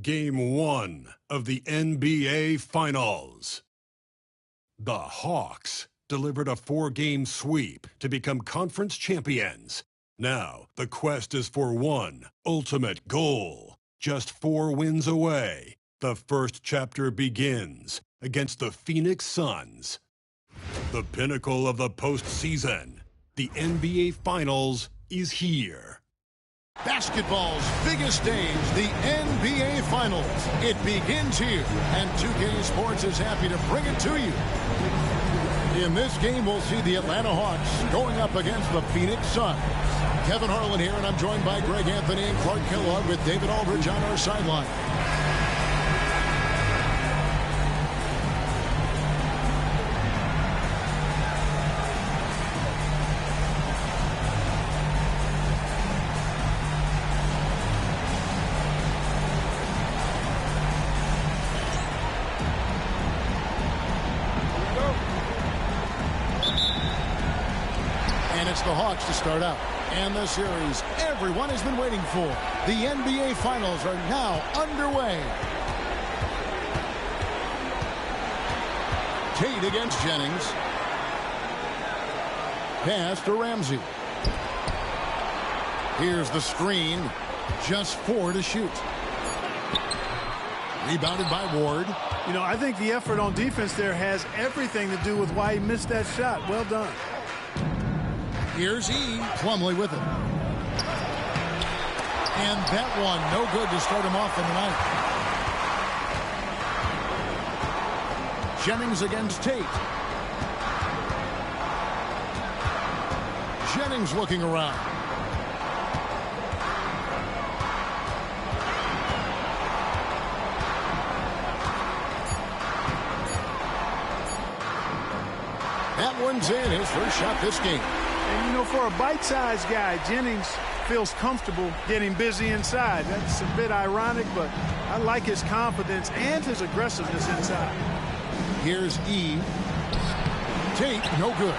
Game 1 of the NBA Finals. The Hawks delivered a 4-game sweep to become conference champions. Now, the quest is for one ultimate goal. Just 4 wins away, the first chapter begins against the Phoenix Suns. The pinnacle of the postseason, the NBA Finals, is here. Basketball's biggest stage, the NBA Finals. It begins here, and 2K Sports is happy to bring it to you. In this game, we'll see the Atlanta Hawks going up against the Phoenix Suns. Kevin Harlan here, and I'm joined by Greg Anthony and Clark Kellogg with David Aldridge on our sideline. The Hawks to start out. And the series everyone has been waiting for. The NBA Finals are now underway. Tate against Jennings. Pass to Ramsey. Here's the screen. Just 4 to shoot. Rebounded by Ward. You know, I think the effort on defense there has everything to do with why he missed that shot. Well done. Here's E. Plumlee with it. And that one, no good to start him off in the night. Jennings against Tate. Jennings looking around. That one's in, his first shot this game. And, you know, for a bite-sized guy, Jennings feels comfortable getting busy inside. That's a bit ironic, but I like his confidence and his aggressiveness inside. Here's E. Tate, no good.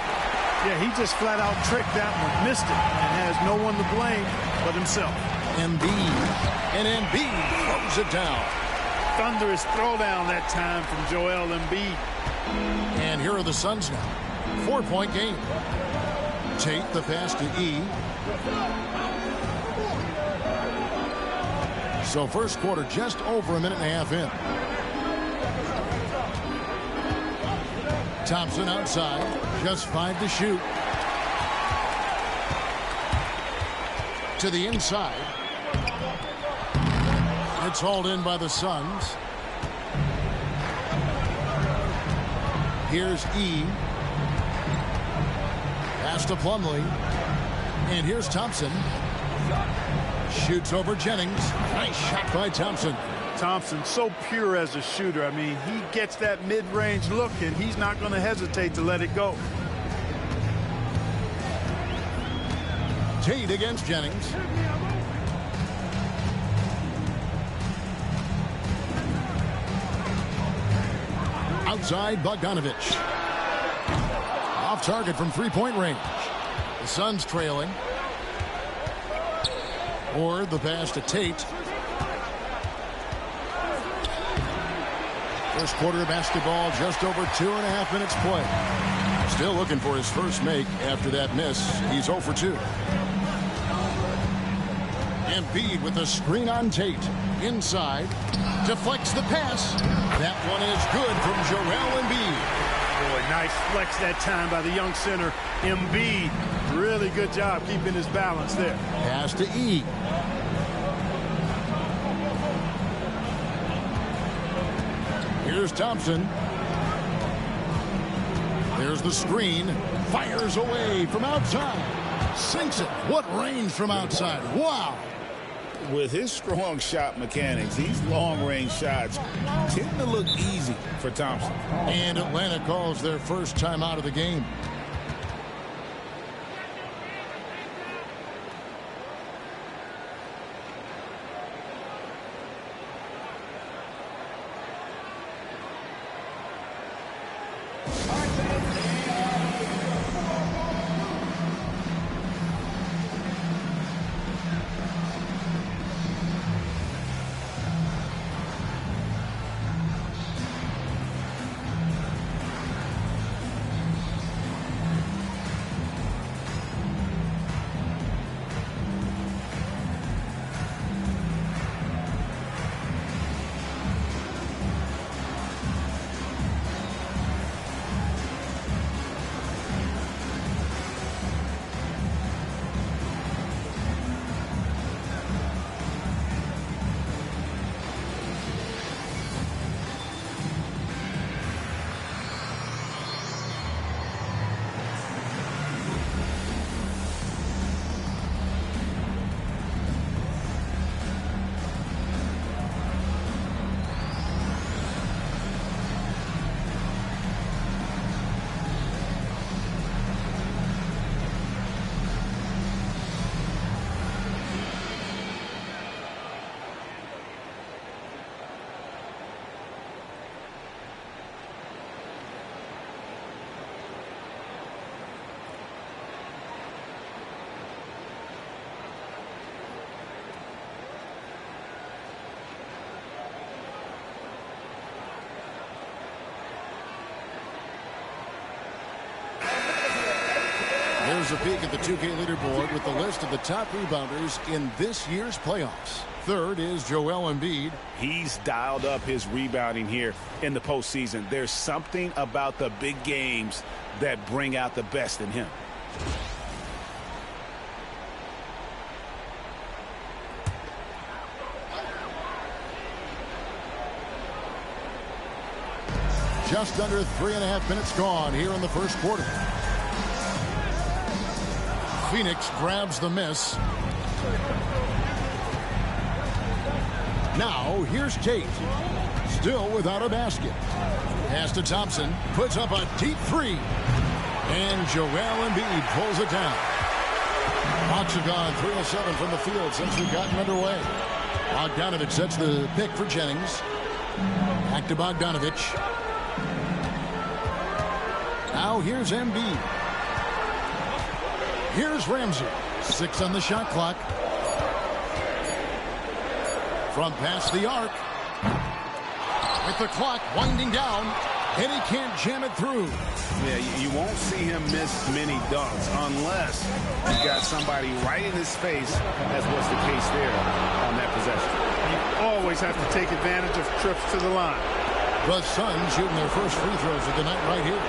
Yeah, he just flat-out tricked that one, missed it, and has no one to blame but himself. Embiid. And Embiid throws it down. Thunderous throwdown that time from Joel Embiid. And here are the Suns now. 4-point game. Tate, the pass to E. So first quarter just over a minute and a half in. Thompson outside, just 5 to shoot. To the inside. It's hauled in by the Suns. Here's E. Pass to Plumlee. And here's Thompson. Shoots over Jennings. Nice shot by Thompson. Thompson, so pure as a shooter. I mean, he gets that mid-range look, and he's not going to hesitate to let it go. Tate against Jennings. Outside, Bogdanovich. Off target from 3-point range. The Suns trailing. Or the pass to Tate. First quarter of basketball, just over 2.5 minutes play. Still looking for his first make after that miss. He's 0 for 2. Embiid with the screen on Tate. Inside. Deflects the pass. That one is good from Joel Embiid. Boy, nice flex that time by the young center, Embiid. Really good job keeping his balance there. Pass to E. Here's Thompson. There's the screen. Fires away from outside. Sinks it. What range from outside. Wow. With his strong shot mechanics, these long-range shots tend to look easy for Thompson. And Atlanta calls their first time out of the game. Here's a peek at the 2K leaderboard with the list of the top rebounders in this year's playoffs. Third is Joel Embiid. He's dialed up his rebounding here in the postseason. There's something about the big games that bring out the best in him. Just under 3.5 minutes gone here in the first quarter. Phoenix grabs the miss. Now here's Tate. Still without a basket. Pass to Thompson. Puts up a deep three. And Joel Embiid pulls it down. Hawks have gone 3 of 7 from the field since we've gotten underway. Bogdanović sets the pick for Jennings. Back to Bogdanović. Now here's Embiid. Here's Ramsey. 6 on the shot clock. From past the arc. With the clock winding down. And he can't jam it through. Yeah, you won't see him miss many dunks unless you've got somebody right in his face, as was the case there on that possession. You always have to take advantage of trips to the line. The Suns shooting their first free throws of the night right here.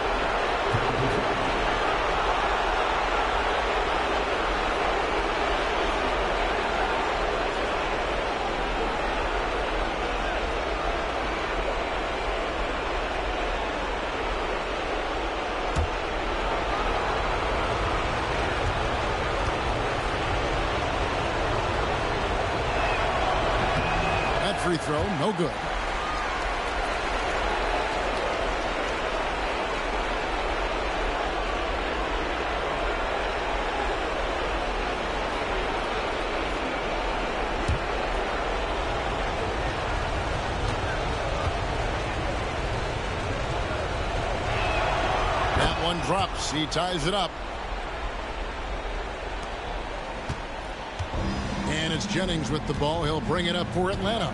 Free throw, no good. That one drops. He ties it up. And it's Jennings with the ball. He'll bring it up for Atlanta.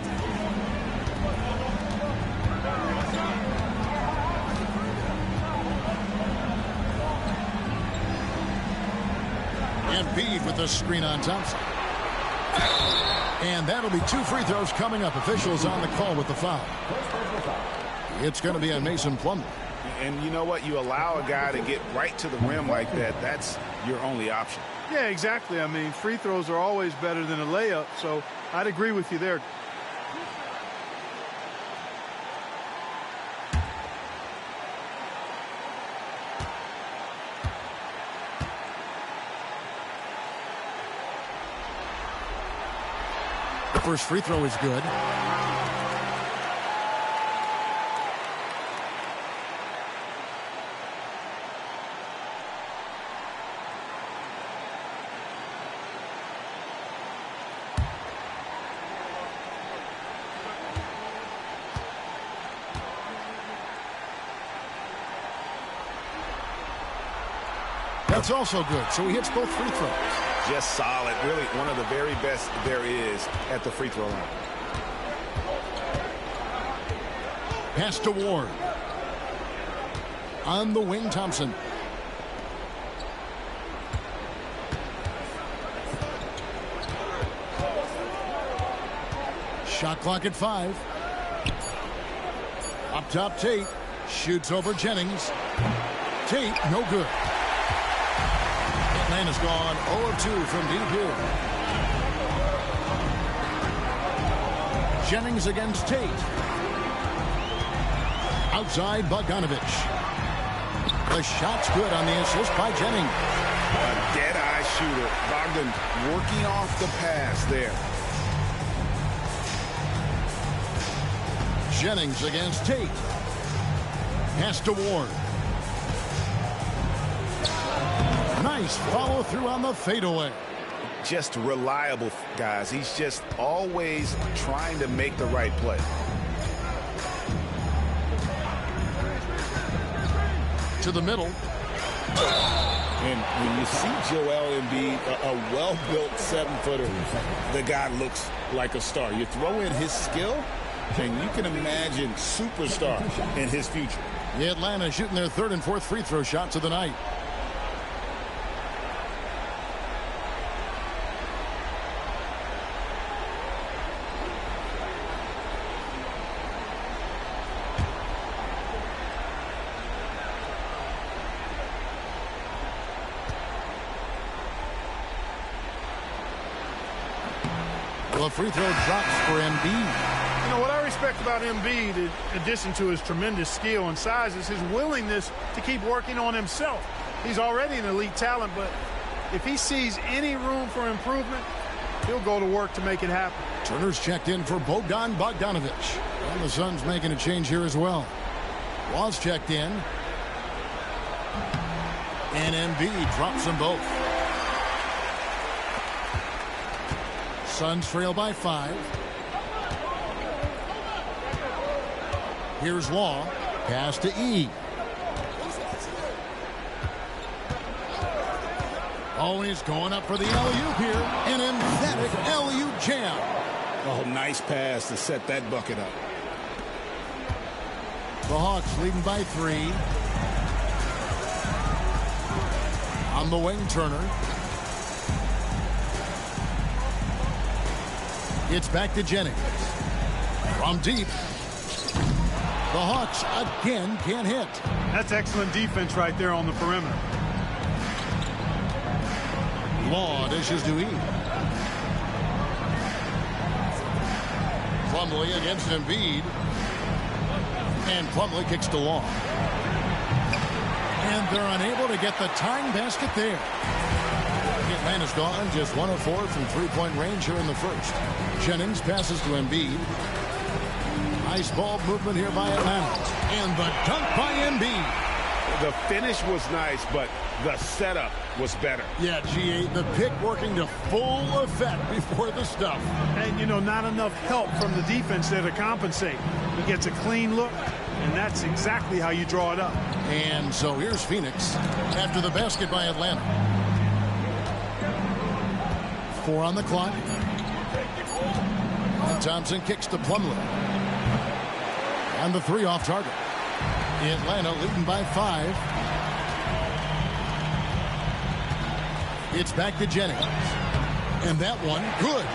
Embiid with the screen on Thompson. And that'll be 2 free throws coming up. Officials on the call with the foul. It's going to be on Mason Plumlee. And you know what? You allow a guy to get right to the rim like that. That's your only option. Yeah, exactly. I mean, free throws are always better than a layup, so I'd agree with you there. The first free throw is good. That's also good. So he hits both free throws. Just solid. Really one of the very best there is at the free throw line. Pass to Ward. On the wing, Thompson. Shot clock at 5. Up top, Tate. Shoots over Jennings. Tate, no good. Atlanta's gone 0 of 2 from deep here. Jennings against Tate. Outside Bogdanović. The shot's good on the assist by Jennings. A dead-eye shooter. Bogdan working off the pass there. Jennings against Tate. Pass to Ward. Nice follow through on the fadeaway. Just reliable, guys. He's just always trying to make the right play. To the middle. And when you see Joel Embiid, a well-built 7-footer, the guy looks like a star. You throw in his skill, and you can imagine superstar in his future. The Atlanta shooting their 3rd and 4th free throw shots of the night. The free throw drops for Embiid. You know, what I respect about Embiid, in addition to his tremendous skill and size, is his willingness to keep working on himself. He's already an elite talent, but if he sees any room for improvement, he'll go to work to make it happen. Turner's checked in for Bogdan Bogdanovic. And the Suns making a change here as well. Wall's checked in. And Embiid drops them both. Suns trail by 5. Here's Law. Pass to E. Oh, he's going up for the alley-oop here. An emphatic alley-oop jam. Oh, nice pass to set that bucket up. The Hawks leading by 3. On the wing, Turner. It's back to Jennings. From deep. The Hawks again can't hit. That's excellent defense right there on the perimeter. Law dishes to E. Plumlee against Embiid. And Plumlee kicks to Law. And they're unable to get the tying basket there. Atlanta's gone just 1 of 4 from three-point range here in the first. Jennings passes to Embiid. Nice ball movement here by Atlanta. And the dunk by Embiid. The finish was nice, but the setup was better. Yeah, G8, the pick working to full effect before the stuff. And, you know, not enough help from the defense there to compensate. He gets a clean look, and that's exactly how you draw it up. And so here's Phoenix after the basket by Atlanta. 4 on the clock. And Thompson kicks to Plumlee. And the 3 off target. Atlanta leading by 5. It's back to Jennings. And that one, good.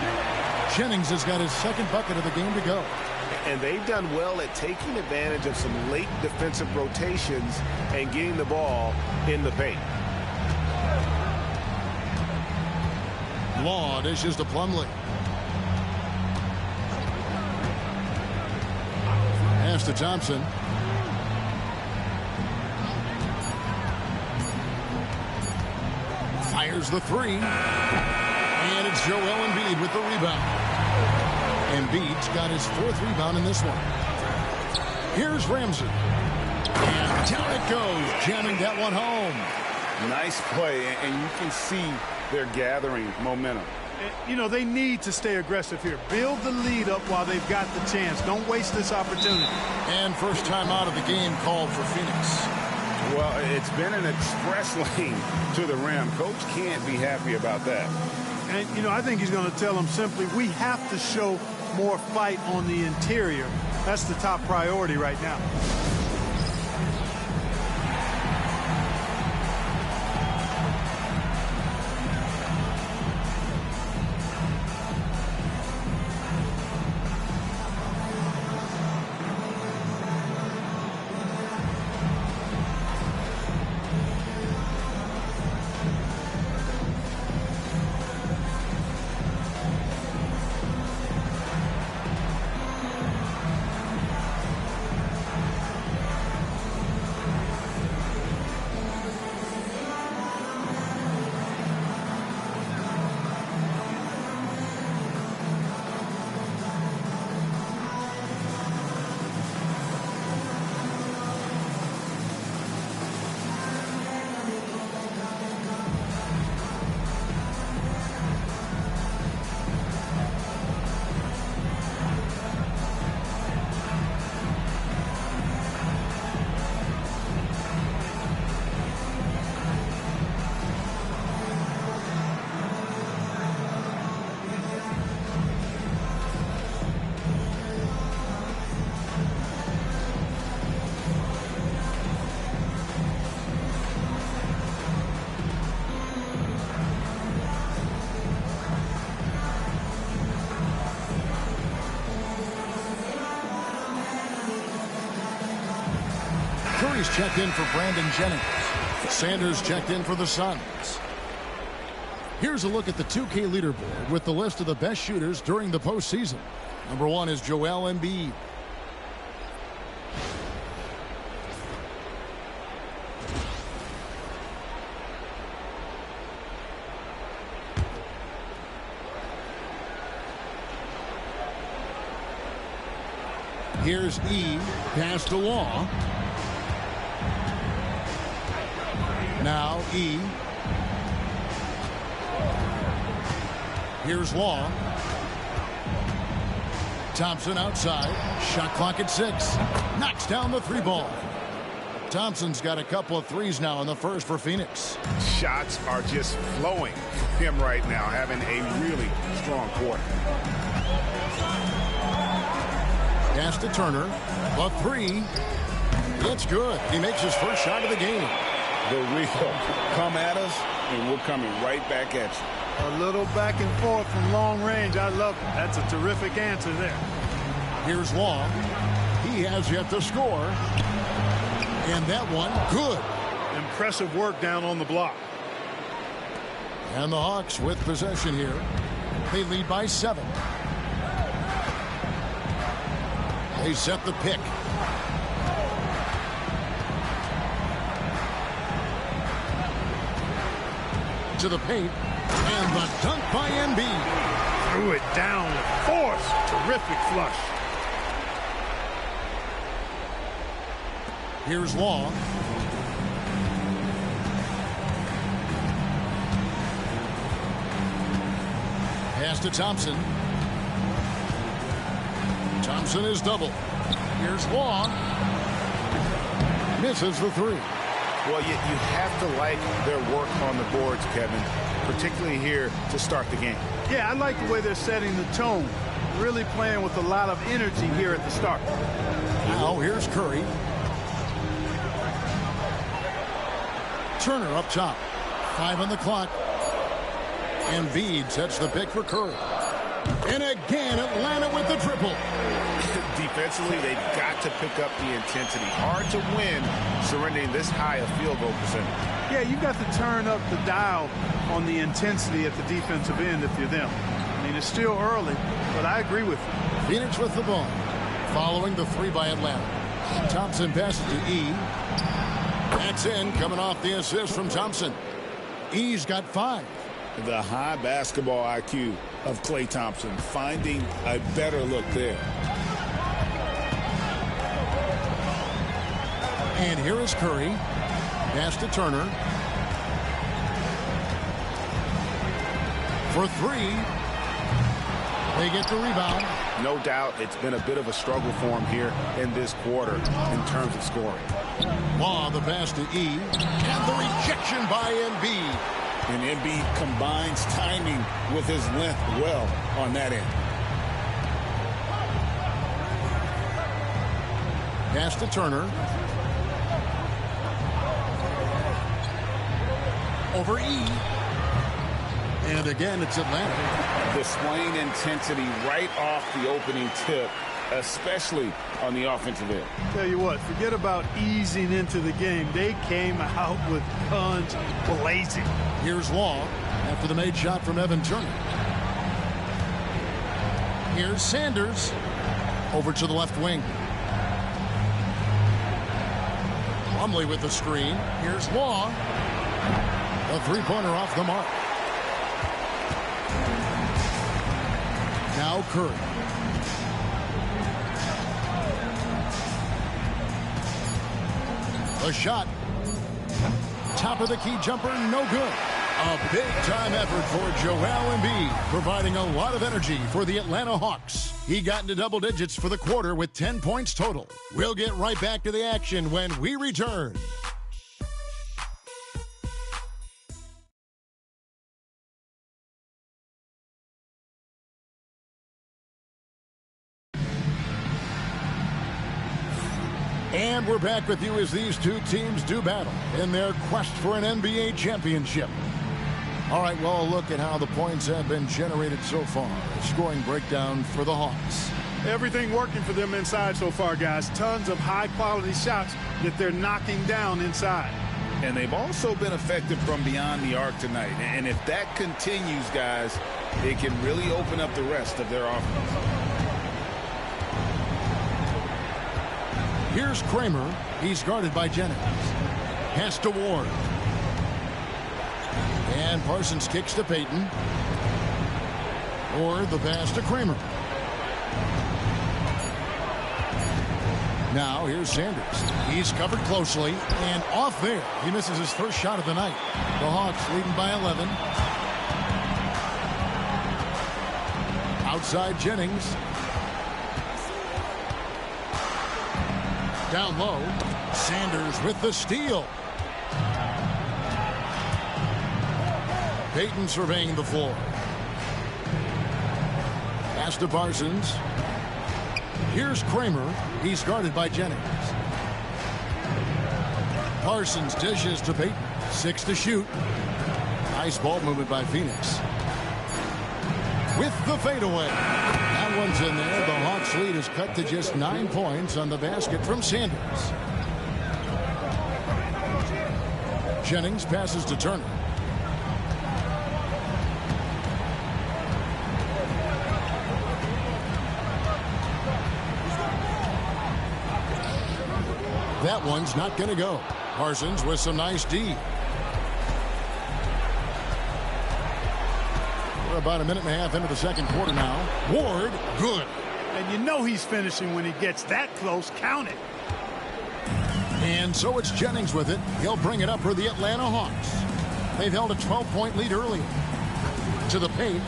Jennings has got his second bucket of the game to go. And they've done well at taking advantage of some late defensive rotations and getting the ball in the paint. Law dishes to Plumlee. Pass to Thompson. Fires the 3. And it's Joel Embiid with the rebound. Embiid's got his 4th rebound in this one. Here's Ramsey. And down it goes, jamming that one home. Nice play, and you can see they're gathering momentum. You know, they need to stay aggressive here. Build the lead up while they've got the chance. Don't waste this opportunity. And first time out of the game called for Phoenix. Well, it's been an express lane to the rim. Coach can't be happy about that. And, you know, I think he's going to tell them simply, we have to show more fight on the interior. That's the top priority right now. Curry's checked in for Brandon Jennings. Sanders checked in for the Suns. Here's a look at the 2K leaderboard with the list of the best shooters during the postseason. Number 1 is Joel Embiid. Here's E, pass to Law. Now E. Here's Law. Thompson outside. Shot clock at 6. Knocks down the 3 ball. Thompson's got a couple of threes now in the first for Phoenix. Shots are just flowing for him right now, having a really strong quarter. Pass to Turner. A 3. It's good. He makes his first shot of the game. The real come at us, and we're coming right back at you. A little back and forth from long range. I love it. That's a terrific answer there. Here's Long. He has yet to score. And that one, good. Impressive work down on the block. And the Hawks with possession here. They lead by 7. They set the pick. To the paint. And the dunk by Embiid. Threw it down with force. Terrific flush. Here's Long. Pass to Thompson. Thompson is double. Here's Long. Misses the 3. Well, you have to like their work on the boards, Kevin, particularly here to start the game. Yeah, I like the way they're setting the tone. Really playing with a lot of energy here at the start. Now here's Curry. Turner up top. 5 on the clock. Embiid sets the pick for Curry. And again, Atlanta with the triple. Defensively, they've got to pick up the intensity. Hard to win surrendering this high a field goal percentage. Yeah, you've got to turn up the dial on the intensity at the defensive end if you're them. I mean, it's still early, but I agree with you. Phoenix with the ball. Following the 3 by Atlanta. Thompson passes to E. That's in, coming off the assist from Thompson. E's got 5. The high basketball IQ of Klay Thompson, finding a better look there. And here is Curry. Pass to Turner. For 3. They get the rebound. No doubt it's been a bit of a struggle for him here in this quarter in terms of scoring. Law, the pass to E. And the rejection by Embiid. And Embiid combines timing with his length well on that end. Pass to Turner. Over E. And again, it's Atlanta. Displaying intensity right off the opening tip, especially on the offensive end. Tell you what, forget about easing into the game. They came out with guns blazing. Here's Long after the made shot from Evan Turner. Here's Sanders over to the left wing. Plumlee with the screen. Here's Long. A 3-pointer off the mark. Now Curry. A shot. Top of the key jumper, no good. A big-time effort for Joel Embiid, providing a lot of energy for the Atlanta Hawks. He got into double digits for the quarter with 10 points total. We'll get right back to the action when we return. And we're back with you as these two teams do battle in their quest for an NBA championship. All right, well, a look at how the points have been generated so far. A scoring breakdown for the Hawks. Everything working for them inside so far, guys. Tons of high-quality shots that they're knocking down inside. And they've also been effective from beyond the arc tonight. And if that continues, guys, it can really open up the rest of their offense. Here's Kramer. He's guarded by Jennings. Pass to Ward. And Parsons kicks to Payton. Ward the pass to Kramer. Now here's Sanders. He's covered closely and off there. He misses his first shot of the night. The Hawks leading by 11. Outside Jennings. Down low. Sanders with the steal. Payton surveying the floor. Pass to Parsons. Here's Kramer. He's guarded by Jennings. Parsons dishes to Payton. 6 to shoot. Nice ball movement by Phoenix. With the fadeaway. That one's in there. The Hawks lead is cut to just 9 points on the basket from Sanders. Jennings passes to Turner. That one's not going to go. Parsons with some nice D. We're about a minute and a half into the second quarter now. Ward, good. And you know he's finishing when he gets that close. Count it. And so it's Jennings with it. He'll bring it up for the Atlanta Hawks. They've held a 12-point lead earlier. To the paint.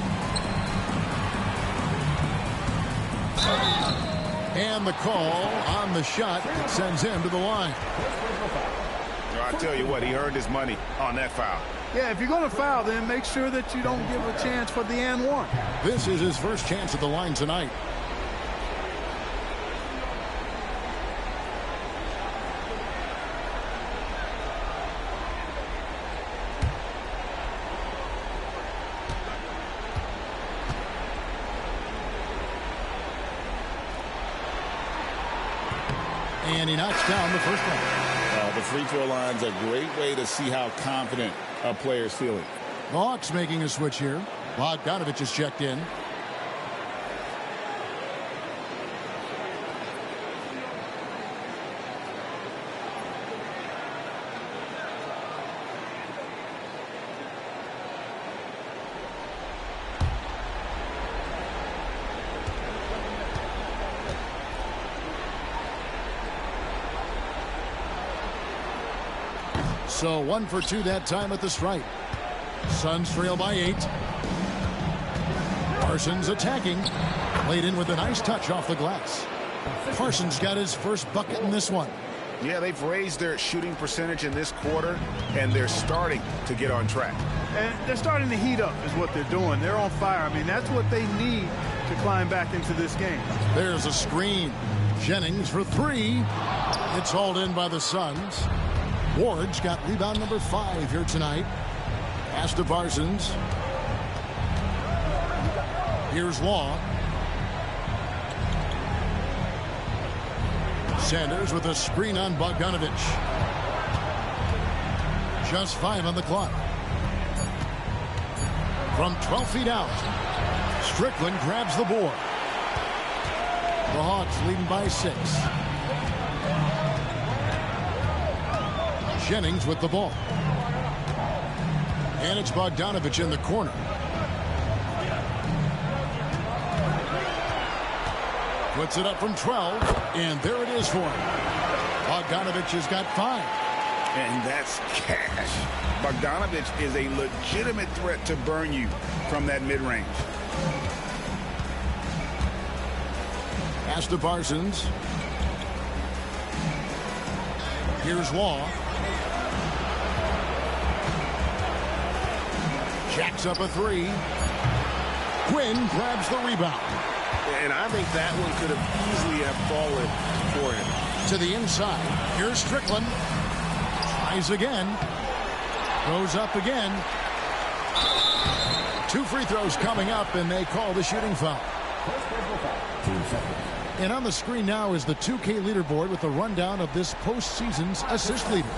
And the call on the shot sends him to the line. I tell you what, he earned his money on that foul. Yeah, if you're going to foul, then make sure that you don't give a chance for the and one. This is his first chance at the line tonight. And he knocks down the first one. The free throw line's a great way to see how confident a player's feeling. The Hawks making a switch here. Bogdanovich is checked in. So 1 for 2 that time at the stripe. Suns trail by 8. Parsons attacking. Laid in with a nice touch off the glass. Parsons got his first bucket in this one. Yeah, they've raised their shooting percentage in this quarter, and they're starting to get on track. And they're starting to heat up is what they're doing. They're on fire. I mean, that's what they need to climb back into this game. There's a screen. Jennings for 3. It's hauled in by the Suns. Ward's got rebound number 5 here tonight. Pass to Parsons. Here's Law. Sanders with a screen on Bogdanovich. Just 5 on the clock. From 12 feet out, Strickland grabs the board. The Hawks leading by 6. Jennings with the ball. And it's Bogdanovich in the corner. Puts it up from 12, and there it is for him. Bogdanovich has got 5. And that's cash. Bogdanovich is a legitimate threat to burn you from that mid-range. Pass to Parsons. Here's Law. Jacks up a 3. Quinn grabs the rebound. And I think that one could have easily have fallen for him. To the inside. Here's Strickland. Tries again. Goes up again. 2 free throws coming up, and they call the shooting foul. And on the screen now is the 2K leaderboard with a rundown of this postseason's assist leaders.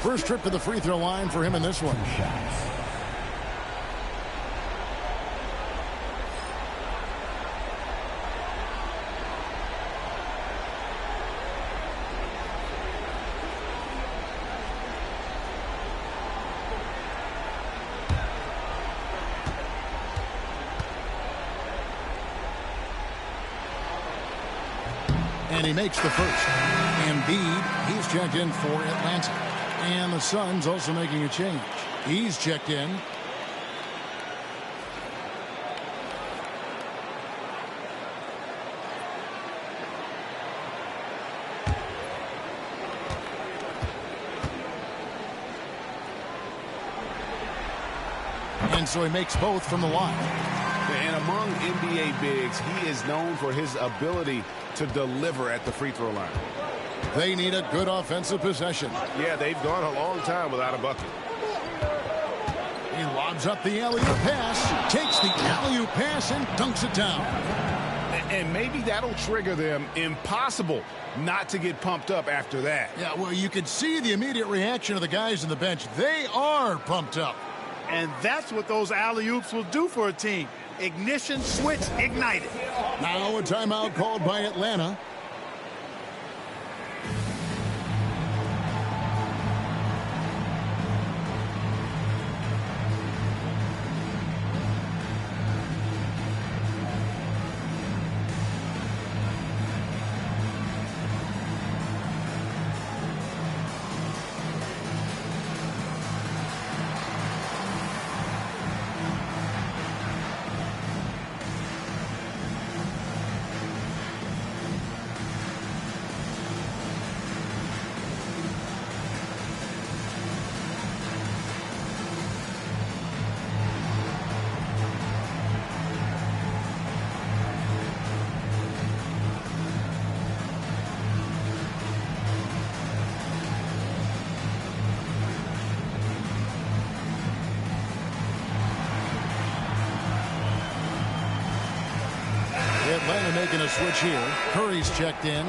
First trip to the free throw line for him in this one. And he makes the first. Embiid, he's checked in for Atlanta. And the Suns also making a change. He's checked in. And so he makes both from the line. And among NBA bigs, he is known for his ability to deliver at the free throw line. They need a good offensive possession. Yeah, they've gone a long time without a bucket. He lobs up the alley-oop pass, takes the alley-oop pass and dunks it down. And maybe that'll trigger them. Impossible not to get pumped up after that. Yeah, well, you could see the immediate reaction of the guys on the bench. They are pumped up. And that's what those alley-oops will do for a team. Ignition, switch, ignited. Now a timeout called by Atlanta. Atlanta making a switch here. Curry's checked in.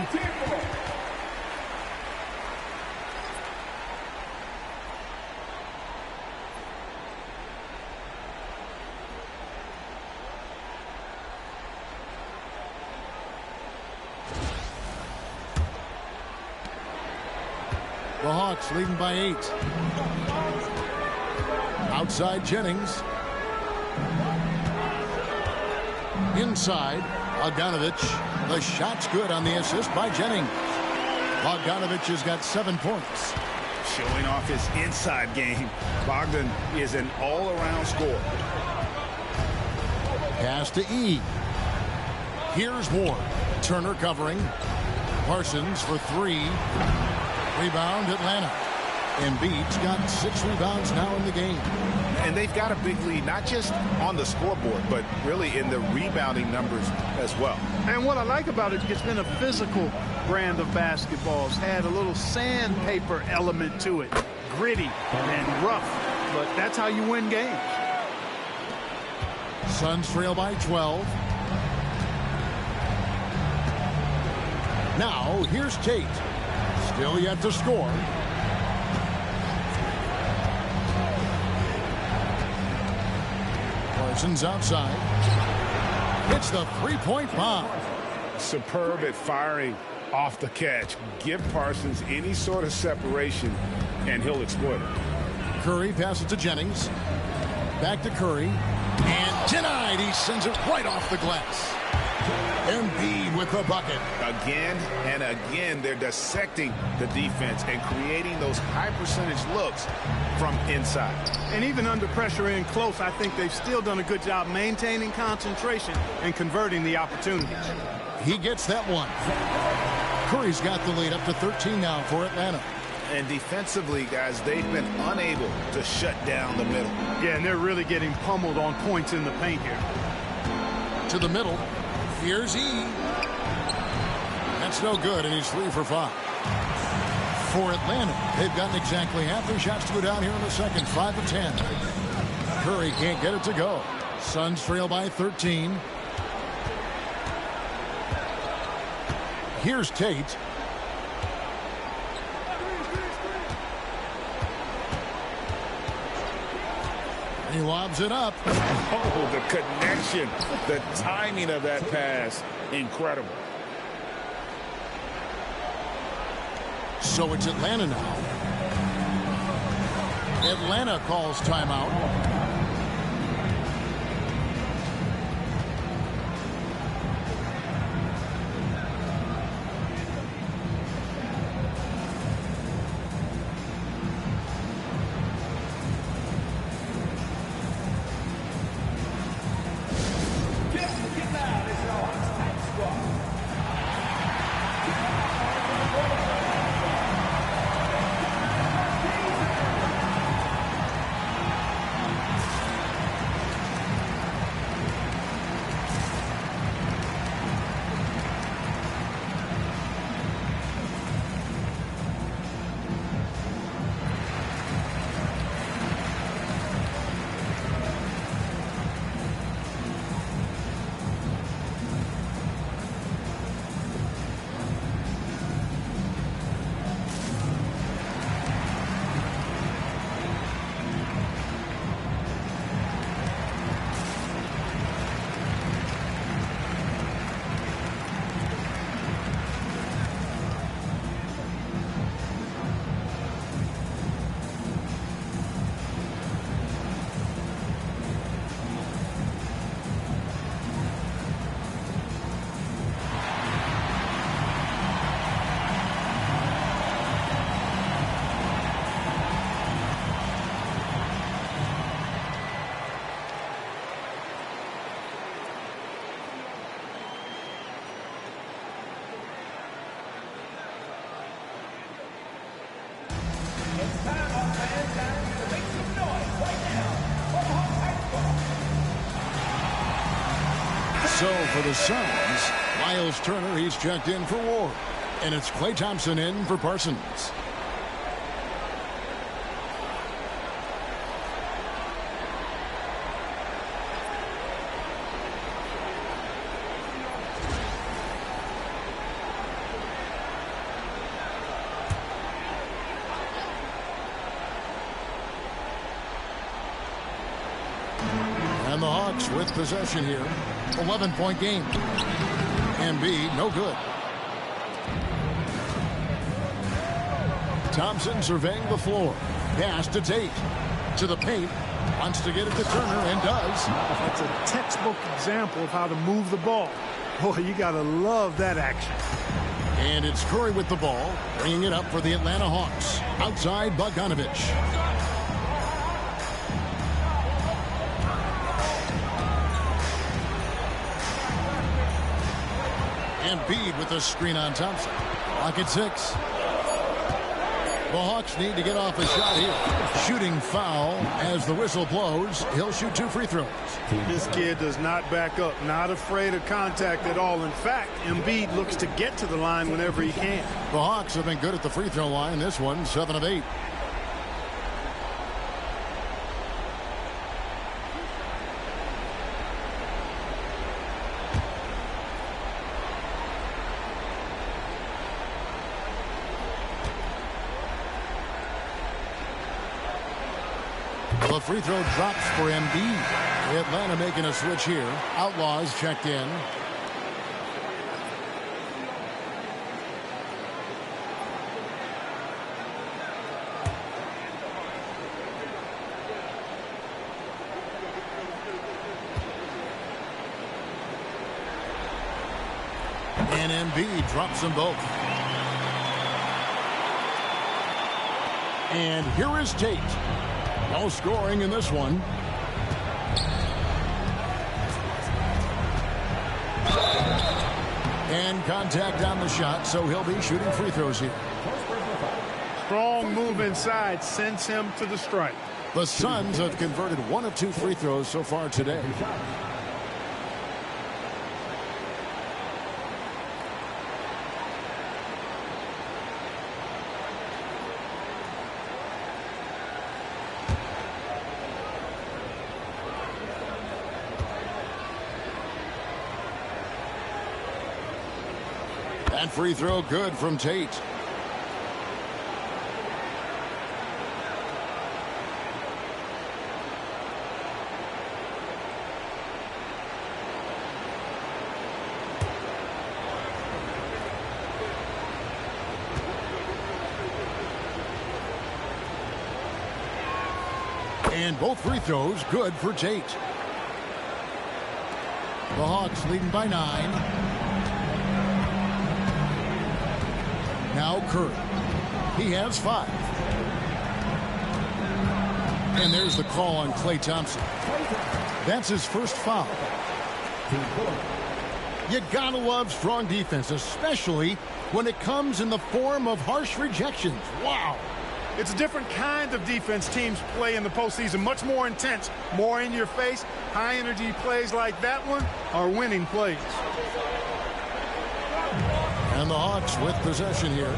The Hawks leading by 8. Outside Jennings. Inside. Bogdanovich. The shot's good on the assist by Jennings. Bogdanovich has got 7 points. Showing off his inside game. Bogdan is an all-around scorer. Pass to E. Here's Ward. Turner covering. Parsons for 3. Rebound Atlanta. Embiid's got 6 rebounds now in the game. And they've got a big lead, not just on the scoreboard, but really in the rebounding numbers as well. And what I like about it, it's been a physical brand of basketball. It's had a little sandpaper element to it. Gritty and rough, but that's how you win games. Suns trail by 12. Now, here's Tate. Still yet to score. Parsons outside. Hits the three-point bomb. Superb at firing off the catch. Give Parsons any sort of separation, and he'll exploit it. Curry passes to Jennings. Back to Curry. And denied. He sends it right off the glass. Embiid with the bucket. Again and again, they're dissecting the defense and creating those high-percentage looks from inside. And even under pressure in close, I think they've still done a good job maintaining concentration and converting the opportunities. He gets that one. Curry's got the lead up to 13 now for Atlanta. And defensively, guys, they've been unable to shut down the middle. Yeah, and they're really getting pummeled on points in the paint here. To the middle. Here's E. That's no good, and he's 3 for 5. For Atlanta, they've gotten exactly half their shots to go down here in the second, 5 of 10. Curry can't get it to go. Suns trail by 13. Here's Tate. He lobs it up. Oh, the connection, the timing of that pass, incredible. So it's Atlanta now. Atlanta calls timeout. So for the Suns, Miles Turner, he's checked in for Ward. And it's Klay Thompson in for Parsons. And the Hawks with possession here. 11-point game. Embiid, no good. Thompson surveying the floor. Pass to Tate. To the paint. Wants to get it to Turner and does. That's a textbook example of how to move the ball. Boy, you got to love that action. And it's Curry with the ball. Bringing it up for the Atlanta Hawks. Outside Bogdanovich. Embiid with the screen on Thompson. Clock at 6. The Hawks need to get off a shot here. Shooting foul as the whistle blows. He'll shoot 2 free throws. This kid does not back up. Not afraid of contact at all. In fact, Embiid looks to get to the line whenever he can. The Hawks have been good at the free throw line. This one, 7 of 8. The free throw drops for Embiid. Atlanta making a switch here. Outlaws checked in. And Embiid drops them both. And here is Tate. No scoring in this one. And contact on the shot, so he'll be shooting free throws here. Strong move inside sends him to the stripe. The Suns have converted 1 of 2 free throws so far today. That free throw good from Tate. And both free throws good for Tate. The Hawks leading by 9. Now Curry. He has 5. And there's the call on Klay Thompson. That's his first foul. You gotta love strong defense, especially when it comes in the form of harsh rejections. Wow. It's a different kind of defense teams play in the postseason. Much more intense, more in your face. High energy plays like that one are winning plays. And the Hawks with possession here.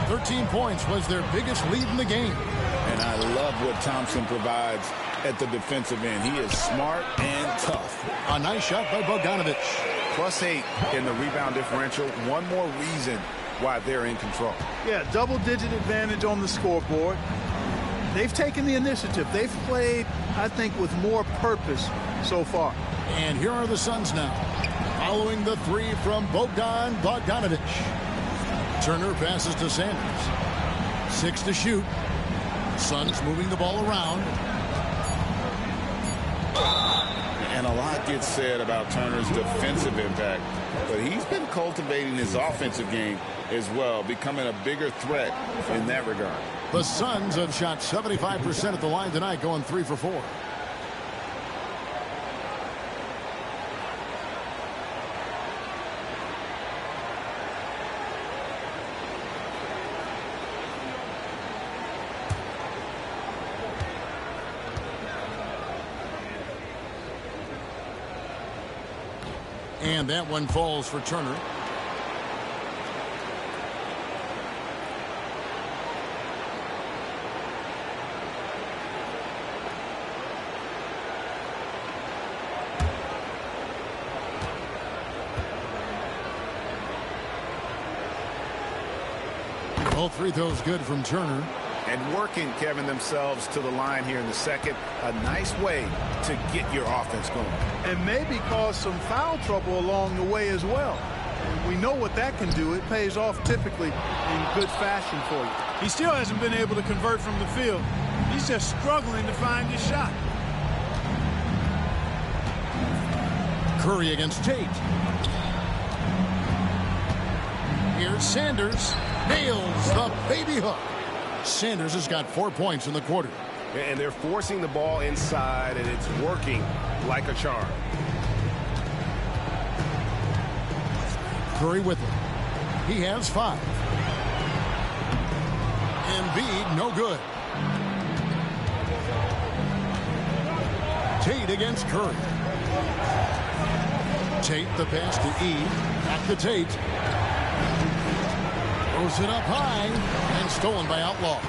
13 points was their biggest lead in the game. And I love what Thompson provides at the defensive end. He is smart and tough. A nice shot by Bogdanovic. +8 in the rebound differential. One more reason why they're in control. Yeah, double-digit advantage on the scoreboard. They've taken the initiative. They've played, I think, with more purpose so far. And here are the Suns now. Following the 3 from Bogdanovic. Turner passes to Sanders. 6 to shoot. Suns moving the ball around. And a lot gets said about Turner's defensive impact, but he's been cultivating his offensive game as well, becoming a bigger threat in that regard. The Suns have shot 75% at the line tonight, going 3 for 4. And that one falls for Turner. Both free throws good from Turner. And working, Kevin, themselves to the line here in the second. A nice way to get your offense going. And maybe cause some foul trouble along the way as well. We know what that can do. It pays off typically in good fashion for you. He still hasn't been able to convert from the field. He's just struggling to find his shot. Curry against Tate. Here's Sanders. Nails the baby hook. Sanders has got 4 points in the quarter. And they're forcing the ball inside, and it's working like a charm. Curry with it. He has 5. Embiid, no good. Tate against Curry. Tate the pass to E. Back to Tate. Throws it up high and stolen by Outlaw.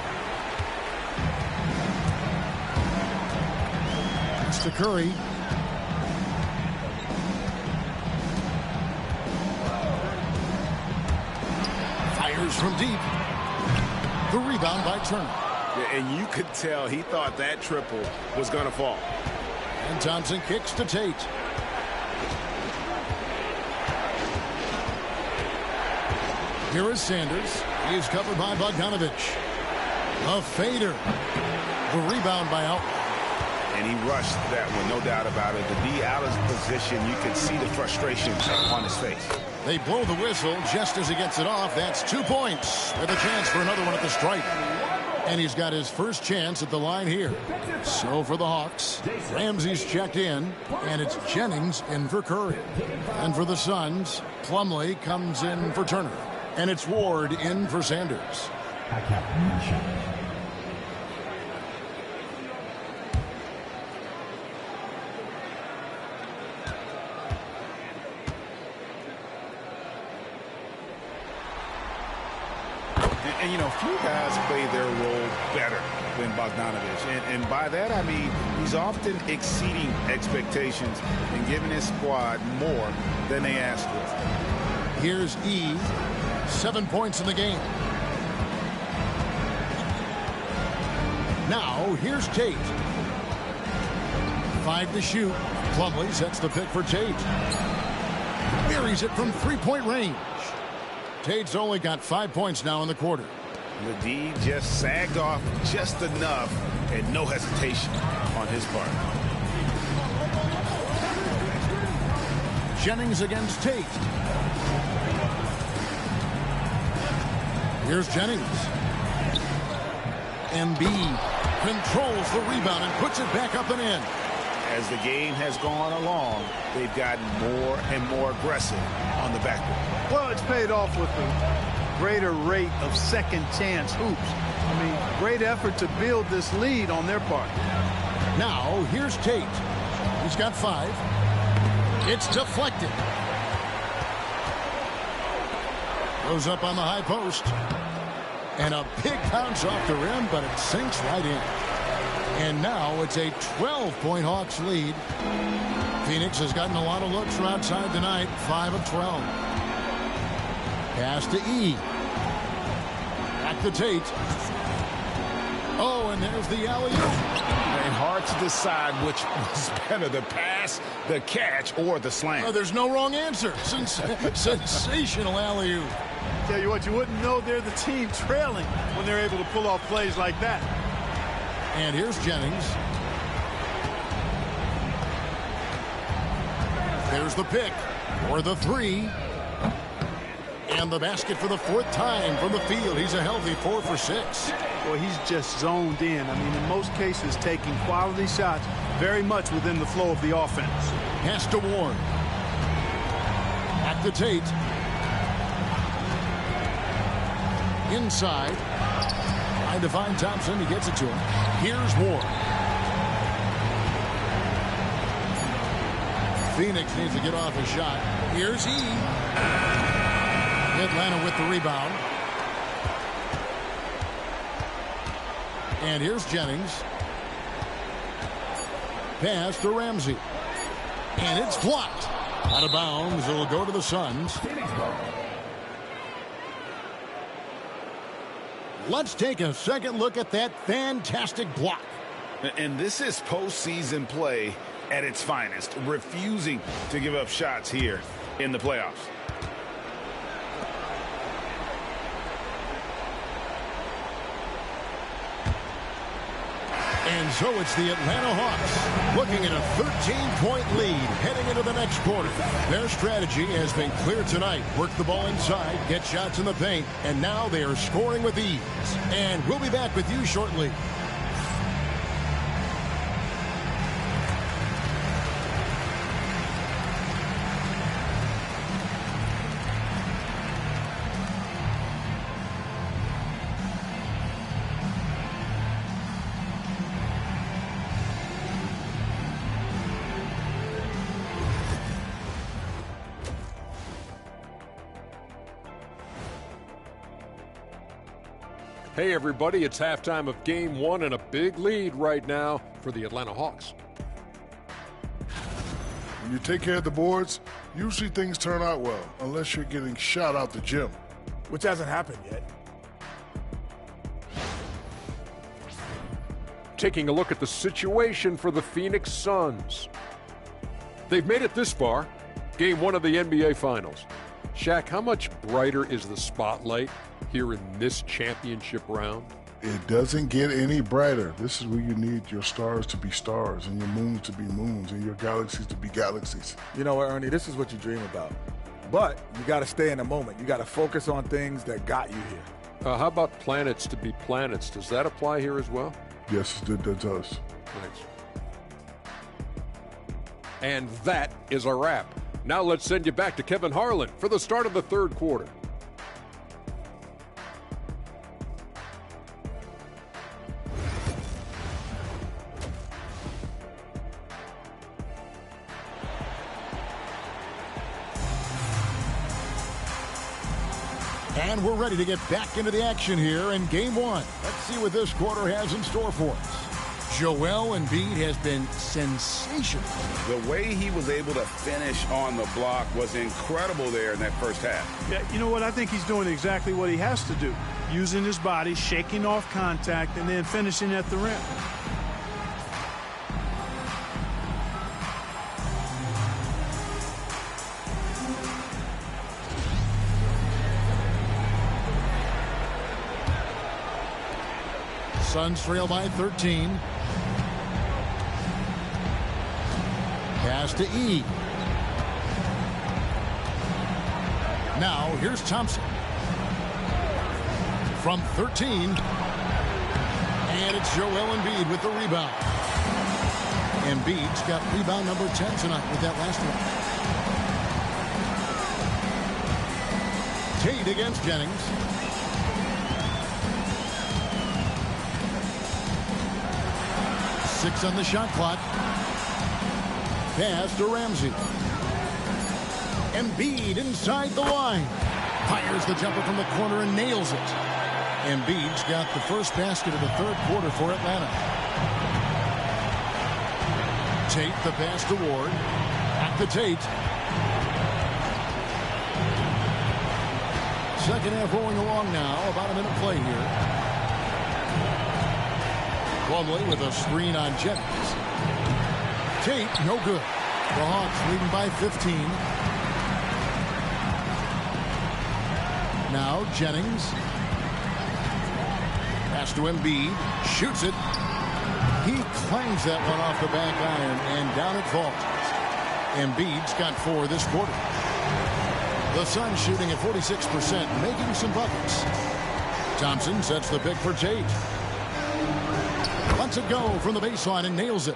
It's to Curry. Fires from deep. The rebound by Turner. Yeah, and you could tell he thought that triple was going to fall. And Thompson kicks to Tate. Here is Sanders. He is covered by Bogdanovic. A fader. The rebound by Outlaw. And he rushed that one, no doubt about it. To be out of position, you can see the frustration on his face. They blow the whistle just as he gets it off. That's 2 points with a chance for another one at the stripe. And he's got his first chance at the line here. So for the Hawks, Ramsey's checked in, and it's Jennings in for Curry. And for the Suns, Plumlee comes in for Turner. And it's Ward in for Sanders. And, you know, few guys play their role better than Bogdanovic. And by that, I mean, he's often exceeding expectations and giving his squad more than they asked for. Here's E. 7 points in the game. Now, here's Tate. 5 to shoot. Plumlee sets the pick for Tate. Buries it from three-point range. Tate's only got 5 points now in the quarter. The D just sagged off just enough and no hesitation on his part. Jennings against Tate. Here's Jennings. Embiid controls the rebound and puts it back up and in. As the game has gone along, they've gotten more and more aggressive on the backboard. Well, it's paid off with a greater rate of second chance hoops. I mean, great effort to build this lead on their part. Now, here's Tate. He's got 5. It's deflected. Goes up on the high post. And a big bounce off the rim, but it sinks right in. And now it's a 12-point Hawks lead. Phoenix has gotten a lot of looks from outside tonight, 5 of 12. Pass to E. Back to Tate. Oh, and there's the alley-oop. And hard to decide which was better, the pass, the catch, or the slam. Oh, there's no wrong answer. Sensational alley-oop. Tell you what, you wouldn't know they're the team trailing when they're able to pull off plays like that. And here's Jennings. There's the pick or the 3. And the basket for the 4th time from the field. He's a healthy 4 for 6. Well, he's just zoned in. I mean, in most cases, taking quality shots very much within the flow of the offense. Pass to Ward. Back to Tate. Inside. Trying to find Thompson. He gets it to him. Here's Ward. Phoenix needs to get off a shot. Here's E. Atlanta with the rebound. And here's Jennings. Pass to Ramsey. And it's blocked. Out of bounds. It'll go to the Suns. Let's take a second look at that fantastic block. And this is postseason play at its finest, refusing to give up shots here in the playoffs. And so it's the Atlanta Hawks looking at a 13-point lead heading into the next quarter. Their strategy has been clear tonight. Work the ball inside, get shots in the paint, and now they are scoring with ease. And we'll be back with you shortly. Hey everybody, it's halftime of Game 1 and a big lead right now for the Atlanta Hawks. When you take care of the boards, usually things turn out well, unless you're getting shot out the gym. Which hasn't happened yet. Taking a look at the situation for the Phoenix Suns. They've made it this far, Game 1 of the NBA Finals. Shaq, how much brighter is the spotlight here in this championship round? It doesn't get any brighter. This is where you need your stars to be stars and your moons to be moons and your galaxies to be galaxies. You know what, Ernie, this is what you dream about. But you got to stay in the moment. You got to focus on things that got you here. How about planets to be planets? Does that apply here as well? Yes, it does. Thanks. And that is a wrap. Now let's send you back to Kevin Harlan for the start of the third quarter. And we're ready to get back into the action here in Game 1. Let's see what this quarter has in store for us. Joel Embiid has been sensational. The way he was able to finish on the block was incredible there in that first half. Yeah, you know what? I think he's doing exactly what he has to do. Using his body, shaking off contact, and then finishing at the rim. Suns trail by 13. Pass to E. Now here's Thompson. From 13. And it's Joel Embiid with the rebound. Embiid's got rebound number 10 tonight with that last one. Tate against Jennings. Six on the shot clock. Pass to Ramsey. Embiid inside the line. Fires the jumper from the corner and nails it. Embiid's got the first basket of the third quarter for Atlanta. Tate the pass to Ward. Back to Tate. Second half rolling along now. About a minute play here. Plumlee with a screen on Jennings. Tate, no good. The Hawks leading by 15. Now Jennings. Pass to Embiid. Shoots it. He clangs that one off the back iron, and down it falls. Embiid's got 4 this quarter. The Suns shooting at 46%, making some buckets. Thompson sets the pick for Tate. Lets it go from the baseline and nails it.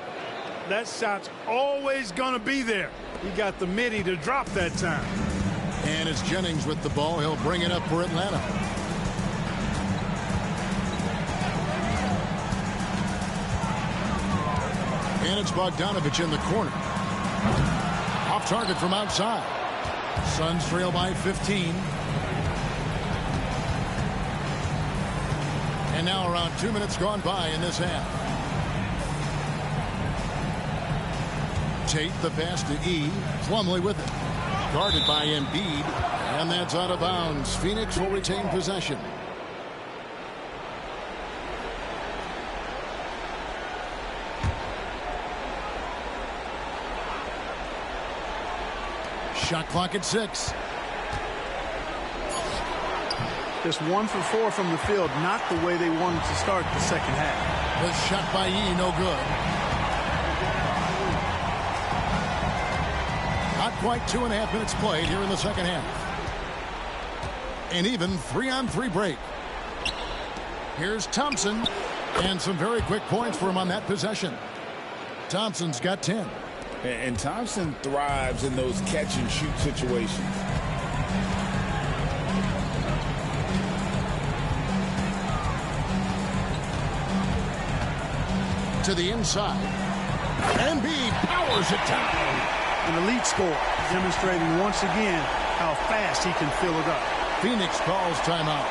That shot's always going to be there. He got the midi to drop that time. And it's Jennings with the ball. He'll bring it up for Atlanta. And it's Bogdanovich in the corner. Off target from outside. Suns trail by 15. And now around 2 minutes gone by in this half. Tate the pass to E. Plumlee with it. Guarded by Embiid. And that's out of bounds. Phoenix will retain possession. Shot clock at 6. Just 1 for 4 from the field. Not the way they wanted to start the second half. The shot by E, no good. Not quite 2.5 minutes played here in the second half. An even 3-on-3 break. Here's Thompson. And some very quick points for him on that possession. Thompson's got 10. And Thompson thrives in those catch-and-shoot situations. To the inside. Embiid powers it down. An elite score, demonstrating once again how fast he can fill it up. Phoenix calls timeout.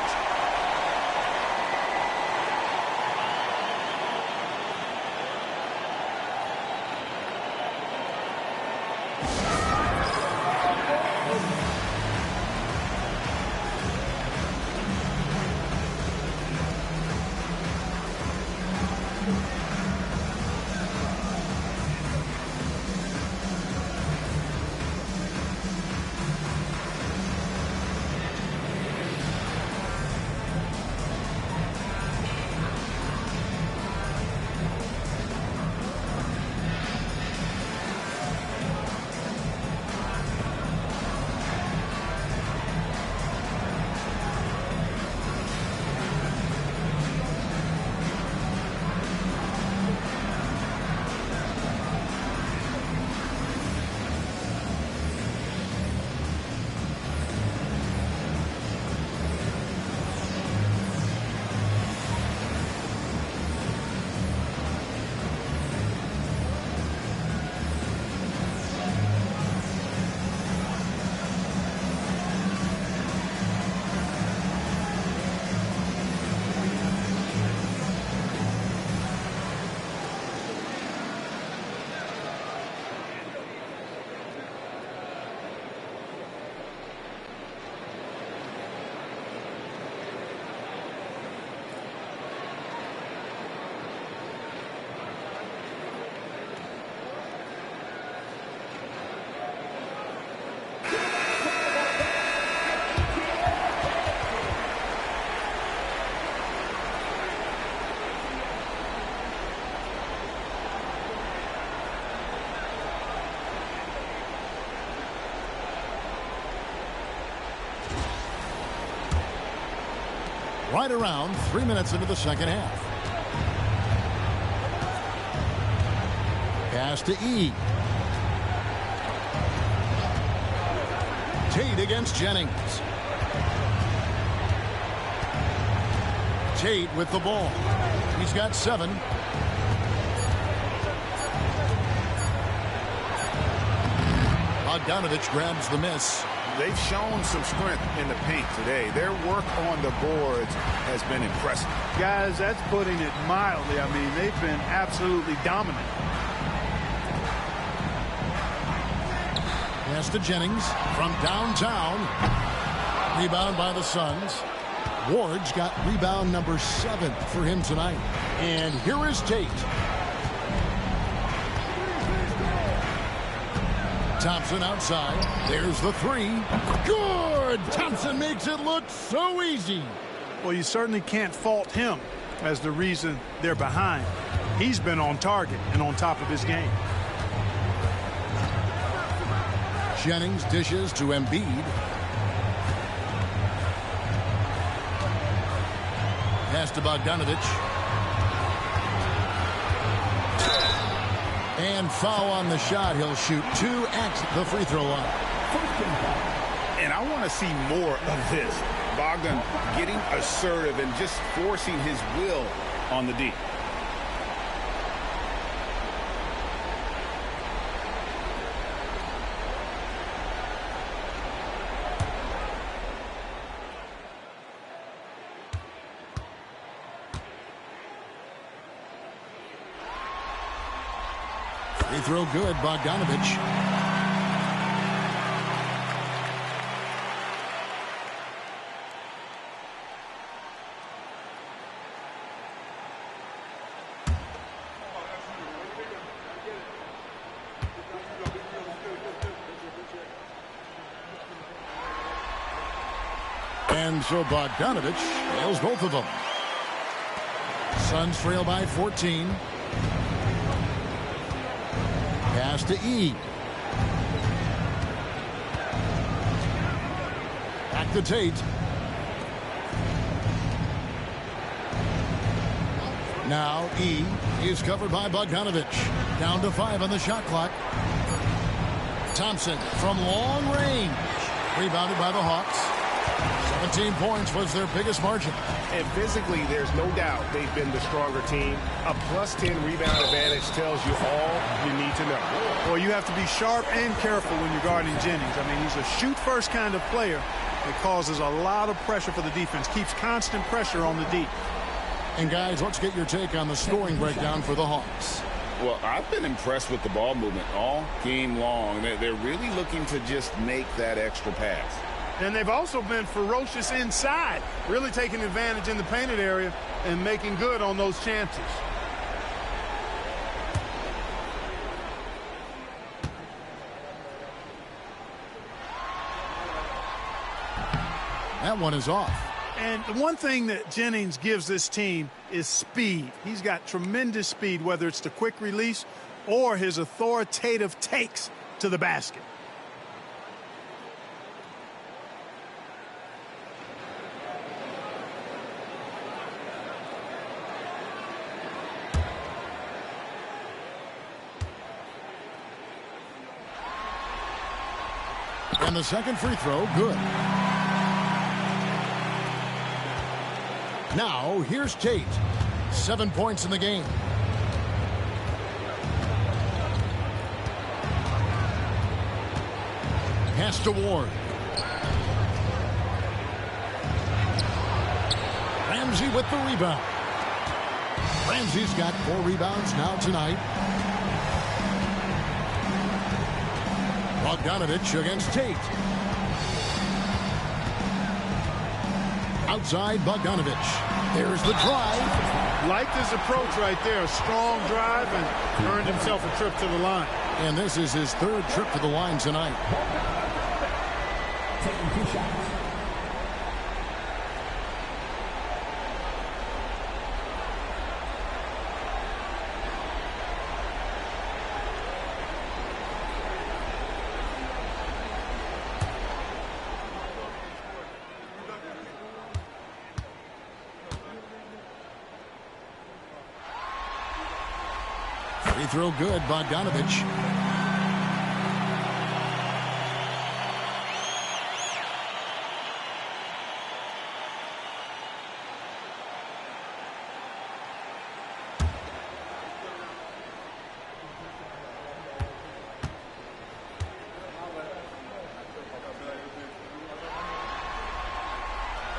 right around 3 minutes into the second half. Pass to E. Tate against Jennings. Tate with the ball. He's got 7. Bogdanovich grabs the miss. They've shown some strength in the paint today. Their work on the boards has been impressive. Guys, that's putting it mildly. I mean, they've been absolutely dominant. Pass to Jennings from downtown. Rebound by the Suns. Ward's got rebound number 7 for him tonight. And here is Tate. Thompson outside. There's the 3. Good! Thompson makes it look so easy. Well, you certainly can't fault him as the reason they're behind. He's been on target and on top of his game. Jennings dishes to Embiid. Pass to Bogdanovich. And foul on the shot. He'll shoot 2 at the free throw line. And I want to see more of this. Bogdan getting assertive and just forcing his will on the D. Free throw good, Bogdanovich. And so Bogdanovich nails both of them. Suns trail by 14. Pass to E. Back to Tate. Now E is covered by Bogdanovich. Down to 5 on the shot clock. Thompson from long range. Rebounded by the Hawks. 17 points was their biggest margin. And physically, there's no doubt they've been the stronger team. A +10 rebound advantage tells you all you need to know. Well, you have to be sharp and careful when you're guarding Jennings. I mean, he's a shoot-first kind of player that causes a lot of pressure for the defense, keeps constant pressure on the D. And, guys, let's get your take on the scoring breakdown for the Hawks. Well, I've been impressed with the ball movement all game long. They're really looking to just make that extra pass. And they've also been ferocious inside, really taking advantage in the painted area and making good on those chances. That one is off. And the one thing that Jennings gives this team is speed. He's got tremendous speed, whether it's the quick release or his authoritative takes to the basket. And the second free throw, good. Now, here's Tate. 7 points in the game. Pass to Ward. Ramsey with the rebound. Ramsey's got 4 rebounds now tonight. Bogdanovich against Tate. Outside Bogdanovich. There's the drive. Liked his approach right there. A strong drive and earned himself a trip to the line. And this is his 3rd trip to the line tonight. Taking 2 shots. throw good, Bogdanovich.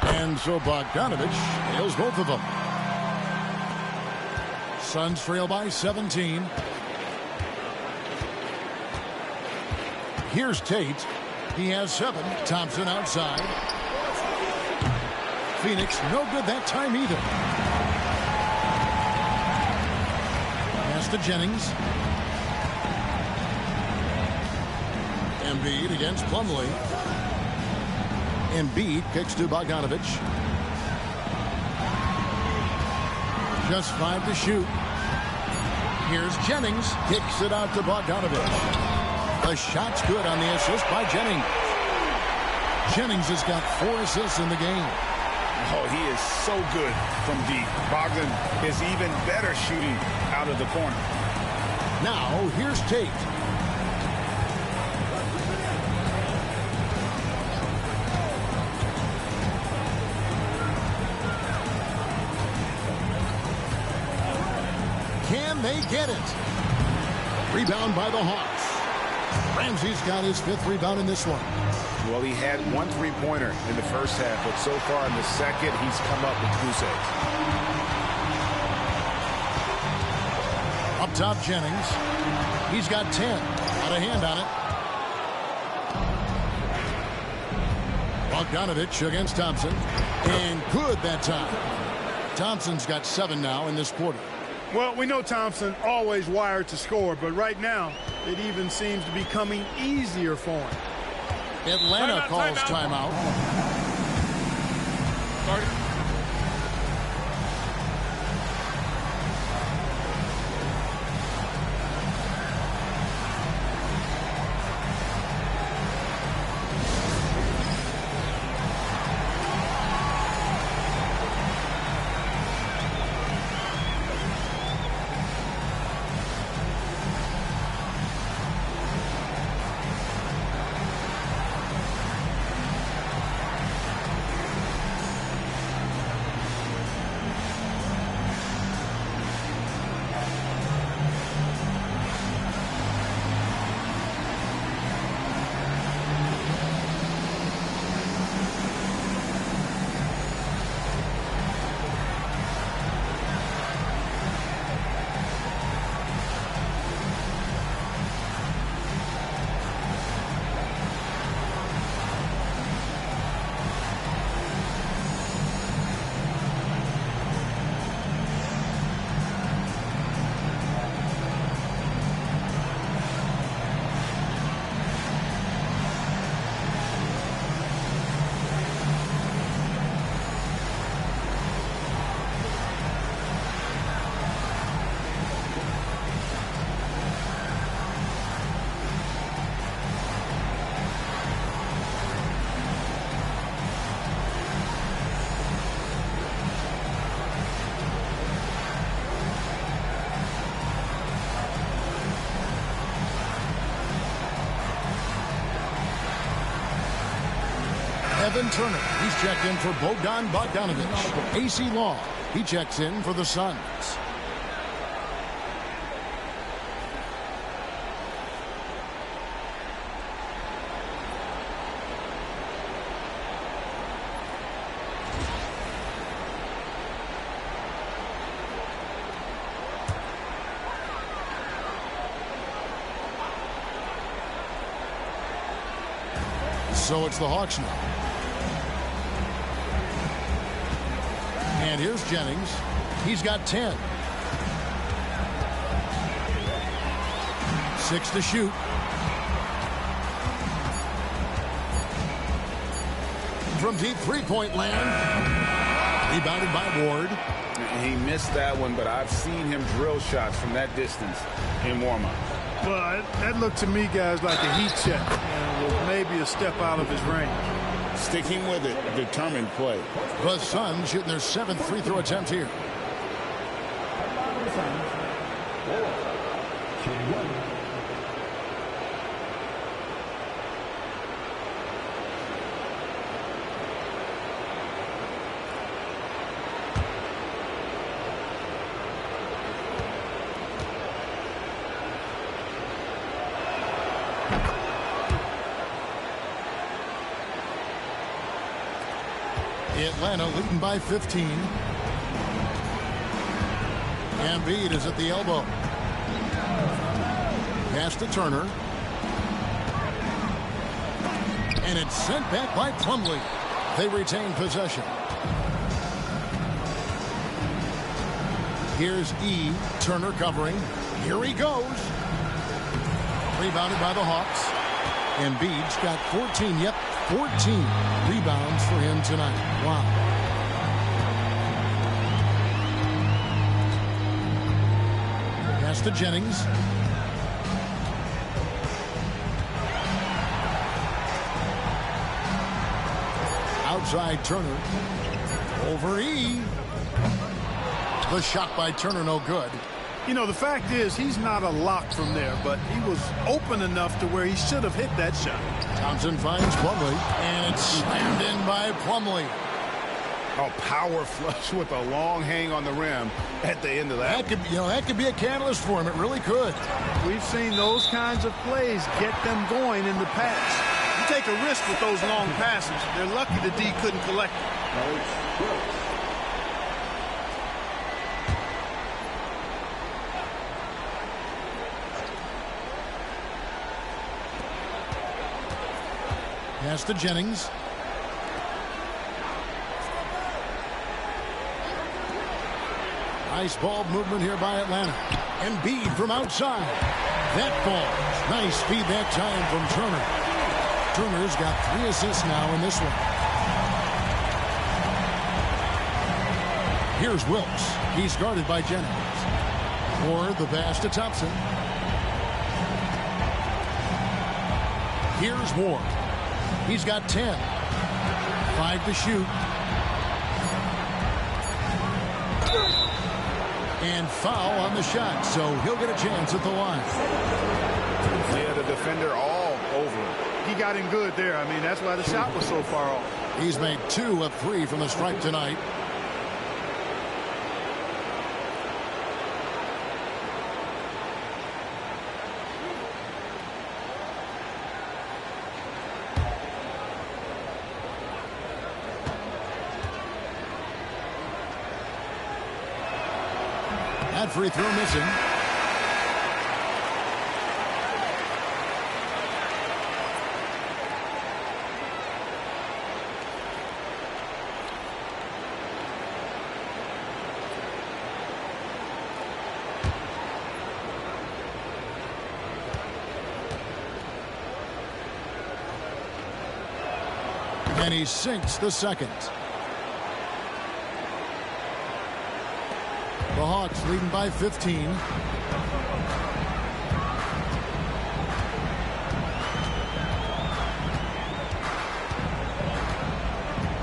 And so Bogdanovich nails both of them. Suns trail by 17. Here's Tate. He has 7. Thompson outside. Phoenix no good that time either. Pass to Jennings. Embiid against Plumlee. Embiid kicks to Bogdanovich. Just 5 to shoot. Here's Jennings. Kicks it out to Bogdanovich. The shot's good on the assist by Jennings. Jennings has got 4 assists in the game. Oh, he is so good from deep. Bogdan is even better shooting out of the corner. Now, here's Tate. Can they get it? Rebound by the Hawks. Ramsey's got his 5th rebound in this one. Well, he had 1 3-pointer in the first half, but so far in the second, he's come up with goose eggs. Up top, Jennings. He's got 10. Got a hand on it. Bogdanovich against Thompson. And good that time. Thompson's got 7 now in this quarter. Well, we know Thompson always wired to score, but right now it even seems to be coming easier for him. Atlanta calls timeout. Evan Turner, he's checked in for Bogdan Bogdanovich. AC Long, he checks in for the Suns. So it's the Hawks now. And here's Jennings. He's got 10. 6 to shoot. From deep three-point land. Rebounded by Ward. He missed that one, but I've seen him drill shots from that distance in warm-up. Well, that looked to me, guys, like a heat check. And was maybe a step out of his range. Sticking with it, determined play. The Suns shooting their 7th free throw attempt here. Atlanta leading by 15. Embiid is at the elbow. Pass to Turner. And it's sent back by Plumlee. They retain possession. Here's E. Turner covering. Here he goes. Rebounded by the Hawks. Embiid's got 14. Yep, 14 rebounds for him tonight. Wow. Pass to Jennings. Outside Turner. Over E. The shot by Turner, no good. You know, the fact is, he's not a lock from there, but he was open enough to where he should have hit that shot. Thompson finds Plumlee, and it's slammed in by Plumlee. A power flush with a long hang on the rim at the end of that. That could be a catalyst for him. It really could. We've seen those kinds of plays get them going in the past. You take a risk with those long passes. They're lucky the D couldn't collect it. Pass to Jennings. Nice ball movement here by Atlanta. Embiid from outside. That ball. Nice speed that time from Turner. Turner's got 3 assists now in this one. Here's Wilkes. He's guarded by Jennings. Or the pass to Thompson. Here's Ward. He's got 10. 5 to shoot. And foul on the shot, so he'll get a chance at the line. Yeah, the defender all over him. He got in good there. I mean, that's why the shot was so far off. He's made 2 of 3 from the stripe tonight. That free throw missing. And he sinks the second. The Hawks leading by 15.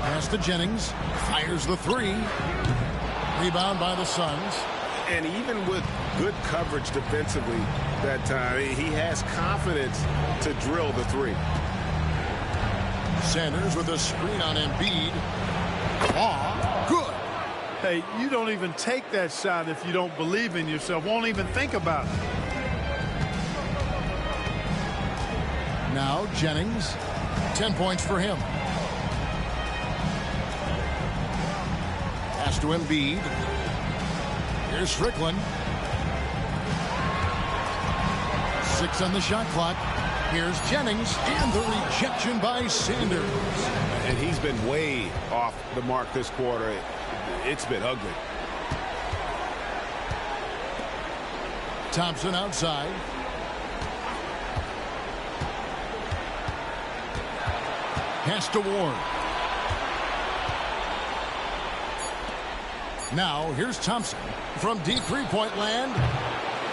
Pass to Jennings. Fires the 3. Rebound by the Suns. And even with good coverage defensively that time, he has confidence to drill the 3. Sanders with a screen on Embiid. Good. Hey, you don't even take that shot if you don't believe in yourself. Won't even think about it. Now Jennings. 10 points for him. Pass to Embiid. Here's Strickland. 6 on the shot clock. Here's Jennings, and the rejection by Sanders. And he's been way off the mark this quarter. It's been ugly. Thompson outside. Pass to Ward. Now here's Thompson from deep three-point land.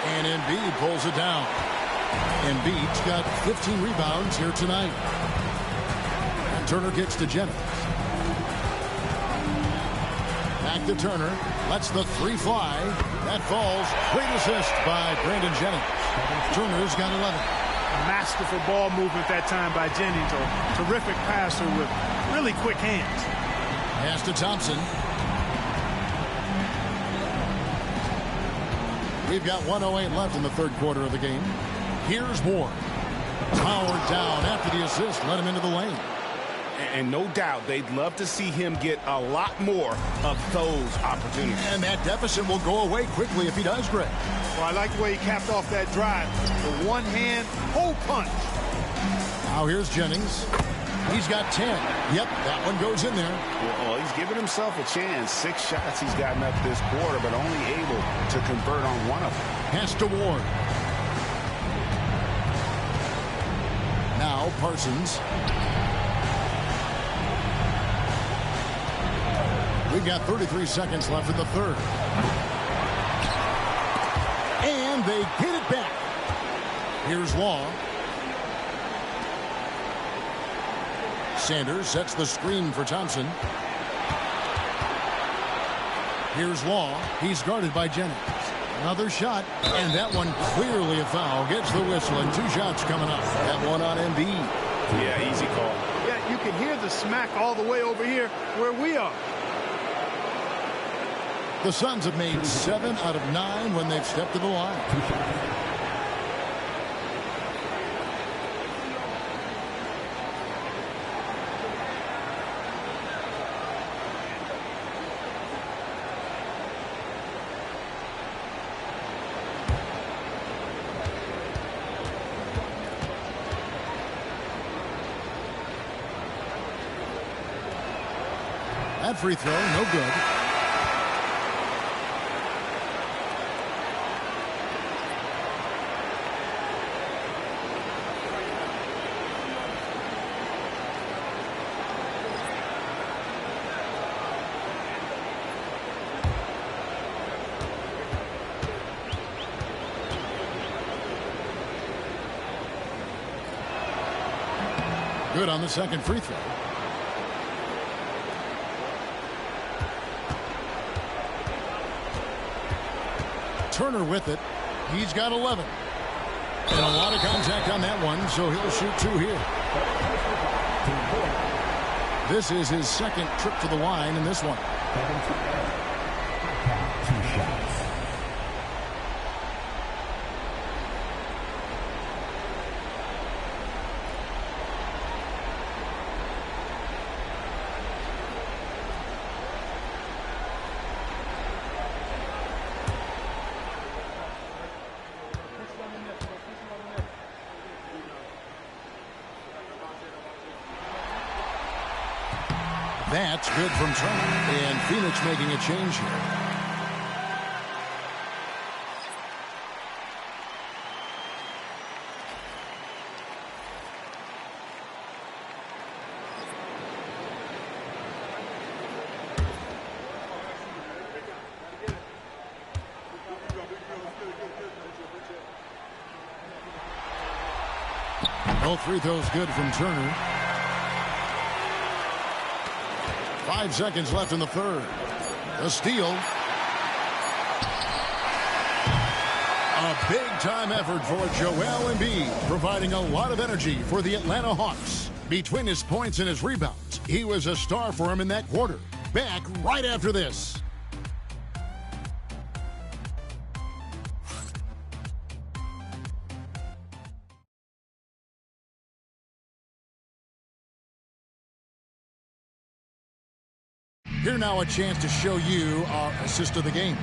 And Embiid pulls it down. Embiid's got 15 rebounds here tonight. And Turner gets to Jennings. Back to Turner. Lets the 3 fly. That falls. Great assist by Brandon Jennings. Turner's got 11. Masterful ball movement that time by Jennings. A terrific passer with really quick hands. Pass to Thompson. We've got 1:08 left in the third quarter of the game. Here's Ward. Powered down after the assist. Let him into the lane. And no doubt they'd love to see him get a lot more of those opportunities. And that deficit will go away quickly if he does, Greg. Well, I like the way he capped off that drive. The one-hand hole punch. Now here's Jennings. He's got 10. Yep, that one goes in there. Well, he's given himself a chance. 6 shots he's gotten up this quarter, but only able to convert on one of them. Pass to Ward. Now Parsons. We've got 33 seconds left in the third. And they get it back. Here's Law. Sanders sets the screen for Thompson. Here's Law. He's guarded by Jennings. Another shot, and that one clearly a foul. Gets the whistle, and 2 shots coming up. That one on Embiid. Yeah, easy call. Yeah, you can hear the smack all the way over here where we are. The Suns have made 7 out of 9 when they've stepped to the line. That free throw, no good. Good on the second free throw. Turner with it. He's got 11. And a lot of contact on that one, so he'll shoot 2 here. This is his second trip to the line in this one. 2 shots. That's good from Turner. And Phoenix making a change here. Both free throws good from Turner. 5 seconds left in the third. A steal. A big-time effort for Joel Embiid, providing a lot of energy for the Atlanta Hawks. Between his points and his rebounds, he was a star for him in that quarter. Back right after this. Here now a chance to show you our assist of the game.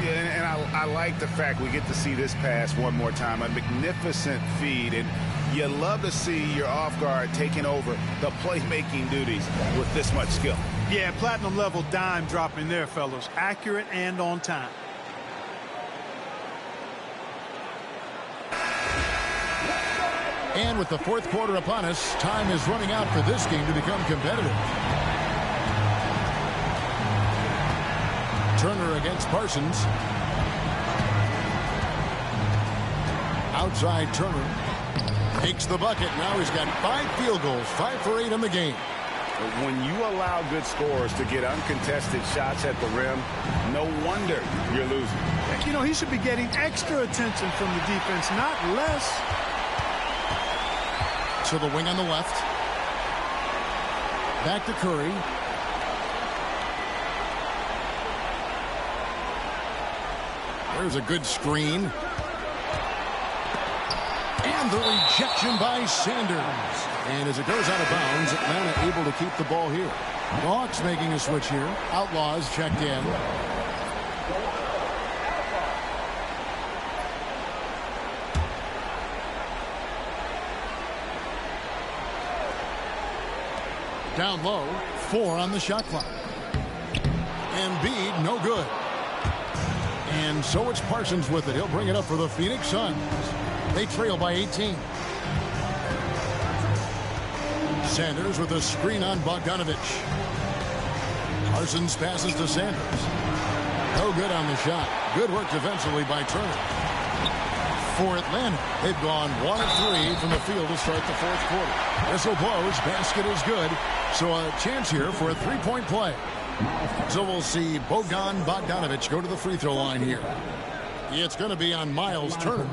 Yeah, and I like the fact we get to see this pass one more time. A magnificent feed, and you love to see your off guard taking over the playmaking duties with this much skill. Yeah, platinum level dime dropping there, fellas. Accurate and on time. And with the fourth quarter upon us, time is running out for this game to become competitive. Turner against Parsons. Outside Turner. Takes the bucket. Now he's got 5 field goals. 5 for 8 in the game. When you allow good scorers to get uncontested shots at the rim, no wonder you're losing. You know, he should be getting extra attention from the defense, not less. To the wing on the left. Back to Curry. There's a good screen. And And the rejection by Sanders. And as it goes out of bounds, Atlanta able to keep the ball here. The Hawks making a switch here. Outlaws checked in. Down low, 4 on the shot clock. Embiid, no good. And so it's Parsons with it. He'll bring it up for the Phoenix Suns. They trail by 18. Sanders with a screen on Bogdanovich. Parsons passes to Sanders. No good on the shot. Good work defensively by Turner. For Atlanta, they've gone 1 of 3 from the field to start the fourth quarter. Whistle blows, basket is good. So a chance here for a three-point play. So we'll see Bogdanovich go to the free throw line here. It's going to be on Miles Turner.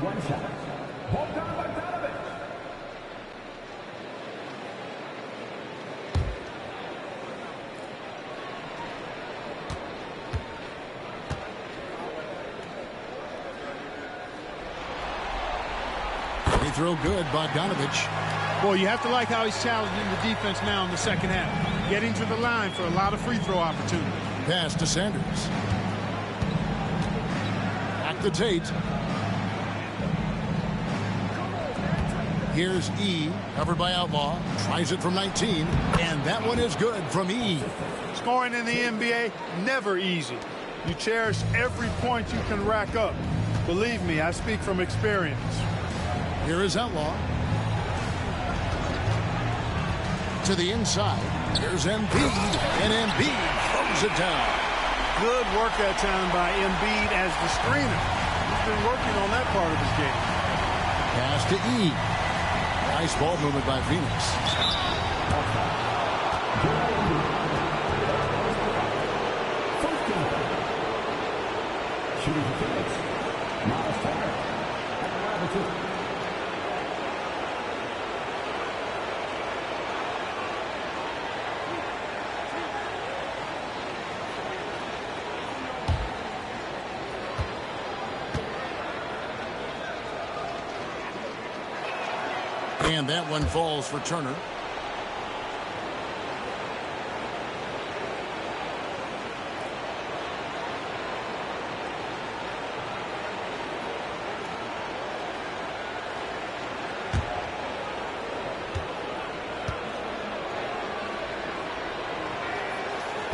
Free throw good, Bogdanovich. Well, you have to like how he's challenging the defense now in the second half. Getting to the line for a lot of free throw opportunities. Pass to Sanders. Back to Tate. Here's E, covered by Outlaw. Tries it from 19, and that one is good from E. Scoring in the NBA, never easy. You cherish every point you can rack up. Believe me, I speak from experience. Here is Outlaw. To the inside. Here's Embiid, and Embiid throws it down. Good work that time by Embiid as the screener. He's been working on that part of his game. Pass to E. Nice ball movement by Phoenix. Shooting for Phoenix, Miles Turner. Number 2. And that one falls for Turner.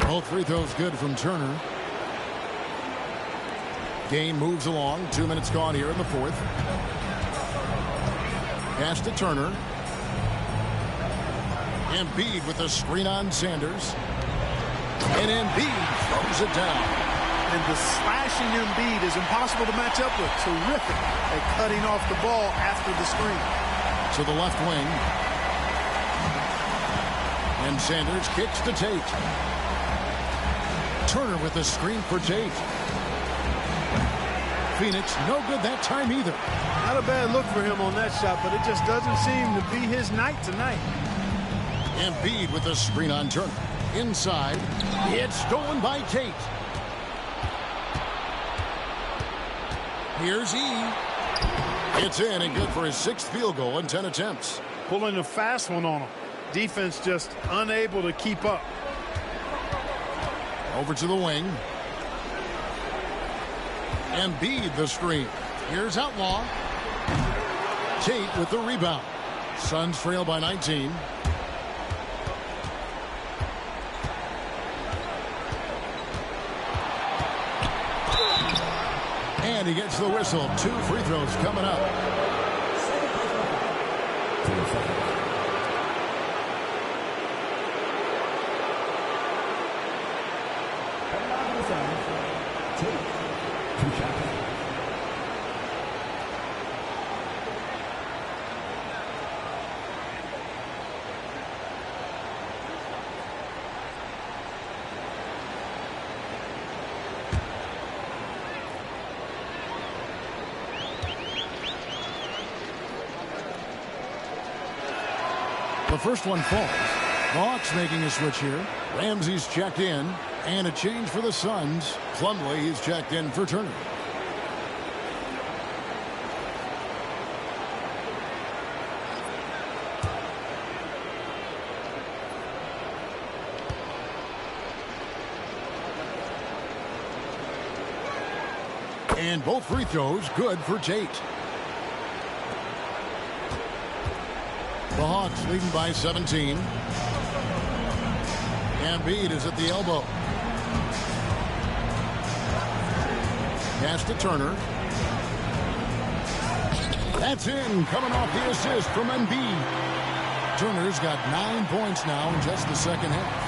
Both free throws good from Turner. Game moves along. 2 minutes gone here in the fourth. Pass to Turner. Embiid with a screen on Sanders. And Embiid throws it down. And the slashing Embiid is impossible to match up with. Terrific at cutting off the ball after the screen. To the left wing. And Sanders kicks to Tate. Turner with a screen for Tate. Phoenix, no good that time either. Not a bad look for him on that shot, but it just doesn't seem to be his night tonight. Embiid with a screen on Turner. Inside. It's stolen by Tate. Here's E. It's in and good for his 6th field goal in 10 attempts. Pulling a fast one on him. Defense just unable to keep up. Over to the wing. Embiid the screen. Here's Outlaw. Tate with the rebound. Suns trail by 19. And he gets the whistle. 2 free throws coming up. The first one falls. Hawks making a switch here. Ramsey's checked in. And a change for the Suns. Plumlee, he's checked in for Turner. And both free throws good for Tate. The Hawks leading by 17. Embiid is at the elbow. Pass to Turner. That's in, coming off the assist from Embiid. Turner's got 9 points now in just the second half.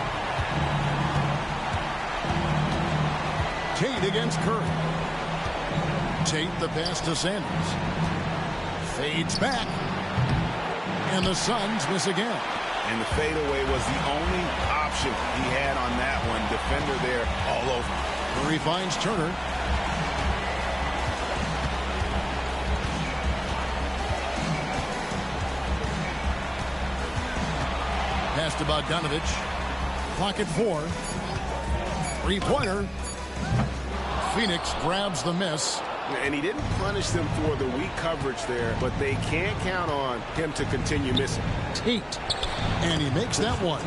Tate against Curry. Tate the pass to Sanders. Fades back. And the Suns miss again. And the fadeaway was the only option he had on that one. Defender there all over. Curry finds Turner. Pass to Bogdanovich. Clock at 4. Three-pointer. Phoenix grabs the miss. And he didn't punish them for the weak coverage there, but they can't count on him to continue missing. Tate. And he makes that one.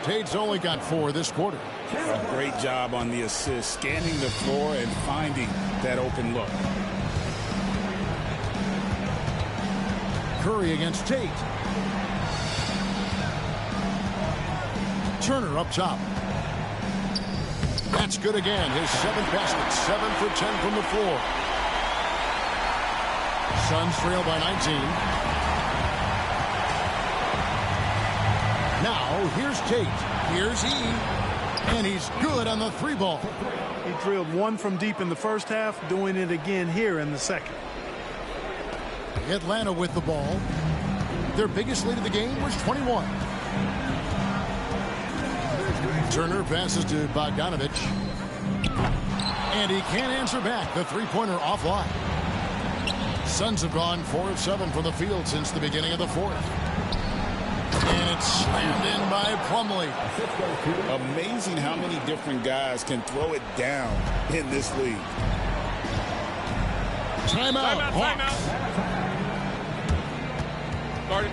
Tate's only got 4 this quarter. A great job on the assist, scanning the floor and finding that open look. Curry against Tate. Turner up top. That's good again. His 7th basket. 7 for 10 from the floor. Suns trail by 19. Now here's Tate. Here's E. And he's good on the 3 ball. He drilled 1 from deep in the first half, doing it again here in the second. Atlanta with the ball. Their biggest lead of the game was 21. Turner passes to Bogdanovich. And he can't answer back. The three-pointer offline. Suns have gone 4 of 7 from the field since the beginning of the 4th. And it's slammed in by Plumlee. Amazing how many different guys can throw it down in this league. Timeout. Timeout. Started.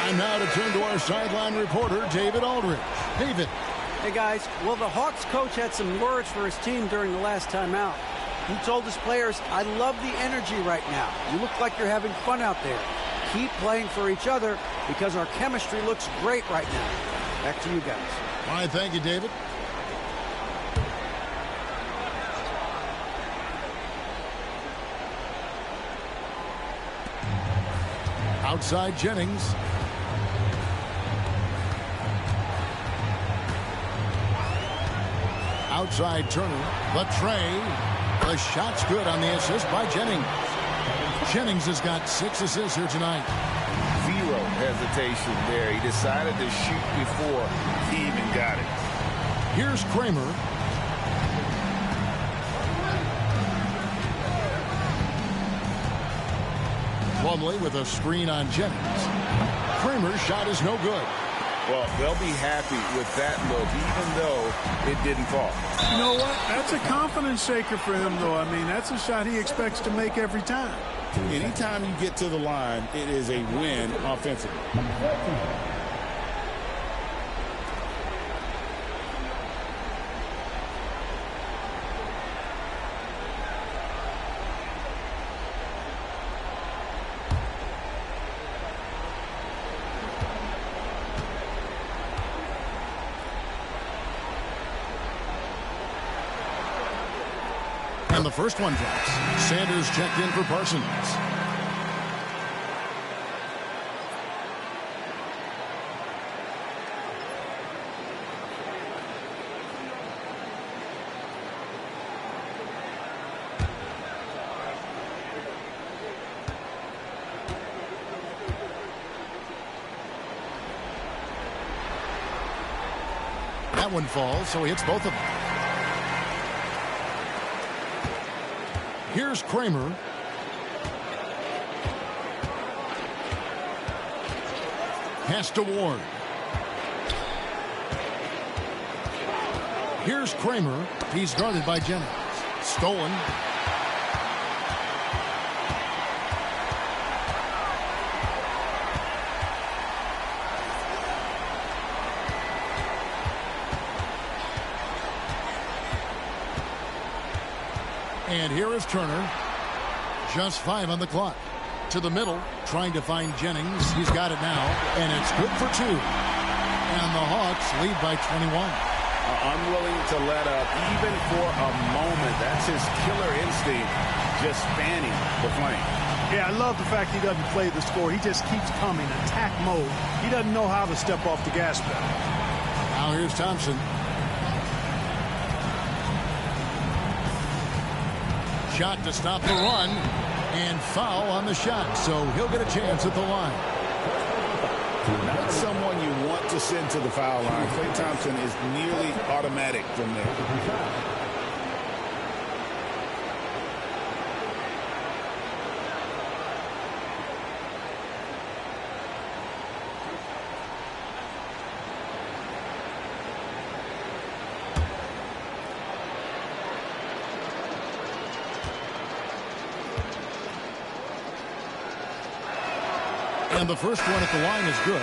Time now to turn to our sideline reporter, David Aldridge. David. Hey, guys. Well, the Hawks coach had some words for his team during the last timeout. He told his players, I love the energy right now. You look like you're having fun out there. Keep playing for each other because our chemistry looks great right now. Back to you guys. All right, thank you, David. Outside Jennings. Outside Turner. The tray. The shot's good on the assist by Jennings. Jennings has got 6 assists here tonight. Zero hesitation there. He decided to shoot before he even got it. Here's Kramer. Plumlee with a screen on Jennings. Kramer's shot is no good. Well, they'll be happy with that look, even though it didn't fall. You know what? That's a confidence shaker for him, though. I mean, that's a shot he expects to make every time. Anytime you get to the line, it is a win offensively. And the first one drops. Sanders checked in for Parsons. That one falls, so he hits both of them. Here's Kramer. Pass to Ward. Here's Kramer. He's guarded by Jennings. Stolen. And here is Turner. Just 5 on the clock. To the middle, trying to find Jennings. He's got it now, and it's good for 2. And the Hawks lead by 21. Unwilling to let up, even for a moment. That's his killer instinct, just fanning the flame. Yeah, I love the fact he doesn't play the score. He just keeps coming, attack mode. He doesn't know how to step off the gas pedal. Now here's Thompson. Shot to stop the run, and foul on the shot, so he'll get a chance at the line. Not someone you want to send to the foul line. Klay Thompson is nearly automatic from there. And the first one at the line is good.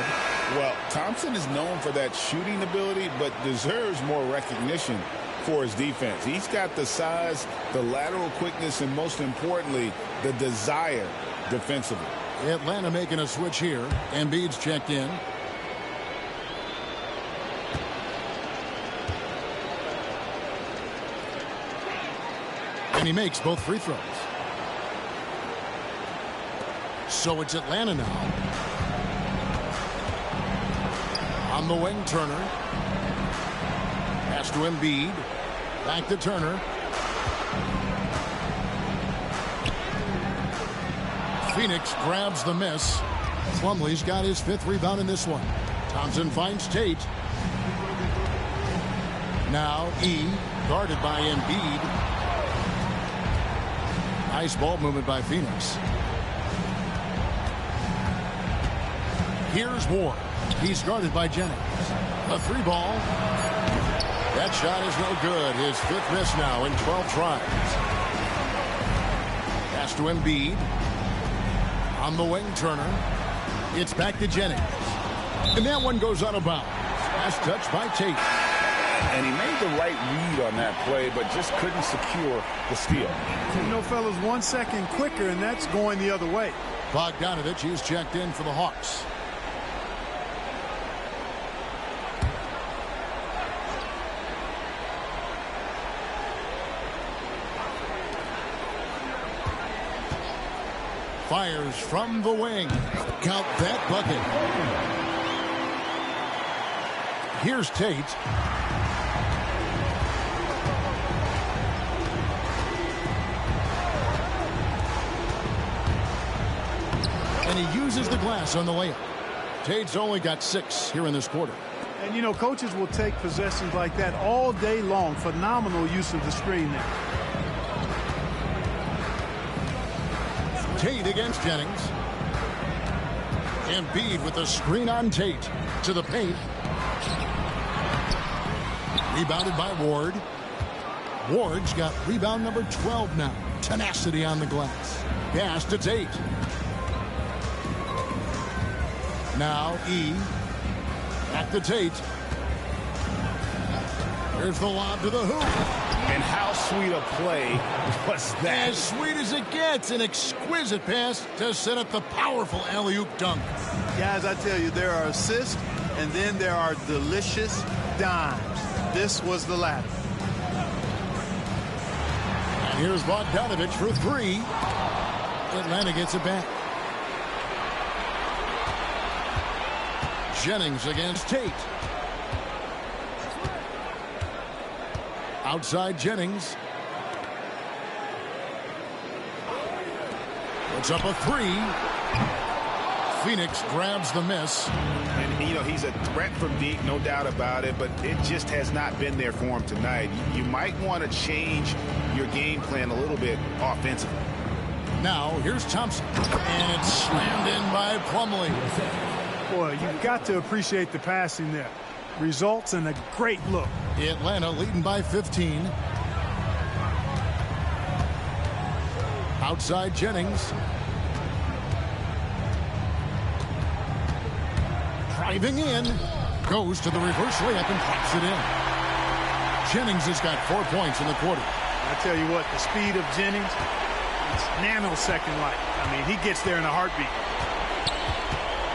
Well, Thompson is known for that shooting ability, but deserves more recognition for his defense. He's got the size, the lateral quickness, and most importantly, the desire defensively. Atlanta making a switch here. Embiid's checked in. And he makes both free throws. So it's Atlanta now. On the wing, Turner. Pass to Embiid. Back to Turner. Phoenix grabs the miss. Plumlee's got his 5th rebound in this one. Thompson finds Tate. Now E, guarded by Embiid. Nice ball movement by Phoenix. Here's Ward. He's guarded by Jennings. A 3-ball. That shot is no good. His 5th miss now in 12 tries. Pass to Embiid. On the wing, Turner. It's back to Jennings. And that one goes out of bounds. Last touch by Tate. And he made the right read on that play, but just couldn't secure the steal. You know, fellas, 1 second quicker, and that's going the other way. Bogdanovich is checked in for the Hawks. Fires from the wing. Count that bucket. Here's Tate. And he uses the glass on the layup. Tate's only got 6 here in this quarter. And, you know, coaches will take possessions like that all day long. Phenomenal use of the screen there. Tate against Jennings. Embiid with the screen on Tate. To the paint. Rebounded by Ward. Ward's got rebound number 12 now. Tenacity on the glass. Pass to Tate. Now E. Back to Tate. Here's the lob to the hoop. And how sweet a play was that? As sweet as it gets. An exquisite pass to set up the powerful alley-oop dunk. Guys, I tell you, there are assists, and then there are delicious dimes. This was the latter. And here's Bogdanovich for three. Atlanta gets it back. Jennings against Tate. Outside Jennings. Puts up a three. Phoenix grabs the miss. And, you know, he's a threat from deep, no doubt about it, but it just has not been there for him tonight. You might want to change your game plan a little bit offensively. Now, here's Thompson. And it's slammed in by Plumlee. Boy, you've got to appreciate the passing there. Results in a great look. Atlanta leading by 15. Outside Jennings. Driving in. Goes to the reverse layup and pops it in. Jennings has got 4 points in the quarter. I tell you what, the speed of Jennings, it's nanosecond-like. I mean, he gets there in a heartbeat.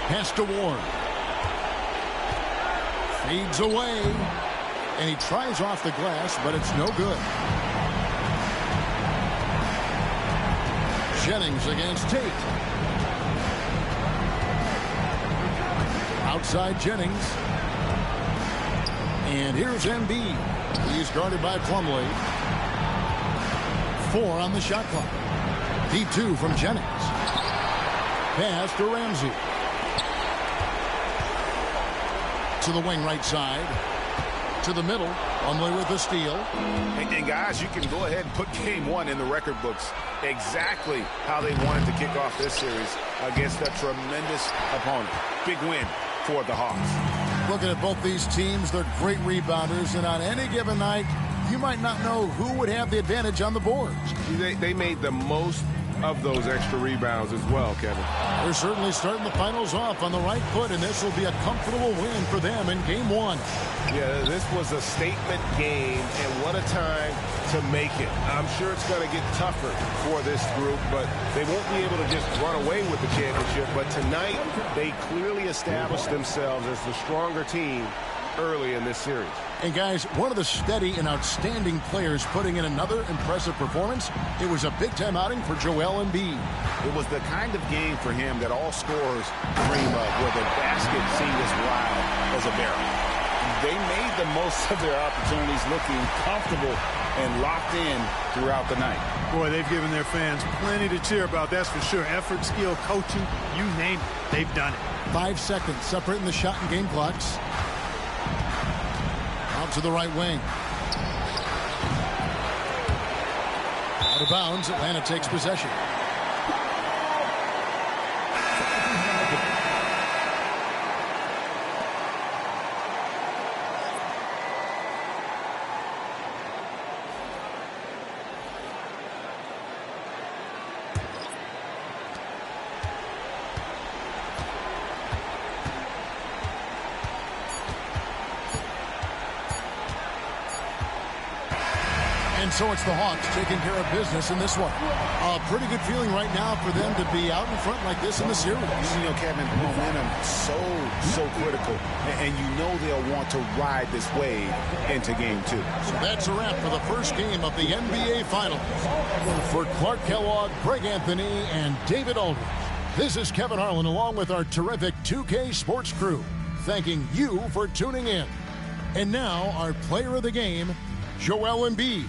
Pass to Ward. Fades away. And he tries off the glass, but it's no good. Jennings against Tate. Outside Jennings. And here's Embiid. He's guarded by Plumlee. 4 on the shot clock. D2 from Jennings. Pass to Ramsey. To the wing right side. To the middle. Plumlee with the steal. And guys, you can go ahead and put game one in the record books. Exactly how they wanted to kick off this series against a tremendous opponent. Big win for the Hawks. Looking at both these teams, they're great rebounders, and on any given night, you might not know who would have the advantage on the boards. They made the most of those extra rebounds as well, Kevin. They're certainly starting the finals off on the right foot, and this will be a comfortable win for them in game one. Yeah, this was a statement game, and what a time to make it. I'm sure it's going to get tougher for this group, but they won't be able to just run away with the championship. But tonight, they clearly established themselves as the stronger team early in this series. And guys, one of the steady and outstanding players putting in another impressive performance, it was a big-time outing for Joel Embiid. It was the kind of game for him that all scorers dream of, where the basket seemed as wild as a barrel. They made the most of their opportunities, looking comfortable and locked in throughout the night. Boy, they've given their fans plenty to cheer about, that's for sure. Effort, skill, coaching, you name it, they've done it. 5 seconds separating the shot and game clocks. Out to the right wing. Out of bounds, Atlanta takes possession. And so it's the Hawks taking care of business in this one. A pretty good feeling right now for them to be out in front like this in the series. You know, Kevin, momentum so critical. And you know they'll want to ride this wave into game two. So that's a wrap for the first game of the NBA Finals. For Clark Kellogg, Greg Anthony, and David Aldridge, this is Kevin Harlan along with our terrific 2K Sports crew, thanking you for tuning in. And now our player of the game, Joel Embiid.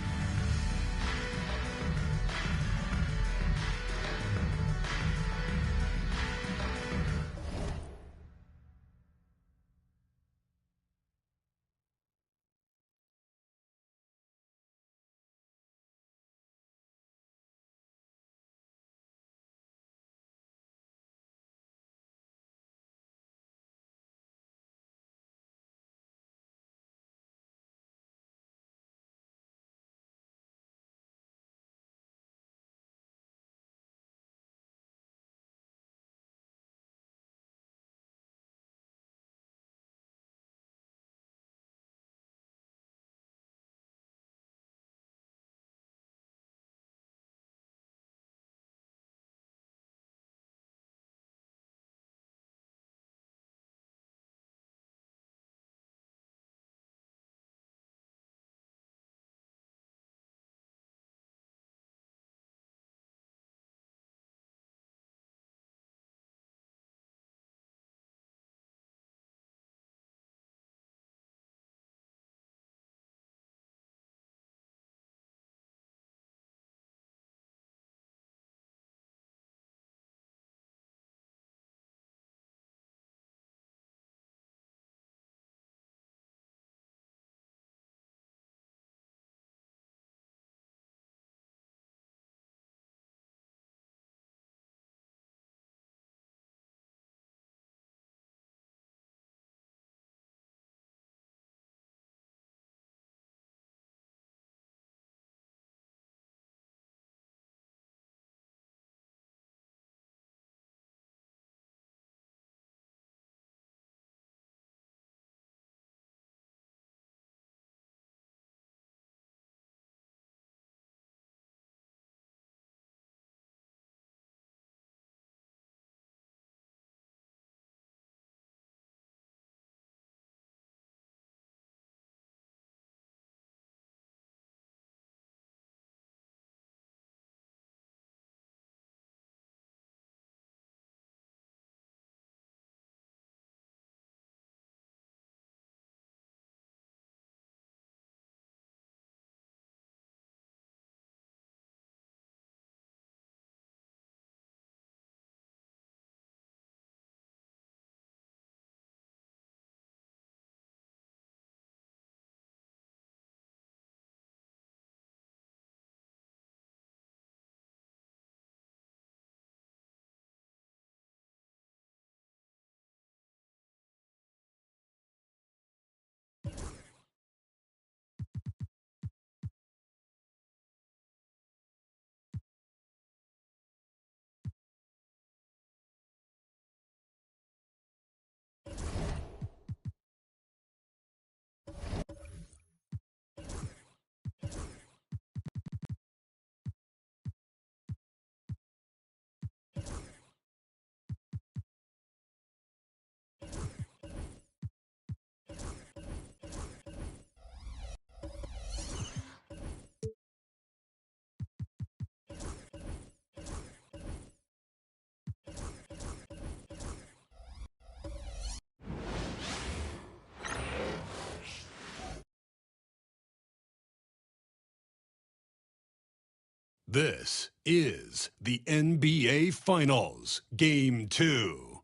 This is the NBA Finals, Game 2.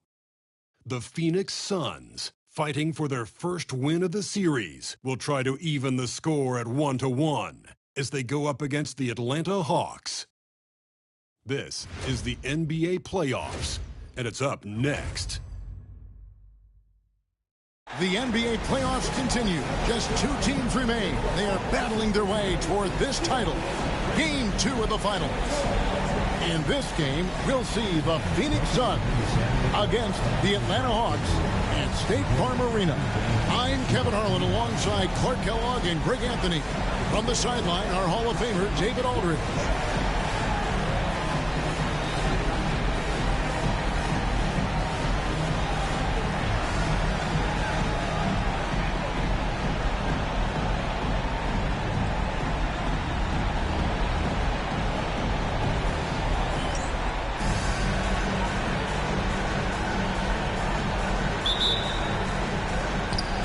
The Phoenix Suns, fighting for their first win of the series, will try to even the score at 1-1 as they go up against the Atlanta Hawks. This is the NBA playoffs, and it's up next. The NBA playoffs continue. Just 2 teams remain. They are battling their way toward this title. Game 2 of the finals. In this game, we'll see the Phoenix Suns against the Atlanta Hawks at State Farm Arena. I'm Kevin Harlan alongside Clark Kellogg and Greg Anthony. From the sideline, our Hall of Famer, David Aldridge.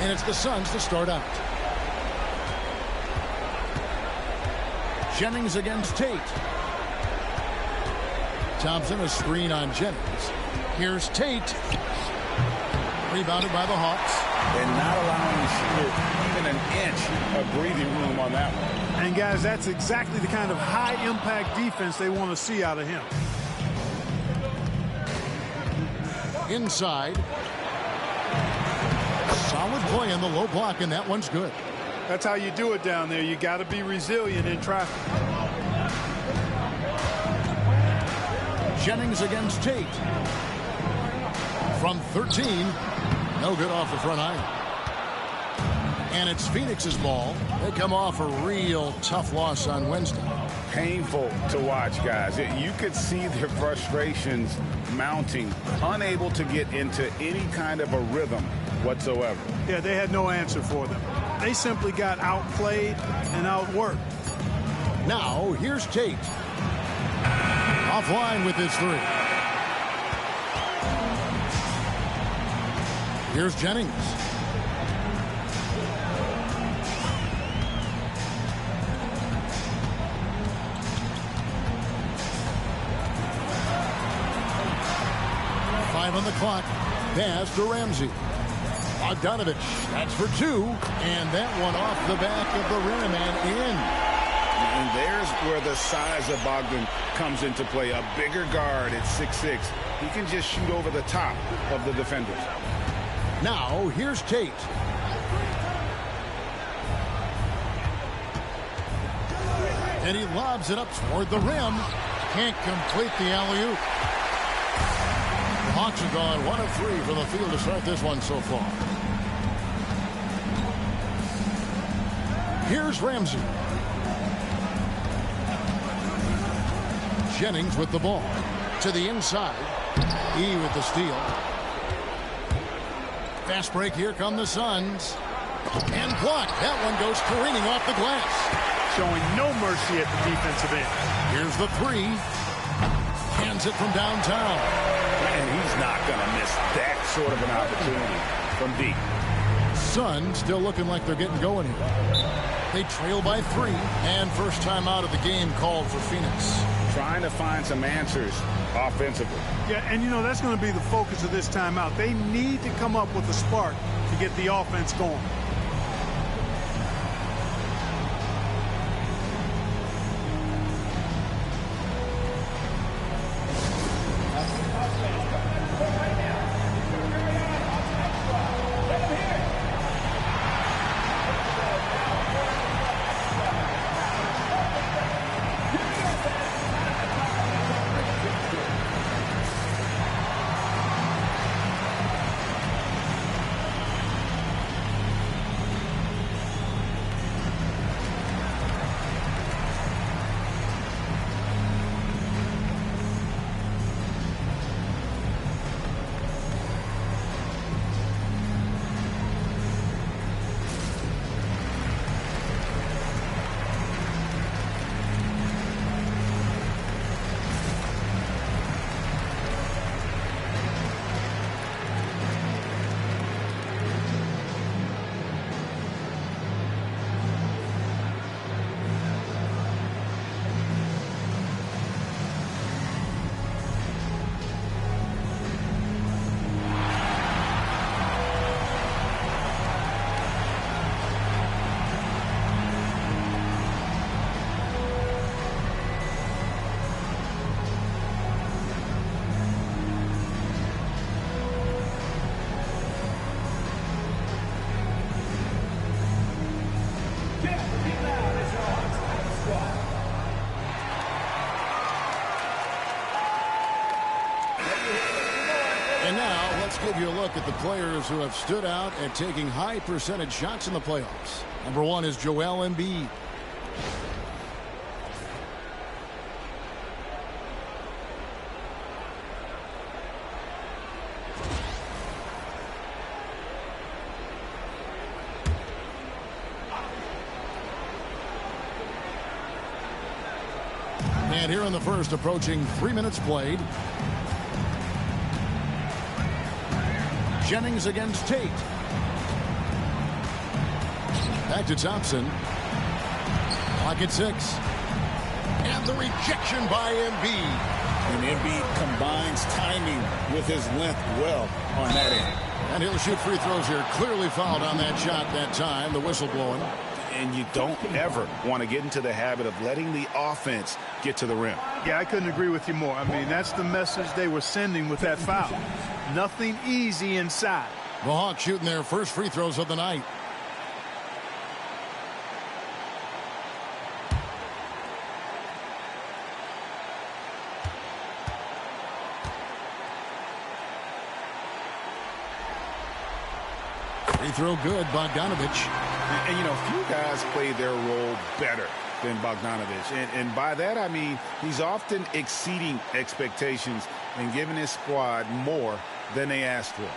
And it's the Suns to start out. Jennings against Tate. Thompson, a screen on Jennings. Here's Tate. Rebounded by the Hawks. And not allowing the shooter even an inch of breathing room on that one. And guys, that's exactly the kind of high-impact defense they want to see out of him. Inside. Solid play in the low block, and that one's good. That's how you do it down there. You got to be resilient in traffic. Jennings against Tate. From 13. No good off the front iron. And it's Phoenix's ball. They come off a real tough loss on Wednesday. Painful to watch, guys. You could see their frustrations mounting, unable to get into any kind of a rhythm whatsoever. Yeah, they had no answer for them. They simply got outplayed and outworked. Now, here's Tate. Offline with his 3. Here's Jennings. On the clock. Pass to Ramsey. Bogdanovich. That's for 2. And that one off the back of the rim and in. And there's where the size of Bogdan comes into play. A bigger guard at 6'6". He can just shoot over the top of the defenders. Now, here's Tate. And he lobs it up toward the rim. Can't complete the alley-oop. Hawks are gone 1 of 3 from the field to start this one so far. Here's Ramsey. Jennings with the ball. To the inside. E with the steal. Fast break. Here come the Suns. And blocked. That one goes careening off the glass. Showing no mercy at the defensive end. Here's the 3. Hands it from downtown. And he's not going to miss that sort of an opportunity from deep. Suns still looking like they're getting going here. They trail by 3, and first time out of the game called for Phoenix. Trying to find some answers offensively. Yeah, and you know, that's going to be the focus of this timeout. They need to come up with a spark to get the offense going. you a look at the players who have stood out at taking high percentage shots in the playoffs. Number 1 is Joel Embiid. And here in the first, approaching 3 minutes played. Jennings against Tate. Back to Thompson. Clock at 6. And the rejection by Embiid. And Embiid combines timing with his length well on that end. And he'll shoot free throws here. Clearly fouled on that shot that time. The whistle blowing. And you don't ever want to get into the habit of letting the offense get to the rim. Yeah, I couldn't agree with you more. I mean, that's the message they were sending with that foul. Nothing easy inside. The Hawks shooting their first free throws of the night. Free throw good, Bogdanovich. And, you know, few guys play their role better than Bogdanovich. And by that, I mean he's often exceeding expectations and giving his squad more than they asked for.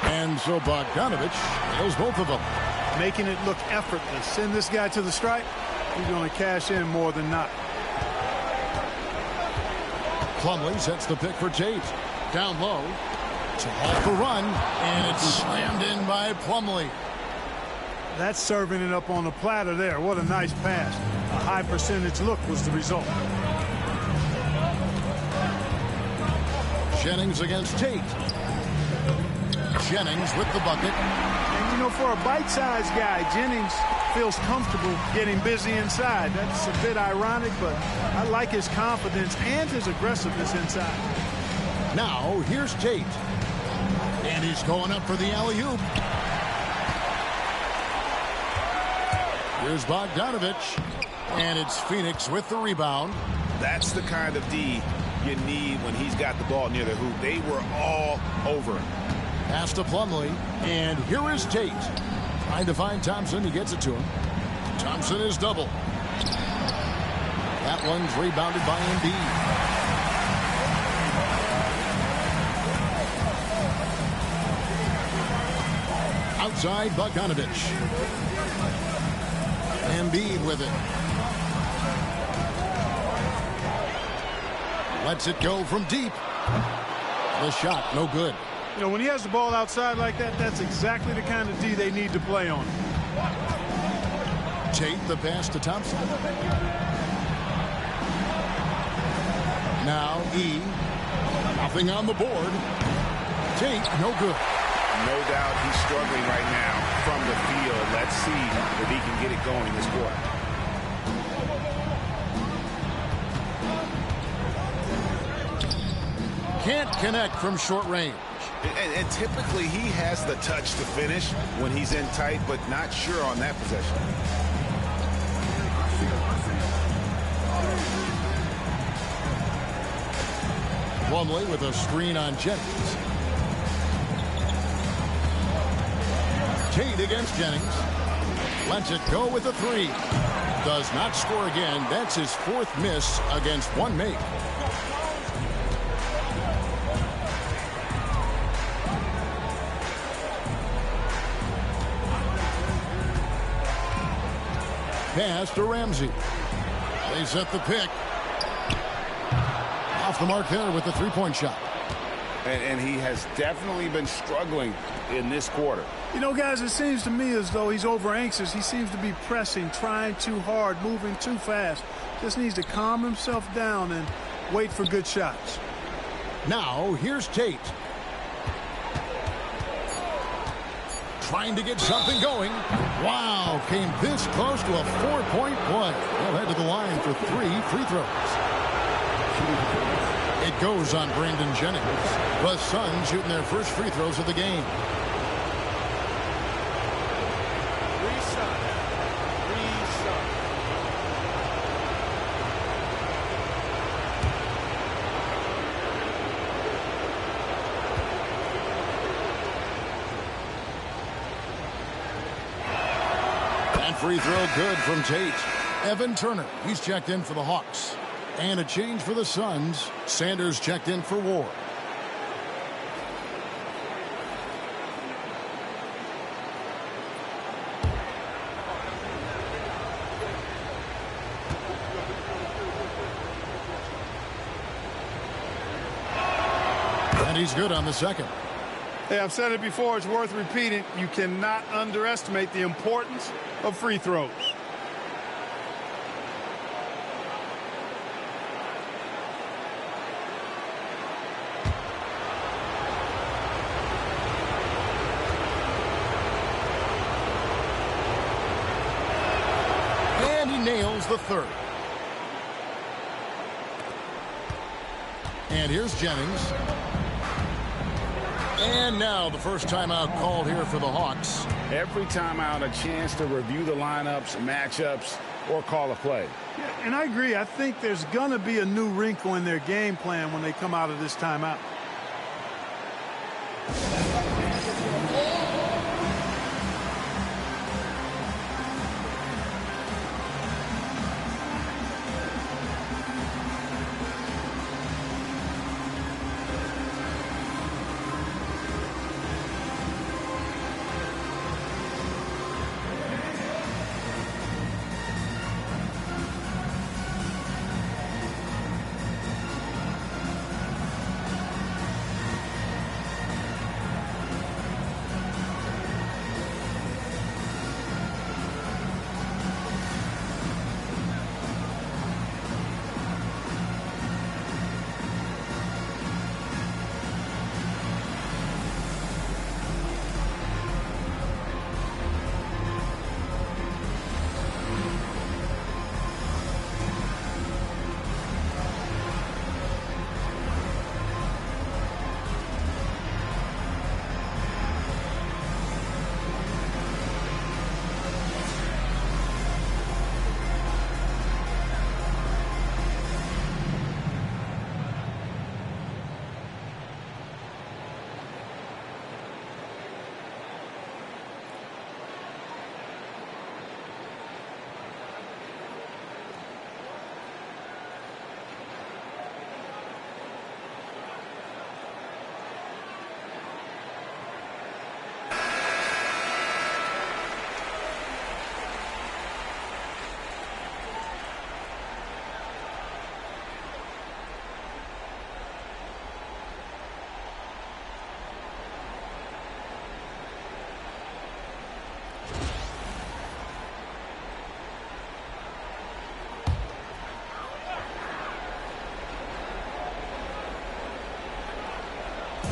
And so Bogdanovich nails both of them. Making it look effortless. Send this guy to the stripe. He's going to cash in more than not. Plumlee sets the pick for Tate. Down low. To halt the run. And it's slammed in by Plumlee. That's serving it up on the platter there. What a nice pass. A high percentage look was the result. Jennings against Tate. Jennings with the bucket. And, you know, for a bite-sized guy, Jennings feels comfortable getting busy inside. That's a bit ironic, but I like his confidence and his aggressiveness inside. Now, here's Tate. And he's going up for the alley-oop. Here's Bogdanovich. And it's Phoenix with the rebound. That's the kind of D you need when he's got the ball near the hoop. They were all over him. Pass to Plumlee. And here is Tate. Trying to find Thompson. He gets it to him. Thompson is double. That one's rebounded by Embiid. Outside, Bogdanovich. Embiid with it. Lets it go from deep. The shot, no good. You know, when he has the ball outside like that, that's exactly the kind of D they need to play on. Tate, the pass to Thompson. Now, E. Nothing on the board. Tate, no good. No doubt he's struggling right now from the field. Let's see if he can get it going this quarter. Can't connect from short range. And typically he has the touch to finish when he's in tight, but not sure on that possession. Plumlee with a screen on Jennings. Tate against Jennings. Lets it go with a three. Does not score again. That's his fourth miss against one make. Pass to Ramsey. They set the pick. Off the mark there with the three-point shot. And he has definitely been struggling in this quarter. You know, guys, it seems to me as though he's over anxious. He seems to be pressing, trying too hard, moving too fast. Just needs to calm himself down and wait for good shots. Now, here's Tate. Trying to get something going. Wow, came this close to a four-point play. They'll head to the line for 3 free throws. It goes on Brandon Jennings. The Suns shooting their first free throws of the game. free throw good from Tate. Evan Turner, he's checked in for the Hawks. And a change for the Suns. Sanders checked in for Ward. And he's good on the second. Hey, I've said it before. It's worth repeating. You cannot underestimate the importance of free throws. And he nails the third. And here's Jennings. And now the first timeout called here for the Hawks. Every timeout, a chance to review the lineups, matchups, or call a play. Yeah, and I agree. I think there's going to be a new wrinkle in their game plan when they come out of this timeout.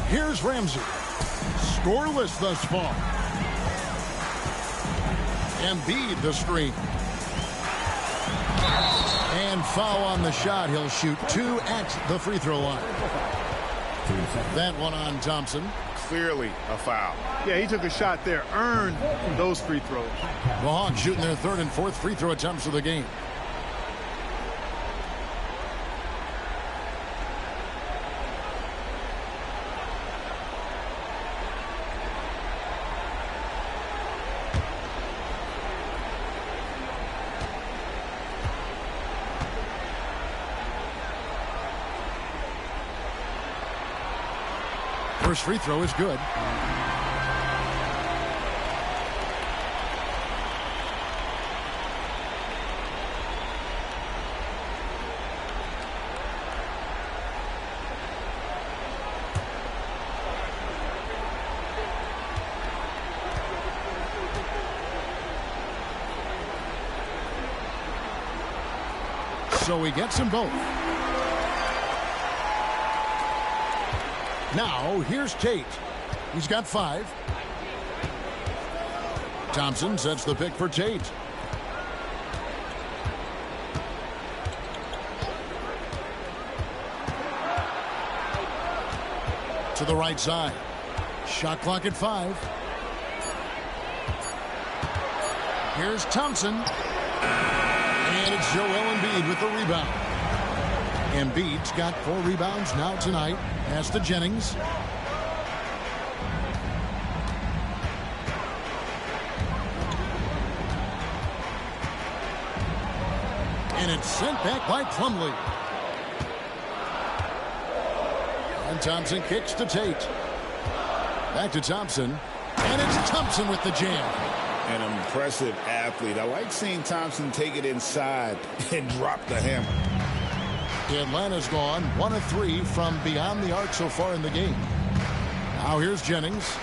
Here's Ramsey. Scoreless thus far. Embiid the screen. And foul on the shot. He'll shoot 2 at the free throw line. That one on Thompson. Clearly a foul. Yeah, he took a shot there. Earned those free throws. The Hawks shooting their 3rd and 4th free throw attempts of the game. First free throw is good. So he gets them both. Now, here's Tate. He's got 5. Thompson sets the pick for Tate. To the right side. Shot clock at 5. Here's Thompson. And it's Joel Embiid with the rebound. Embiid's got 4 rebounds now tonight. Pass to Jennings. And it's sent back by Plumlee. And Thompson kicks to Tate. Back to Thompson. And it's Thompson with the jam. An impressive athlete. I like seeing Thompson take it inside and drop the hammer. Atlanta's gone 1 of 3 from beyond the arc so far in the game. Now here's Jennings.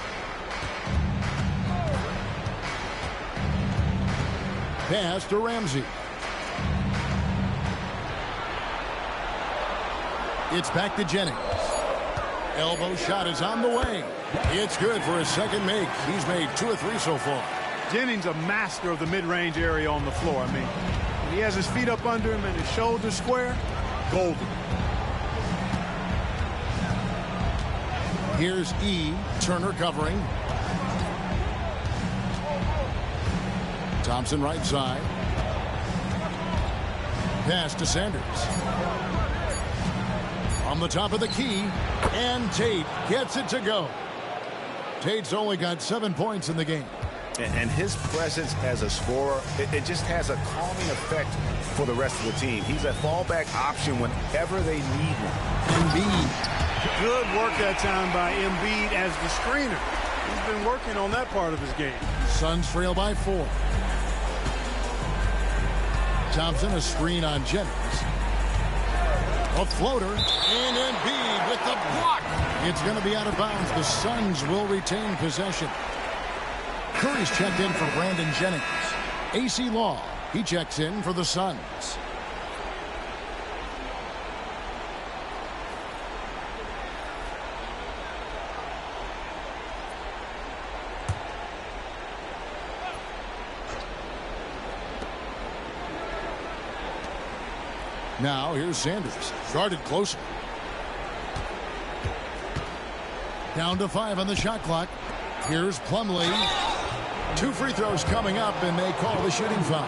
Pass to Ramsey. It's back to Jennings. Elbow shot is on the way. It's good for his second make. He's made 2 or 3 so far. Jennings a master of the mid-range area on the floor. I mean, when he has his feet up under him and his shoulders square, golden. Here's E. Turner covering. Thompson right side. Pass to Sanders. On the top of the key. And Tate gets it to go. Tate's only got 7 points in the game. And his presence as a scorer, it just has a calming effect for the rest of the team. He's a fallback option whenever they need one. Embiid. Good work that time by Embiid as the screener. He's been working on that part of his game. Suns trail by 4. Thompson a screen on Jennings. A floater. And Embiid with the block. It's going to be out of bounds. The Suns will retain possession. Curry's checked in for Brandon Jennings. AC Law, he checks in for the Suns. Now here's Sanders, guarded closer. Down to 5 on the shot clock. Here's Plumlee. 2 free throws coming up, and they call the shooting foul.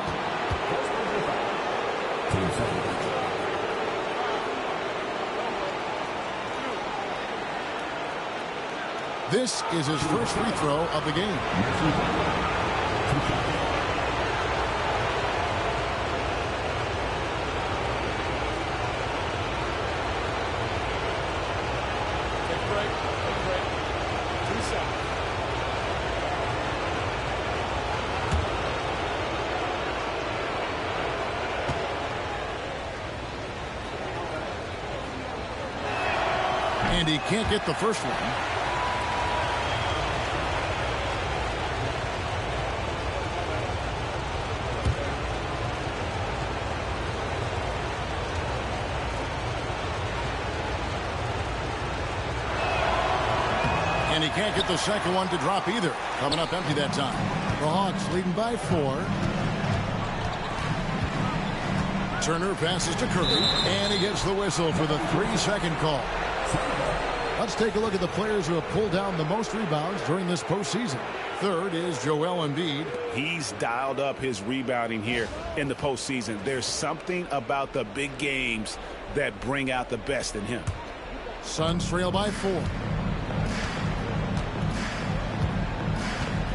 This is his first free throw of the game. And he can't get the first one. And he can't get the second one to drop either. Coming up empty that time. The Hawks leading by 4. Turner passes to Curry, and he gets the whistle for the 3-second call. Let's take a look at the players who have pulled down the most rebounds during this postseason. Third is Joel Embiid. He's dialed up his rebounding here in the postseason. There's something about the big games that bring out the best in him. Suns trail by 4.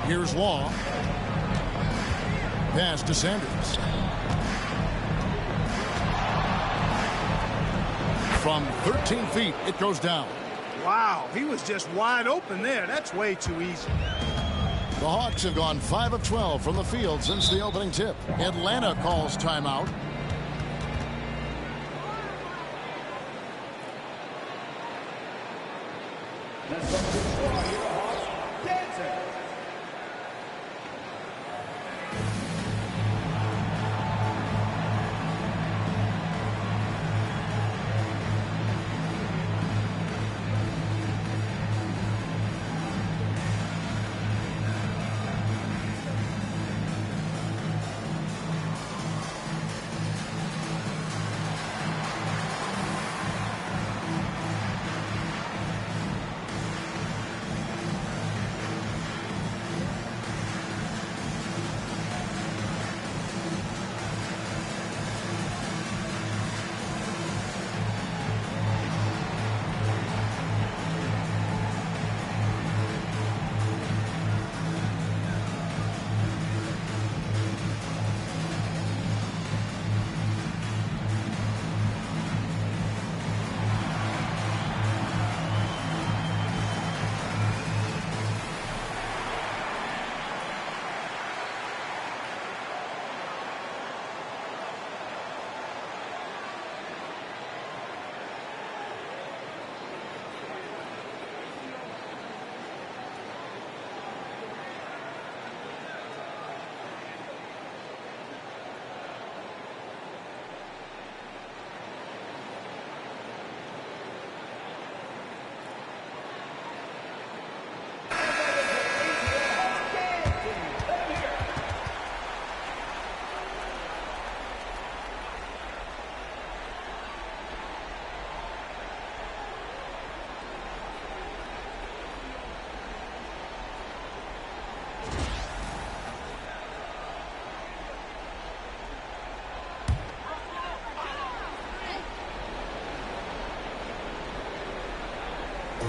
Here's Law. Pass to Sanders. From 13 feet, it goes down. Wow, he was just wide open there. That's way too easy. The Hawks have gone 5 of 12 from the field since the opening tip. Atlanta calls timeout.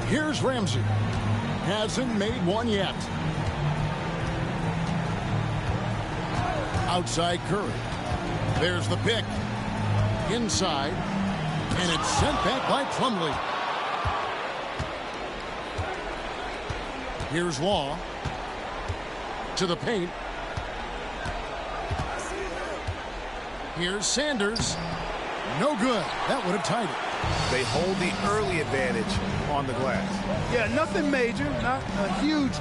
Here's Ramsey. Hasn't made one yet. Outside Curry. There's the pick. Inside. And it's sent back by Plumlee. Here's Law. To the paint. Here's Sanders. No good. That would have tied it. They hold the early advantage on the glass. Yeah, nothing major, not a huge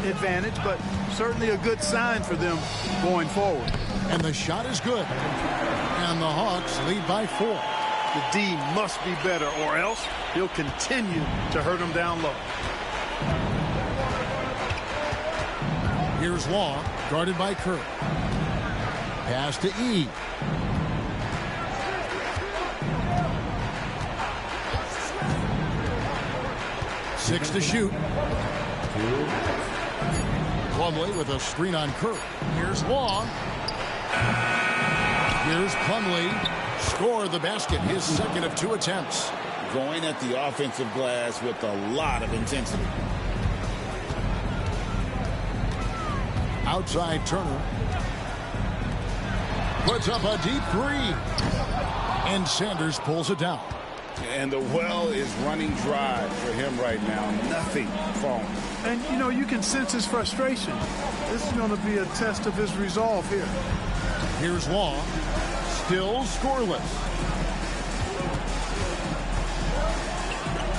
advantage, but certainly a good sign for them going forward. And the shot is good. And the Hawks lead by 4. The D must be better, or else he'll continue to hurt them down low. Here's Law, guarded by Curry. Pass to E. Six to shoot. Plumlee with a screen on Curry. Here's Law. Here's Plumlee. Score the basket, his second of 2 attempts. Going at the offensive glass with a lot of intensity. Outside Turner. Puts up a deep 3. And Sanders pulls it down. And the well is running dry for him right now. Nothing falling. And, you know, you can sense his frustration. This is going to be a test of his resolve here. Here's Law. Still scoreless.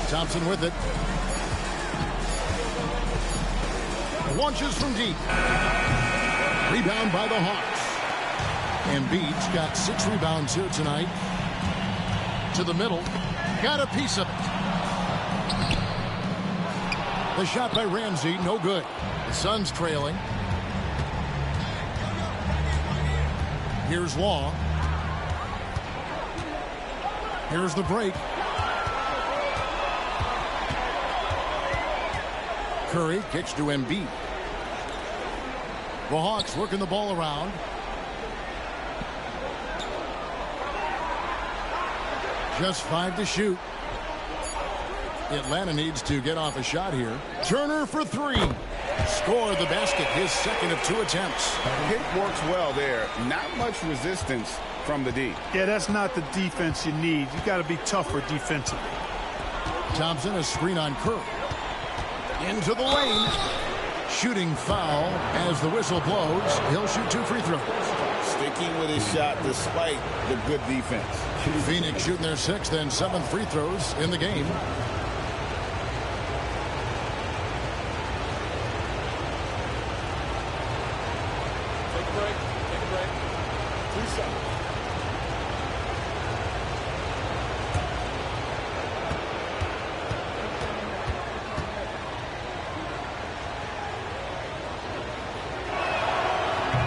Thompson with it. Launches from deep. Rebound by the Hawks. Embiid's got 6 rebounds here tonight. To the middle. Got a piece of it. The shot by Ramsey, no good. The Suns trailing. Here's Law. Here's the break. Curry kicks to Embiid. The Hawks working the ball around. Just 5 to shoot. Atlanta needs to get off a shot here. Turner for 3. Score the basket, his second of 2 attempts. Pick works well there. Not much resistance from the D. Yeah, that's not the defense you need. You got to be tougher defensively. Thompson, a screen on Curry. Into the lane. Shooting foul as the whistle blows. He'll shoot 2 free throws. Sticking with his shot despite the good defense. Phoenix shooting their 6th and 7th free throws in the game. Take a break. Take a break. 2 seconds.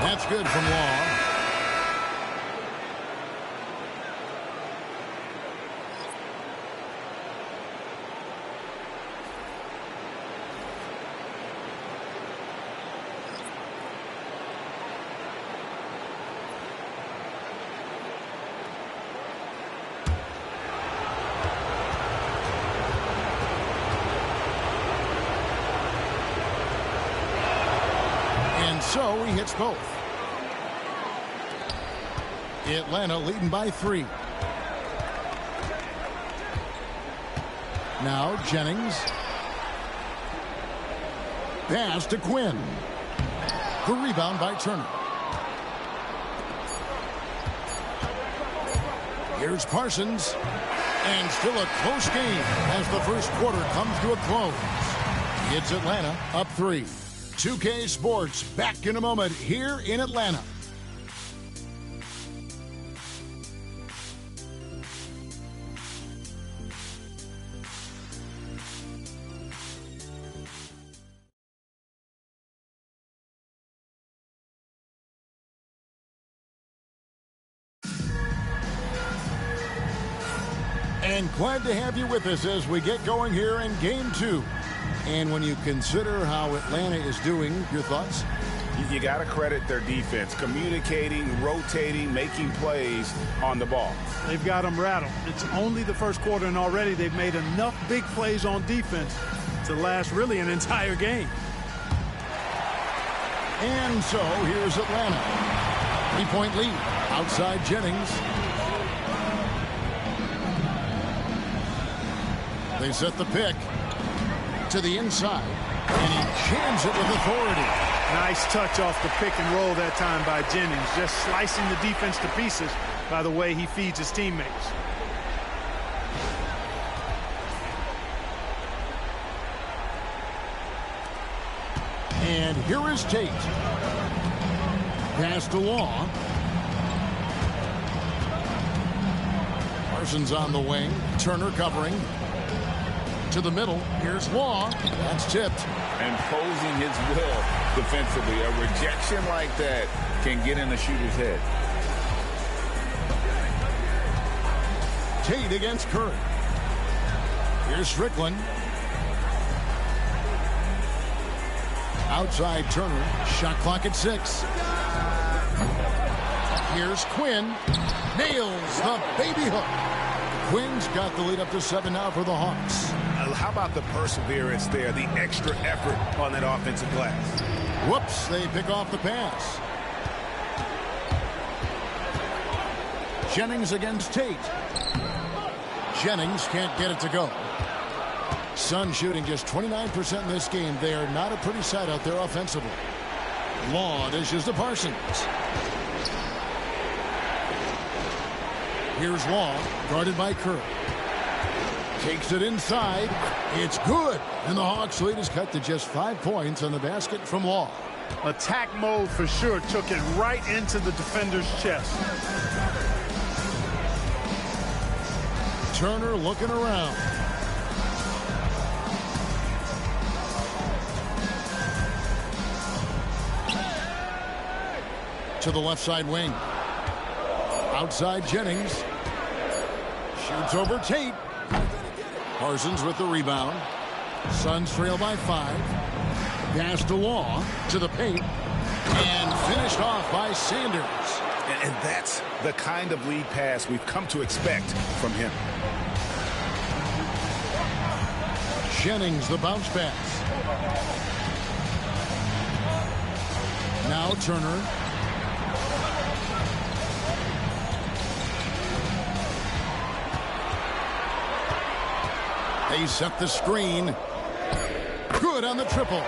That's good from Law. And so he hits both. Atlanta leading by 3. Now Jennings. Pass to Quinn. The rebound by Turner. Here's Parsons. And still a close game as the first quarter comes to a close. It's Atlanta up 3. 2K Sports back in a moment here in Atlanta. And glad to have you with us as we get going here in Game 2. And when you consider how Atlanta is doing, your thoughts? You got to credit their defense, communicating, rotating, making plays on the ball. They've got them rattled. It's only the first quarter, and already they've made enough big plays on defense to last really an entire game. And so here's Atlanta. 3-point lead outside Jennings. They set the pick to the inside, and he jams it with authority. Nice touch off the pick and roll that time by Jennings, just slicing the defense to pieces by the way he feeds his teammates. And here is Tate. Pass to Law. Parsons on the wing. Turner covering. To the middle. Here's Law. That's tipped. Imposing his will defensively. A rejection like that can get in the shooter's head. Tate against Curry. Here's Strickland. Outside Turner. Shot clock at 6. Here's Quinn. Nails the baby hook. Quinn's got the lead up to 7 now for the Hawks. How about the perseverance there, the extra effort on that offensive glass? Whoops, they pick off the pass. Jennings against Tate. Jennings can't get it to go. Suns shooting just 29% in this game. They are not a pretty sight out there offensively. Law dishes to Parsons. Here's Law, guarded by Curry. Takes it inside. It's good. And the Hawks' lead is cut to just 5 points on the basket from Law. Attack mode for sure. Took it right into the defender's chest. Turner looking around. To the left side wing. Outside Jennings. Shoots over Tate. Parsons with the rebound. Suns trail by 5. Pass to Law. To the paint. And finished off by Sanders. And that's the kind of lead pass we've come to expect from him. Jennings, the bounce pass. Now Turner. They set the screen. Good on the triple.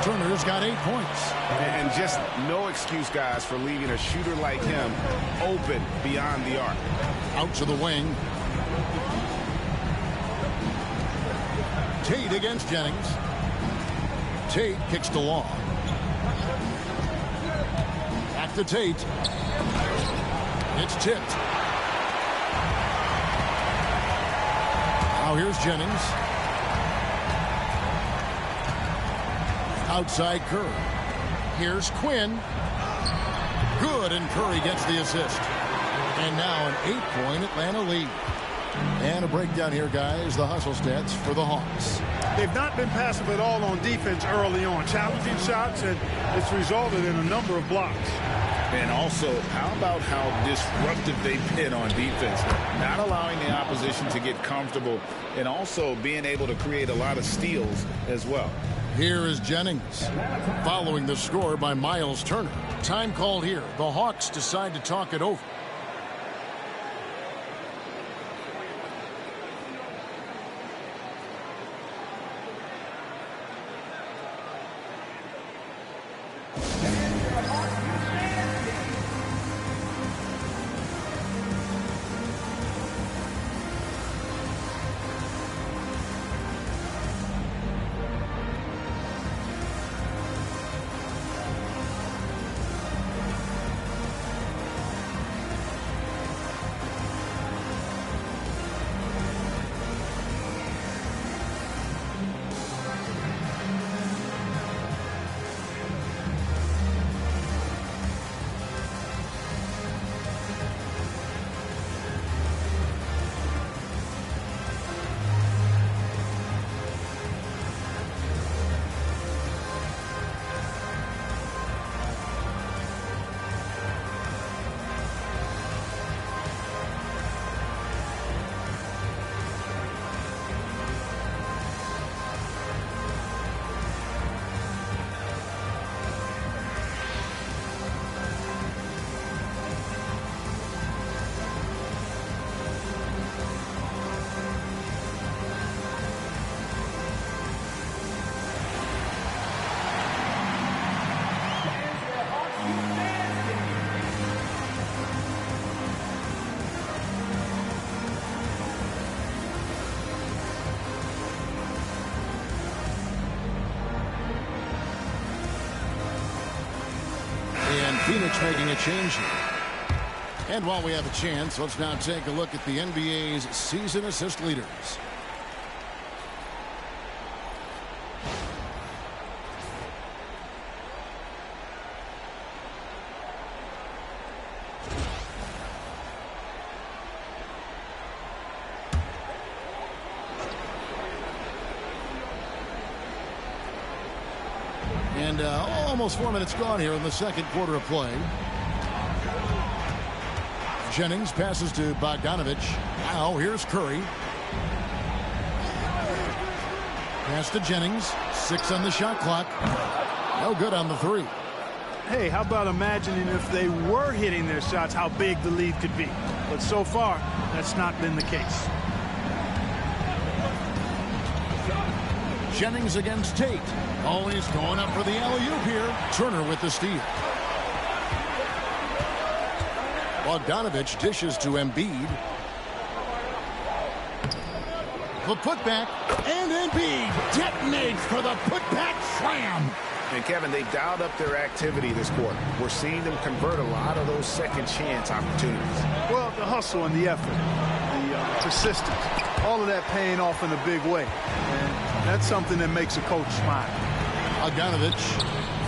Turner's got 8 points. And just no excuse, guys, for leaving a shooter like him open beyond the arc. Out to the wing. Tate against Jennings. Tate kicks to Law. Back to Tate. It's tipped. Now here's Jennings. Outside Curry. Here's Quinn. Good, and Curry gets the assist. And now an 8-point Atlanta lead. And a breakdown here, guys. The hustle stats for the Hawks. They've not been passive at all on defense early on. Challenging shots, and it's resulted in a number of blocks. And also, how about how disruptive they've been on defense? Not allowing the opposition to get comfortable, and also being able to create a lot of steals as well. Here is Jennings, following the score by Miles Turner. Time called here. The Hawks decide to talk it over. Phoenix making a change here. And while we have a chance, let's now take a look at the NBA's season assist leaders. And almost 4 minutes gone here in the second quarter of play. Jennings passes to Bogdanovich. Now here's Curry. Pass to Jennings. 6 on the shot clock. No good on the 3. Hey, how about imagining if they were hitting their shots, how big the lead could be. But so far, that's not been the case. Jennings against Tate. Oh, he's going up for the alley-oop here. Turner with the steal. Bogdanovich dishes to Embiid. The putback, and Embiid detonates for the putback slam. And, Kevin, they dialed up their activity this quarter. We're seeing them convert a lot of those second chance opportunities. Well, the hustle and the effort, the persistence, all of that paying off in a big way. And that's something that makes a coach smile. Bogdanovich,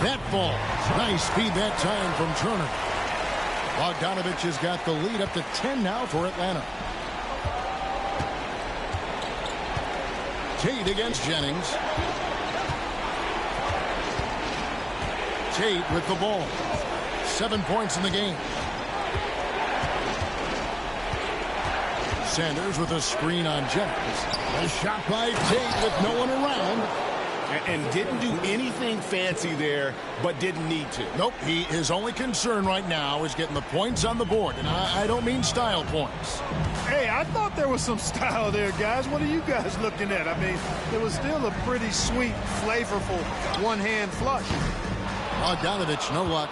that falls. Nice speed that time from Turner. Bogdanovich has got the lead up to 10 now for Atlanta. Tate against Jennings. Tate with the ball. 7 points in the game. Sanders with a screen on Jennings. A shot by Tate with no one around. And didn't do anything fancy there, but didn't need to. Nope, his only concern right now is getting the points on the board. And I don't mean style points. Hey, I thought there was some style there, guys. What are you guys looking at? I mean, it was still a pretty sweet, flavorful one-hand flush. Bogdanovich, no luck.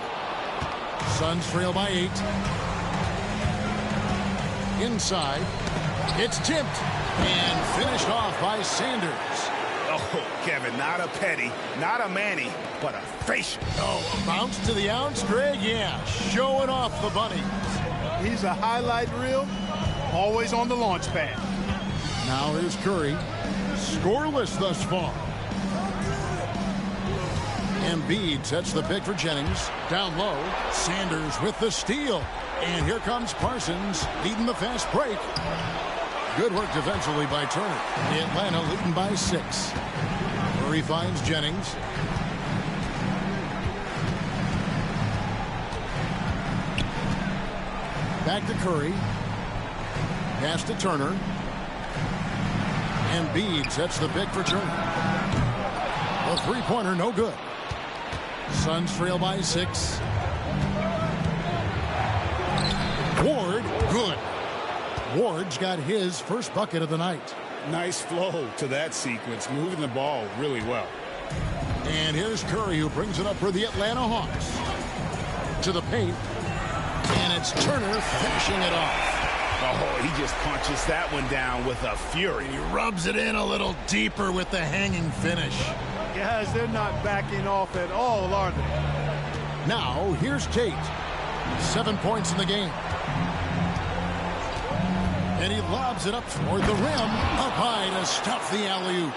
Suns trail by 8. Inside. It's tipped and finished off by Sanders. Oh, Kevin, not a Petty, not a Manny, but a facial. Oh, a bounce to the ounce, Greg? Yeah, showing off the bunny. He's a highlight reel, always on the launch pad. Now here's Curry. Scoreless thus far. Embiid sets the pick for Jennings. Down low, Sanders with the steal. And here comes Parsons leading the fast break. Good work defensively by Turner. Atlanta leading by 6. Curry finds Jennings. Back to Curry. Pass to Turner. Embiid sets the pick for Turner. A three-pointer, no good. Suns trail by 6. Ward, good. Ward's got his first bucket of the night. Nice flow to that sequence, moving the ball really well. And here's Curry, who brings it up for the Atlanta Hawks. To the paint. And it's Turner finishing it off. Oh, he just punches that one down with a fury. He rubs it in a little deeper with the hanging finish. Guys, they're not backing off at all, are they? Now, here's Tate. 7 points in the game. And he lobs it up toward the rim. Up high to stuff the alley-oop.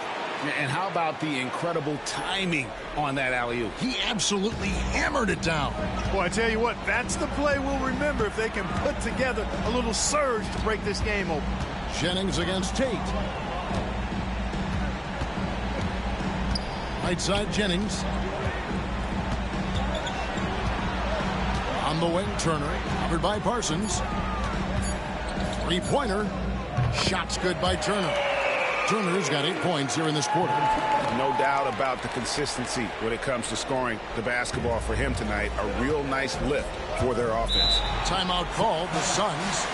And how about the incredible timing on that alley-oop? He absolutely hammered it down. Boy, I tell you what, that's the play we'll remember if they can put together a little surge to break this game open. Jennings against Tate. Right side Jennings. On the wing, Turner. Covered by Parsons. Three-pointer. Shots good by Turner. Turner's got 8 points here in this quarter. No doubt about the consistency when it comes to scoring the basketball for him tonight. A real nice lift for their offense. Timeout called, the Suns.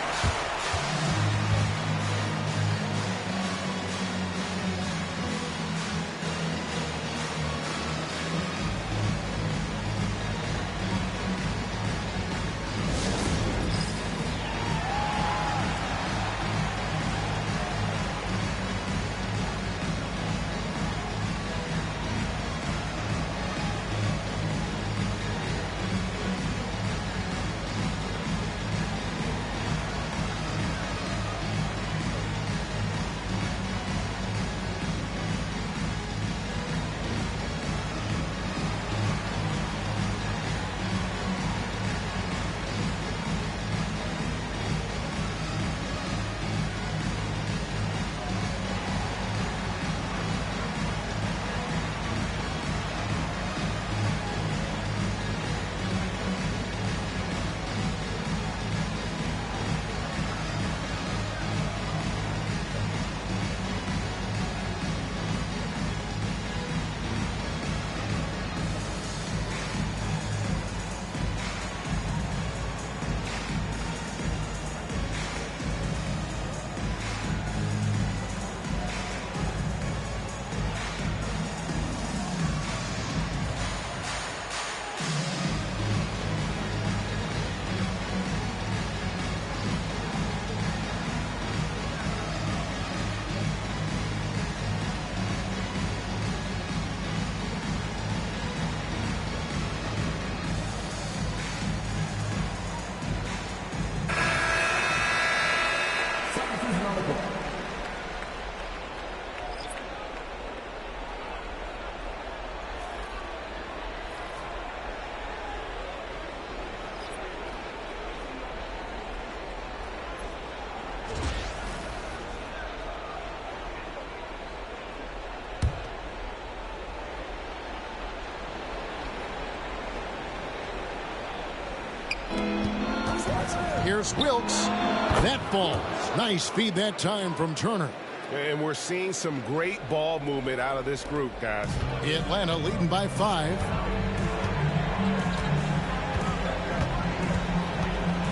Here's Wilkes. That falls. Nice feed that time from Turner. And we're seeing some great ball movement out of this group, guys. Atlanta leading by 5.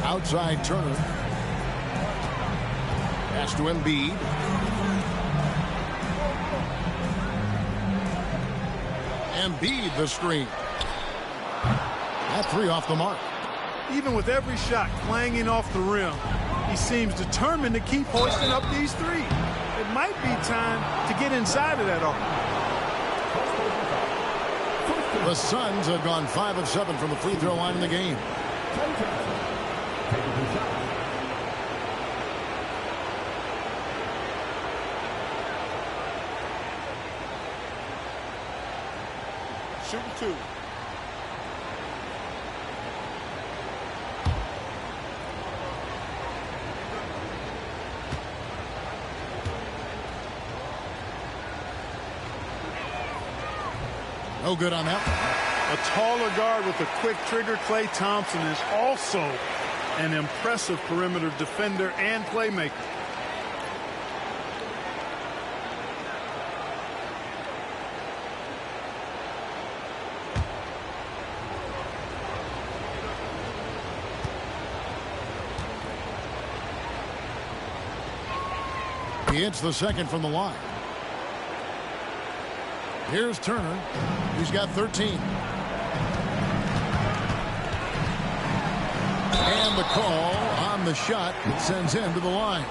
Outside Turner. Pass to Embiid. Embiid the screen. That 3 off the mark. Even with every shot clanging off the rim, he seems determined to keep hoisting up these threes. It might be time to get inside of that arc. The Suns have gone 5 of 7 from the free throw line in the game. Shooting 2. No good on that one. A taller guard with a quick trigger, Klay Thompson, is also an impressive perimeter defender and playmaker. He hits the second from the line. Here's Turner. He's got 13. And the call on the shot that sends him to the line.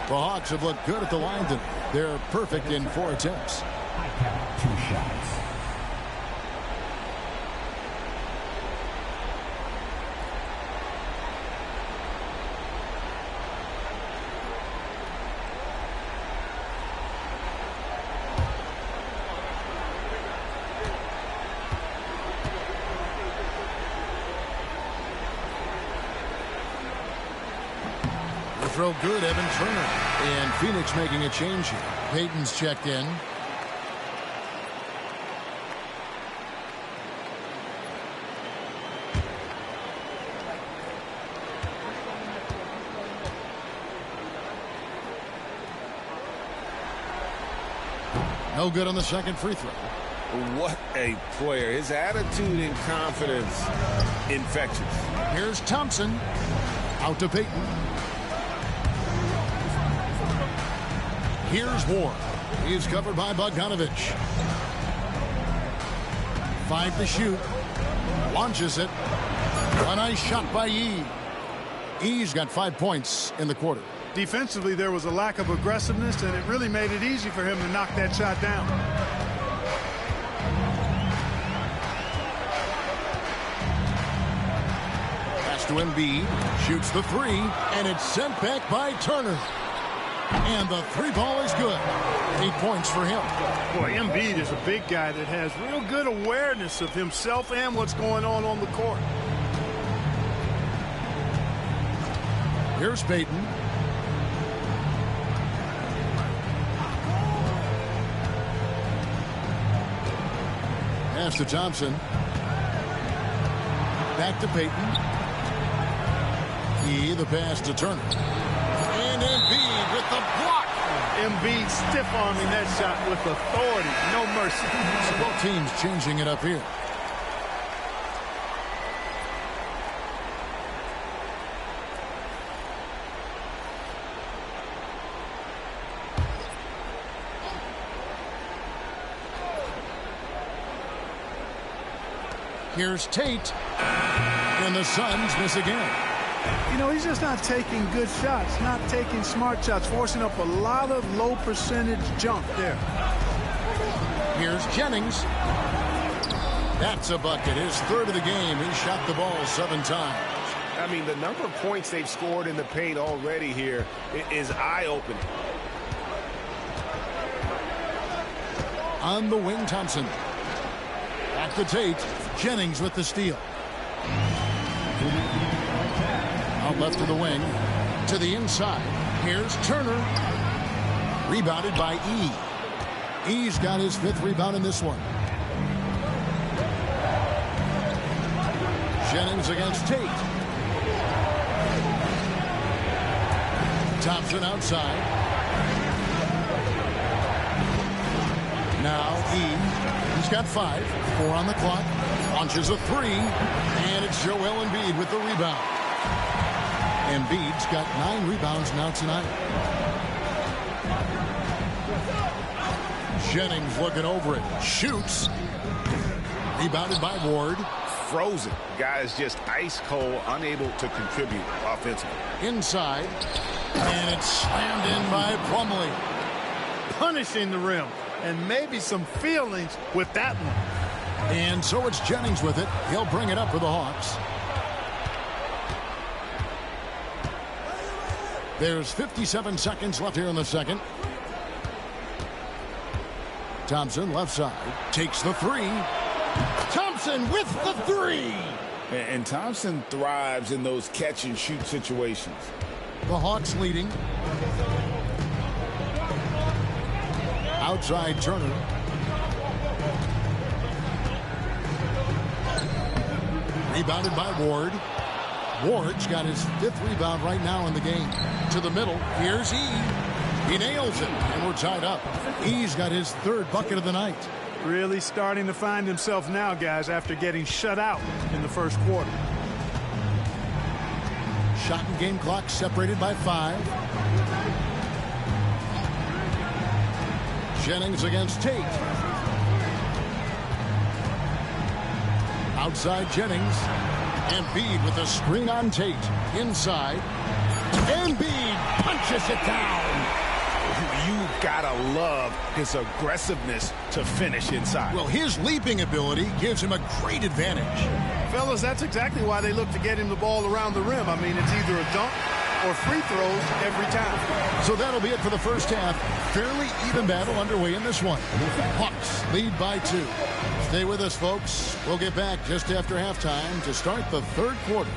The Hawks have looked good at the line tonight. They're perfect in 4 attempts. I count 2 shots. Throw good, Evan Turner. And Phoenix making a change here. Payton's checked in. No good on the second free throw. What a player. His attitude and confidence infectious. Here's Thompson. Out to Payton. Here's Ward. He's covered by Bogdanovich. 5 to shoot. Launches it. A nice shot by Yee. Yee's got 5 points in the quarter. Defensively, there was a lack of aggressiveness, and it really made it easy for him to knock that shot down. Pass to Embiid. Shoots the 3, and it's sent back by Turner. And the 3 ball is good. 8 points for him. Boy, Embiid is a big guy that has real good awareness of himself and what's going on the court. Here's Payton. Pass to Thompson. Back to Payton. The pass to Turner. And Embiid with the block. Embiid stiff-arming that shot with authority. No mercy. So both teams changing it up here. Here's Tate. And the Suns miss again. You know, he's just not taking good shots, not taking smart shots, forcing up a lot of low percentage jump there. Here's Jennings. That's a bucket. His 3rd of the game. He shot the ball 7 times. I mean, the number of points they've scored in the paint already here is eye-opening. On the wing, Thompson. Back to Tate. Jennings with the steal. Out left to the wing. To the inside. Here's Turner. Rebounded by E. E's got his 5th rebound in this one. Jennings against Tate. Thompson outside. Now E. He's got 5. 4 on the clock. Launches a 3. And it's Joel Embiid with the rebound. Embiid's got 9 rebounds now tonight. Jennings looking over it. Shoots. Rebounded by Ward. Frozen. Guy is just ice cold, unable to contribute offensively. Inside. And it's slammed in by Plumlee. Punishing the rim. And maybe some feelings with that one. And so it's Jennings with it. He'll bring it up for the Hawks. There's 57 seconds left here in the second. Thompson left side. Takes the 3. Thompson with the 3. And Thompson thrives in those catch-and-shoot situations. The Hawks leading. Outside Turner. Rebounded by Ward. Ward's got his 5th rebound right now in the game. To the middle. Here's E. He nails it. And we're tied up. E's got his 3rd bucket of the night. Really starting to find himself now, guys, after getting shut out in the first quarter. Shot and game clock separated by 5. Jennings against Tate. Outside Jennings. Embiid with a screen on Tate. Inside. Embiid punches it down. You've got to love his aggressiveness to finish inside. Well, his leaping ability gives him a great advantage. Fellas, that's exactly why they look to get him the ball around the rim. I mean, it's either a dunk or free throws every time. So that'll be it for the first half. Fairly even battle underway in this one. Hawks lead by 2. Stay with us, folks. We'll get back just after halftime to start the 3rd quarter.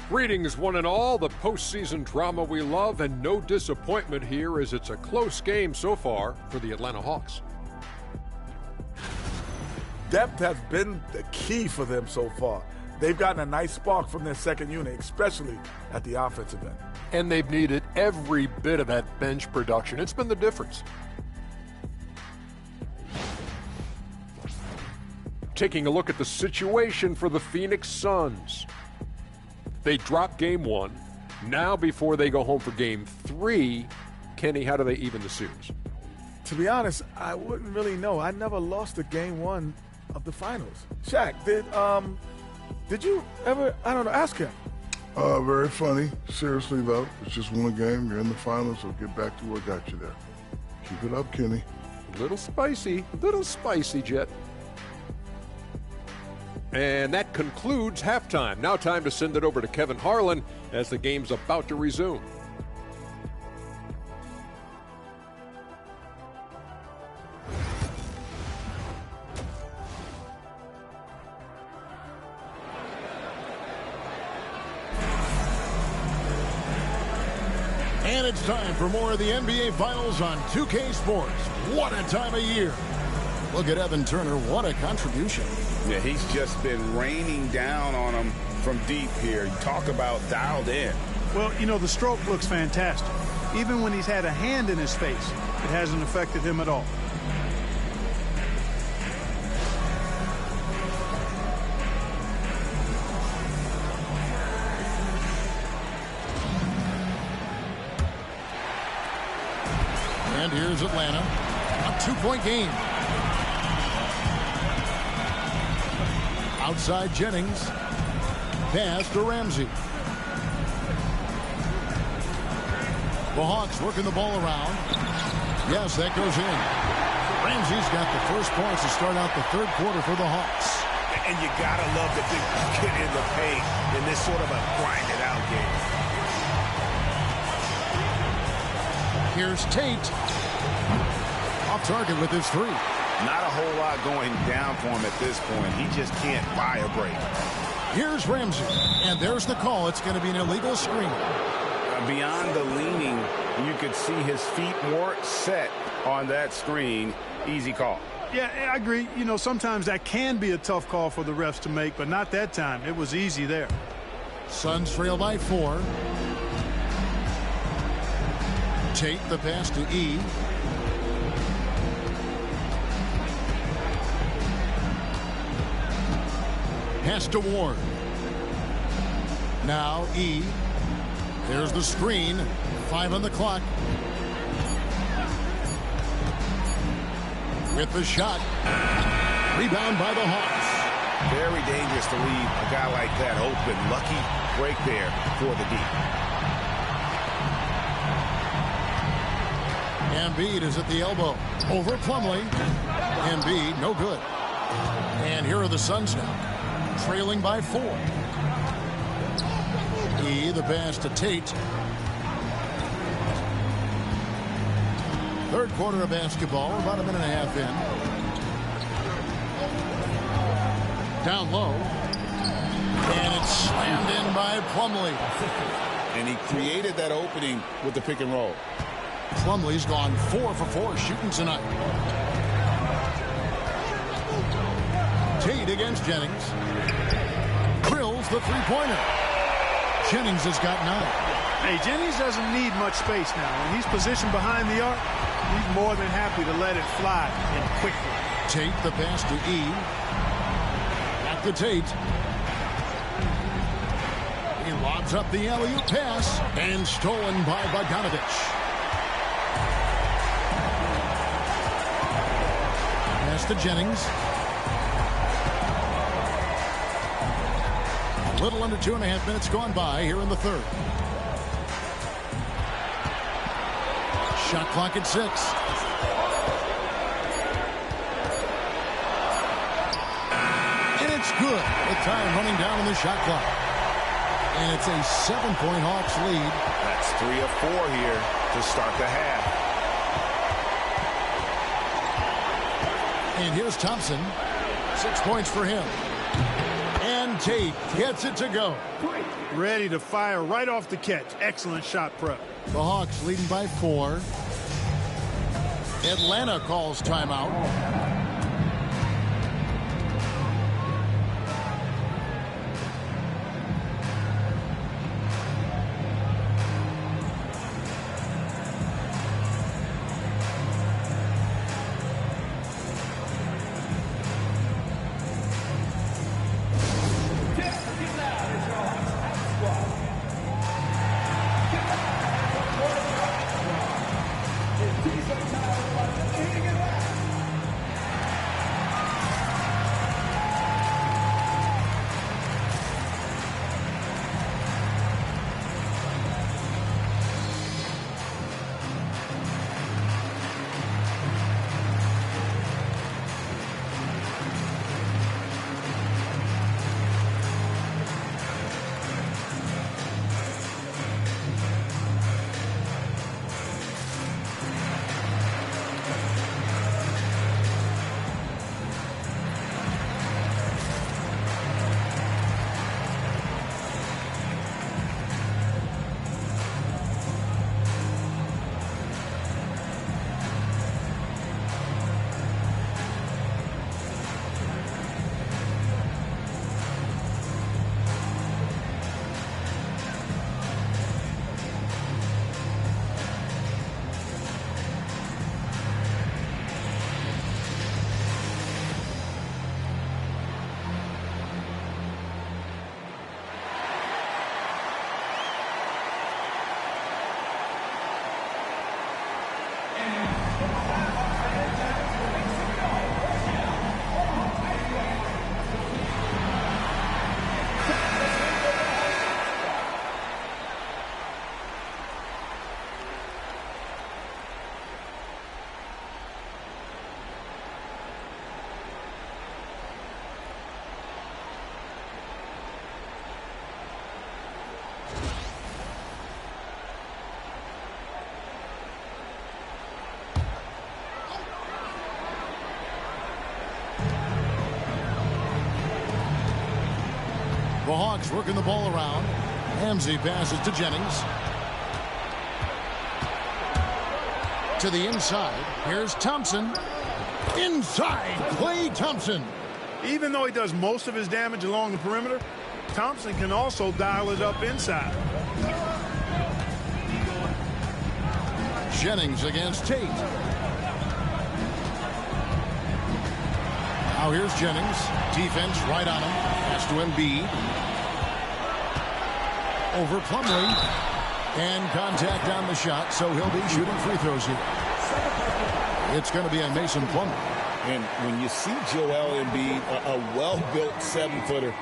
Greetings, one and all. The postseason drama we love, and no disappointment here as it's a close game so far for the Atlanta Hawks. Depth has been the key for them so far. They've gotten a nice spark from their second unit, especially at the offensive end. And they've needed every bit of that bench production. It's been the difference. Taking a look at the situation for the Phoenix Suns. They drop game 1. Now before they go home for game 3, Kenny, how do they even the series? To be honest, I wouldn't really know. I never lost a game 1 of the finals. Shaq, did you ever, I don't know, ask him. Very funny. Seriously, though, it's just one game. You're in the finals, so get back to what got you there. Keep it up, Kenny. A little spicy, Jet. And that concludes halftime. Now time to send it over to Kevin Harlan as the game's about to resume. And it's time for more of the NBA Finals on 2K Sports. What a time of year. Look at Evan Turner. What a contribution. Yeah, he's just been raining down on him from deep here. You talk about dialed in. Well, you know, the stroke looks fantastic. Even when he's had a hand in his face, it hasn't affected him at all. And here's Atlanta. A 2-point game. Outside Jennings. Pass to Ramsey. The Hawks working the ball around. Yes, that goes in. Ramsey's got the first points to start out the third quarter for the Hawks. And you got to love the big bucket in the paint in this sort of a grinded-out game. Here's Tate. Off target with his three. Not a whole lot going down for him at this point. He just can't buy a break. Here's Ramsey. And there's the call. It's going to be an illegal screen. Beyond the leaning, you could see his feet more set on that screen. Easy call. Yeah, I agree. You know, sometimes that can be a tough call for the refs to make, but not that time. It was easy there. Suns trail by 4. Tate the pass to E. Pass to Ward. Now E. There's the screen. 5 on the clock. With the shot. Rebound by the Hawks. Very dangerous to leave a guy like that open. Lucky break there for the D. Embiid is at the elbow. Over Plumlee. Embiid, no good. And here are the Suns now. Trailing by 4. E, the pass to Tate. Third quarter of basketball, about a minute and a half in. Down low. And it's slammed in by Plumlee. And he created that opening with the pick and roll. Plumlee's gone 4 for 4 shooting tonight. Tate against Jennings. Drills the three-pointer. Jennings has got 9. Hey, Jennings doesn't need much space now. When he's positioned behind the arc, he's more than happy to let it fly and quickly. Tate the pass to E. Back to Tate. He lobs up the alley-oop pass and stolen by Bogdanovich. Pass to Jennings. A little under 2.5 minutes gone by here in the third. Shot clock at 6. And it's good. The time running down on the shot clock. And it's a 7-point Hawks lead. That's 3 of 4 here to start the half. And here's Thompson. 6 points for him. And Tate gets it to go. Ready to fire right off the catch. Excellent shot prep. The Hawks leading by 4. Atlanta calls timeout. Hawks working the ball around. Ramsey passes to Jennings. To the inside. Here's Thompson. Inside, Klay Thompson. Even though he does most of his damage along the perimeter, Thompson can also dial it up inside. Jennings against Tate. Now here's Jennings. Defense right on him. Pass to Embiid. Over Plumlee. And contact on the shot, so he'll be shooting free throws here. It's going to be a Mason Plumlee. And when you see Joel Embiid, a well-built 7-footer,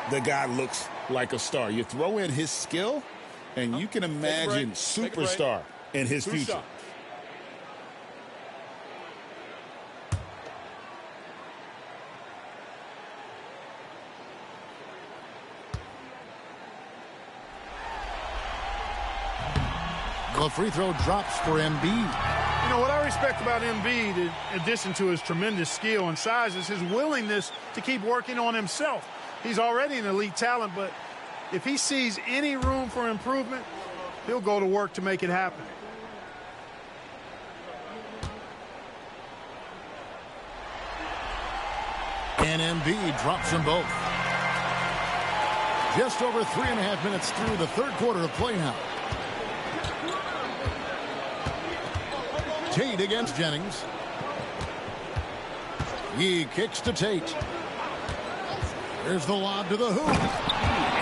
the guy looks like a star. You throw in his skill, and you can imagine superstar in his future. The free throw drops for Embiid. You know, what I respect about Embiid, in addition to his tremendous skill and size, is his willingness to keep working on himself. He's already an elite talent, but if he sees any room for improvement, he'll go to work to make it happen. And Embiid drops them both. Just over 3.5 minutes through the third quarter of play now. Tate against Jennings. He kicks to Tate. There's the lob to the hoop.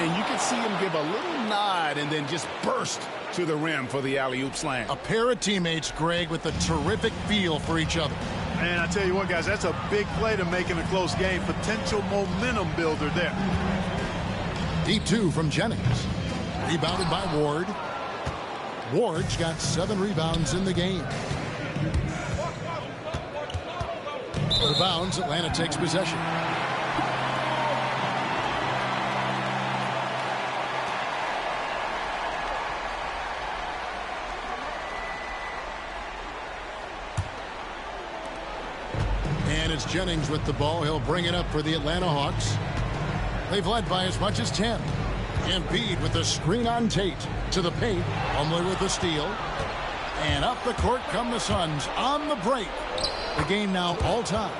And you can see him give a little nod and then just burst to the rim for the alley-oop slam. A pair of teammates, Greg, with a terrific feel for each other. And I tell you what, guys, that's a big play to make in a close game. Potential momentum builder there. Deep two from Jennings. Rebounded by Ward. Ward's got 7 rebounds in the game. Out of bounds, Atlanta takes possession. And it's Jennings with the ball. He'll bring it up for the Atlanta Hawks. They've led by as much as 10. Embiid with the screen on Tate. To the paint. Plumlee with the steal. And up the court come the Suns on the break. The game now all time.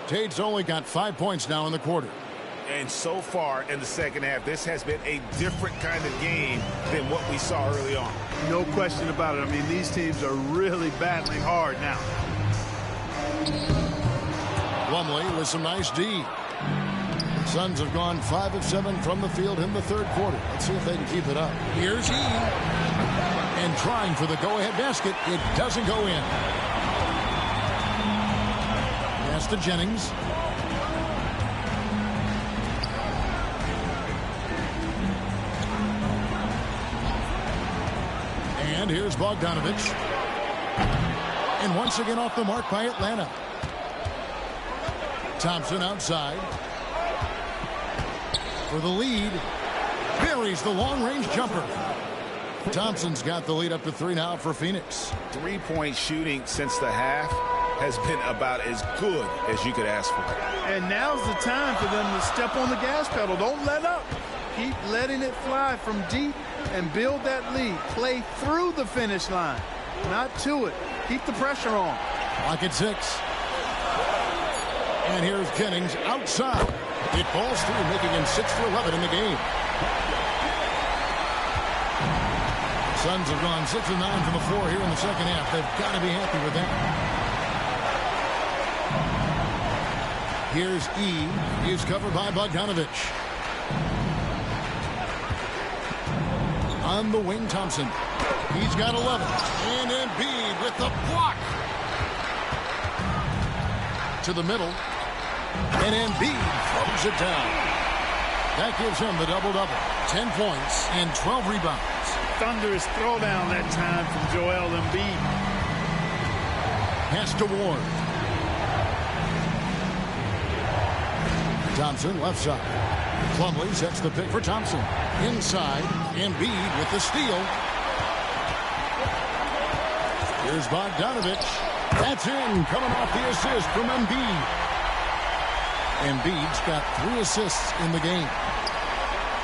Tate's only got 5 points now in the quarter. And so far in the second half, this has been a different kind of game than what we saw early on. No question about it. I mean, these teams are really battling hard now. Plumlee with some nice D. Suns have gone 5 of 7 from the field in the third quarter. Let's see if they can keep it up. Here's he. And trying for the go-ahead basket. It doesn't go in. Pass to Jennings. And here's Bogdanovich. And once again off the mark by Atlanta. Thompson outside. For the lead. Buries the long-range jumper. Thompson's got the lead up to 3 now for Phoenix. 3-point shooting since the half has been about as good as you could ask for. And now's the time for them to step on the gas pedal. Don't let up. Keep letting it fly from deep and build that lead. Play through the finish line, not to it. Keep the pressure on. Clock at 6. And here's Jennings outside. It falls through, making him 6 for 11 in the game. Suns have gone 6 of 9 from the floor here in the second half. They've got to be happy with that. Here's E. He's covered by Bogdanovich. On the wing, Thompson. He's got 11. And Embiid with the block. To the middle. And Embiid throws it down. That gives him the double-double. 10 points and 12 rebounds. Thunderous throwdown that time from Joel Embiid. Pass to Ward. Thompson left side. Plumlee sets the pick for Thompson. Inside, Embiid with the steal. Here's Bogdanovich. That's in, coming off the assist from Embiid. Embiid's got 3 assists in the game.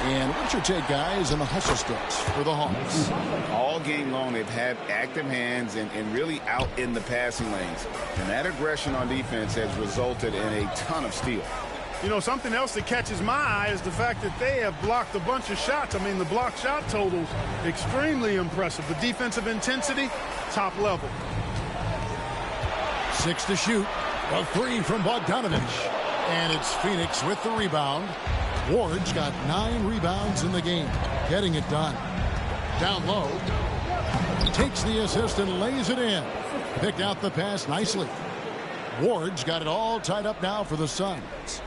And what's your take, guys, on the hustle sticks for the Hawks? All game long, they've had active hands and really out in the passing lanes. And that aggression on defense has resulted in a ton of steals. You know, something else that catches my eye is the fact that they have blocked a bunch of shots. I mean, the blocked shot totals, extremely impressive. The defensive intensity, top level. 6 to shoot. A 3 from Bogdanovich. And it's Phoenix with the rebound. Ward's got 9 rebounds in the game. Getting it done. Down low. Takes the assist and lays it in. Picked out the pass nicely. Ward's got it all tied up now for the Suns.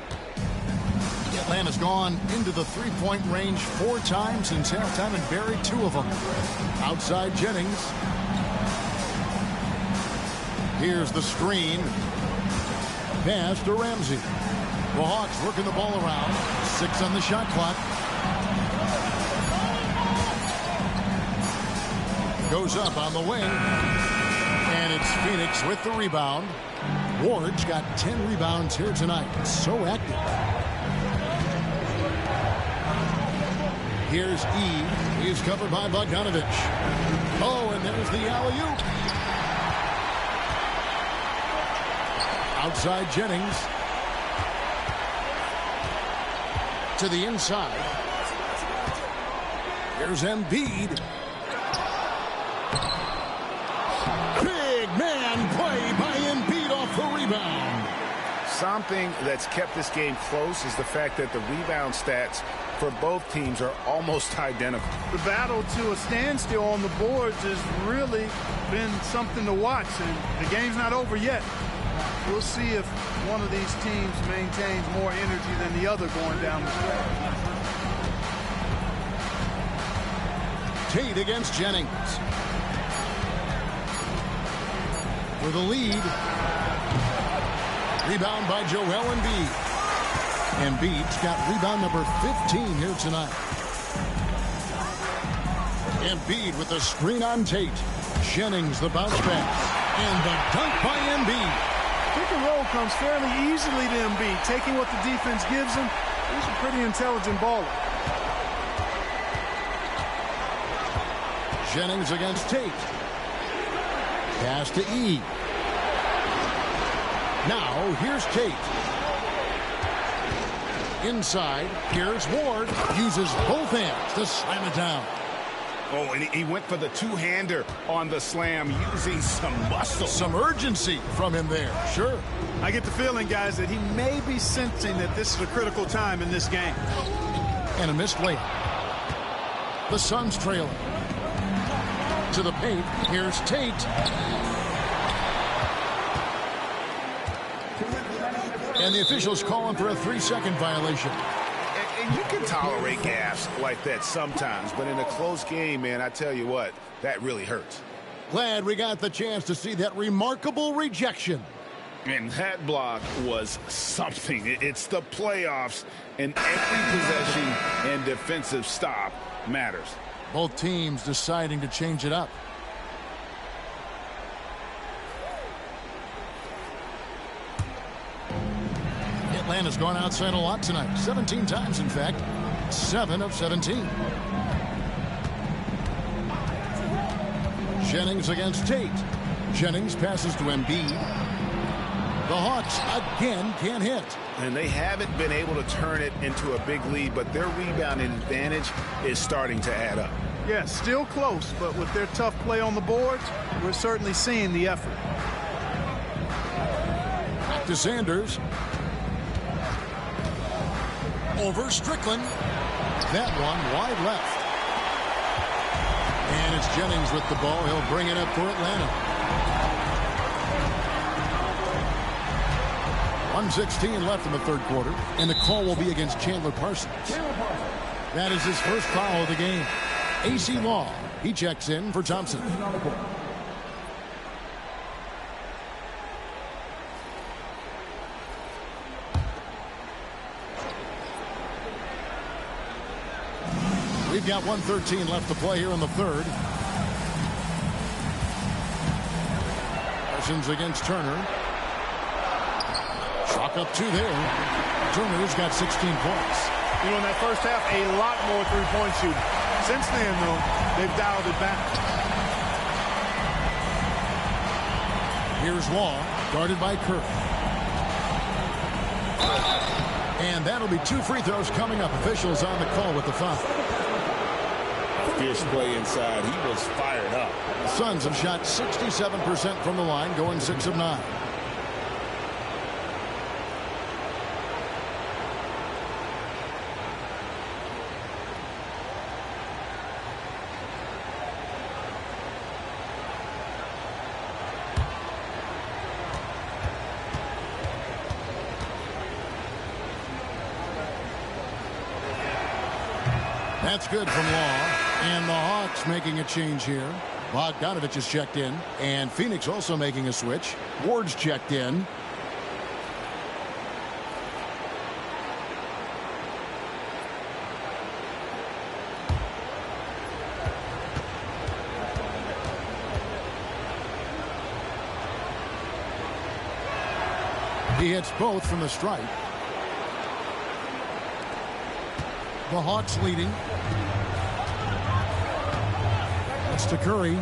Atlanta's gone into the three-point range 4 times since halftime and buried 2 of them. Outside Jennings. Here's the screen. Pass to Ramsey. The Hawks working the ball around. 6 on the shot clock. Goes up on the wing. And it's Phoenix with the rebound. Ward's got 10 rebounds here tonight. So active. Here's E. He's covered by Bogdanovich. Oh, and there's the alley-oop. Outside Jennings. To the inside. Here's Embiid. Big man play by Embiid off the rebound. Something that's kept this game close is the fact that the rebound stats for both teams are almost identical. The battle to a standstill on the boards has really been something to watch, and the game's not over yet. We'll see if one of these teams maintains more energy than the other going down the stretch. Tate against Jennings. With a lead. Rebound by Joel Embiid. Embiid's got rebound number 15 here tonight. Embiid with the screen on Tate. Jennings the bounce pass. And the dunk by Embiid. Pick and roll comes fairly easily to Embiid, taking what the defense gives him. He's a pretty intelligent baller. Jennings against Tate. Pass to E. Now here's Tate. Inside, here's Ward. Uses both hands to slam it down. Oh, and he went for the two-hander on the slam, using some muscle. Some urgency from him there, sure. I get the feeling, guys, that he may be sensing that this is a critical time in this game. And a missed layup. The Suns trailing. To the paint, here's Tate. And the officials calling for a 3-second violation. And you can tolerate gaffes like that sometimes, but in a close game, man, I tell you what, that really hurts. Glad we got the chance to see that remarkable rejection. And that block was something. It's the playoffs, and every possession and defensive stop matters. Both teams deciding to change it up. Atlanta's gone outside a lot tonight. 17 times, in fact. 7 of 17. Jennings against Tate. Jennings passes to Embiid. The Hawks again can't hit. And they haven't been able to turn it into a big lead, but their rebounding advantage is starting to add up. Yeah, still close, but with their tough play on the boards, we're certainly seeing the effort. Back to Sanders. Over Strickland. That one wide left. And it's Jennings with the ball. He'll bring it up for Atlanta. 1:16 left in the third quarter. And the call will be against Chandler Parsons. That is his first foul of the game. AC Law. He checks in for Thompson. We've got 1:13 left to play here in the third. Parsons against Turner. Chalk up 2 there. Turner's got 16 points. You know, in that first half, a lot more three-point shooting. Since then, though, they've dialed it back. Here's Law, guarded by Kirk. And that'll be 2 free throws coming up. Officials on the call with the foul. Fierce play inside. He was fired up. The Suns have shot 67% from the line, going 6 of 9. That's good from Law. And the Hawks making a change here. Bogdanovich is checked in. And Phoenix also making a switch. Ward's checked in. He hits both from the stripe. The Hawks leading. That's to Curry.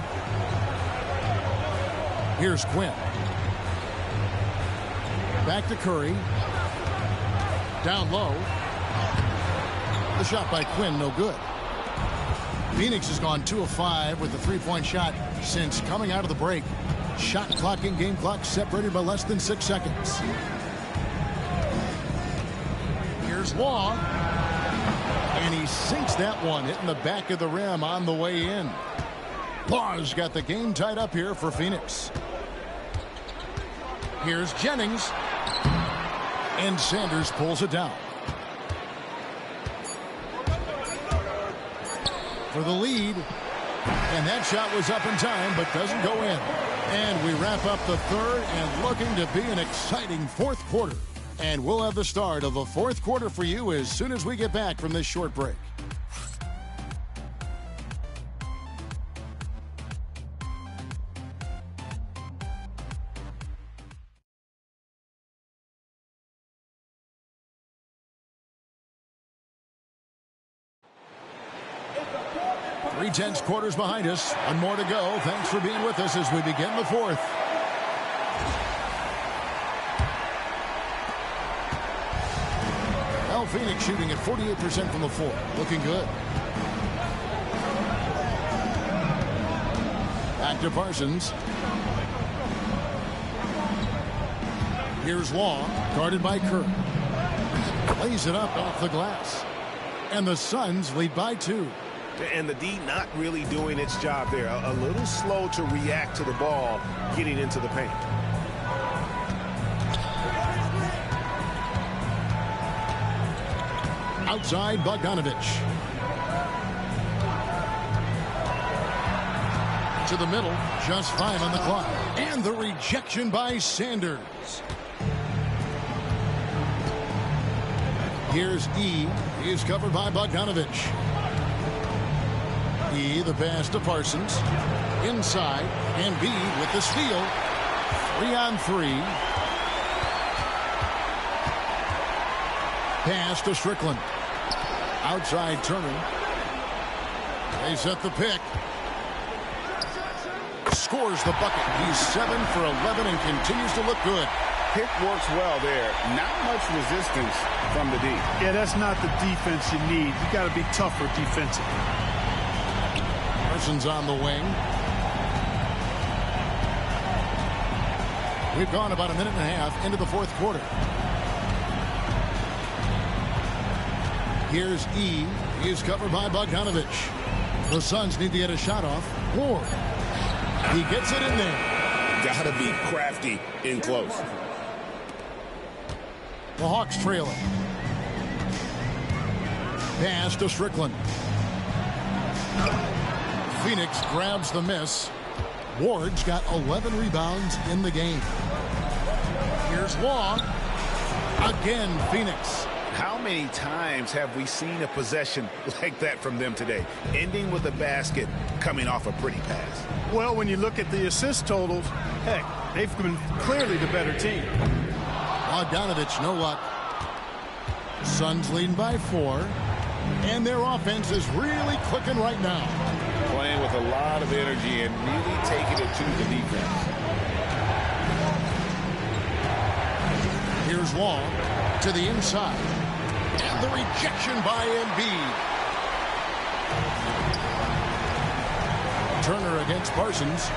Here's Quinn. Back to Curry. Down low. The shot by Quinn, no good. Phoenix has gone 2 of 5 with the three-point shot since coming out of the break. Shot clock and game clock separated by less than 6 seconds. Here's Law. And he sinks that one, hitting the back of the rim on the way in. Law's got the game tied up here for Phoenix. Here's Jennings. And Sanders pulls it down. For the lead. And that shot was up in time, but doesn't go in. And we wrap up the third and looking to be an exciting fourth quarter. And we'll have the start of the fourth quarter for you as soon as we get back from this short break. Three tenths quarters behind us. One more to go. Thanks for being with us as we begin the fourth. Phoenix shooting at 48% from the floor. Looking good. Back to Parsons. Here's Law, guarded by Kerr. Lays it up off the glass. And the Suns lead by 2. And the D not really doing its job there. A little slow to react to the ball getting into the paint. Outside Bogdanovich. To the middle, just 5 on the clock. And the rejection by Sanders. Here's E. He is covered by Bogdanovich. E, the pass to Parsons. Inside, and B with the steal. 3-on-3. Pass to Strickland. Outside Turner. They set the pick. Scores the bucket. He's 7 for 11 and continues to look good. Pick works well there. Not much resistance from the D. Yeah, that's not the defense you need. You got to be tougher defensively. Parsons on the wing. We've gone about a minute and a half into the fourth quarter. Here's E. He is covered by Bogdanovich. The Suns need to get a shot off. Ward. He gets it in there. Gotta be crafty in close. The Hawks trailing. Pass to Strickland. Phoenix grabs the miss. Ward's got 11 rebounds in the game. Here's Law. Again, Phoenix. How many times have we seen a possession like that from them today? Ending with a basket, coming off a pretty pass. Well, when you look at the assist totals, heck, they've been clearly the better team. Bogdanovich, no luck. Suns leading by 4. And their offense is really clicking right now. Playing with a lot of energy and really taking it to the defense. Here's Long to the inside. And the rejection by Embiid. Turner against Parsons.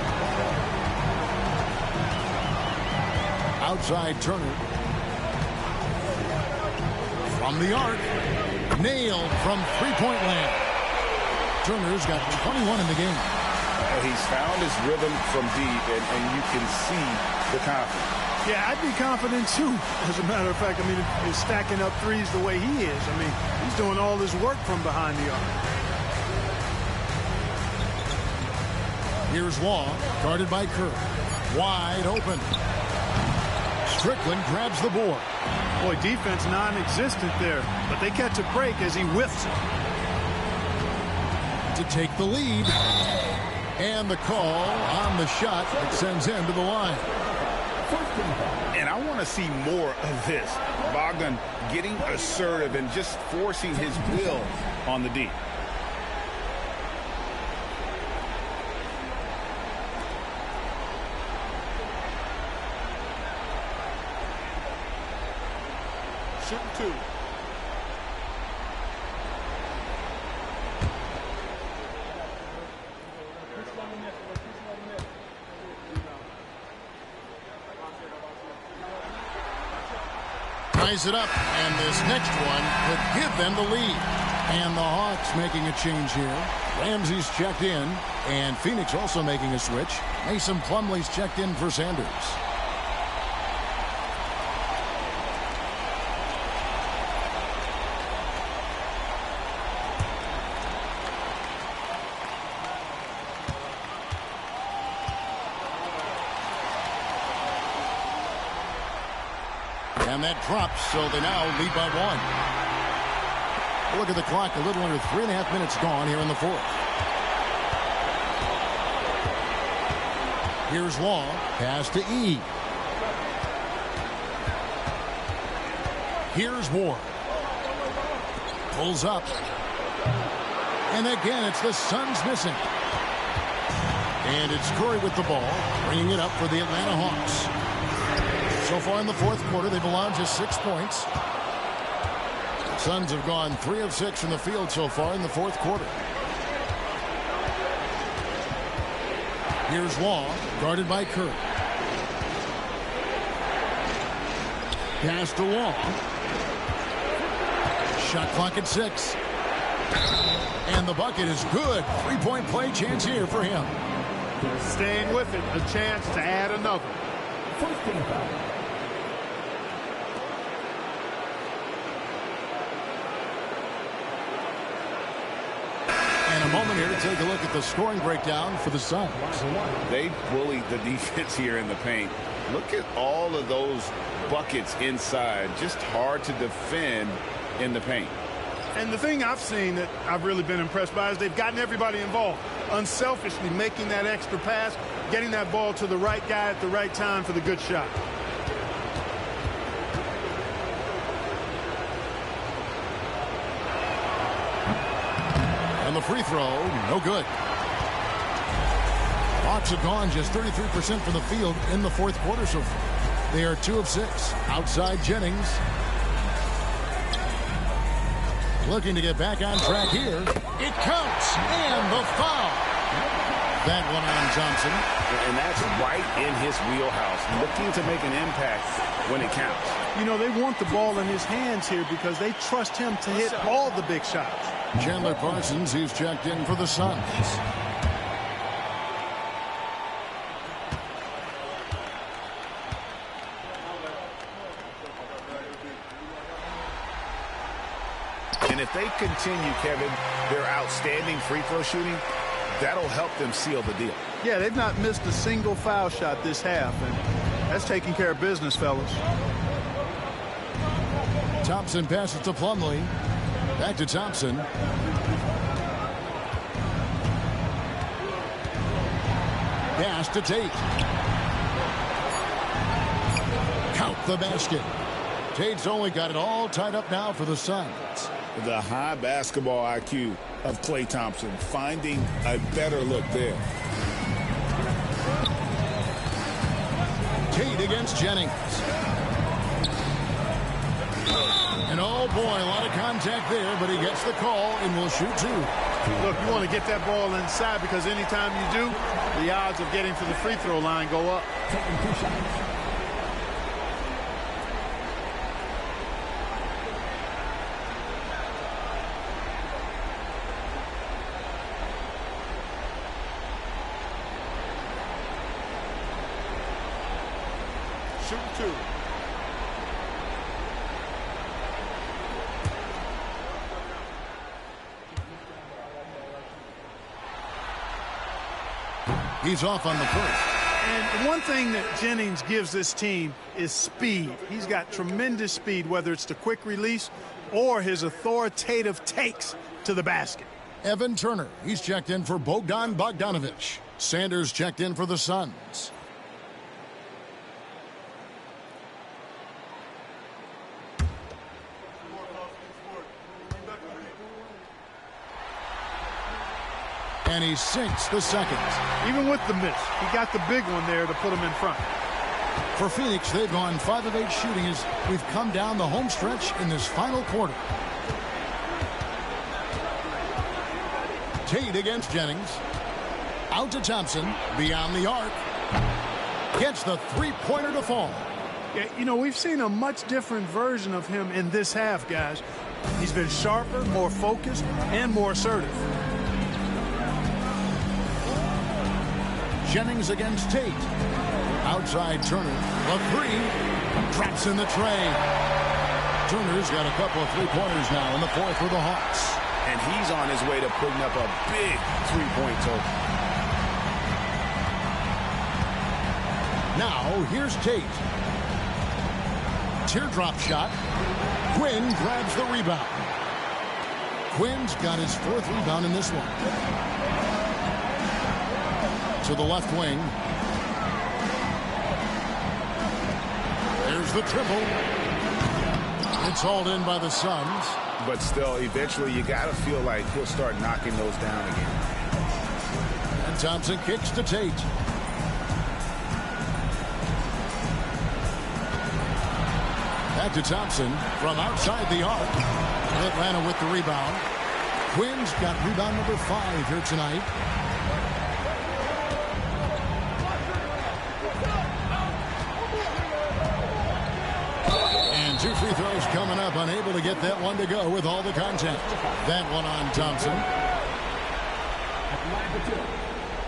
Outside Turner. From the arc. Nailed from three-point land. Turner's got 21 in the game. He's found his rhythm from deep, and you can see the confidence. Yeah, I'd be confident, too, as a matter of fact. I mean, he's stacking up threes the way he is. I mean, he's doing all his work from behind the arc. Here's Long, guarded by Kerr. Wide open. Strickland grabs the board. Boy, defense non-existent there, but they catch a break as he whiffs it. To take the lead. And the call on the shot that sends him to the line. And I want to see more of this. Bogdan getting assertive and just forcing his will on the D. Shooting 2. Ties it up, and this next one could give them the lead. And the Hawks making a change here. Ramsey's checked in, and Phoenix also making a switch. Mason Plumlee's checked in for Sanders. And that drops, so they now lead by 1. Look at the clock, a little under 3.5 minutes gone here in the fourth. Here's Long, pass to E. Here's Ward. Pulls up. And again, it's the Suns missing. And it's Curry with the ball, bringing it up for the Atlanta Hawks. So far in the fourth quarter, they've allowed just 6 points. The Suns have gone 3 of 6 from the field so far in the fourth quarter. Here's Long, guarded by Kerr. Pass to Long. Shot clock at 6. And the bucket is good. 3-point play chance here for him. Staying with it, a chance to add another. And a moment here to take a look at the scoring breakdown for the Suns. They bullied the defense here in the paint. Look at all of those buckets inside. Just hard to defend in the paint. And the thing I've seen that I've really been impressed by is they've gotten everybody involved. Unselfishly making that extra pass, getting that ball to the right guy at the right time for the good shot. And the free throw, no good. Hawks have gone just 33% from the field in the fourth quarter so far. They are 2 of 6. Outside Jennings. Looking to get back on track here. It counts. And the foul. That one on Johnson. And that's right in his wheelhouse. Looking to make an impact when it counts. You know, they want the ball in his hands here because they trust him to hit all the big shots. Chandler Parsons, he's checked in for the Suns. And if they continue, Kevin, their outstanding free throw shooting, that'll help them seal the deal. Yeah, they've not missed a single foul shot this half, and that's taking care of business, fellas. Thompson passes to Plumlee. Back to Thompson. Pass to Tate. Count the basket. Tate's only got it all tied up now for the Suns. The high basketball IQ of Klay Thompson, finding a better look there. Tate against Jennings. And oh boy, a lot of contact there, but he gets the call and will shoot two. Look, you want to get that ball inside because anytime you do, the odds of getting to the free throw line go up. Taking 2 shots. Shoot two. He's off on the first. And one thing that Jennings gives this team is speed. He's got tremendous speed, whether it's the quick release or his authoritative takes to the basket. Evan Turner, he's checked in for Bogdan Bogdanović. Sanders checked in for the Suns. And he sinks the second. Even with the miss, he got the big one there to put him in front. For Phoenix, they've gone 5 of 8 shooting as we've come down the home stretch in this final quarter. Tate against Jennings. Out to Thompson. Beyond the arc. Gets the three-pointer to fall. Yeah, you know, we've seen a much different version of him in this half, guys. He's been sharper, more focused, and more assertive. Jennings against Tate. Outside Turner. A three. Drops in the tray. Turner's got a couple of three-pointers now in the fourth for the Hawks. And he's on his way to putting up a big three-point total. Now, here's Tate. Teardrop shot. Quinn grabs the rebound. Quinn's got his 4th rebound in this one. To the left wing. There's the triple. It's hauled in by the Suns. But still, eventually you got to feel like he'll start knocking those down again. And Thompson kicks to Tate. Back to Thompson from outside the arc. Atlanta with the rebound. Quinn's got rebound number 5 here tonight. And 2 free throws coming up. Unable to get that one to go with all the contact. That one on Thompson.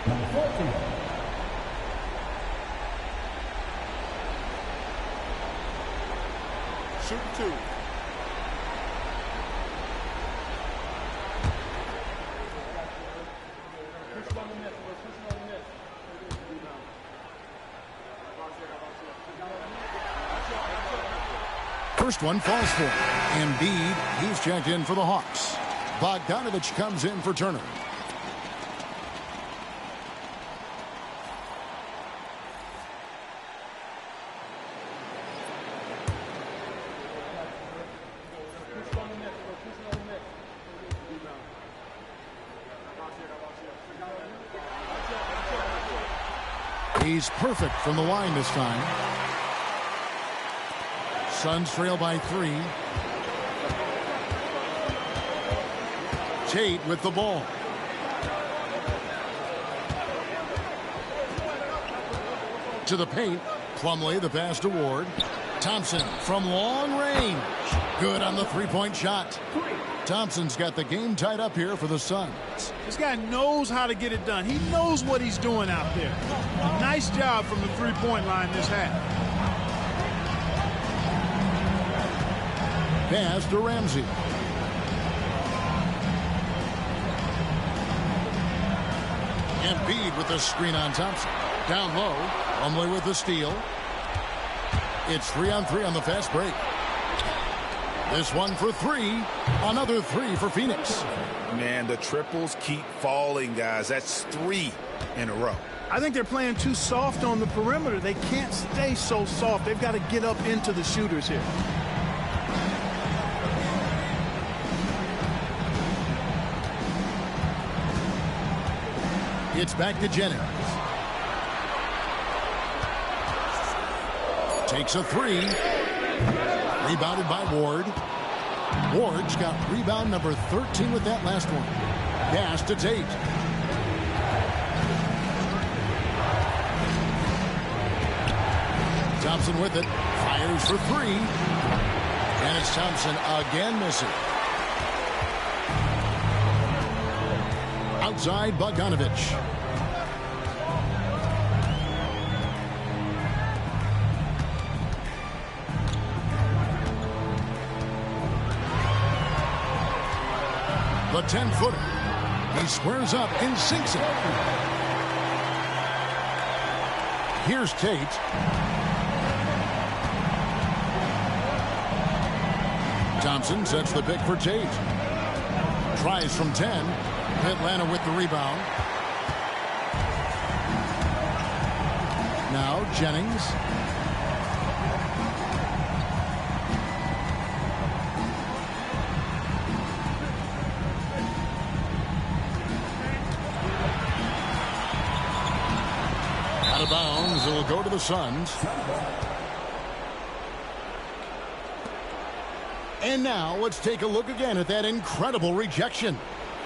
Number 14. Shoot two. First one falls for Embiid. He's checked in for the Hawks. Bogdanović comes in for Turner. He's perfect from the line this time. Suns trail by 3. Tate with the ball. To the paint. Plumlee the pass to Ward. Thompson from long range. Good on the three-point shot. Thompson's got the game tied up here for the Suns. This guy knows how to get it done. He knows what he's doing out there. Nice job from the three-point line this half. Pass to Ramsey. Embiid with the screen on Thompson. Down low. Plumlee with the steal. It's 3-on-3 on the fast break. This one for 3. Another 3 for Phoenix. Man, the triples keep falling, guys. That's 3 in a row. I think they're playing too soft on the perimeter. They can't stay so soft. They've got to get up into the shooters here. It's back to Jennings. Takes a three. Rebounded by Ward. Ward's got rebound number 13 with that last one. Pass to Tate. Thompson with it. Fires for three. And it's Thompson again missing. Outside Bogdanovich. The 10-footer. He squares up and sinks it. Here's Tate. Thompson sets the pick for Tate. Tries from 10. Atlanta with the rebound. Now Jennings. Out of bounds. It'll go to the Suns. And now let's take a look again at that incredible rejection.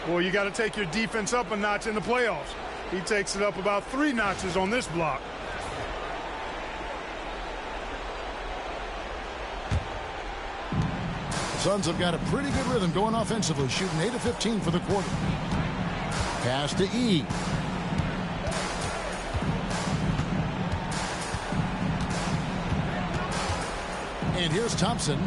Well, you got to take your defense up a notch in the playoffs. He takes it up about 3 notches on this block. Suns have got a pretty good rhythm going offensively, shooting 8 of 15 for the quarter. Pass to E. And here's Thompson.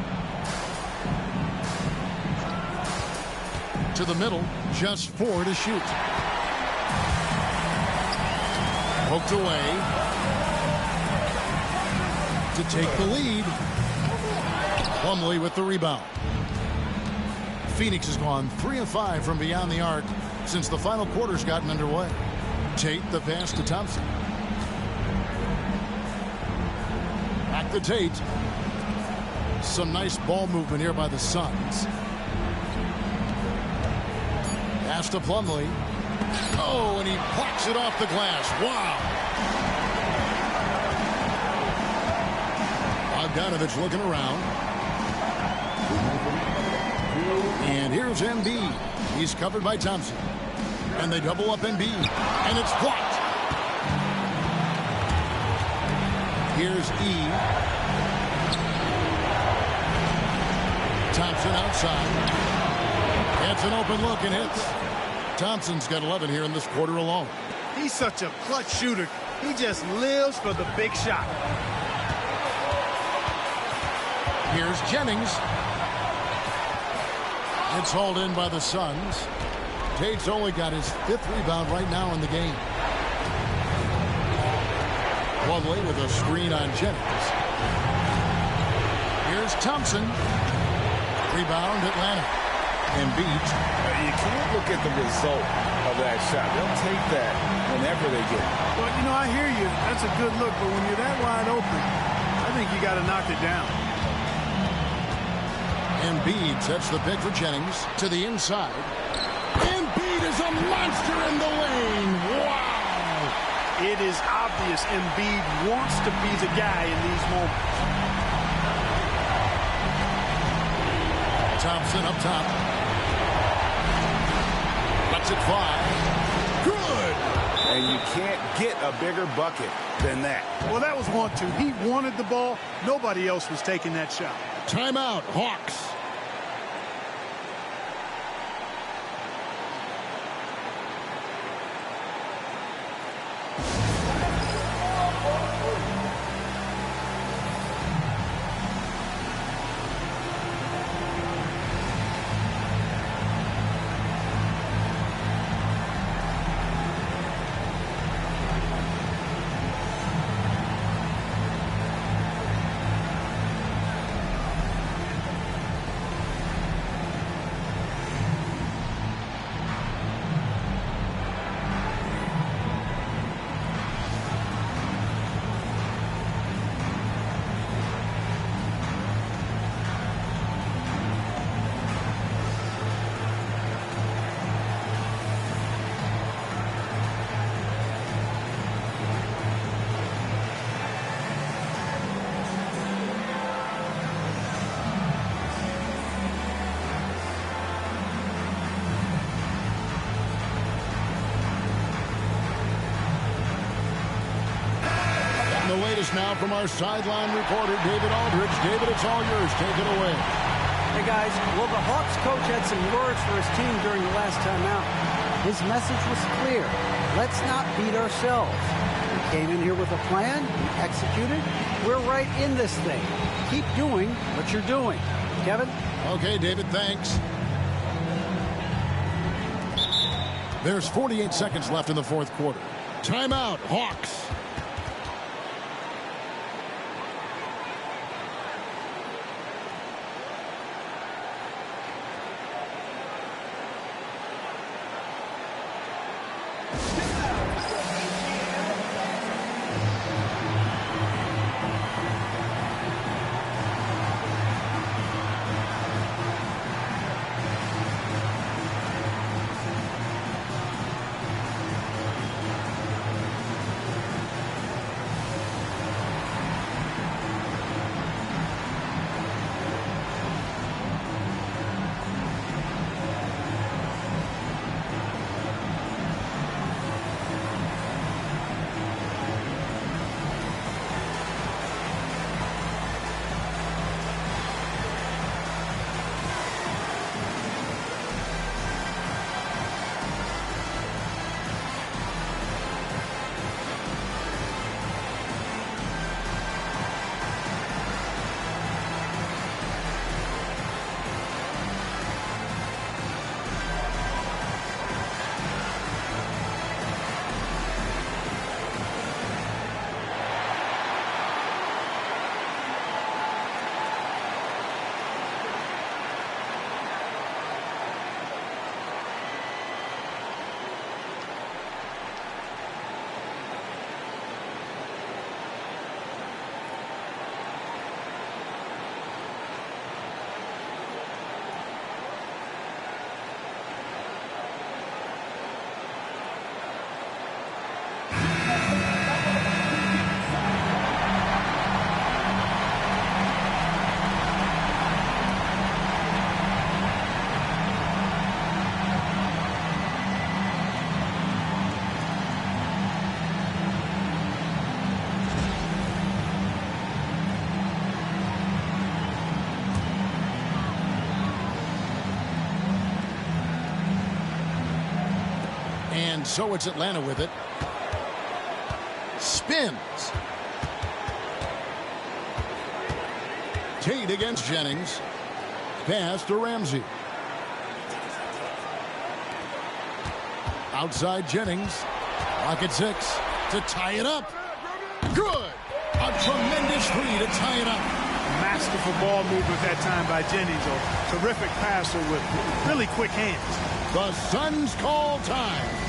To the middle, just 4 to shoot. Poked away. To take the lead. Plumlee with the rebound. Phoenix has gone 3 of 5 from beyond the arc since the final quarter's gotten underway. Tate the pass to Thompson. Back to Tate. Some nice ball movement here by the Suns. Pass to Plumlee. Oh, and he plucks it off the glass. Wow. Bogdanovich looking around. And here's Embiid. He's covered by Thompson. And they double up Embiid. And it's blocked. Here's E. Thompson outside. Gets an open look and hits. Thompson's got 11 here in this quarter alone. He's such a clutch shooter. He just lives for the big shot. Here's Jennings. It's hauled in by the Suns. Tate's only got his 5th rebound right now in the game. Plumlee with a screen on Jennings. Here's Thompson. Rebound Atlanta. Embiid. You can't look at the result of that shot. They'll take that whenever they get it. Well, you know, I hear you. That's a good look, but when you're that wide open, I think you got to knock it down. Embiid sets the pick for Jennings to the inside. Embiid is a monster in the lane. Wow! It is obvious Embiid wants to be the guy in these moments. Thompson up top. Lets it fly. Good! And you can't get a bigger bucket than that. Well, that was 1-2. He wanted the ball. Nobody else was taking that shot. Timeout, Hawks. The latest now from our sideline reporter, David Aldridge. David, it's all yours. Take it away. Hey, guys. Well, the Hawks coach had some words for his team during the last time out. His message was clear. Let's not beat ourselves. We came in here with a plan. We executed. We're right in this thing. Keep doing what you're doing. Kevin? Okay, David, thanks. There's 48 seconds left in the fourth quarter. Timeout, Hawks. And so it's Atlanta with it. Spins. Tate against Jennings. Pass to Ramsey. Outside Jennings. Clock at 6 to tie it up. Good. A tremendous three to tie it up. Masterful ball movement that time by Jennings. A terrific passer with really quick hands. The Suns call time.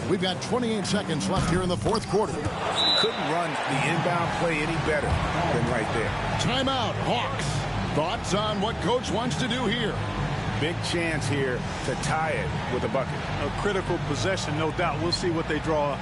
We've got 28 seconds left here in the fourth quarter. Couldn't run the inbound play any better than right there. Timeout, Hawks. Thoughts on what coach wants to do here? Big chance here to tie it with a bucket. A critical possession, no doubt. We'll see what they draw up.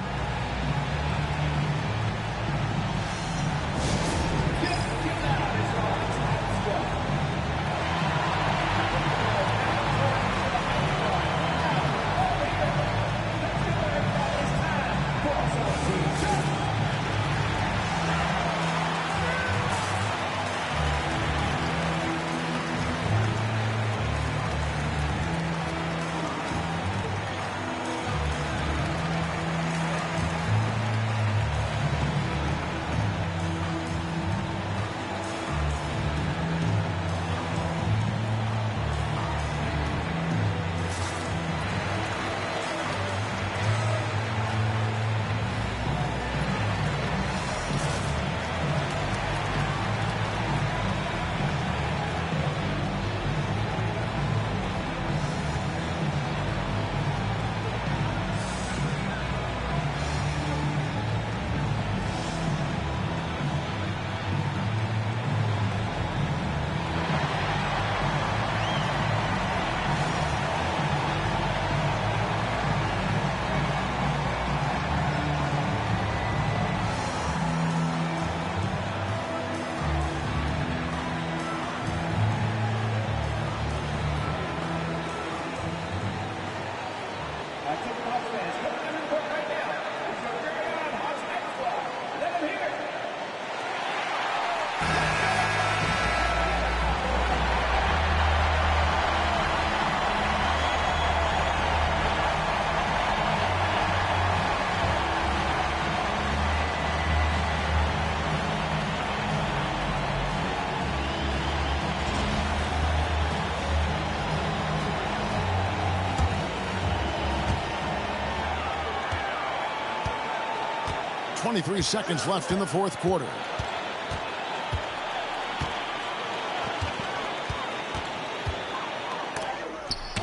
.23 seconds left in the fourth quarter.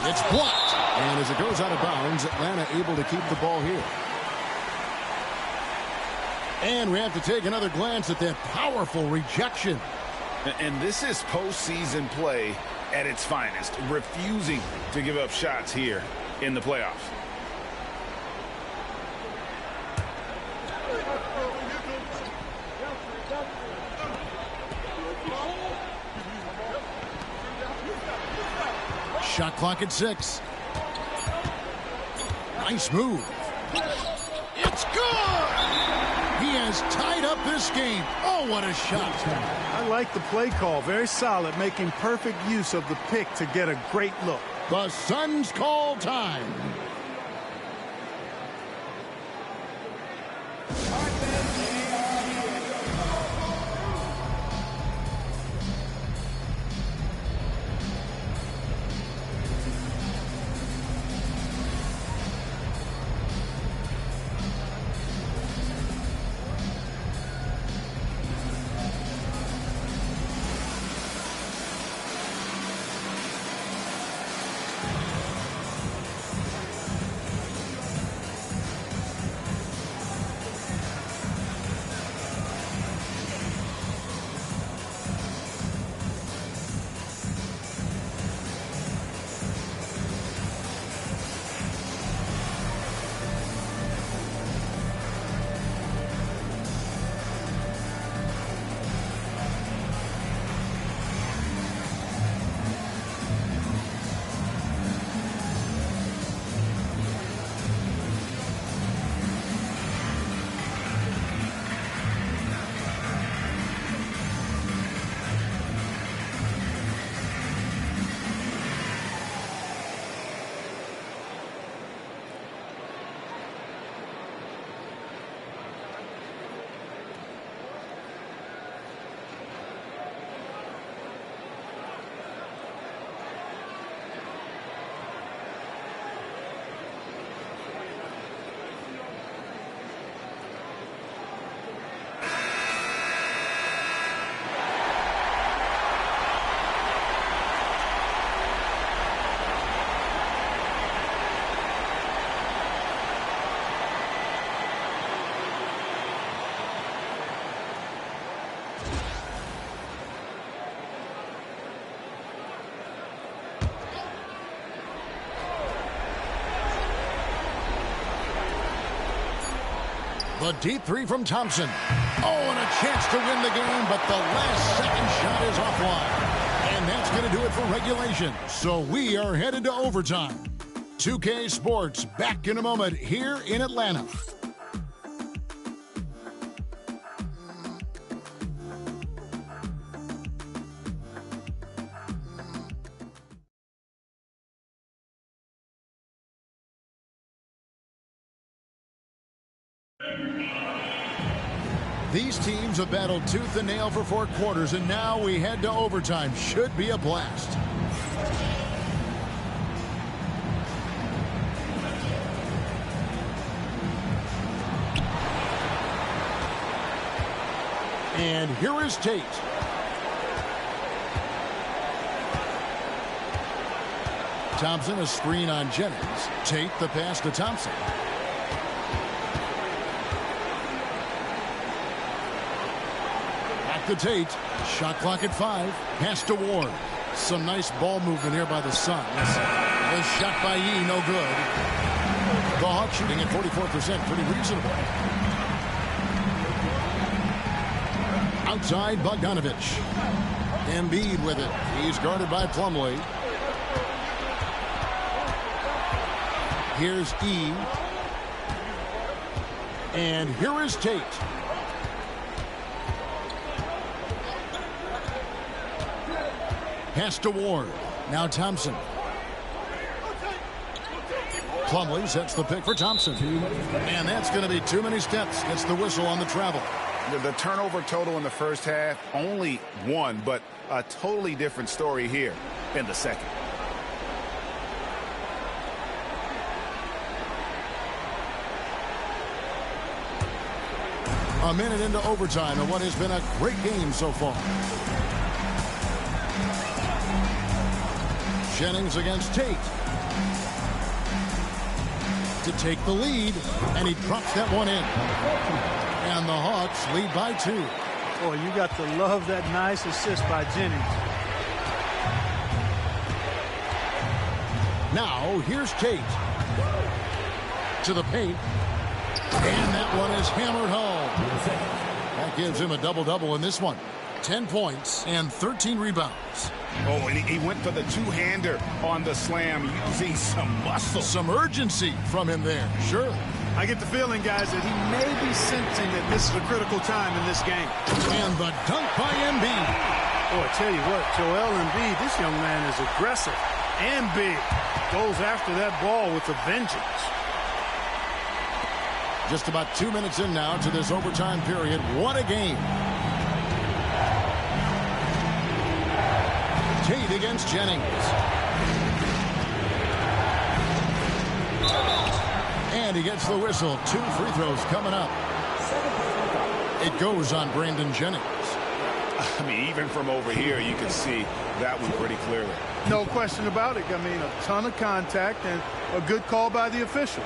It's blocked. And as it goes out of bounds, Atlanta able to keep the ball here. And we have to take another glance at that powerful rejection. And this is postseason play at its finest, refusing to give up shots here in the playoffs. Shot clock at 6. Nice move. It's good! He has tied up this game. Oh, what a shot. I like the play call. Very solid, making perfect use of the pick to get a great look. The Suns call time. The deep three from Thompson. Oh, and a chance to win the game, but the last second shot is offline. And that's going to do it for regulation. So we are headed to overtime. 2K Sports back in a moment here in Atlanta. These teams have battled tooth and nail for 4 quarters, and now we head to overtime. Should be a blast. And here is Tate. Thompson, a screen on Jennings. Tate, the pass to Thompson. To Tate. Shot clock at 5. Pass to Ward. Some nice ball movement here by the Suns. The shot by Yee, no good. The Hawks shooting at 44%, pretty reasonable. Outside, Bogdanovich. Embiid with it. He's guarded by Plumlee. Here's E. And here is Tate. Pass to Ward. Now Thompson. Plumlee sets the pick for Thompson. And that's going to be too many steps. Gets the whistle on the travel. The turnover total in the first half, only 1, but a totally different story here in the second. A minute into overtime and what has been a great game so far. Jennings against Tate. To take the lead, and he drops that one in. And the Hawks lead by 2. Boy, you got to love that nice assist by Jennings. Now, here's Tate. To the paint. And that one is hammered home. That gives him a double-double in this one. 10 points and 13 rebounds. Oh, and he went for the two-hander on the slam, using some muscle. Some urgency from him there, sure. I get the feeling, guys, that he may be sensing that this is a critical time in this game. And the dunk by Embiid. Oh, I tell you what, Joel Embiid, this young man is aggressive and big. Goes after that ball with a vengeance. Just about 2 minutes in now to this overtime period. What a game. Tate against Jennings. And he gets the whistle. 2 free throws coming up. It goes on Brandon Jennings. I mean, even from over here, you can see that one pretty clearly. No question about it. I mean, a ton of contact and a good call by the officials.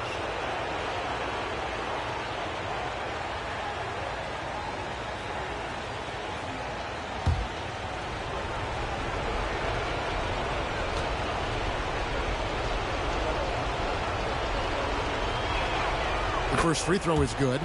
First free throw is good.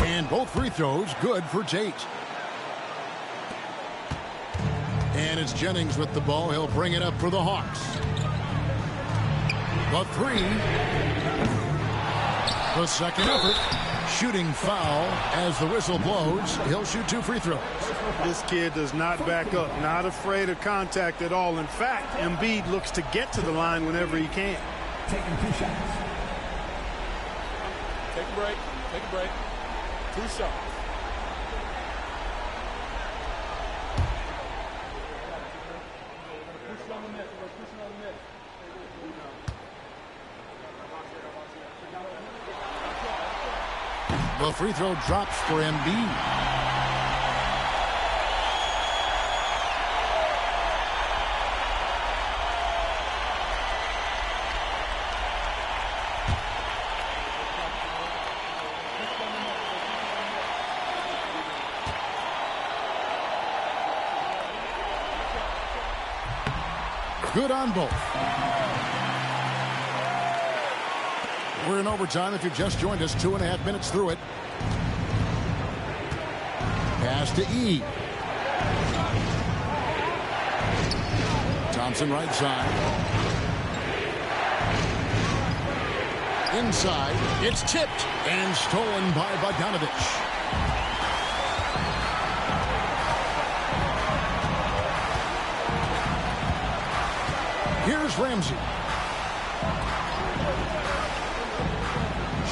And both free throws good for Tate. And it's Jennings with the ball. He'll bring it up for the Hawks. The 3. The second effort. Shooting foul as the whistle blows. He'll shoot 2 free throws. This kid does not back up. Not afraid of contact at all. In fact, Embiid looks to get to the line whenever he can. Taking 2 shots. Take a break. Take a break. 2 shots. The free throw drops for Embiid. Good on both. We're in overtime. If you've just joined us, 2.5 minutes through it. Pass to E. Thompson right side. Inside. It's tipped and stolen by Bogdanovich. Here's Ramsey.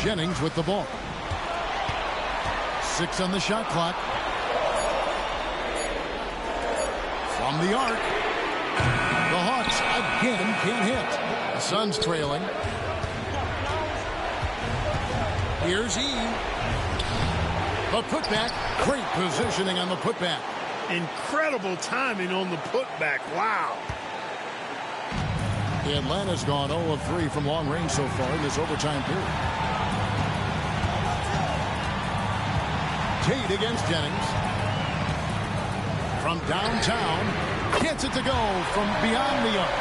Jennings with the ball. 6 on the shot clock. From the arc. The Hawks again can't hit. The Suns trailing. Here's E. The putback. Great positioning on the putback. Incredible timing on the putback. Wow. Atlanta's gone 0 of 3 from long range so far in this overtime period. Tate against Jennings. From downtown. Gets it to go from beyond the arc.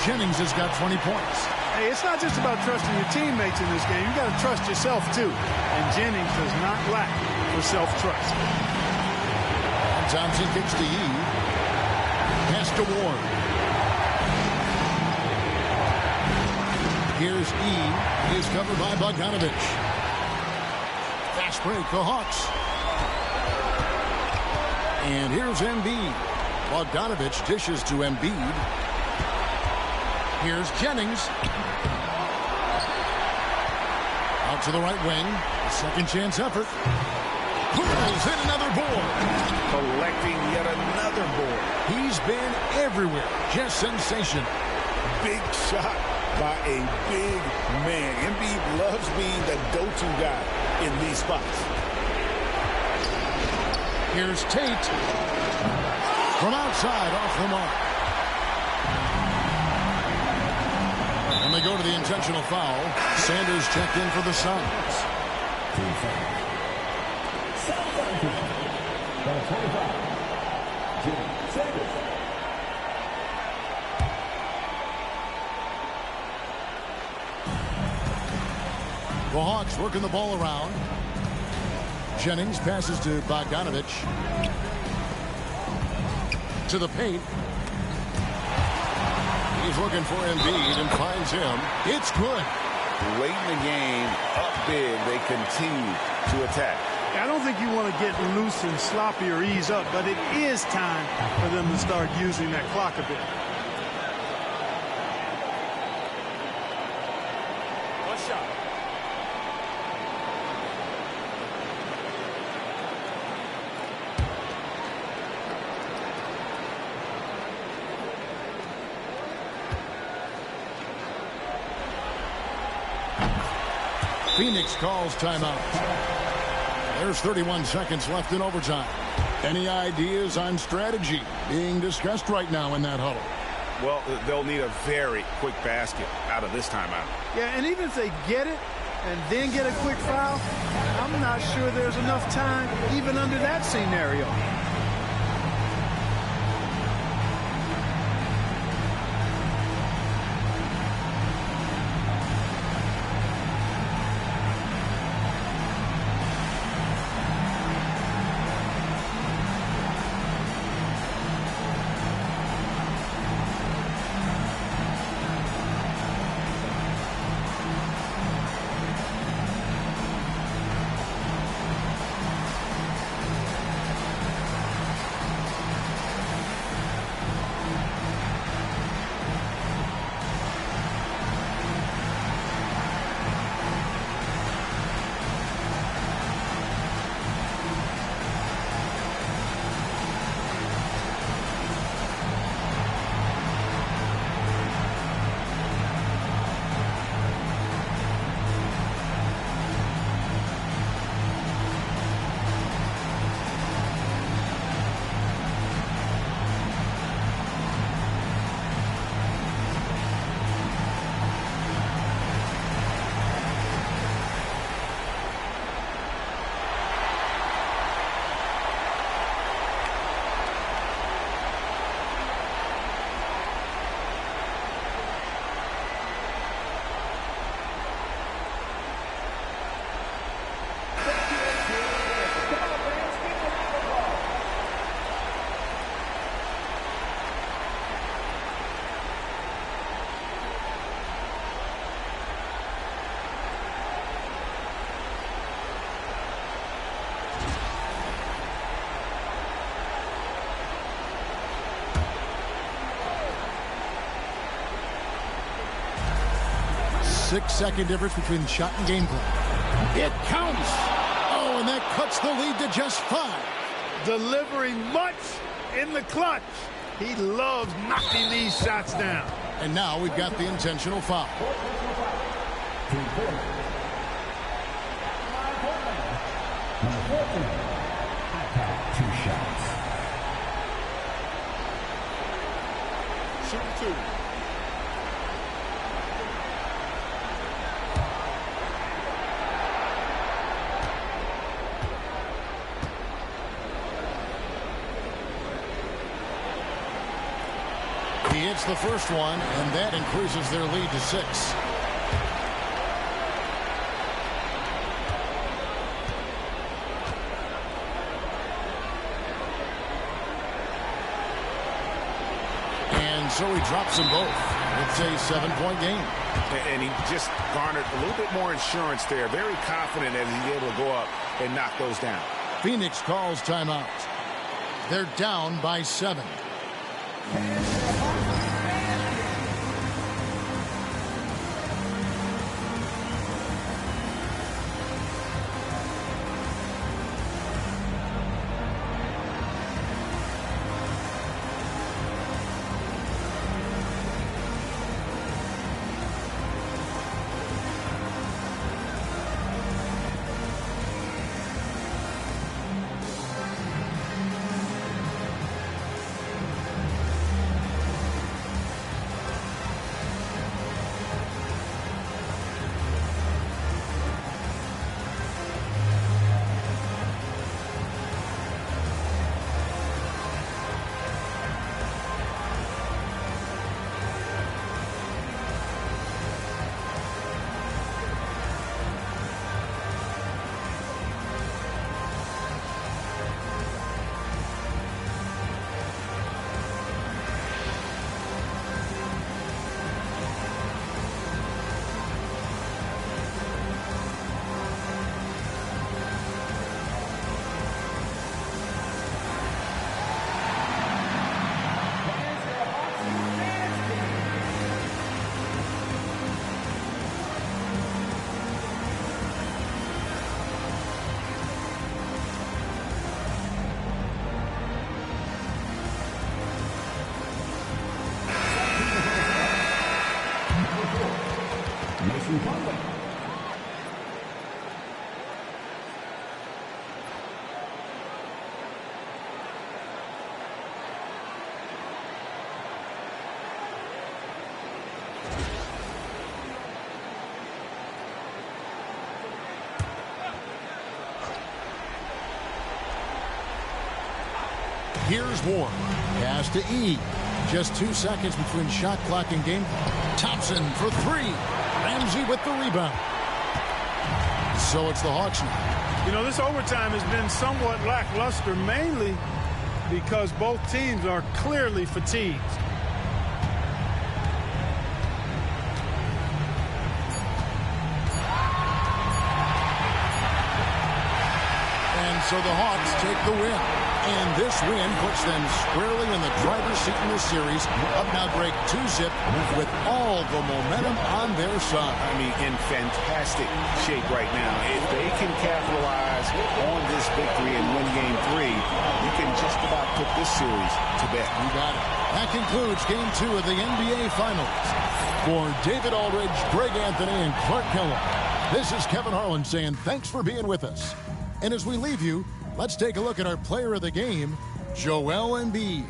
Jennings has got 20 points. Hey, it's not just about trusting your teammates in this game. You got to trust yourself, too. And Jennings does not lack for self-trust. Thompson kicks to E. Pass to Ward. Here's E. He is covered by Bogdanovich. Fast break, the Hawks. And here's Embiid. Bogdanovich dishes to Embiid. Here's Jennings. Out to the right wing. A second chance effort. Pulls in another board. Collecting yet another board. He's been everywhere. Just sensational. Big shot by a big man. Embiid loves being the go-to guy in these spots. Here's Tate. From outside, off the mark. And they go to the intentional foul. Sanders checked in for the Suns. The Hawks working the ball around. Jennings passes to Bogdanovich. To the paint. He's looking for Embiid and finds him. It's good. Late in the game, up big, they continue to attack. I don't think you want to get loose and sloppy or ease up, but it is time for them to start using that clock a bit. One shot. Phoenix calls timeout. There's 31 seconds left in overtime. Any ideas on strategy being discussed right now in that huddle? Well, they'll need a very quick basket out of this timeout. Yeah, and even if they get it and then get a quick foul, I'm not sure there's enough time even under that scenario. 6-second difference between shot and game clock. It counts. Oh, and that cuts the lead to just 5. Delivering much in the clutch. He loves knocking these shots down. And now we've got the intentional foul. Two shots. Shoot 2. He hits the first one, and that increases their lead to 6. And so he drops them both. It's a 7-point game. And he just garnered a little bit more insurance there. Very confident that he's able to go up and knock those down. Phoenix calls timeout. They're down by 7. Mason Plumlee. Here's Ward. Pass to E. Just 2 seconds between shot clock and game clock. Thompson for 3. Ramsey with the rebound. So it's the Hawks now. You know, this overtime has been somewhat lackluster, mainly because both teams are clearly fatigued. And so the Hawks take the win. And this win puts them squarely in the driver's seat in this series. Up now break 2-zip with all the momentum on their side. I mean, in fantastic shape right now. If they can capitalize on this victory and win game 3, you can just about put this series to bed. You got it. That concludes game 2 of the NBA Finals. For David Aldridge, Greg Anthony, and Clark Kellogg, this is Kevin Harlan saying thanks for being with us. And as we leave you, let's take a look at our player of the game, Joel Embiid.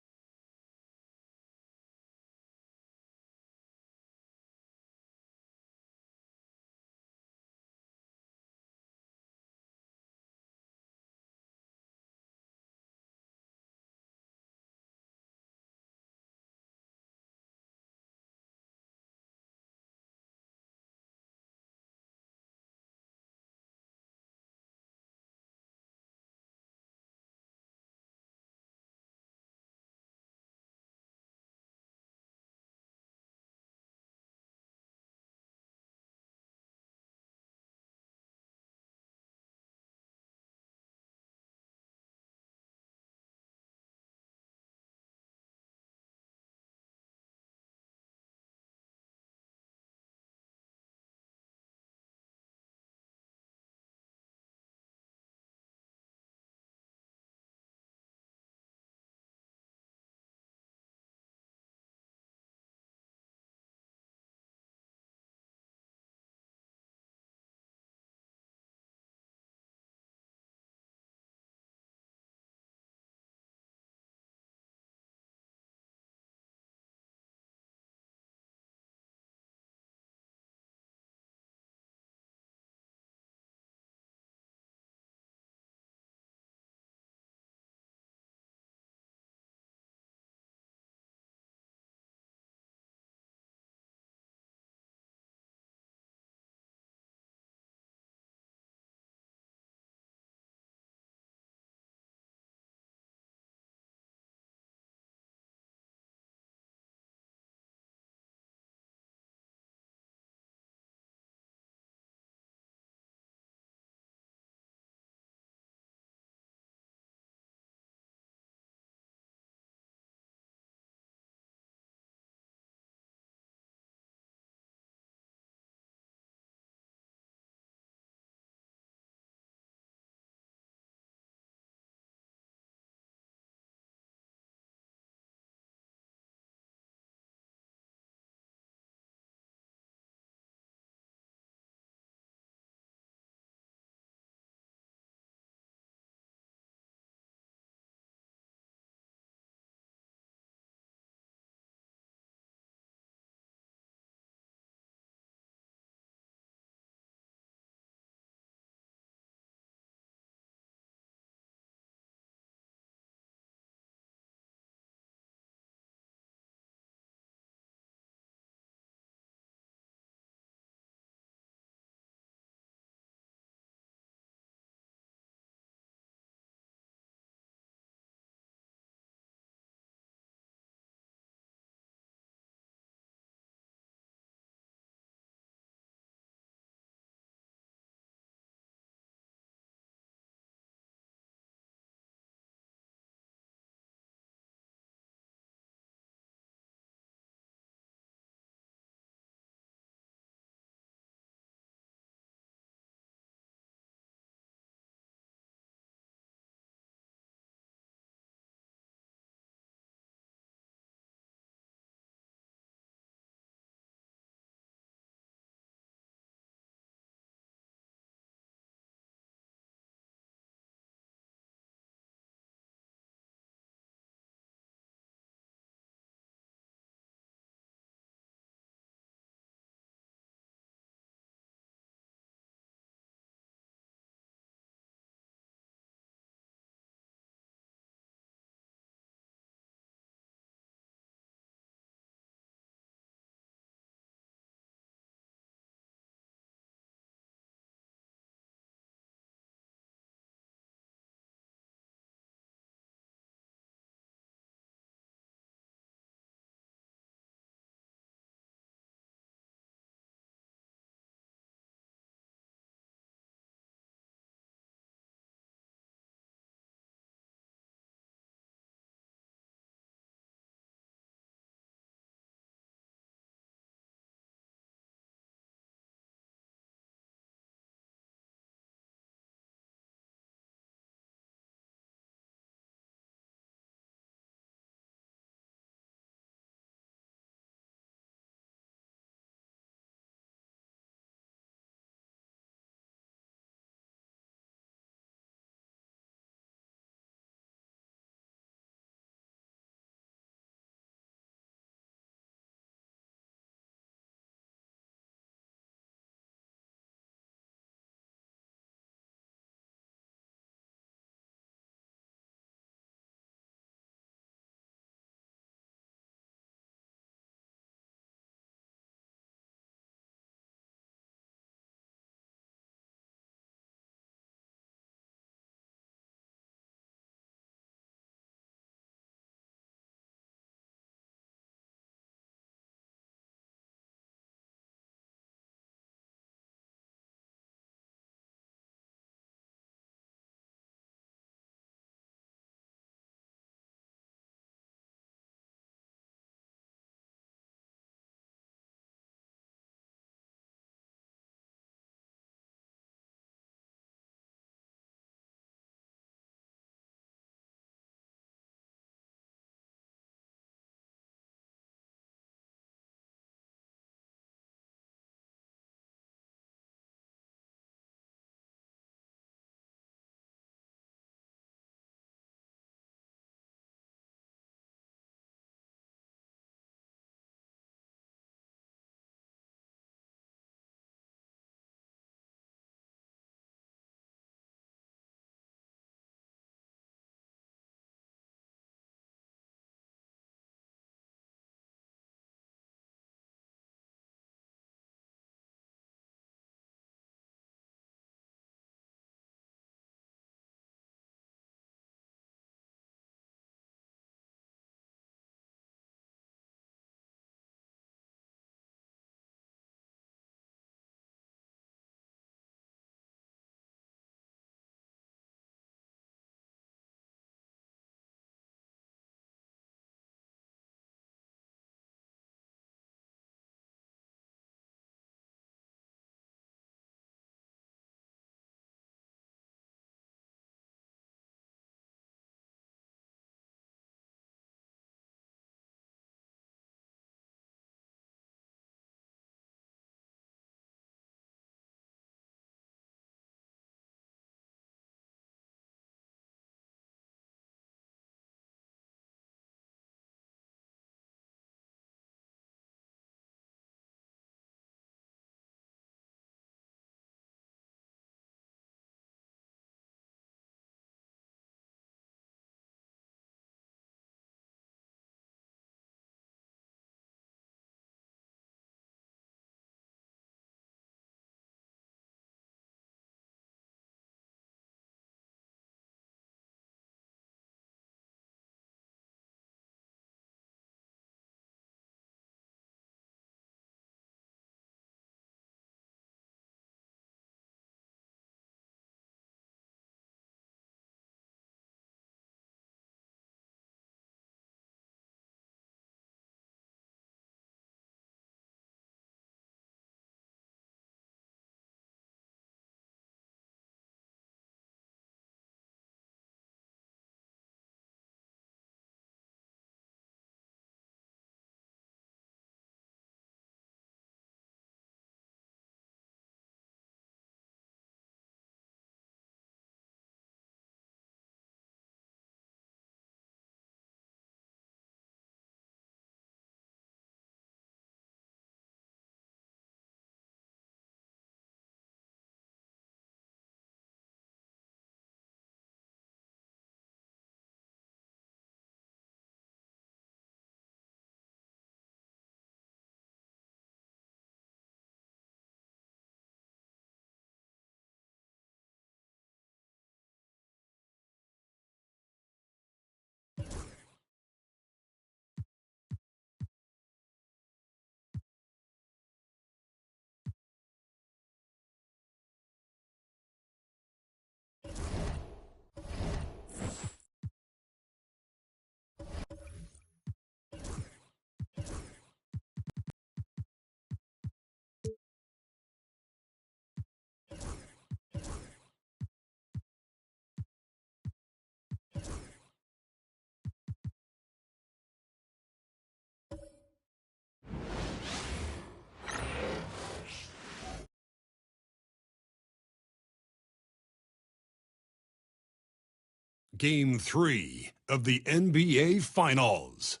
Game 3 of the NBA Finals.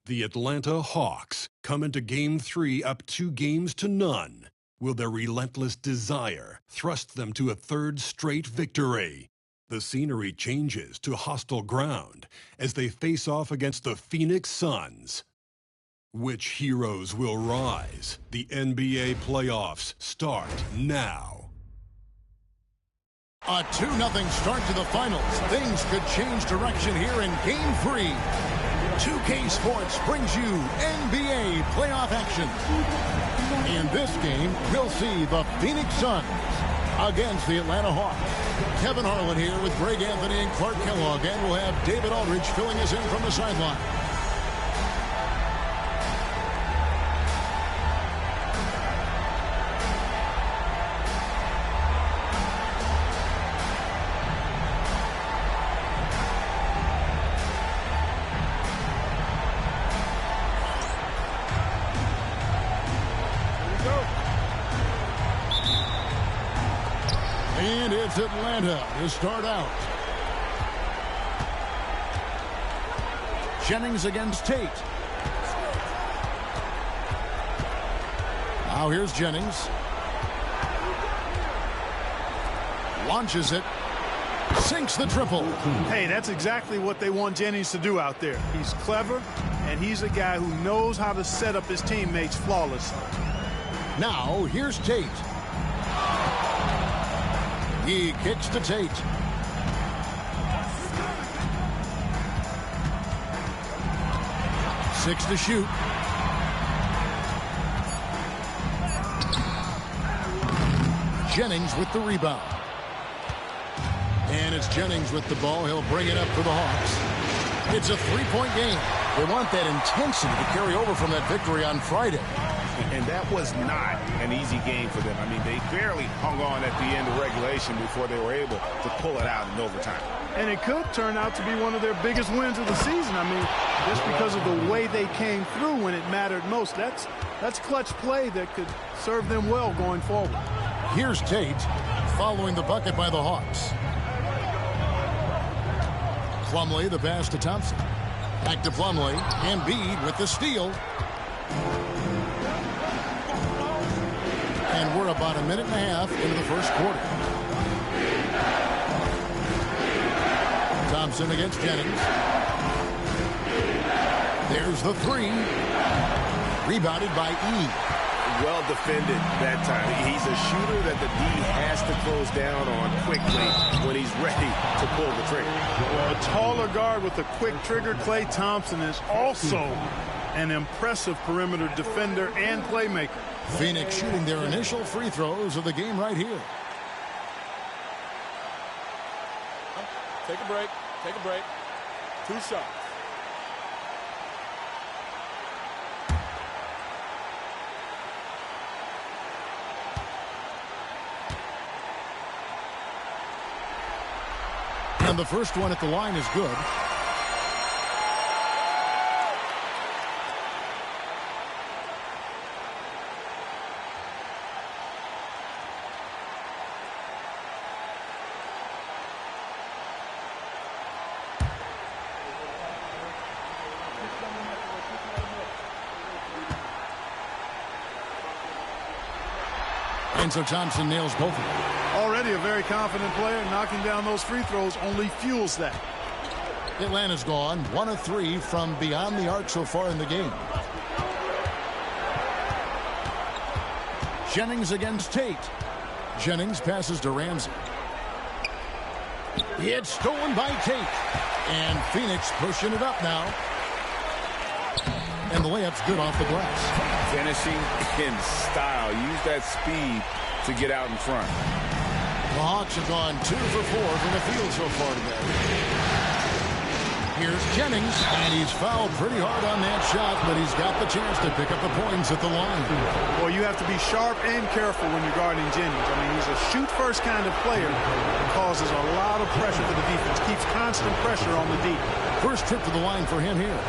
The Atlanta Hawks come into Game 3 up 2-0. Will their relentless desire thrust them to a third straight victory? The scenery changes to hostile ground as they face off against the Phoenix Suns. Which heroes will rise? The NBA playoffs start now. A 2-0 start to the finals. Things could change direction here in Game 3. 2K Sports brings you NBA playoff action. In this game, we'll see the Phoenix Suns against the Atlanta Hawks. Kevin Harlan here with Greg Anthony and Clark Kellogg, and we'll have David Aldridge filling us in from the sideline. And it's Atlanta to start out. Jennings against Tate. Now here's Jennings. Launches it. Sinks the triple. Hey, that's exactly what they want Jennings to do out there. He's clever, and he's a guy who knows how to set up his teammates flawlessly. Now here's Tate. He kicks to Tate. Six to shoot. Jennings with the rebound. And it's Jennings with the ball. He'll bring it up for the Hawks. It's a three-point game. They want that intensity to carry over from that victory on Friday. And that was not an easy game for them. I mean, they barely hung on at the end of regulation before they were able to pull it out in overtime. And it could turn out to be one of their biggest wins of the season. I mean, just because of the way they came through when it mattered most. That's clutch play that could serve them well going forward. Here's Tate following the bucket by the Hawks. Plumlee, the pass to Thompson. Back to Plumlee. Embiid with the steal. And we're about a minute and a half into the first quarter. Thompson against Jennings. There's the three. Rebounded by E. Well defended that time. He's a shooter that the D has to close down on quickly when he's ready to pull the trigger. A taller guard with a quick trigger, Klay Thompson, is also an impressive perimeter defender and playmaker. Phoenix shooting their initial free throws of the game right here. Take a break. Take a break. 2 shots. And the first one at the line is good. And so Thompson nails both of them. Already a very confident player. Knocking down those free throws only fuels that. Atlanta's gone 1 of 3 from beyond the arc so far in the game. Jennings against Tate. Jennings passes to Ramsey. It's stolen by Tate. And Phoenix pushing it up now. And the layup's good off the glass. Finishing in style. Use that speed to get out in front. The Hawks have gone 2 for 4 from the field so far today. Here's Jennings, and he's fouled pretty hard on that shot, but he's got the chance to pick up the points at the line. Well, you have to be sharp and careful when you're guarding Jennings. I mean, he's a shoot-first kind of player that causes a lot of pressure for the defense, keeps constant pressure on the D. First trip to the line for him here.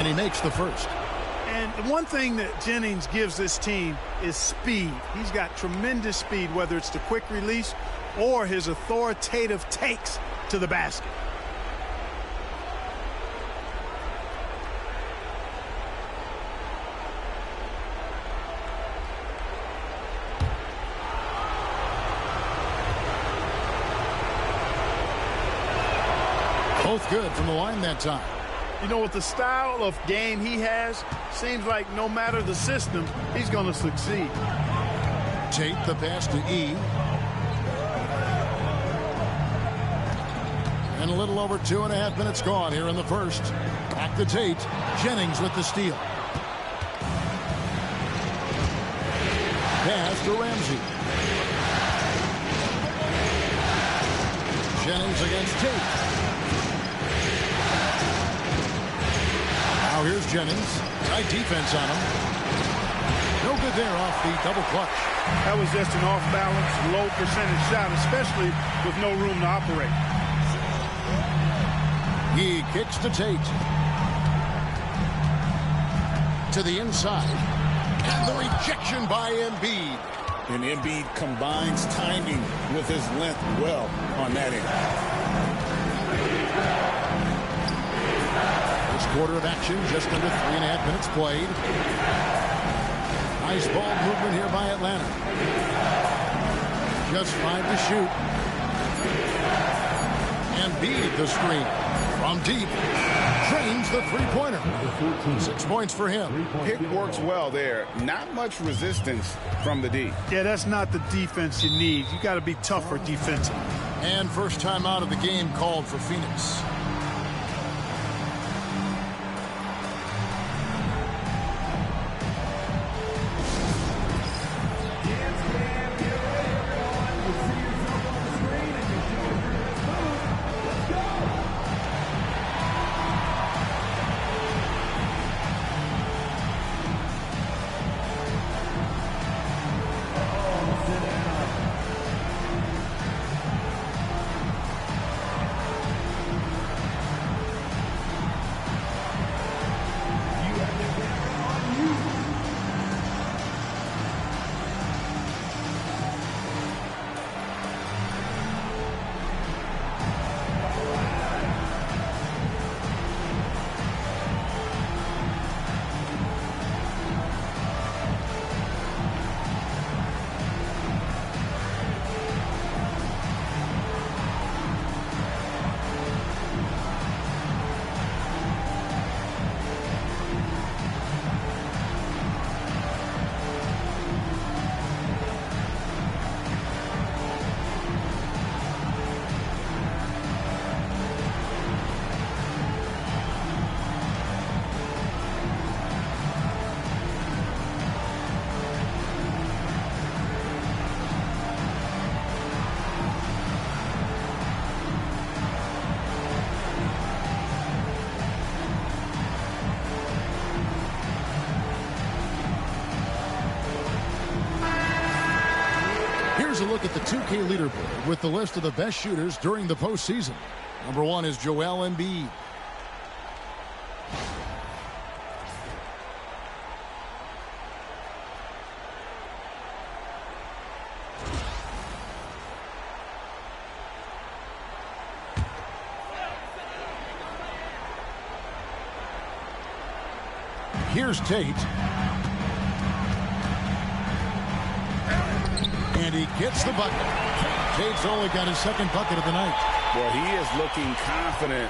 And he makes the first. And the one thing that Jennings gives this team is speed. He's got tremendous speed, whether it's the quick release or his authoritative takes to the basket. Both good from the line that time. You know, with the style of game he has, seems like no matter the system, he's going to succeed. Tate the pass to E. And a little over 2.5 minutes gone here in the first. Back to Tate. Jennings with the steal. Pass to Ramsey. Jennings against Tate. Now here's Jennings. Tight defense on him. No good there off the double clutch. That was just an off-balance, low percentage shot, especially with no room to operate. He kicks to Tate. To the inside. And the rejection by Embiid. And Embiid combines timing with his length well on that end. First quarter of action, just under 3.5 minutes played. Nice ball movement here by Atlanta. Just 5 to shoot. Embiid the screen. From deep. Drains the three-pointer. 6 points for him. Pick works well there. Not much resistance from the D. Yeah, that's not the defense you need. You got to be tougher defensively. And first time out of the game called for Phoenix. Here's a look at the 2K leaderboard with the list of the best shooters during the postseason. Number 1 is Joel Embiid. Here's Tate. And he gets the bucket. Tate's only got his second bucket of the night. Well, he is looking confident.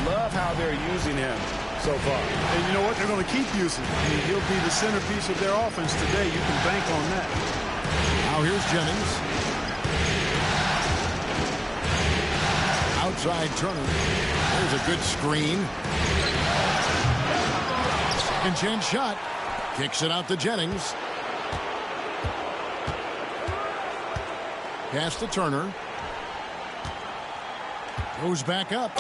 Love how they're using him so far. And you know what? They're going to keep using him. I mean, he'll be the centerpiece of their offense today. You can bank on that. Now here's Jennings. Outside Turner. There's a good screen. Second chance shot. Kicks it out to Jennings. Pass to Turner. Goes back up.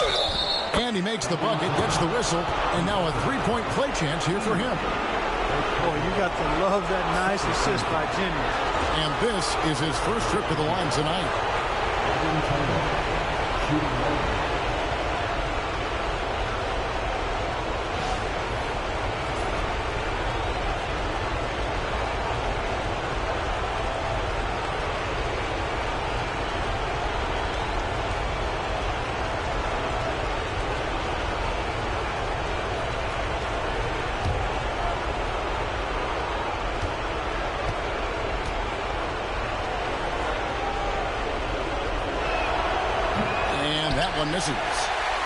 And he makes the bucket, gets the whistle, and now a three-point play chance here for him. Boy, you got to love that nice assist by Jennings. And this is his first trip to the line tonight. one misses.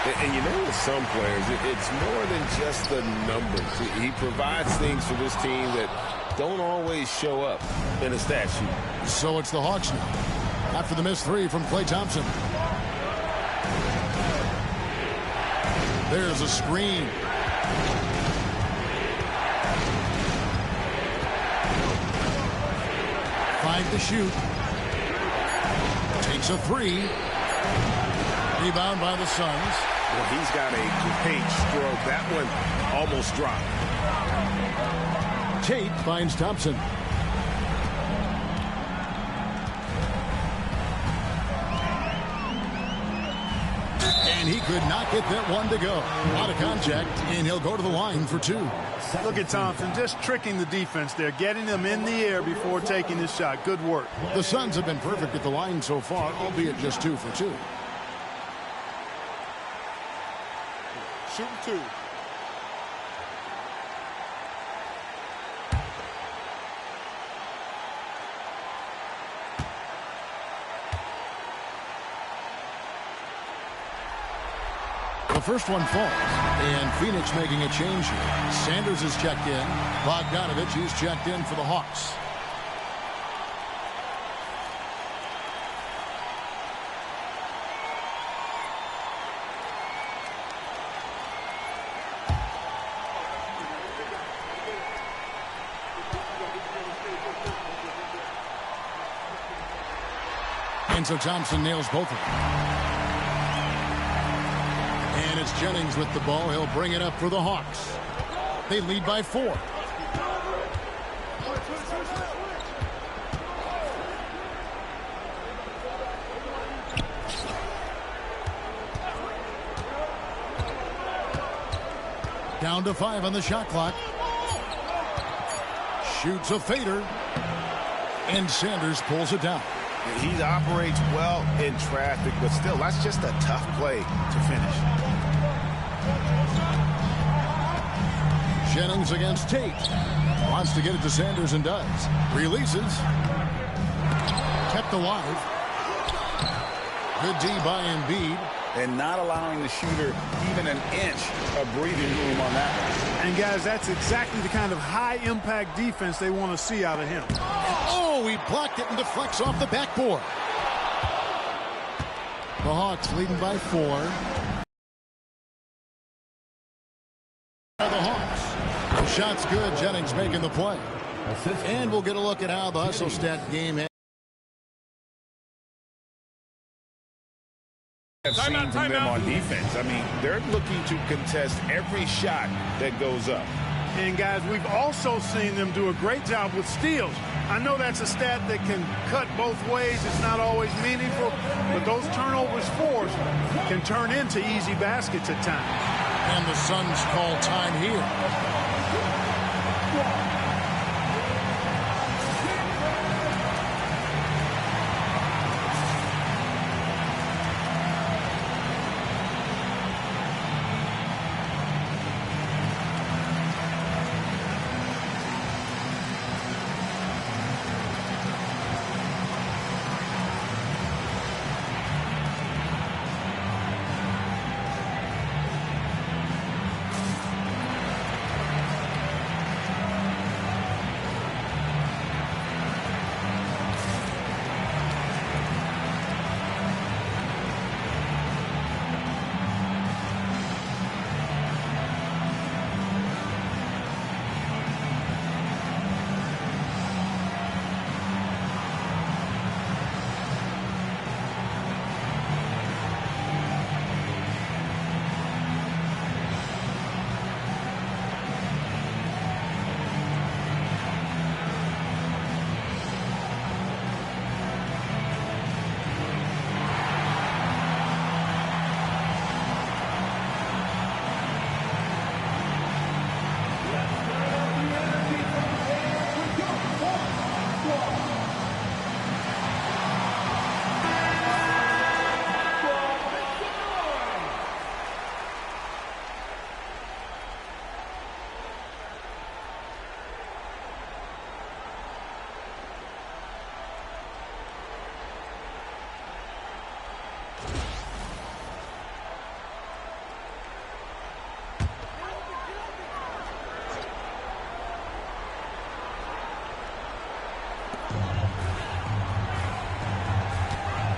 And you know, with some players, it's more than just the numbers. He provides things for this team that don't always show up in a stat sheet. So it's the Hawks now. After the missed three from Klay Thompson. There's a screen. Five to shoot. Takes a three. Rebound by the Suns. Well, he's got a great stroke. That one almost dropped. Tate finds Thompson. And he could not get that one to go. Out of contact, and he'll go to the line for two. Look at Thompson just tricking the defense there, getting them in the air before taking the shot. Good work. The Suns have been perfect at the line so far, albeit just 2 for 2. Shooting two. The first one falls, and Phoenix making a change here. Sanders is checked in. Bogdanovich is checked in for the Hawks. And so Thompson nails both of them. And it's Jennings with the ball. He'll bring it up for the Hawks. They lead by 4. Down to 5 on the shot clock. Shoots a fader. And Sanders pulls it down. He operates well in traffic, but still, that's just a tough play to finish. Jennings against Tate. Wants to get it to Sanders and does. Releases. Kept alive. Good D by Embiid. And not allowing the shooter even an inch of breathing room on that one. And, guys, that's exactly the kind of high-impact defense they want to see out of him. Oh, he blocked it and deflects off the backboard. The Hawks leading by 4. The Hawks. The shot's good. Jennings making the play. And we'll get a look at how the hustle stat game I've seen from them on defense. I mean, they're looking to contest every shot that goes up. And, guys, we've also seen them do a great job with steals. I know that's a stat that can cut both ways. It's not always meaningful, but those turnovers forced can turn into easy baskets at times. And the Suns call time here.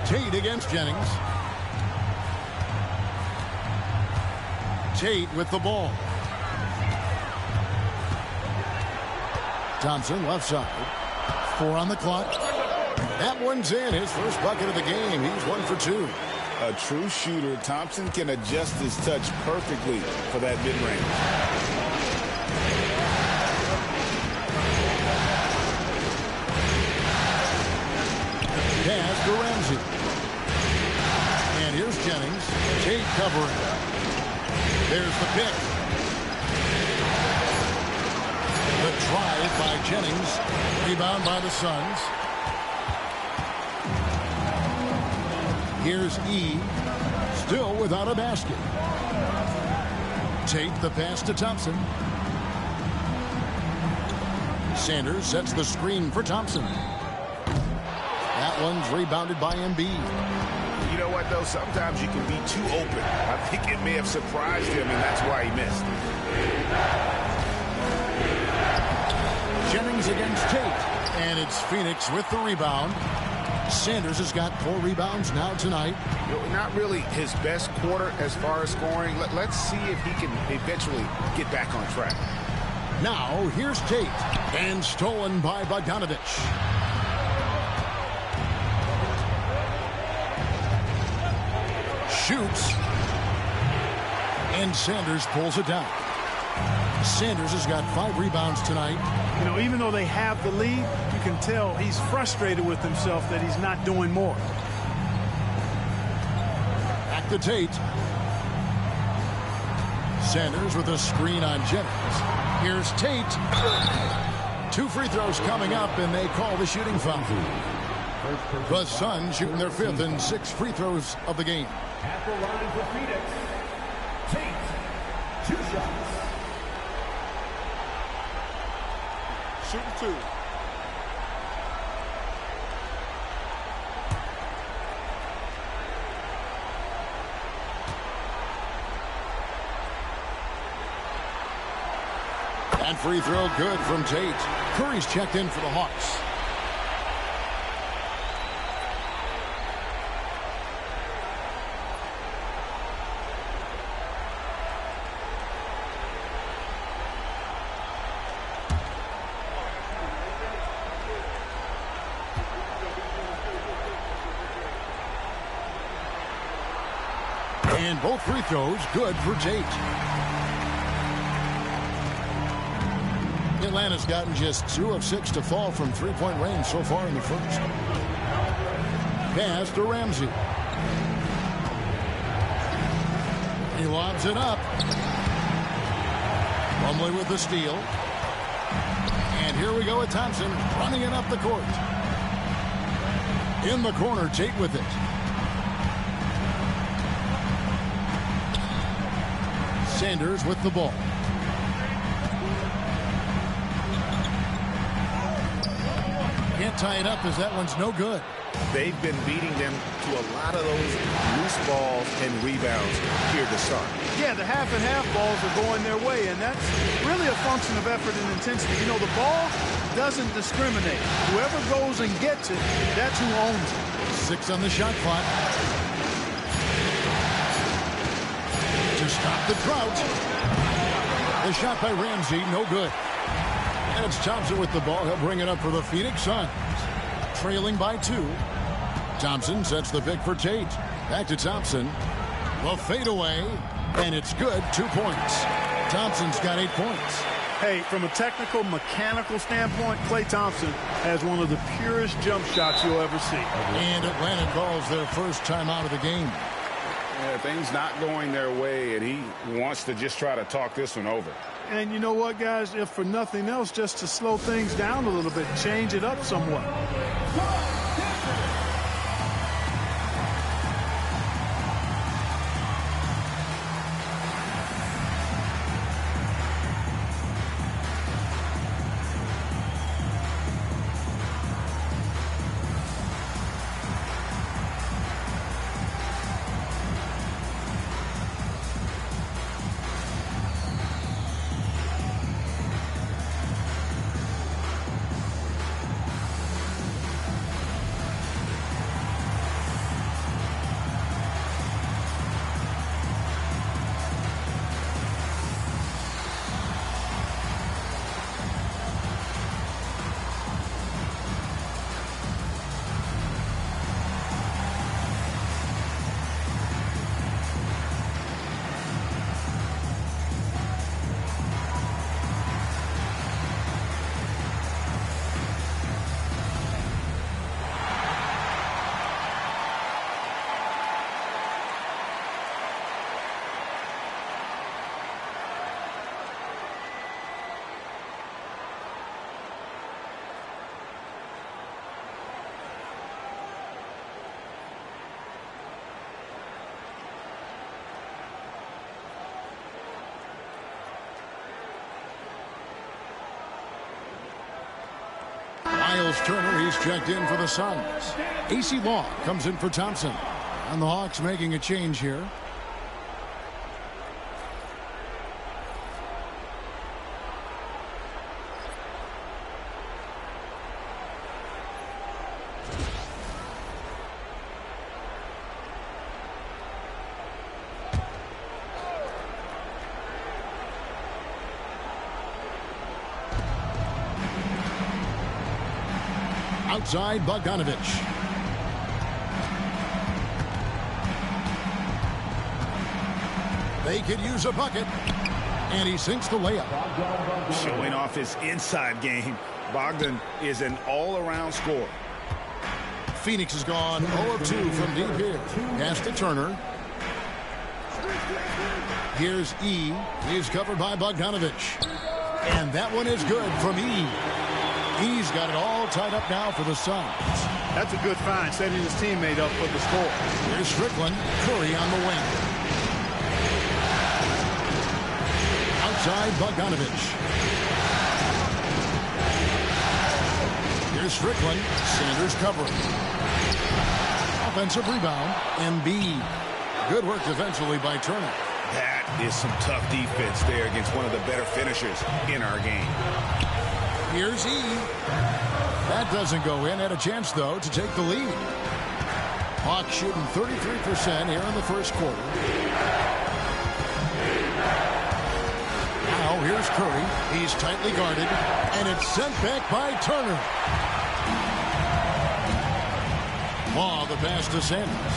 Tate against Jennings. Tate with the ball. Thompson left side. 4 on the clock. That one's in. His first bucket of the game. He's 1 for 2. A true shooter, Thompson can adjust his touch perfectly for that mid-range. Pass to Ramsey. And here's Jennings. Tate covering. There's the pick. The drive by Jennings. Rebound by the Suns. Here's E. Still without a basket. Tate the pass to Thompson. Sanders sets the screen for Thompson. That one's rebounded by Embiid. You know what, though? Sometimes you can be too open. I think it may have surprised him, and that's why he missed. Jennings against Tate. And it's Phoenix with the rebound. Sanders has got 4 rebounds now tonight. Not really his best quarter as far as scoring. Let's see if he can eventually get back on track. Now, here's Tate. And stolen by Bogdanovich. Shoots. And Sanders pulls it down. Sanders has got 5 rebounds tonight. You know, even though they have the lead, you can tell he's frustrated with himself that he's not doing more. Back to Tate. Sanders with a screen on Jennings. Here's Tate. 2 free throws coming up, and they call the shooting foul. The Suns shooting their 5th and 6th free throws of the game. At the line for Phoenix, Tate, 2 shots. Shooting 2. And free throw good from Tate. Curry's checked in for the Hawks. And both free throws good for Tate. Atlanta's gotten just 2 of 6 to fall from 3-point range so far in the first. Pass to Ramsey. He lobs it up. Plumlee with the steal. And here we go with Thompson running it up the court. In the corner, Tate with it. Sanders with the ball. Can't tie it up as that one's no good. They've been beating them to a lot of those loose balls and rebounds here to start. Yeah, the half and half balls are going their way, and that's really a function of effort and intensity. You know, the ball doesn't discriminate. Whoever goes and gets it, that's who owns it. 6 on the shot clock. To stop the drought. The shot by Ramsey, no good. And it's Thompson with the ball. He'll bring it up for the Phoenix Suns. Trailing by 2. Thompson sets the pick for Tate. Back to Thompson. The fadeaway. And it's good. 2 points. Thompson's got 8 points. Hey, from a technical, mechanical standpoint, Klay Thompson has one of the purest jump shots you'll ever see. And Atlanta calls their first time out of the game. Yeah, things not going their way, and he wants to just try to talk this one over. And you know what, guys? If for nothing else, just to slow things down a little bit, change it up somewhat. Miles Turner, he's checked in for the Suns. AC Long comes in for Thompson. And the Hawks making a change here. Outside, Bogdanovich. They could use a bucket. And he sinks the layup. Showing off his inside game. Bogdan is an all-around scorer. Phoenix has gone 0 of 2 from deep here. Pass to Turner. Here's E. He's covered by Bogdanovich. And that one is good from E. He's got it all tied up now for the Suns. That's a good find, setting his teammate up for the score. Here's Strickland. Curry on the wing. Outside, Bogdanovich. Here's Strickland. Sanders covering. Offensive rebound. Embiid. Good work defensively by Turner. That is some tough defense there against one of the better finishers in our game. Here's E. That doesn't go in. Had a chance, though, to take the lead. Hawks shooting 33% here in the first quarter. Now here's Curry. He's tightly guarded. And it's sent back by Turner. Oh, the pass to Sanders.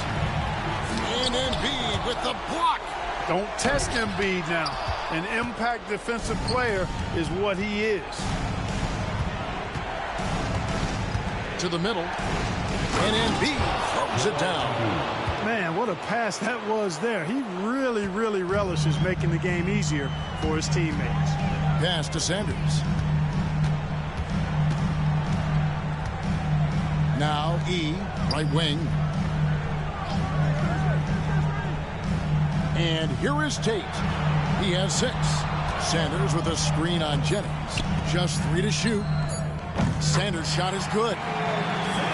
And Embiid with the block. Don't test Embiid now. An impact defensive player is what he is. To the middle. And Embiid throws it down. Man, what a pass that was there. He really, really relishes making the game easier for his teammates. Pass to Sanders. Now E, right wing. And here is Tate. He has 6. Sanders with a screen on Jennings. Just 3 to shoot. Sanders' shot is good.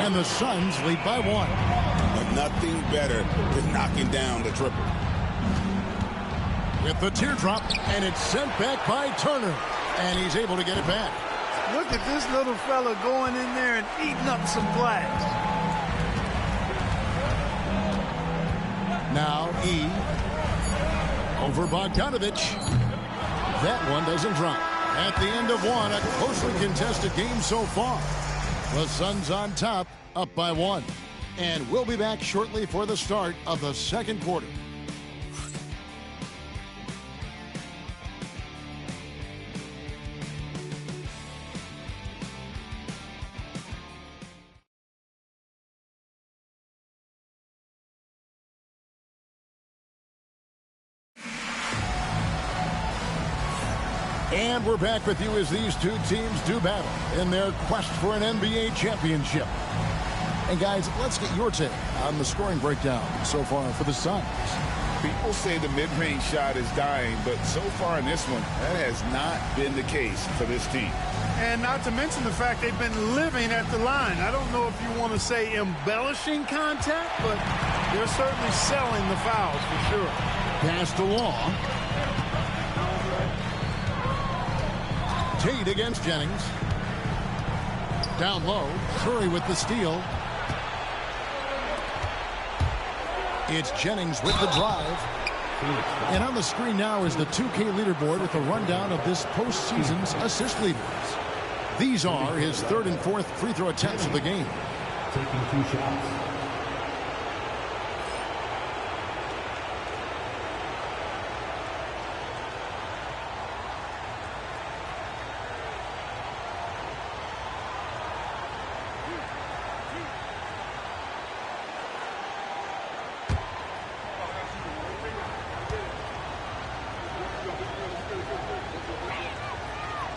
And the Suns lead by 1. But nothing better than knocking down the triple. With the teardrop, and it's sent back by Turner. And he's able to get it back. Look at this little fella going in there and eating up some glass. Now E. Over Bogdanovich. That one doesn't drop. At the end of 1, a closely contested game so far. The Suns on top, up by 1. And we'll be back shortly for the start of the second quarter. And we're back with you as these two teams do battle in their quest for an NBA championship. And guys, let's get your take on the scoring breakdown so far for the Suns. People say the mid-range shot is dying, but so far in this one, that has not been the case for this team. And not to mention the fact they've been living at the line. I don't know if you want to say embellishing contact, but they're certainly selling the fouls for sure. Passed along. Tate against Jennings. Down low, Curry with the steal. It's Jennings with the drive. And on the screen now is the 2K leaderboard with a rundown of this postseason's assist leaders. These are his 3rd and 4th free throw attempts of the game. Taking 2 shots.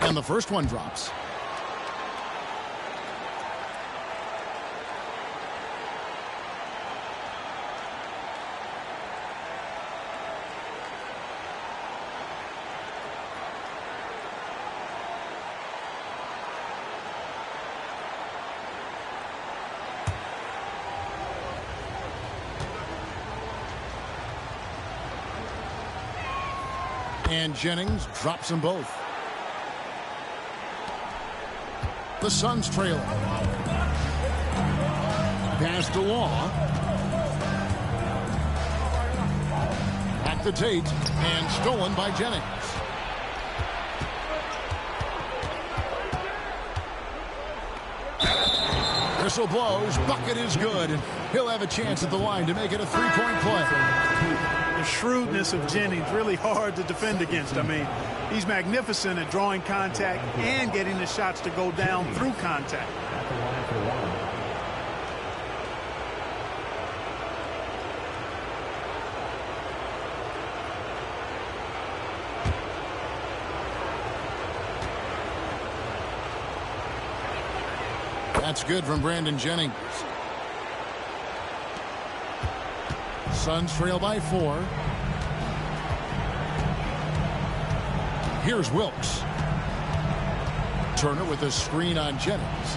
And the first one drops. And Jennings drops them both. The Suns trail. Pass to Law. Back to Tate. And stolen by Jennings. Whistle blows. Bucket is good. And he'll have a chance at the line to make it a three-point play. The shrewdness of Jennings, really hard to defend against. I mean, he's magnificent at drawing contact and getting the shots to go down through contact. That's good from Brandon Jennings. Suns trail by 4. Here's Wilkes. Turner with a screen on Jennings.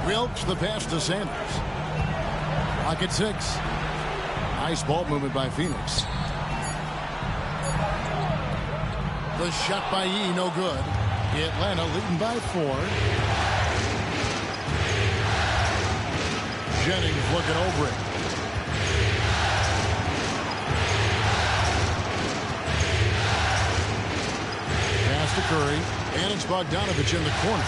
Wilkes, the pass to Sanders. Pocket 6. Nice ball movement by Phoenix. The shot by Yee, no good. Atlanta leading by 4. Jennings looking over it. Pass to Curry. And it's Bogdanovich in the corner.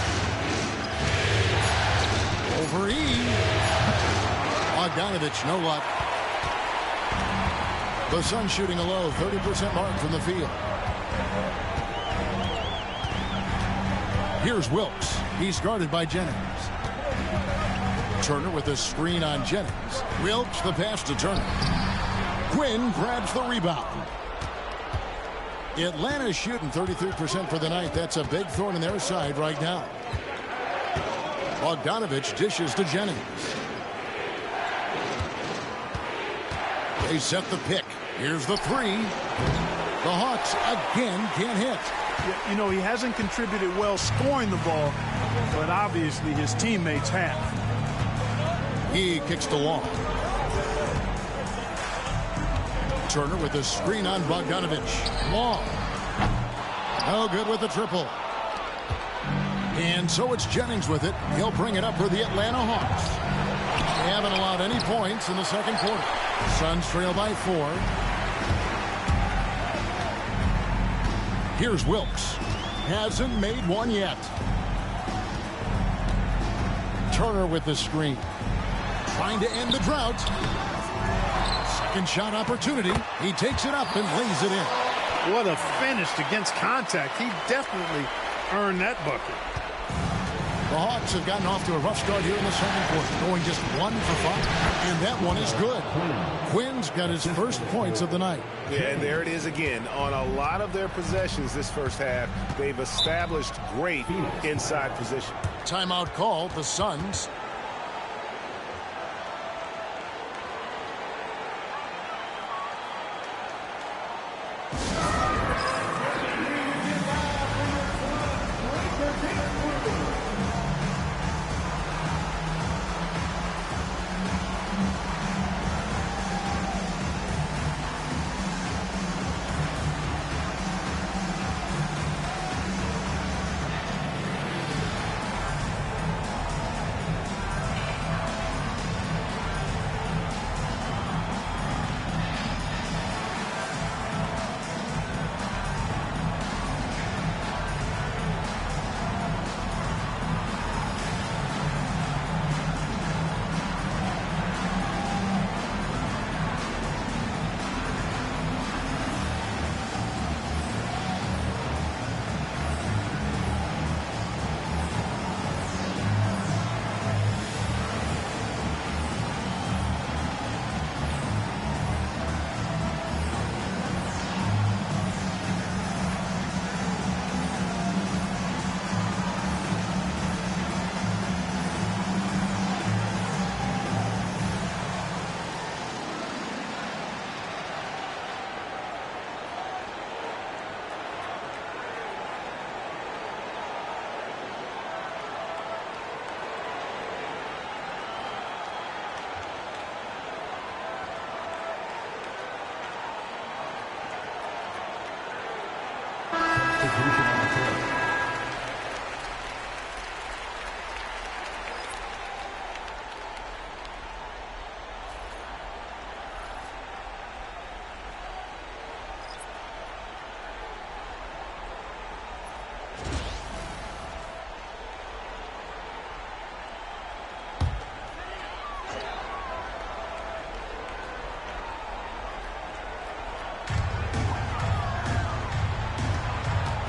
Over E. Bogdanovich, no luck. The Suns shooting a low 30% mark from the field. Here's Wilkes. He's guarded by Jennings. Turner with a screen on Jennings. Wilkes, the pass to Turner. Quinn grabs the rebound. Atlanta's shooting 33% for the night. That's a big thorn in their side right now. Bogdanovich dishes to Jennings. They set the pick. Here's the 3. The Hawks again can't hit. You know, he hasn't contributed well scoring the ball, but obviously his teammates have. He kicks the wall. Turner with a screen on Bogdanovich. Long. No good with the triple. And so it's Jennings with it. He'll bring it up for the Atlanta Hawks. They haven't allowed any points in the second quarter. Suns trail by 4. Here's Wilkes. Hasn't made one yet. Turner with the screen. Trying to end the drought. Second shot opportunity. He takes it up and lays it in. What a finish against contact. He definitely earned that bucket. The Hawks have gotten off to a rough start here in the second quarter, going just 1 for 5, and that one is good. Quinn's got his first points of the night. Yeah, and there it is again. On a lot of their possessions this first half, they've established great inside position. Timeout called, the Suns.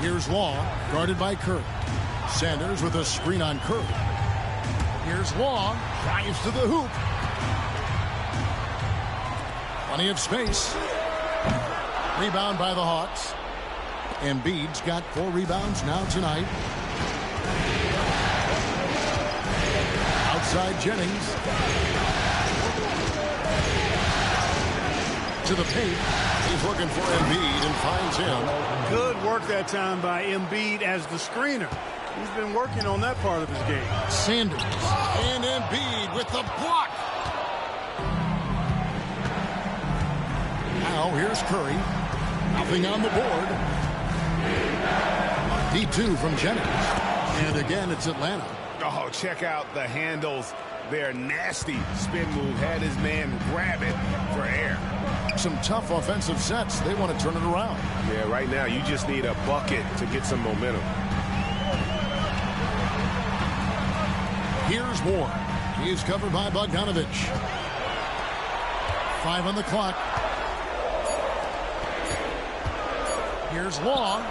Here's Law, guarded by Curry. Sanders with a screen on Curry. Here's Law, drives to the hoop. Plenty of space. Rebound by the Hawks. Embiid's got 4 rebounds now tonight. Outside Jennings. To the paint. He's looking for Embiid and finds him. Good work that time by Embiid as the screener. He's been working on that part of his game. Sanders and Embiid with the block. Now here's Curry. Nothing on the board. D2 from Jennings. And again, it's Atlanta. Oh, check out the handles. Their nasty spin move had his man grab it for air. Some tough offensive sets. They want to turn it around. Yeah, right now you just need a bucket to get some momentum. Here's Moore. He's covered by Bogdanovich. 5 on the clock. Here's Law.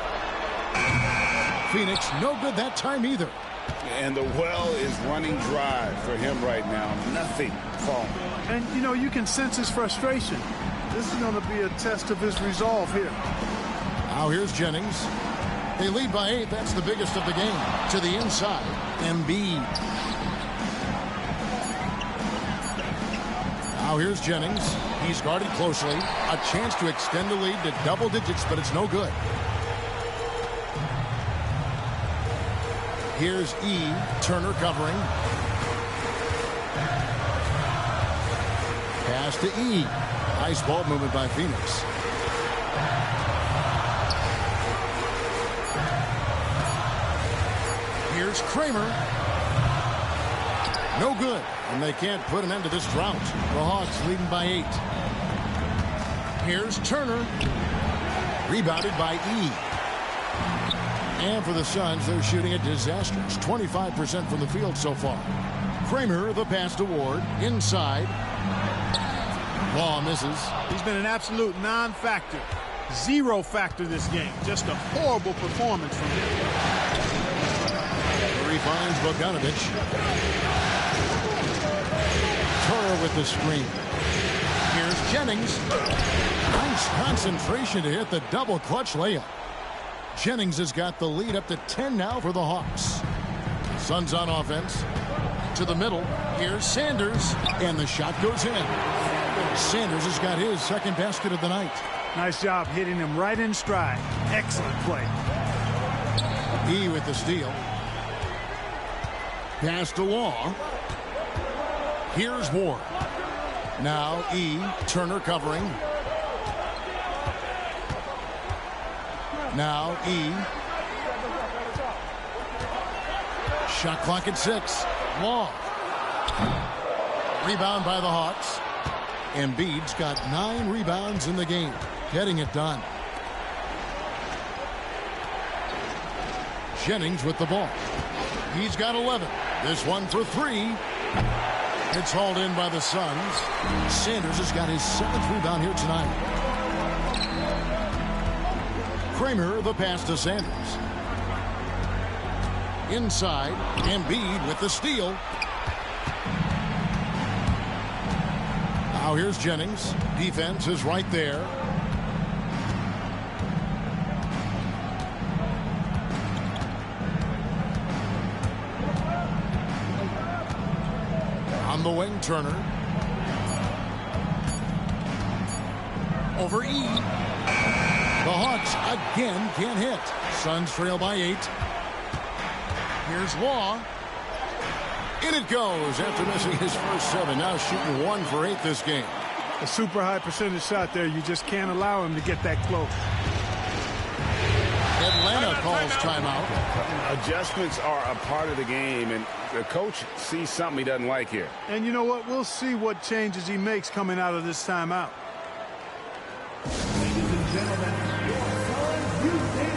Phoenix, no good that time either. And the well is running dry for him right now. Nothing falling. And, you know, you can sense his frustration. This is going to be a test of his resolve here. Now here's Jennings. They lead by 8. That's the biggest of the game. To the inside. Embiid. Now here's Jennings. He's guarded closely. A chance to extend the lead to double digits, but it's no good. Here's E. Turner covering. Pass to E. Nice ball movement by Phoenix. Here's Kramer. No good. And they can't put an end to this drought. The Hawks leading by 8. Here's Turner. Rebounded by E. And for the Suns, they're shooting a disastrous 25% from the field so far. Kramer, the pass to Ward. Inside. Law misses. He's been an absolute non-factor. 0 factor this game. Just a horrible performance from him. Curry finds Bogdanovich. Turner with the screen. Here's Jennings. Nice concentration to hit the double clutch layup. Jennings has got the lead up to 10 now for the Hawks. Suns on offense. To the middle. Here's Sanders. And the shot goes in. Sanders has got his second basket of the night. Nice job hitting him right in stride. Excellent play. E with the steal. Pass to Law. Here's Ward. Now E. Turner covering. Now E. Shot clock at 6. Law. Rebound by the Hawks. Embiid's got 9 rebounds in the game. Getting it done. Jennings with the ball. He's got 11. This one for 3. It's hauled in by the Suns. Sanders has got his 7th rebound here tonight. Kramer, the pass to Sanders. Inside, Embiid with the steal. Now here's Jennings. Defense is right there. On the wing, Turner. Over E. The Hawks again can't hit. Suns trail by 8. Here's Law. In it goes after missing his first 7. Now shooting 1 for 8 this game. A super high percentage shot there. You just can't allow him to get that close. Atlanta calls timeout. Adjustments are a part of the game, and the coach sees something he doesn't like here. And you know what? We'll see what changes he makes coming out of this timeout. Ladies and gentlemen, your Suns youth team.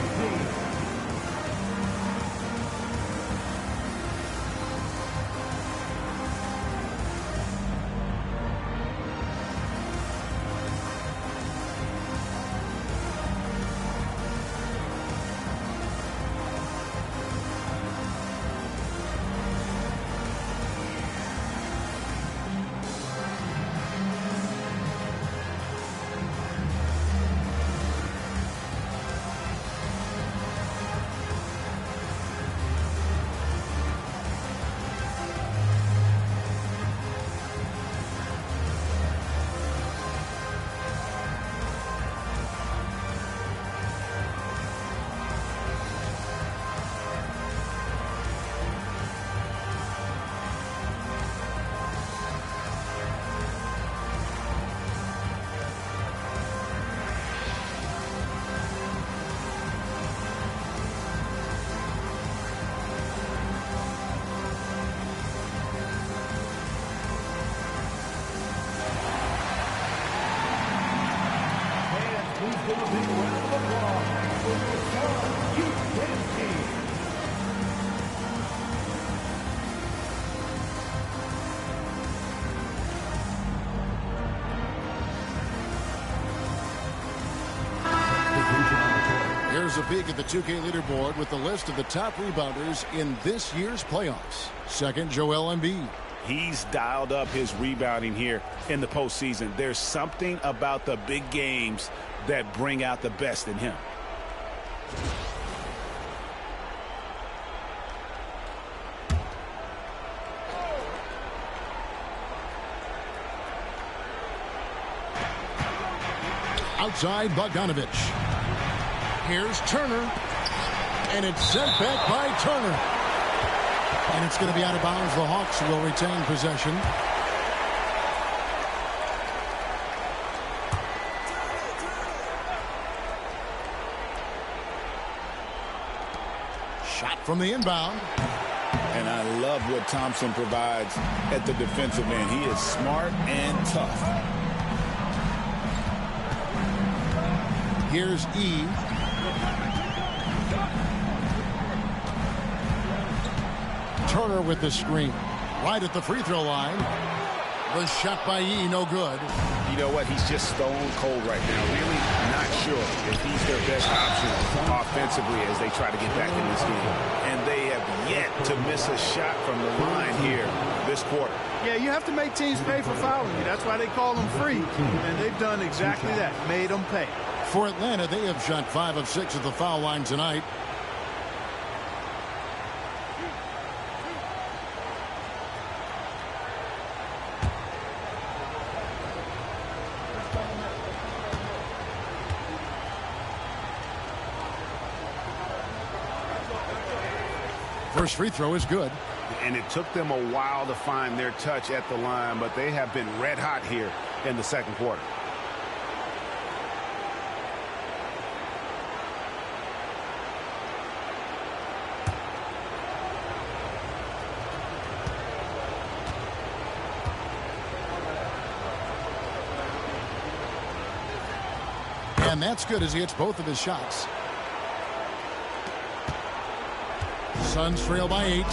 Here's a peek at the 2K leaderboard with the list of the top rebounders in this year's playoffs. Second, Joel Embiid. He's dialed up his rebounding here in the postseason. There's something about the big games that bring out the best in him. Outside, Bogdanovich. Here's Turner. And it's sent back by Turner. And it's going to be out of bounds. The Hawks will retain possession. Shot from the inbound. And I love what Thompson provides at the defensive end. He is smart and tough. Here's E. Turner with the screen. Right at the free throw line. The shot by E, no good. You know what? He's just stone cold right now. Really not sure if he's their best option offensively as they try to get back in this game. And they have yet to miss a shot from the line here this quarter. Yeah, you have to make teams pay for fouling you. That's why they call them free. And they've done exactly that, made them pay. For Atlanta, they have shot 5 of 6 at the foul line tonight. First free throw is good. And it took them a while to find their touch at the line, but they have been red hot here in the second quarter. And that's good as he hits both of his shots. Suns trail by 8.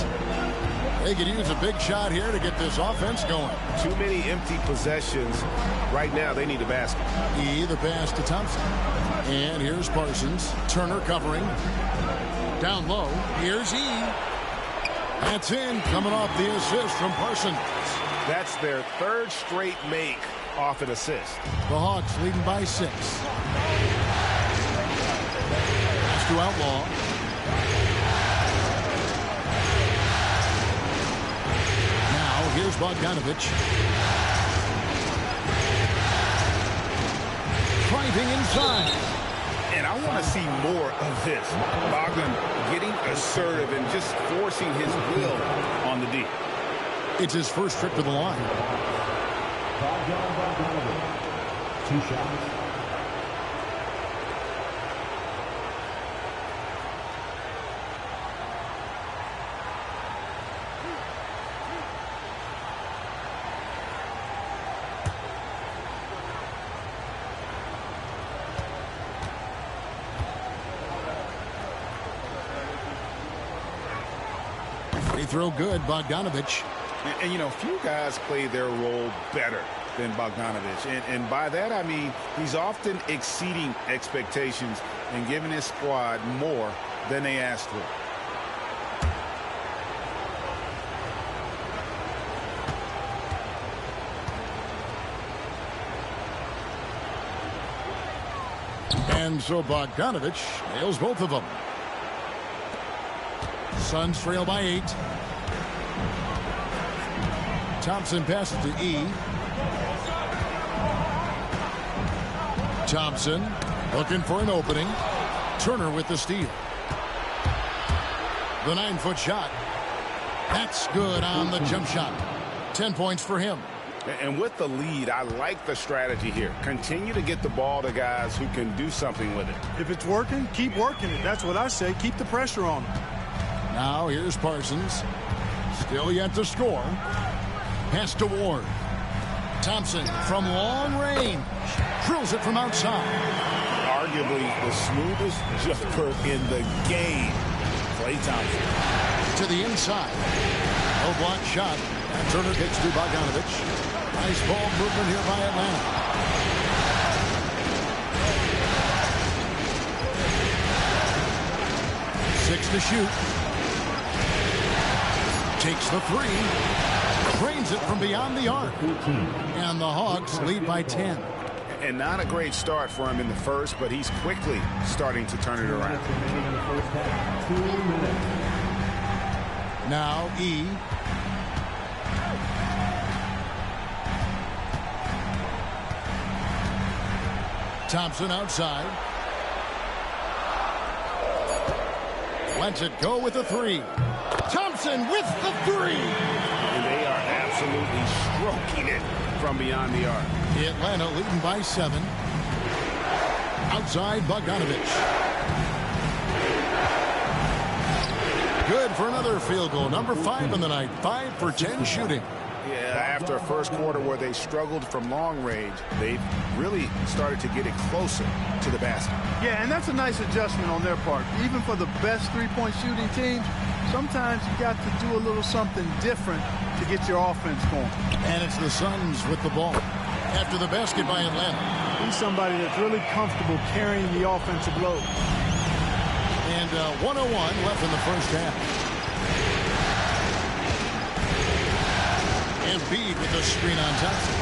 They could use a big shot here to get this offense going. Too many empty possessions. Right now, they need a basket. E, the pass to Thompson. And here's Parsons. Turner covering. Down low. Here's E. That's in. Coming off the assist from Parsons. That's their third straight make off an assist. The Hawks leading by 6. Pass to Outlaw. Here's Bogdanovich. Driving inside. And I want to see more of this. Bogdan getting assertive and just forcing his will on the D. It's his first trip to the line. Bogdanovich, 2 shots. Free throw good, Bogdanovich. And you know, few guys play their role better than Bogdanovich. And by that, I mean he's often exceeding expectations and giving his squad more than they asked for. And so Bogdanovich nails both of them. Suns trail by 8. Thompson passes to E. Thompson looking for an opening. Turner with the steal. The 9-foot shot. That's good on the jump shot. 10 points for him. And with the lead, I like the strategy here. Continue to get the ball to guys who can do something with it. If it's working, keep working it. That's what I say. Keep the pressure on them. Now here's Parsons. Still yet to score. Pass to Ward. Thompson from long range. Drills it from outside. arguably the smoothest jumper in the game. Klay Thompson. To the inside. No block shot. And Turner gets to Bogdanovich. Nice ball movement here by Atlanta. Six to shoot. Takes the three. Drains it from beyond the arc. And the Hawks lead by 10. And not a great start for him in the first, but he's quickly starting to turn it around. Now E. Thompson outside. Lets it go with the three. Thompson with the three. And they are absolutely stroking it from beyond the arc. Atlanta leading by 7. Outside Bogdanovich. Good for another field goal. Number 5 in the night. 5 for 10 shooting. Yeah, after a first quarter where they struggled from long range, they've really started to get it closer to the basket. Yeah, and that's a nice adjustment on their part. Even for the best three-point shooting teams, sometimes you got to do a little something different to get your offense going. And it's the Suns with the ball. After the basket by Atlanta. He's somebody that's really comfortable carrying the offensive load. And 1:01 left in the first half. Embiid with the screen on Thompson.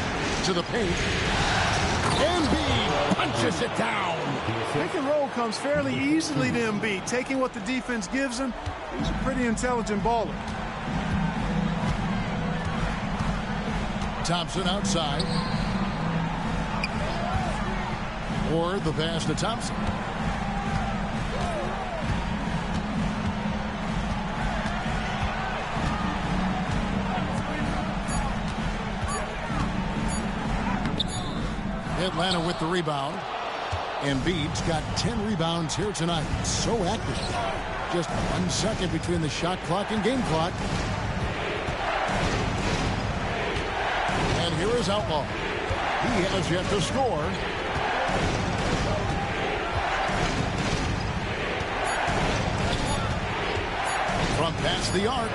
To the paint. Embiid punches it down. Pick and roll comes fairly easily to Embiid. Taking what the defense gives him, he's a pretty intelligent baller. Thompson outside. Or the pass to Thompson. Atlanta with the rebound. Embiid's got 10 rebounds here tonight. So active. Just 1 second between the shot clock and game clock. And here is Outlaw. He has yet to score. From past the arc.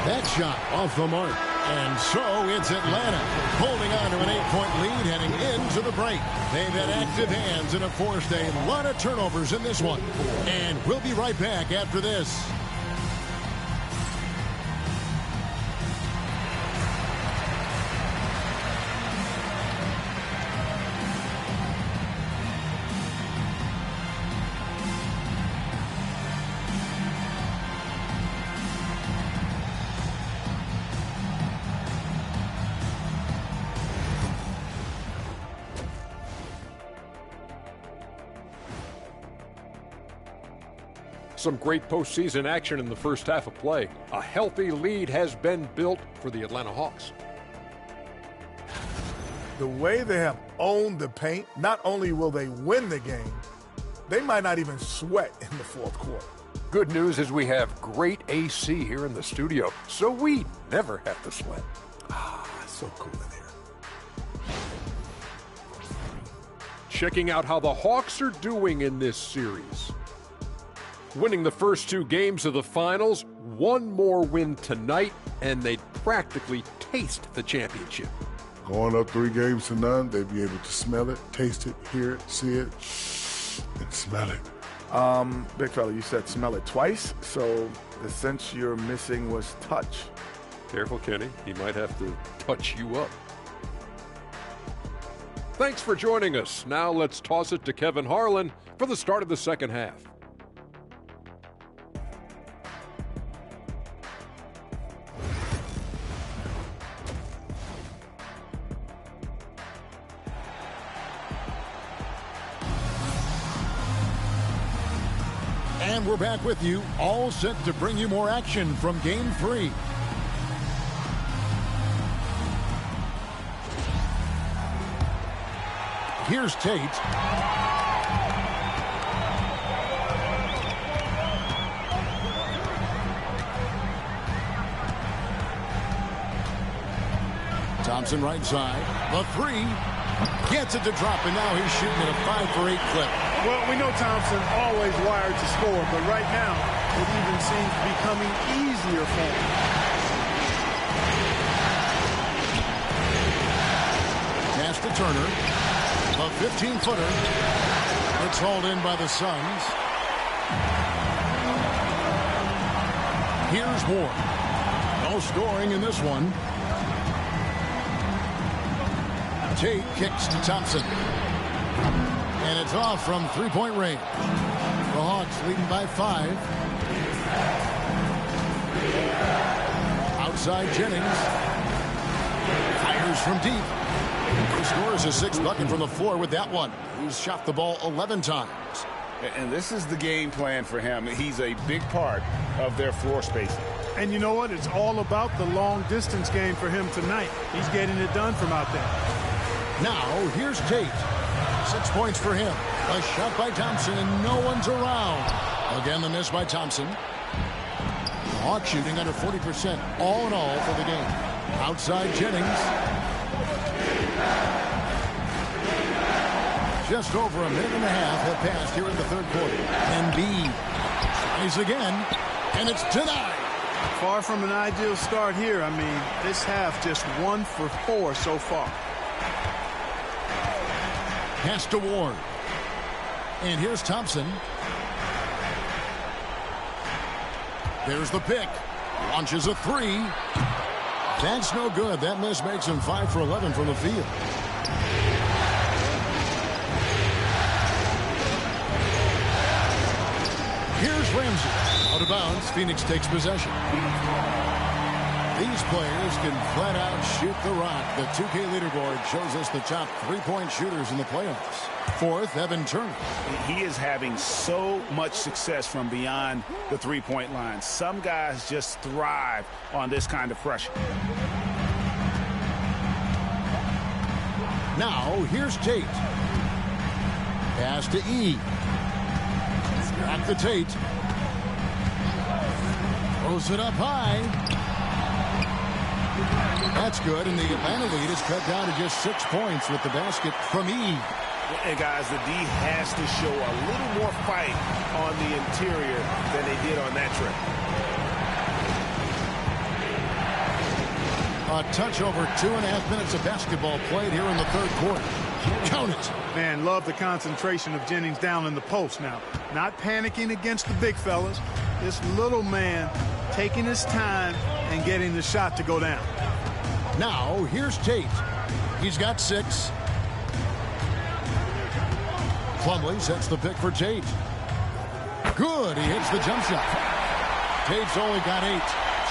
That shot off the mark. And so it's Atlanta holding on to an 8-point lead heading into the break. They've had active hands and have forced a lot of turnovers in this one. And we'll be right back after this. Some great postseason action in the first half of play. A healthy lead has been built for the Atlanta Hawks. The way they have owned the paint, not only will they win the game, they might not even sweat in the fourth quarter. Good news is we have great AC here in the studio, so we never have to sweat. So cool in here. Checking out how the Hawks are doing in this series. Winning the first 2 games of the finals, 1 more win tonight, and they'd practically taste the championship. Going up 3 games to none, they'd be able to smell it, taste it, hear it, see it, and smell it. Big fella, you said smell it twice, so the sense you're missing was touch. Careful, Kenny. He might have to touch you up. Thanks for joining us. Now let's toss it to Kevin Harlan for the start of the second half. And we're back with you, all set to bring you more action from Game 3. Here's Tate. Thompson right side. The 3. Gets it to drop, and now he's shooting at a 5-for-8 clip. Well, we know Thompson always wired to score, but right now it even seems becoming easier for him. Pass to Turner. A 15-footer. It's hauled in by the Suns. Here's Ward. No scoring in this one. Tate kicks to Thompson. And it's off from three-point range. The Hawks leading by 5. Outside Jennings. Fires from deep. He scores his 6th bucket from the floor with that one. He's shot the ball 11 times. And this is the game plan for him. He's a big part of their floor spacing. And you know what? It's all about the long-distance game for him tonight. He's getting it done from out there. Now, here's Tate. 6 points for him. A shot by Thompson, and no one's around. Again, the miss by Thompson. The Hawks shooting under 40% all in all for the game. Outside Jennings. Just over a minute and a half have passed here in the third quarter. Embiid tries again, and it's denied. Far from an ideal start here. I mean, this half just 1 for 4 so far. Pass to Ward. And here's Thompson. There's the pick. Launches a 3. That's no good. That miss makes him 5 for 11 from the field. Here's Ramsey. Out of bounds. Phoenix takes possession. These players can flat out shoot the rock. The 2K leaderboard shows us the top 3-point shooters in the playoffs. 4th, Evan Turner. He is having so much success from beyond the 3-point line. Some guys just thrive on this kind of pressure. Now, here's Tate. Pass to E. Back to Tate. Throws it up high. That's good, and the Atlanta lead is cut down to just 6 points with the basket from E. And guys, the D has to show a little more fight on the interior than they did on that trip. A touch over 2.5 minutes of basketball played here in the third quarter. Count it. Man, love the concentration of Jennings down in the post now. Not panicking against the big fellas. This little man taking his time and getting the shot to go down. Now, here's Tate. He's got 6. Plumlee sets the pick for Tate. Good. He hits the jump shot. Tate's only got 8.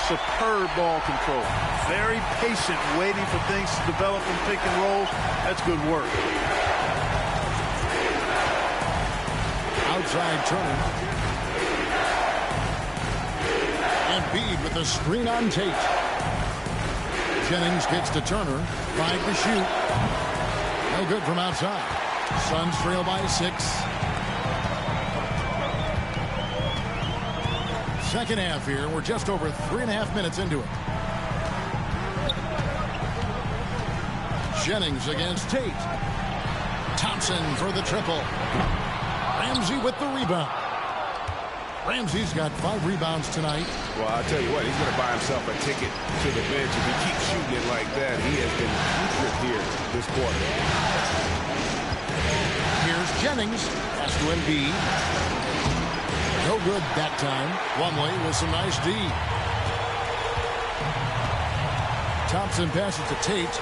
Superb ball control. Very patient, waiting for things to develop in pick and roll. That's good work. Outside Turner. Embiid with the screen on Tate. Jennings gets to Turner. 5 to shoot. No good from outside. Suns trail by 6. Second half here. We're just over 3.5 minutes into it. Jennings against Tate. Thompson for the triple. Ramsey with the rebound. Ramsey's got 5 rebounds tonight. Well, I'll tell you what, he's going to buy himself a ticket to the bench. If he keeps shooting it like that, he has been putrid here this quarter. Here's Jennings. Pass to Embiid. No good that time. Plumlee with some nice D. Thompson passes to Tate.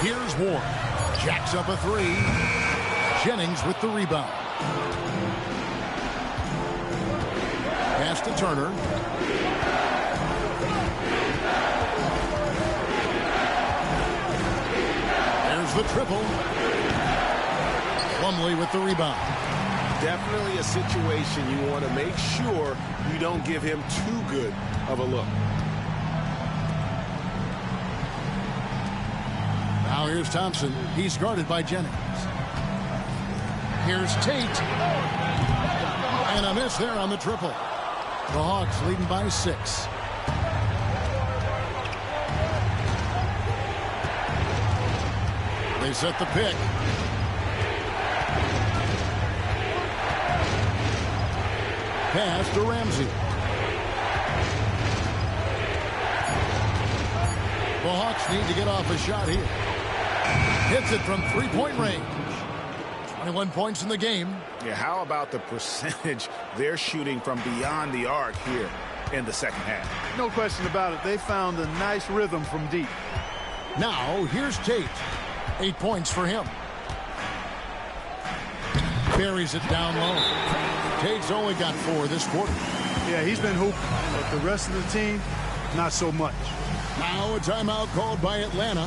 Here's Ward. Jacks up a 3. Jennings with the rebound. Pass to Turner. There's the triple. Plumlee with the rebound. Definitely a situation you want to make sure you don't give him too good of a look. Now here's Thompson. He's guarded by Jennings. Here's Tate. And a miss there on the triple. The Hawks leading by 6. They set the pick. Pass to Ramsey. The Hawks need to get off a shot here. Hits it from three-point range. 21 points in the game. Yeah, how about the percentage they're shooting from beyond the arc here in the second half? No question about it. They found a nice rhythm from deep. Now, here's Tate. 8 points for him. Buries it down low. Tate's only got 4 this quarter. Yeah, he's been hooping, but the rest of the team, not so much. Now a timeout called by Atlanta.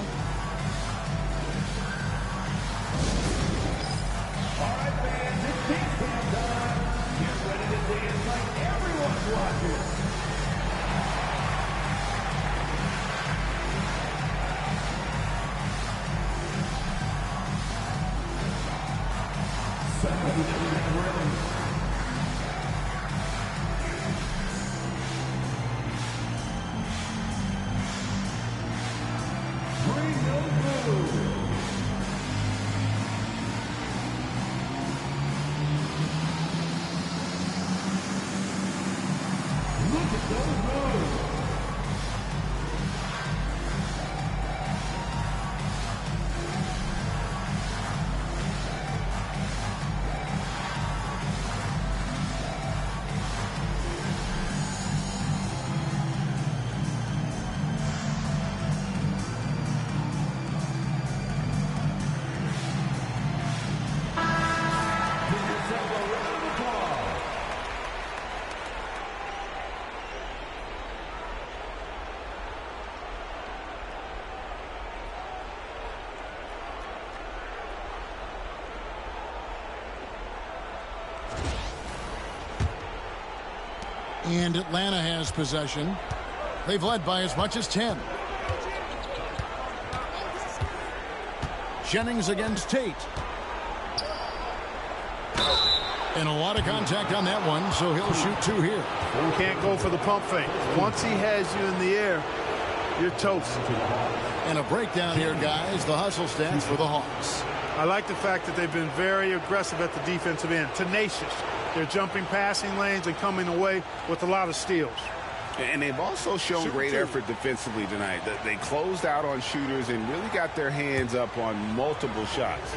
All right, fans, it's dance time. Get ready to dance like everyone's watching. And Atlanta has possession. They've led by as much as 10. Jennings against Tate. And a lot of contact on that one, so he'll shoot 2 here. You can't go for the pump fake. Once he has you in the air, you're toast. And a breakdown here, guys. The hustle stats for the Hawks. I like the fact that they've been very aggressive at the defensive end. Tenacious. They're jumping passing lanes and coming away with a lot of steals. And they've also shown great effort defensively tonight. They closed out on shooters and really got their hands up on multiple shots.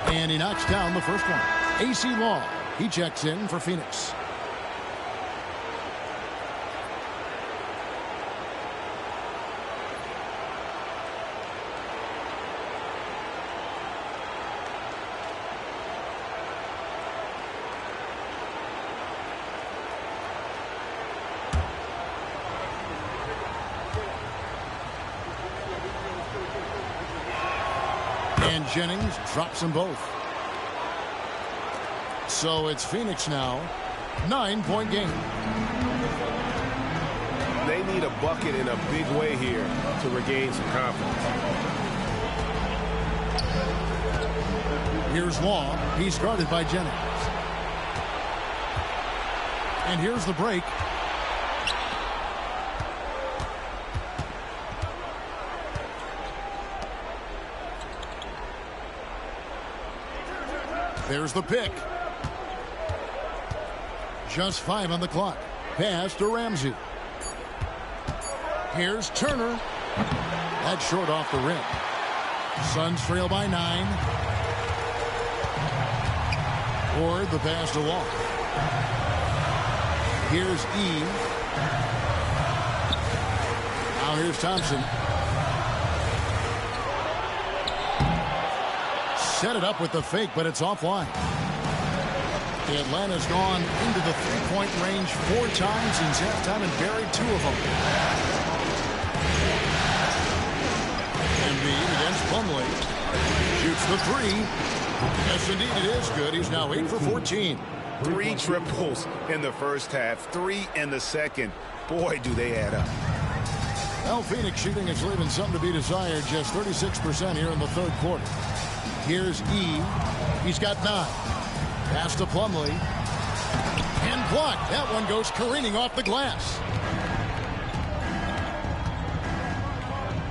And he knocks down the first one. AC Law, he checks in for Phoenix. And Jennings drops them both. So it's Phoenix now. 9-point game. They need a bucket in a big way here to regain some confidence. Here's Law. He's guarded by Jennings. And here's the break. There's the pick. Just 5 on the clock. Pass to Ramsey. Here's Turner. That's short off the rim. Suns trail by 9. Or the pass to Law. Here's E. Now here's Thompson. Set it up with the fake, but it's offline. Atlanta's gone into the three-point range 4 times since halftime and buried 2 of them. Embiid against Plumlee. Shoots the 3. Yes, indeed, it is good. He's now 8 for 14. 3 triples in the first half, 3 in the second. Boy, do they add up. Well, Phoenix shooting is leaving something to be desired. Just 36% here in the third quarter. Here's E. He's got 9. Pass to Plumlee. And blocked. That one goes careening off the glass.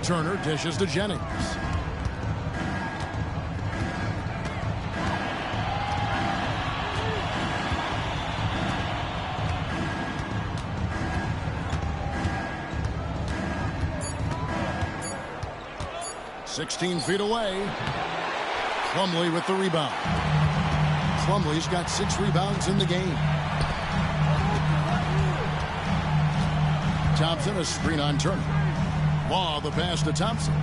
Turner dishes to Jennings. "16 feet away. Plumlee with the rebound. Plumlee's got 6 rebounds in the game. Thompson, a screen on Turner. Law, the pass to Thompson.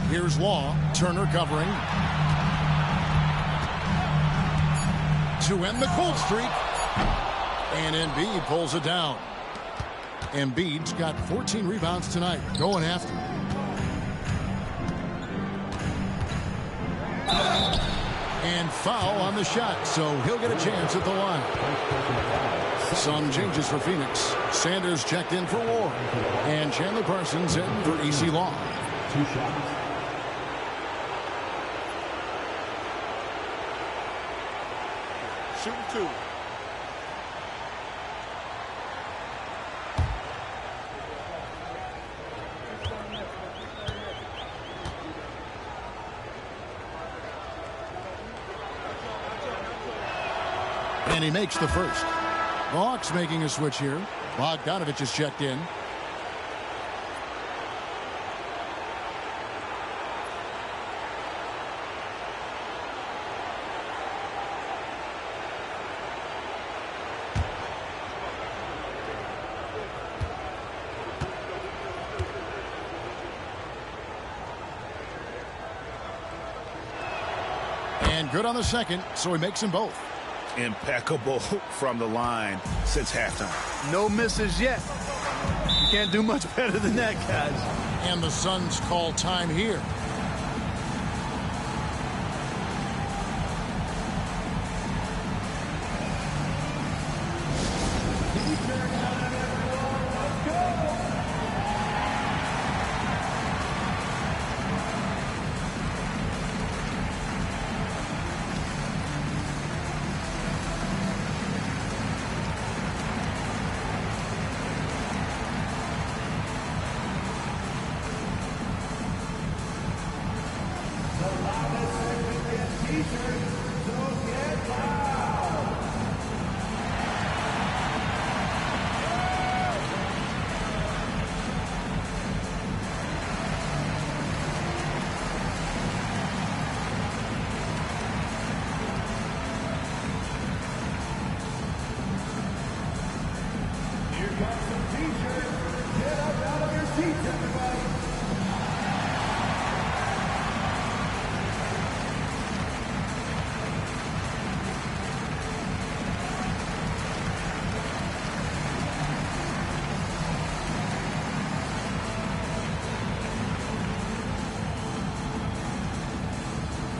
Here's Law. Turner covering. To end the cold streak. And Embiid pulls it down. Embiid's got 14 rebounds tonight. Going after. And foul on the shot, so he'll get a chance at the line. Some changes for Phoenix. Sanders checked in for Ward. And Chandler Parsons in for E.C. Law. 2 shots. Shooting 2. And he makes the first. The Hawks making a switch here. Bogdanovich is checked in. And good on the second, so he makes them both. Impeccable from the line since halftime. No misses yet. You can't do much better than that, guys. And the Suns call time here.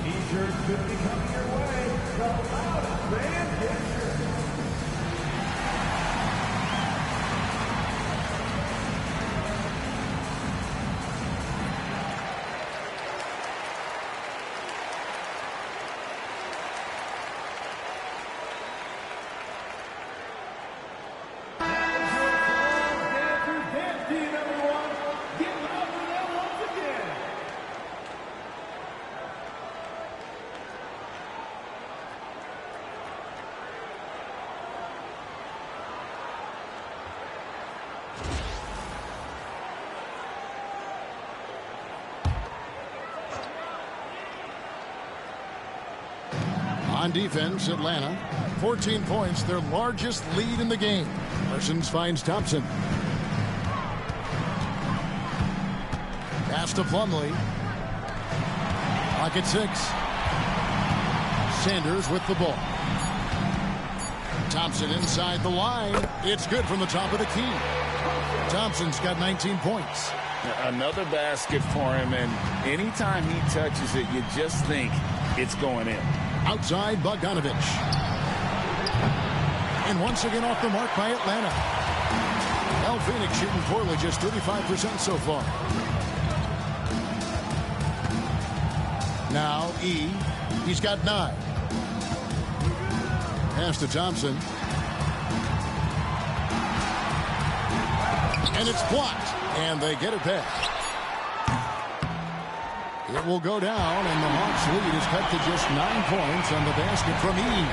T-shirts could be coming your way. The loudest band gets On defense, Atlanta, 14 points, their largest lead in the game. Parsons finds Thompson. Pass to Plumlee. Pocket 6. Sanders with the ball. Thompson inside the line. It's good from the top of the key. Thompson's got 19 points. Another basket for him, and anytime he touches it, you just think it's going in. Outside Bogdanovich. And once again off the mark by Atlanta. Well, Phoenix shooting poorly, just 35% so far. Now E. He's got 9. Pass to Thompson. And it's blocked. And they get it back. It will go down, and the Hawks lead is cut to just 9 points on the basket from E.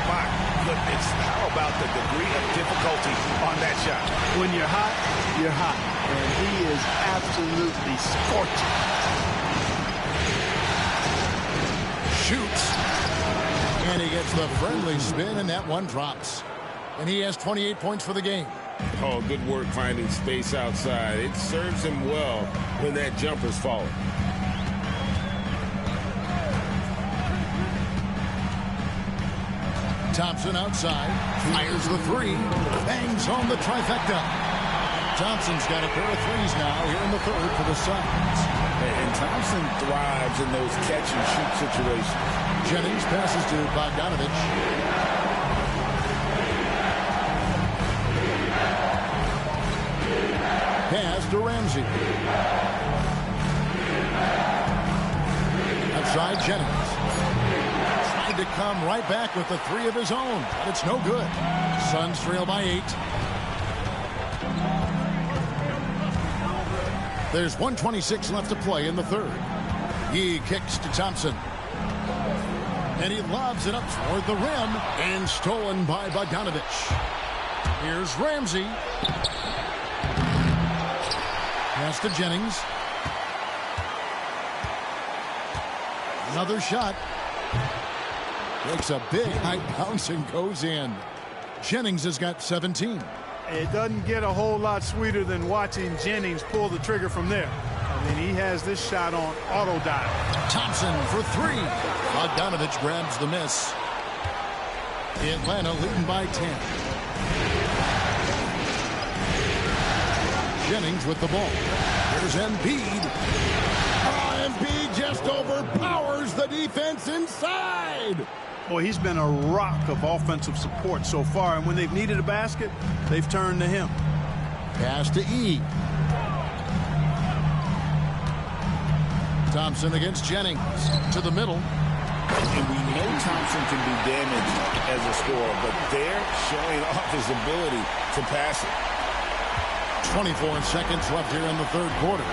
My goodness, how about the degree of difficulty on that shot? When you're hot, you're hot. And he is absolutely scorching. Shoots. And he gets the friendly spin, and that one drops. And he has 28 points for the game. Oh, good work finding space outside. It serves him well when that jumper's falling. Thompson outside, fires the 3, bangs home the trifecta. Thompson's got a pair of 3s now here in the 3rd for the Suns. And Thompson thrives in those catch-and-shoot situations. Jennings passes to Bogdanovich. Pass to Ramsey. Outside Jennings. Tried to come right back with the 3 of his own, but it's no good. Suns trail by 8. There's 1:26 left to play in the 3rd. He kicks to Thompson. And he lobs it up toward the rim, and stolen by Bogdanovich. Here's Ramsey. Pass to Jennings. Another shot. Takes a big high bounce and goes in. Jennings has got 17. It doesn't get a whole lot sweeter than watching Jennings pull the trigger from there. I mean, he has this shot on auto dial. Thompson for 3. Bogdanovich grabs the miss. Atlanta leading by 10. Jennings with the ball. Here's Embiid. Oh, Embiid just overpowers the defense inside. Boy, he's been a rock of offensive support so far, and when they've needed a basket, they've turned to him. Pass to E. Thompson against Jennings. To the middle. And we know Thompson can be damaged as a scorer, but they're showing off his ability to pass it. 24 seconds left here in the 3rd quarter.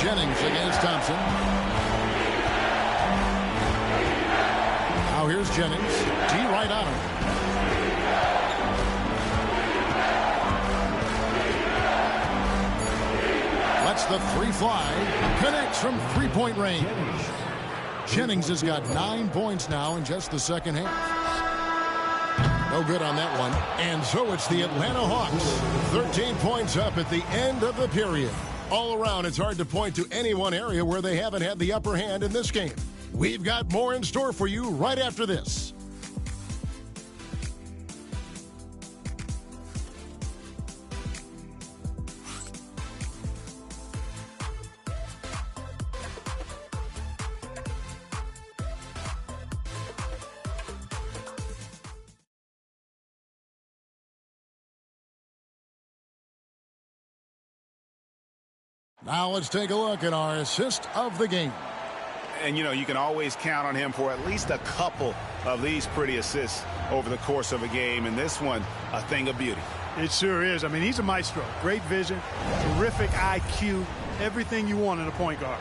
Jennings against Thompson. Now here's Jennings. D right on him. Lets the 3 fly. Connects from 3-point range. Jennings has got 9 points now in just the second half. No good on that one. And so it's the Atlanta Hawks. 13 points up at the end of the period. All around, it's hard to point to any one area where they haven't had the upper hand in this game. We've got more in store for you right after this. Now let's take a look at our assist of the game. And, you know, you can always count on him for at least a couple of these pretty assists over the course of a game. And this one, a thing of beauty. It sure is. I mean, he's a maestro. Great vision, terrific IQ, everything you want in a point guard.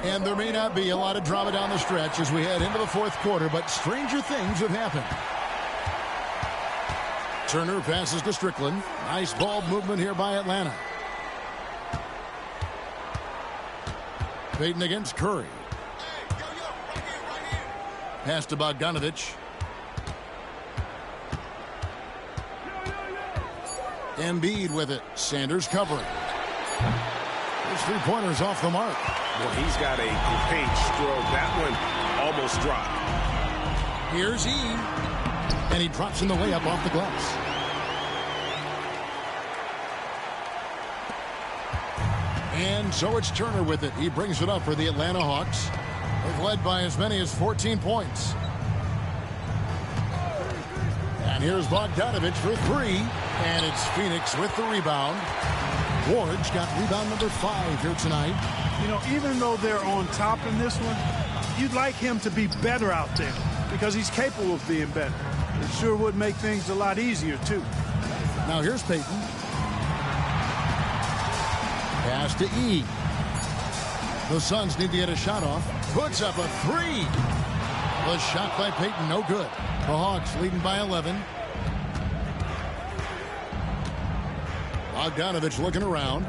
And there may not be a lot of drama down the stretch as we head into the 4th quarter, but stranger things have happened. Turner passes to Strickland. Nice ball movement here by Atlanta. Payton against Curry. Pass to Bogdanovich. Embiid with it. Sanders covering. His 3-pointers off the mark. Well, he's got a great stroke. That one almost dropped. Here's E. And he drops in the layup off the glass. And so it's Turner with it. He brings it up for the Atlanta Hawks. They've led by as many as 14 points. And here's Bogdanovich for three. And it's Phoenix with the rebound. Ward's got rebound number 5 here tonight. You know, even though they're on top in this one, you'd like him to be better out there because he's capable of being better. It sure would make things a lot easier, too. Now here's Payton. Pass to E. The Suns need to get a shot off. Puts up a 3. The shot by Payton, no good. The Hawks leading by 11. Bogdanovich looking around.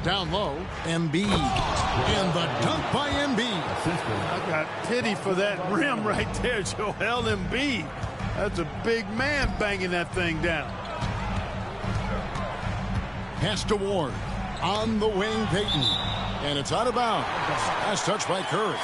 Down low, Embiid. And the dunk by Embiid. I got pity for that rim right there, Joel Embiid. That's a big man banging that thing down. Pass to Ward. On the wing, Payton. And it's out of bounds. Last touch by Curry.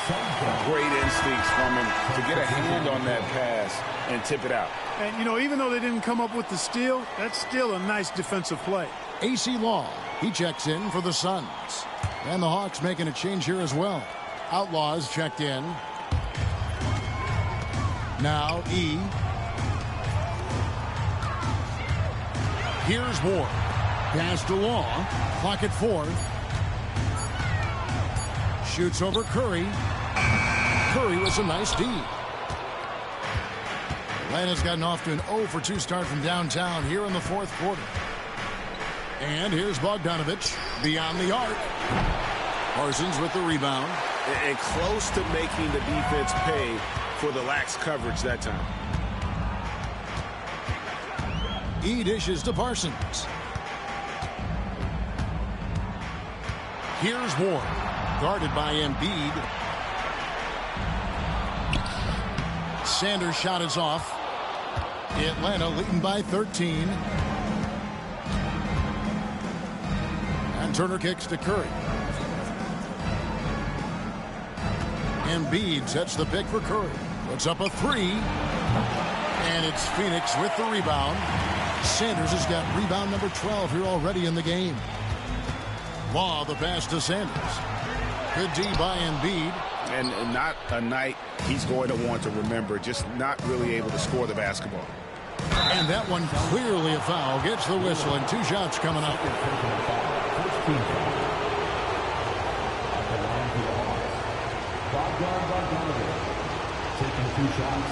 Great instincts from him to get a hand on that pass and tip it out. And, you know, even though they didn't come up with the steal, that's still a nice defensive play. AC Law, he checks in for the Suns. And the Hawks making a change here as well. Outlaws checked in. Now E. Here's Ward. Pass to Law. Clock at 4. Shoots over Curry. Curry with a nice D. Atlanta's gotten off to an 0-for-2 start from downtown here in the fourth quarter. And here's Bogdanovich beyond the arc. Parsons with the rebound. And close to making the defense pay for the lax coverage that time. E dishes to Parsons. Here's Ward. Guarded by Embiid. Sanders' shot is off. Atlanta leading by 13. And Turner kicks to Curry. Embiid sets the pick for Curry. Puts up a 3. And it's Phoenix with the rebound. Sanders has got rebound number 12 here already in the game. Law the pass to Sanders. Good D by Embiid. And not a night he's going to want to remember, just not really able to score the basketball. And that one clearly a foul. Gets the whistle and 2 shots coming up. Taking 2 shots.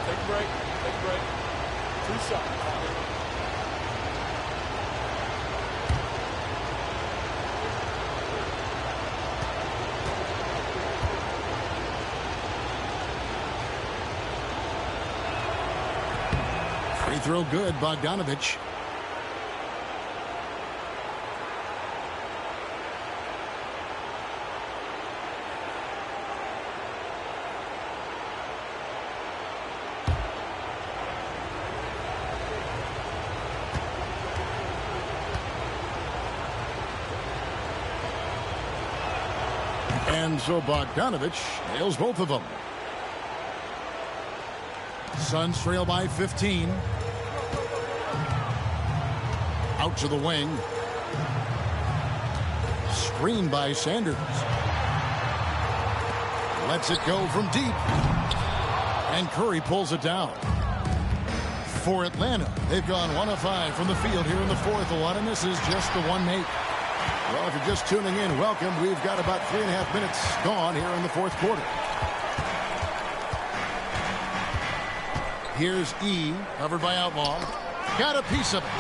Take a break. Take a break. 2 shots. Free throw good, Bogdanovich. And so Bogdanovich nails both of them. Suns trail by 15. Out to the wing. Screen by Sanders. Lets it go from deep. And Curry pulls it down. For Atlanta, they've gone 1 of 5 from the field here in the fourth. A lot of misses, just the one make. Well, if you're just tuning in, welcome. We've got about 3.5 minutes gone here in the fourth quarter. Here's E, covered by Outlaw. Got a piece of it.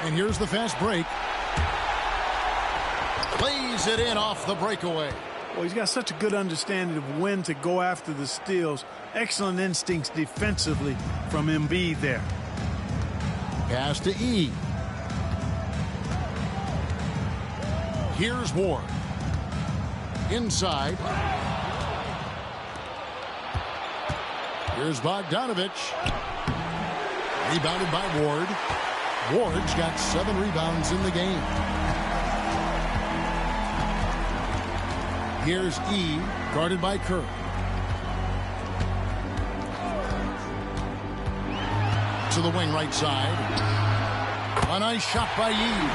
And here's the fast break. Plays it in off the breakaway. Well, he's got such a good understanding of when to go after the steals. Excellent instincts defensively from Embiid there. Pass to E. Here's Ward. Inside. Here's Bogdanovich. Rebounded by Ward. Ward's got 7 rebounds in the game. Here's E, guarded by Curry. to the wing right side. A nice shot by Yee.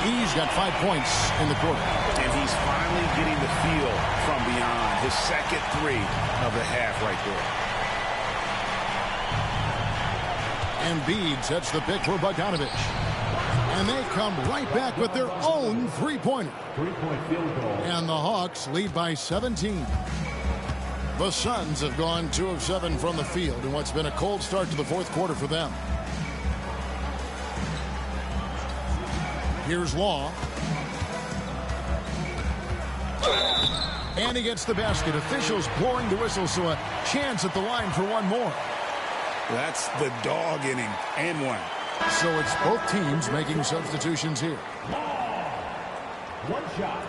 He's got 5 points in the quarter. And he's finally getting the feel from beyond. His second three of the half right there. Embiid sets the pick for Bogdanovic. And they come right back with their own three-pointer. Three-point field goal. And the Hawks lead by 17. The Suns have gone 2 of 7 from the field in what's been a cold start to the fourth quarter for them. Here's Law. And he gets the basket. Officials blowing the whistle, so a chance at the line for one more. That's the dog inning and one. So it's both teams making substitutions here. One shot.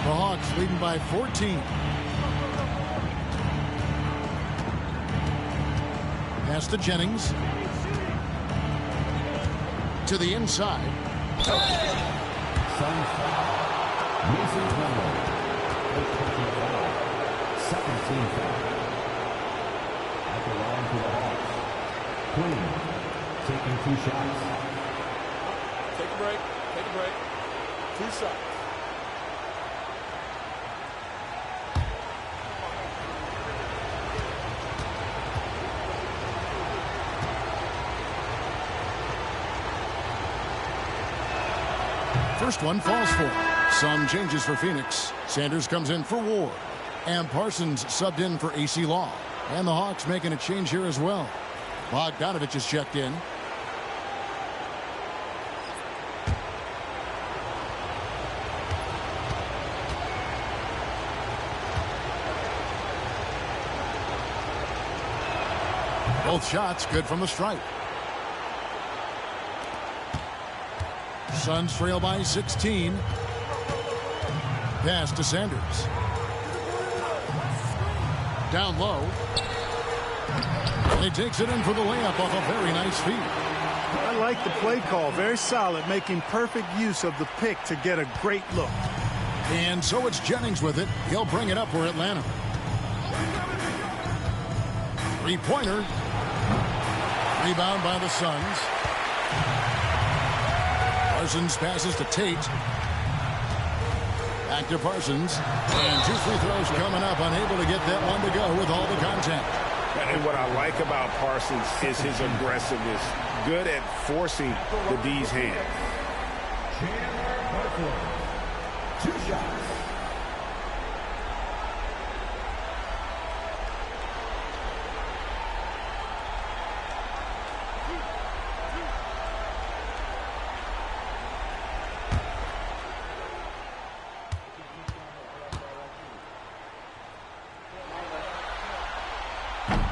The Hawks leading by 14. Pass to Jennings. To the inside. Suns foul. Mason Plumlee. First personal foul. Second team foul. At the line for the Hawks. Queen taking 2 shots. Take a break. Take a break. 2 shots. First one falls for. Some changes for Phoenix. Sanders comes in for Ward. And Parsons subbed in for AC Law. And the Hawks making a change here as well. Bogdanovic is checked in. Both shots good from the stripe. Suns trail by 16. Pass to Sanders. Down low. And he takes it in for the layup off a very nice feed. I like the play call. Very solid, making perfect use of the pick to get a great look. And so it's Jennings with it. He'll bring it up for Atlanta. Three-pointer. Rebound by the Suns. Parsons passes to Tate. Back to Parsons. And 2 free throws coming up. Unable to get that one to go with all the contact. And what I like about Parsons is his aggressiveness. Good at forcing the D's hand. 2 shots.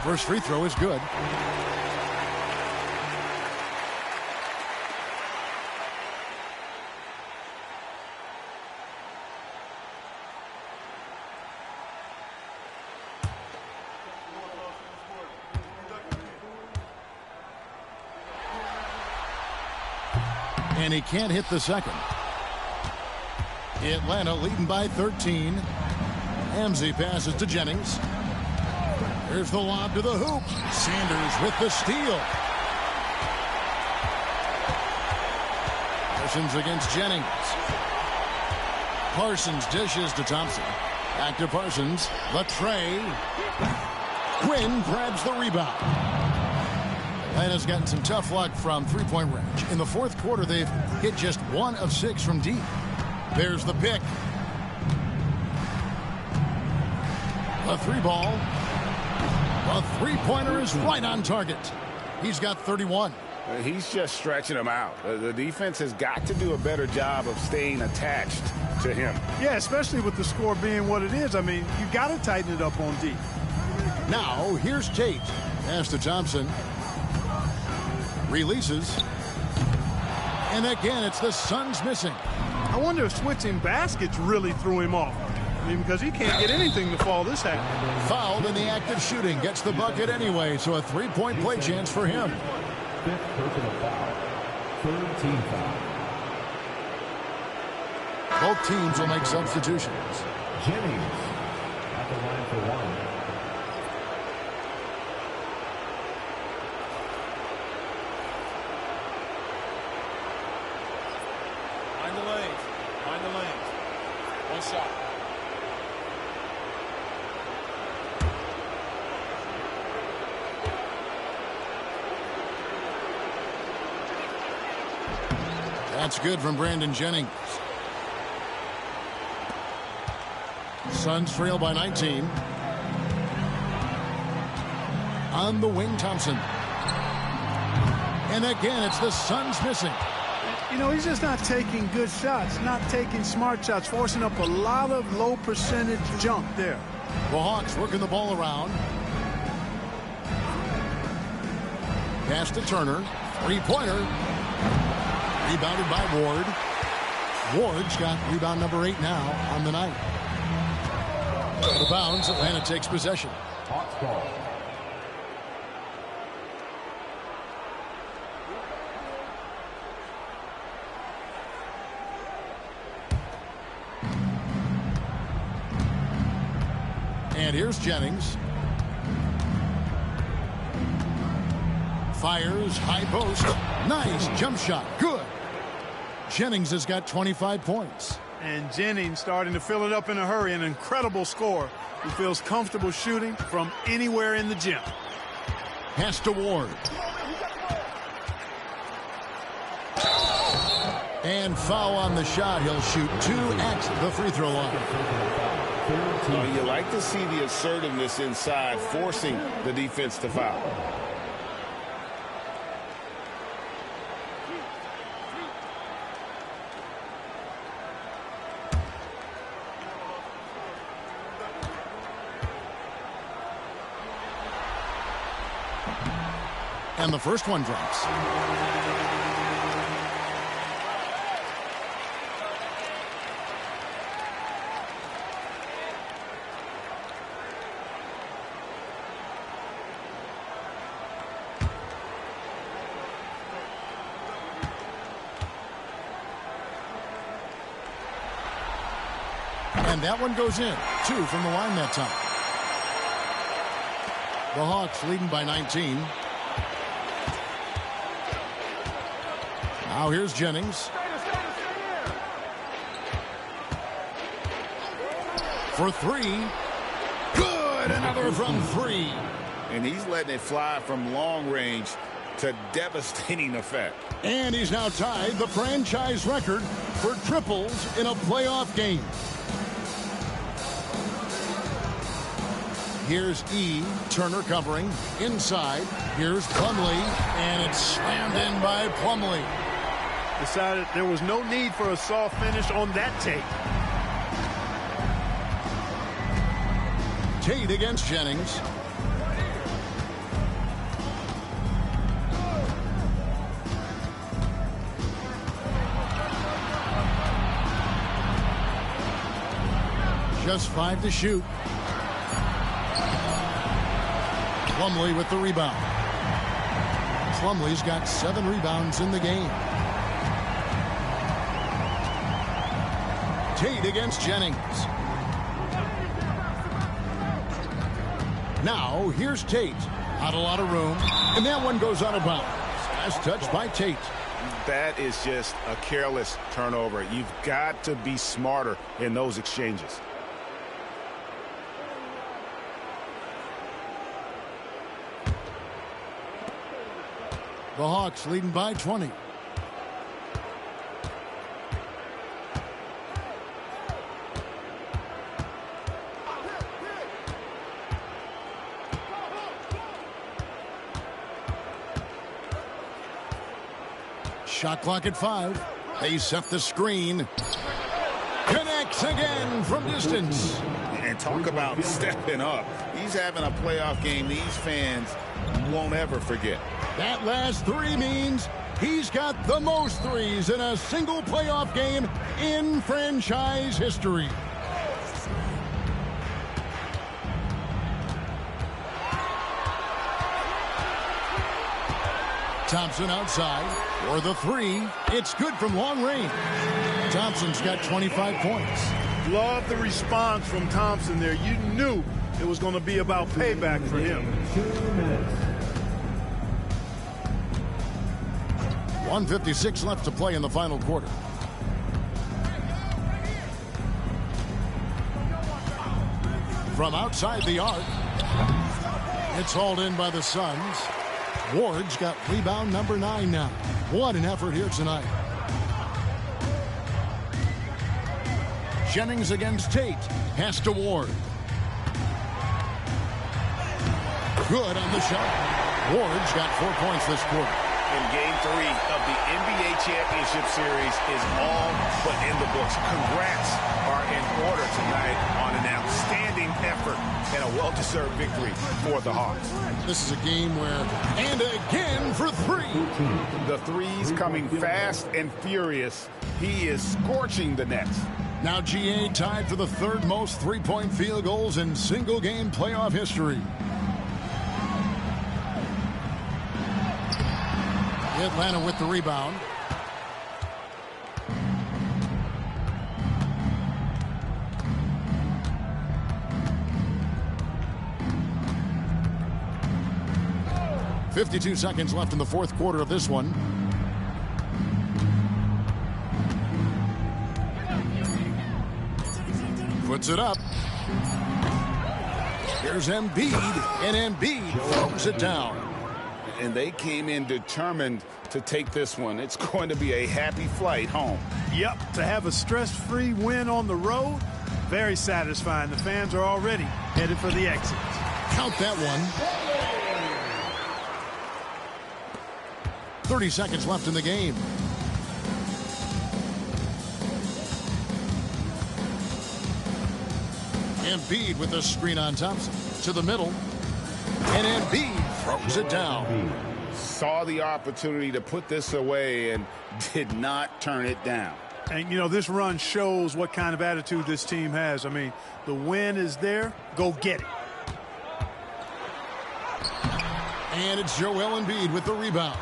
First free throw is good. And he can't hit the second. Atlanta leading by 13. Hamzy passes to Jennings. Here's the lob to the hoop. Sanders with the steal. Parsons against Jennings. Parsons dishes to Thompson. Back to Parsons. The tray. Quinn grabs the rebound. Atlanta's gotten some tough luck from three-point range. In the fourth quarter, they've hit just 1 of 6 from deep. There's the pick. A 3-ball. A three-pointer is right on target. He's got 31. He's just stretching him out. The defense has got to do a better job of staying attached to him. Yeah, especially with the score being what it is. I mean, you got to tighten it up on D. Now, here's Tate. Pass to Thompson. Releases. And again, it's the Suns missing. I wonder if switching baskets really threw him off. I mean, because he can't get anything to fall this half. Fouled in the act of shooting. Gets the bucket anyway, so a three-point play chance for him. Fifth personal foul. Third team foul. Both teams will make substitutions. Jennings at the line for one. Find the lanes. Find the lanes. One shot. That's good from Brandon Jennings. Suns trail by 19. On the wing, Thompson. And again, it's the Suns missing. You know, he's just not taking good shots, not taking smart shots, forcing up a lot of low percentage jump there. The Hawks working the ball around. Pass to Turner. Three-pointer. Rebounded by Ward. Ward's got rebound number 8 now on the night. Out of bounds, Atlanta takes possession. Hawks ball. And here's Jennings. Fires, high post. Nice jump shot. Good. Jennings has got 25 points. And Jennings starting to fill it up in a hurry. An incredible scorer who feels comfortable shooting from anywhere in the gym. Pass to Ward. And foul on the shot. He'll shoot 2 at the free throw line. Well, you like to see the assertiveness inside, forcing the defense to foul. And the first one drops. And that one goes in. 2 from the line that time. The Hawks leading by 19. Now here's Jennings. For 3. Good. Another from 3. And he's letting it fly from long range to devastating effect. And he's now tied the franchise record for triples in a playoff game. Here's E. Turner covering. Inside. Here's Plumlee. And it's slammed in by Plumlee. Decided there was no need for a soft finish on that tape. Tate against Jennings. Just 5 to shoot. Plumlee with the rebound. Plumlee's got 7 rebounds in the game. Tate against Jennings. Now here's Tate. Not a lot of room. And that one goes out of bounds. Last touch by Tate. That is just a careless turnover. You've got to be smarter in those exchanges. The Hawks leading by 20. Shot clock at 5. They set the screen. Connects again from distance. And talk about stepping up. He's having a playoff game these fans won't ever forget. That last 3 means He's got the most threes in a single playoff game in franchise history. Thompson outside for the three. It's good from long range. Thompson's got 25 points. Love the response from Thompson there. You knew it was going to be about payback for him. 2 minutes. 1:56 left to play in the final quarter. From outside the arc, it's hauled in by the Suns. Ward's got rebound number 9 now. What an effort here tonight. Jennings against Tate. Pass to Ward. Good on the shot. Ward's got 4 points this quarter. And Game 3 of the NBA Championship Series is all but in the books. Congrats are in order tonight on an outstanding effort and a well-deserved victory for the Hawks. This is a game where, and again for 3. The threes coming fast and furious. He is scorching the Nets. Now GA tied for the 3rd most three-point field goals in single-game playoff history. Atlanta with the rebound. .52 seconds left in the 4th quarter of this one. Puts it up. Here's Embiid, and Embiid throws it down. And they came in determined to take this one. It's going to be a happy flight home. Yep, to have a stress-free win on the road, very satisfying. The fans are already headed for the exit. Count that one. 30 seconds left in the game. Embiid with the screen on Thompson. To the middle. And Embiid throws it down. Saw the opportunity to put this away and did not turn it down. And, you know, this run shows what kind of attitude this team has. I mean, the win is there. Go get it. And it's Joel Embiid with the rebound.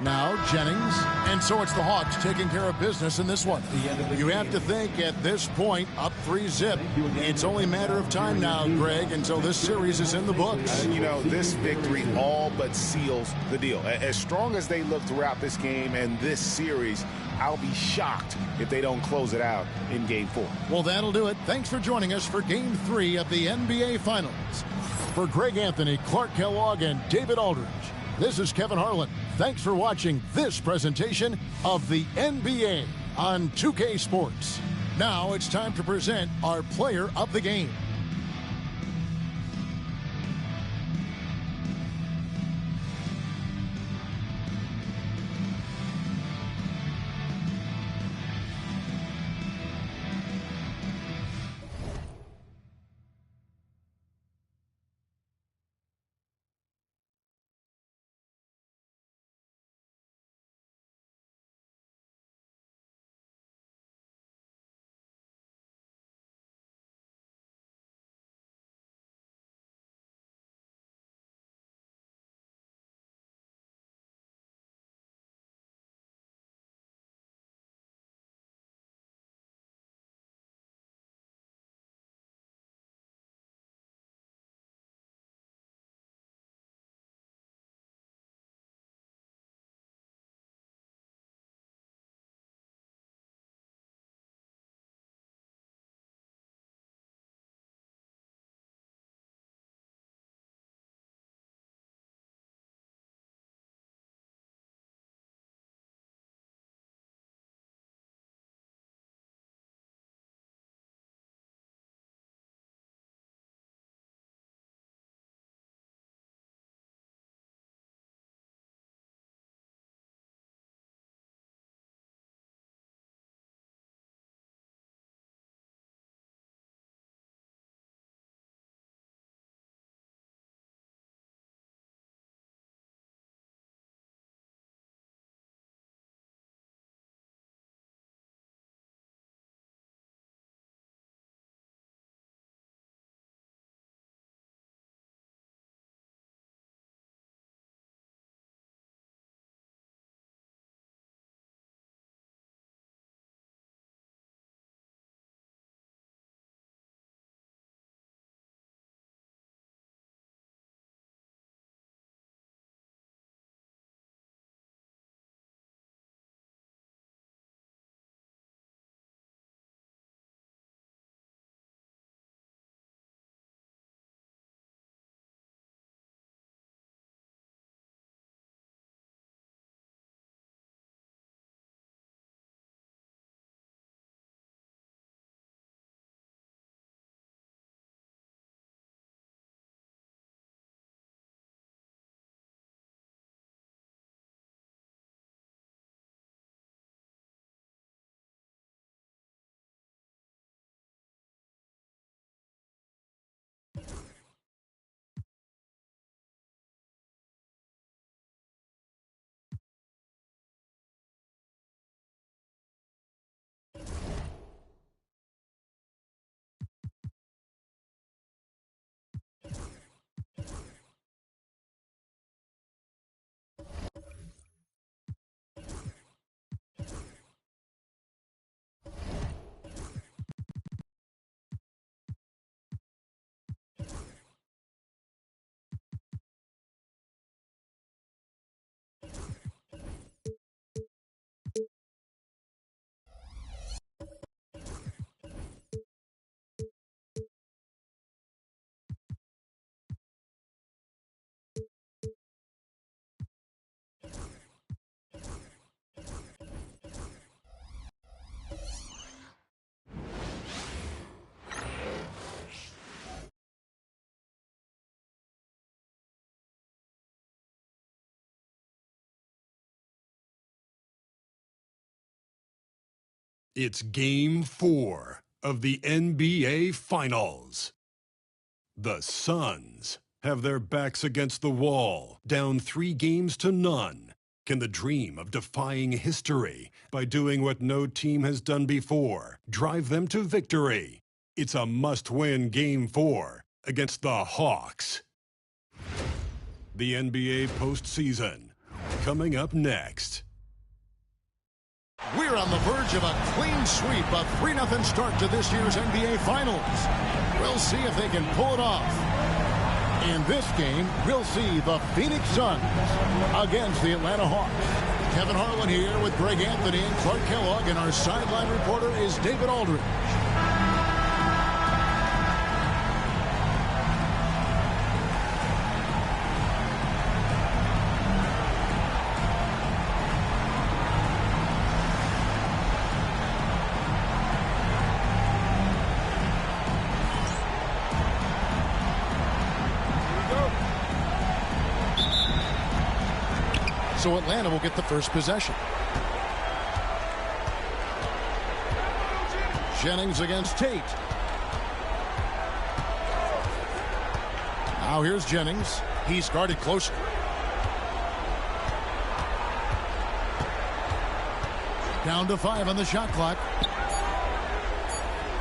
Now Jennings, and so it's the Hawks taking care of business in this one. You have to think at this point, up 3-zip. It's only a matter of time now, Greg, until this series is in the books. You know, this victory all but seals the deal. As strong as they look throughout this game and this series, I'll be shocked if they don't close it out in Game 4. Well, that'll do it. Thanks for joining us for Game 3 of the NBA Finals. For Greg Anthony, Clark Kellogg, and David Aldridge, this is Kevin Harlan. Thanks for watching this presentation of the NBA on 2K Sports. Now it's time to present our player of the game. It's Game 4 of the NBA Finals. The Suns have their backs against the wall, down 3-0. Can the dream of defying history by doing what no team has done before drive them to victory? It's a must-win Game 4 against the Hawks. The NBA postseason, coming up next. We're on the verge of a clean sweep, a 3-0 start to this year's NBA Finals. We'll see if they can pull it off. In this game, we'll see the Phoenix Suns against the Atlanta Hawks. Kevin Harlan here with Greg Anthony and Clark Kellogg, and our sideline reporter is David Aldridge. So Atlanta will get the first possession. Jennings against Tate. Now here's Jennings. He's guarded closer. Down to 5 on the shot clock.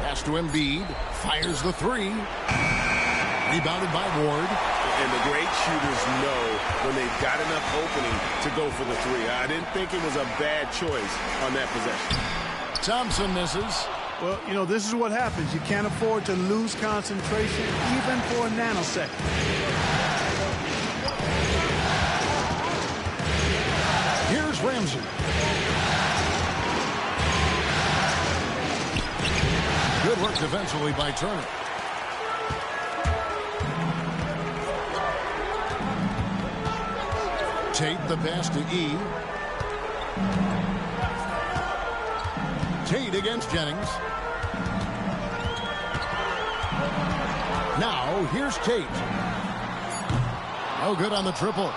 Pass to Embiid. Fires the 3. Rebounded by Ward. And the great shooters know when they've got enough opening to go for the 3. I didn't think it was a bad choice on that possession. Thompson misses. Well, you know, this is what happens. You can't afford to lose concentration even for a nanosecond. Here's Ramsey. Good work defensively by Turner. Tate the pass to E. Tate against Jennings. Now here's Tate. Oh, good on the triple.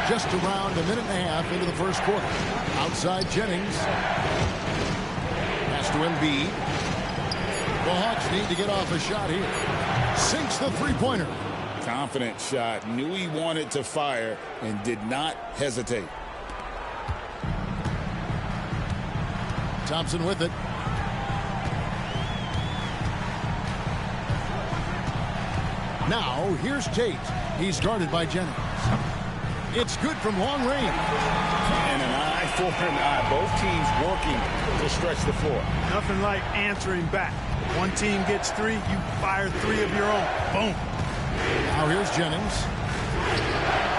Just around a minute and a half into the first quarter. Outside Jennings. Pass to Embiid. The Hawks need to get off a shot here. Sinks the three-pointer. Confident shot. Knew he wanted to fire and did not hesitate. Thompson with it. Now here's Tate. He's guarded by Jennings. It's good from long range. And an eye for an eye. Both teams working to stretch the floor. Nothing like answering back. One team gets 3, you fire 3 of your own. Boom. Now here's Jennings.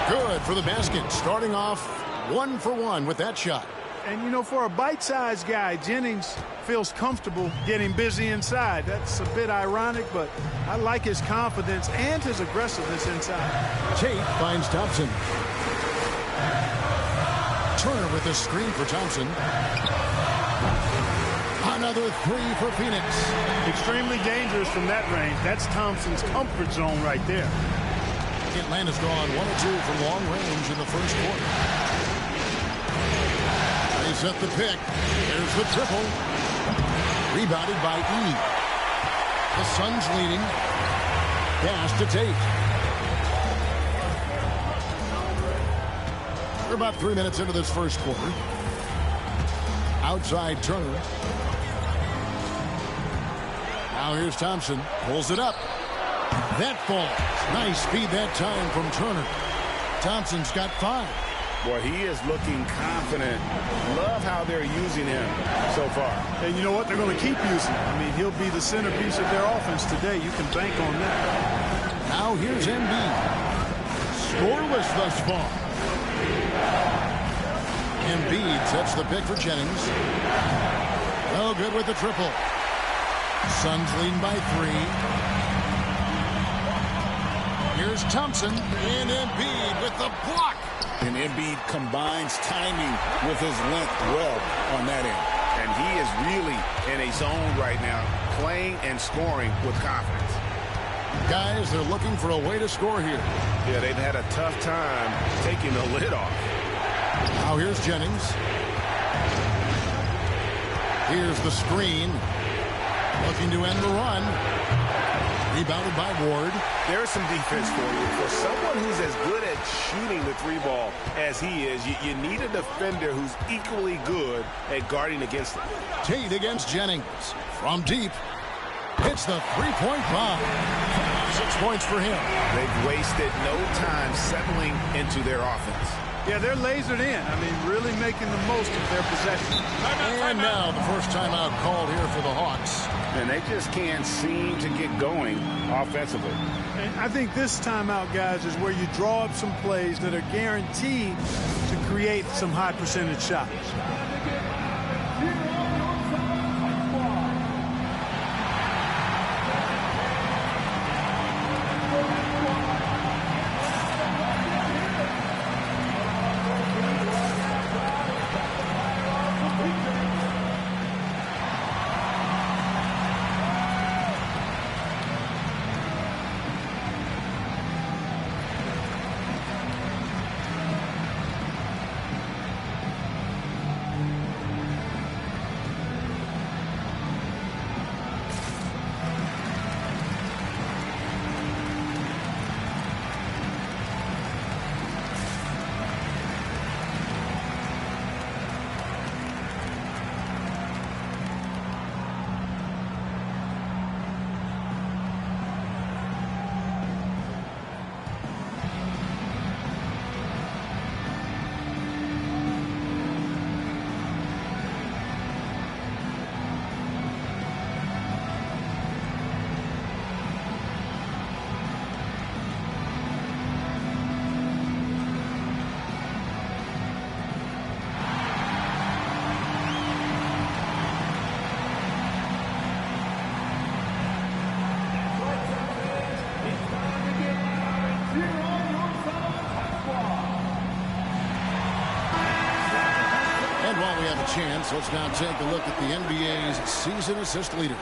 Good for the basket. Starting off 1 for 1 with that shot. And, you know, for a bite-sized guy, Jennings feels comfortable getting busy inside. That's a bit ironic, but I like his confidence and his aggressiveness inside. Tate finds Thompson. Turner with a screen for Thompson. Another 3 for Phoenix. Extremely dangerous from that range. That's Thompson's comfort zone right there. Atlanta's gone 1 or 2 from long range in the first quarter. They set the pick. There's the triple. Rebounded by E. The Suns leading. Pass to Tate. We're about 3 minutes into this first quarter. Outside Turner. Now here's Thompson. Pulls it up. That falls. Nice speed that time from Turner. Thompson's got 5. Boy, he is looking confident. Love how they're using him so far. And you know what? They're going to keep using him. I mean, he'll be the centerpiece of their offense today. You can bank on that. Now here's Embiid. Scoreless thus far. Embiid sets the pick for Jennings. Oh, good with the triple. Suns leading by 3. Here's Thompson and Embiid with the block. And Embiid combines timing with his length well on that end. And he is really in a zone right now, playing and scoring with confidence. Guys, they're looking for a way to score here. Yeah, they've had a tough time taking the lid off. Now here's Jennings. Here's the screen. Looking to end the run. Rebounded by Ward. There's some defense for you. For someone who's as good at shooting the three ball as he is, you need a defender who's equally good at guarding against him. Tate against Jennings. From deep. Hits the three-point bomb. 6 points for him. They've wasted no time settling into their offense. Yeah, they're lasered in. I mean, really making the most of their possession. And now the first timeout called here for the Hawks. And they just can't seem to get going offensively. And I think this timeout, guys, is where you draw up some plays that are guaranteed to create some high percentage shots. Chance. Let's now take a look at the NBA's season assist leaders.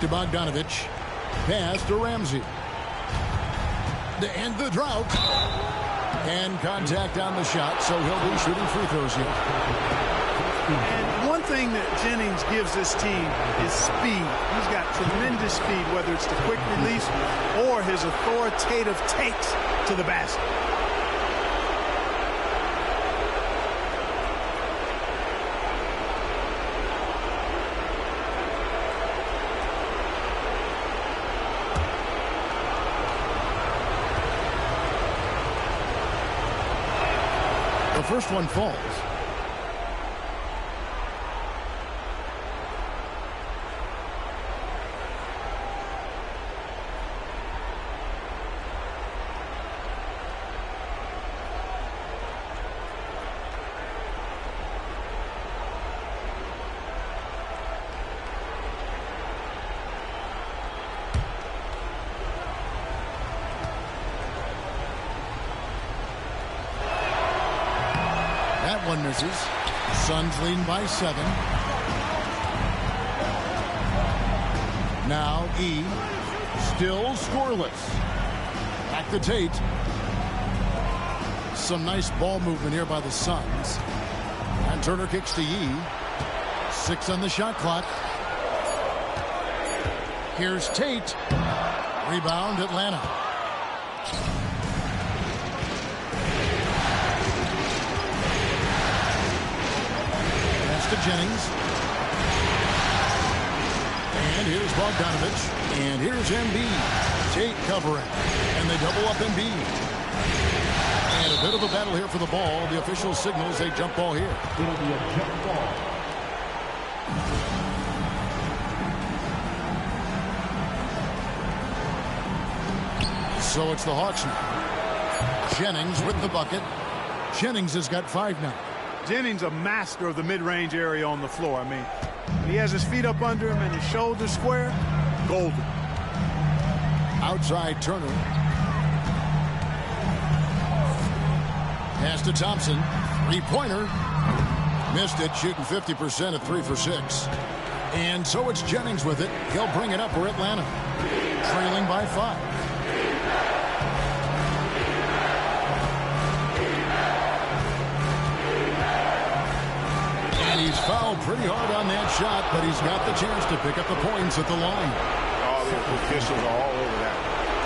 To Bogdanovich. Pass to Ramsey. To end the drought. And contact on the shot, so he'll be shooting free throws here. And one thing that Jennings gives this team is speed. He's got tremendous speed, whether it's the quick release or his authoritative takes to the basket. The first one falls. One misses. Suns leading by 7. Now E. Still scoreless. Back to Tate. Some nice ball movement here by the Suns. And Turner kicks to Yee. 6 on the shot clock. Here's Tate. Rebound Atlanta. To Jennings. And here's Bogdanovich. And here's Embiid. Tate covering. And they double up Embiid. And a bit of a battle here for the ball. The official signals a jump ball here. It'll be a jump ball. So it's the Hawks now. Jennings with the bucket. Jennings has got 5 now. Jennings a master of the mid-range area on the floor. I mean, he has his feet up under him and his shoulders square. Golden. Outside Turner. Pass to Thompson. 3-pointer. Missed it, shooting 50% at 3 for 6. And so it's Jennings with it. He'll bring it up for Atlanta. Trailing by 5. And he's fouled pretty hard on that shot, but he's got the chance to pick up the points at the line. All the officials are all over that.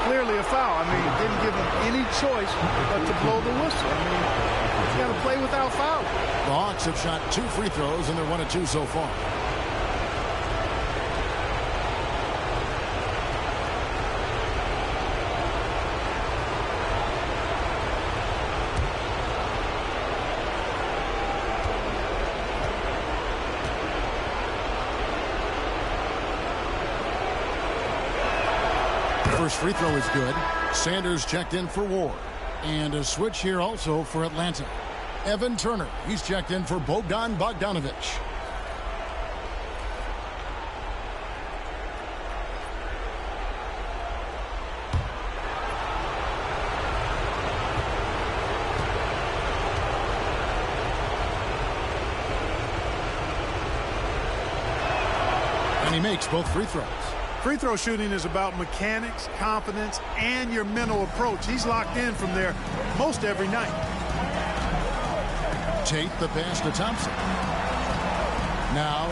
Clearly a foul. I mean, didn't give him any choice but to blow the whistle. I mean, he's got to play without foul. The Hawks have shot 2 free throws, and they're 1 of 2 so far. First free throw is good. Sanders checked in for Ward. And a switch here also for Atlanta. Evan Turner, he's checked in for Bogdan Bogdanović. And he makes both free throws. Free throw shooting is about mechanics, confidence, and your mental approach. He's locked in from there most every night. Tate the pass to Thompson. Now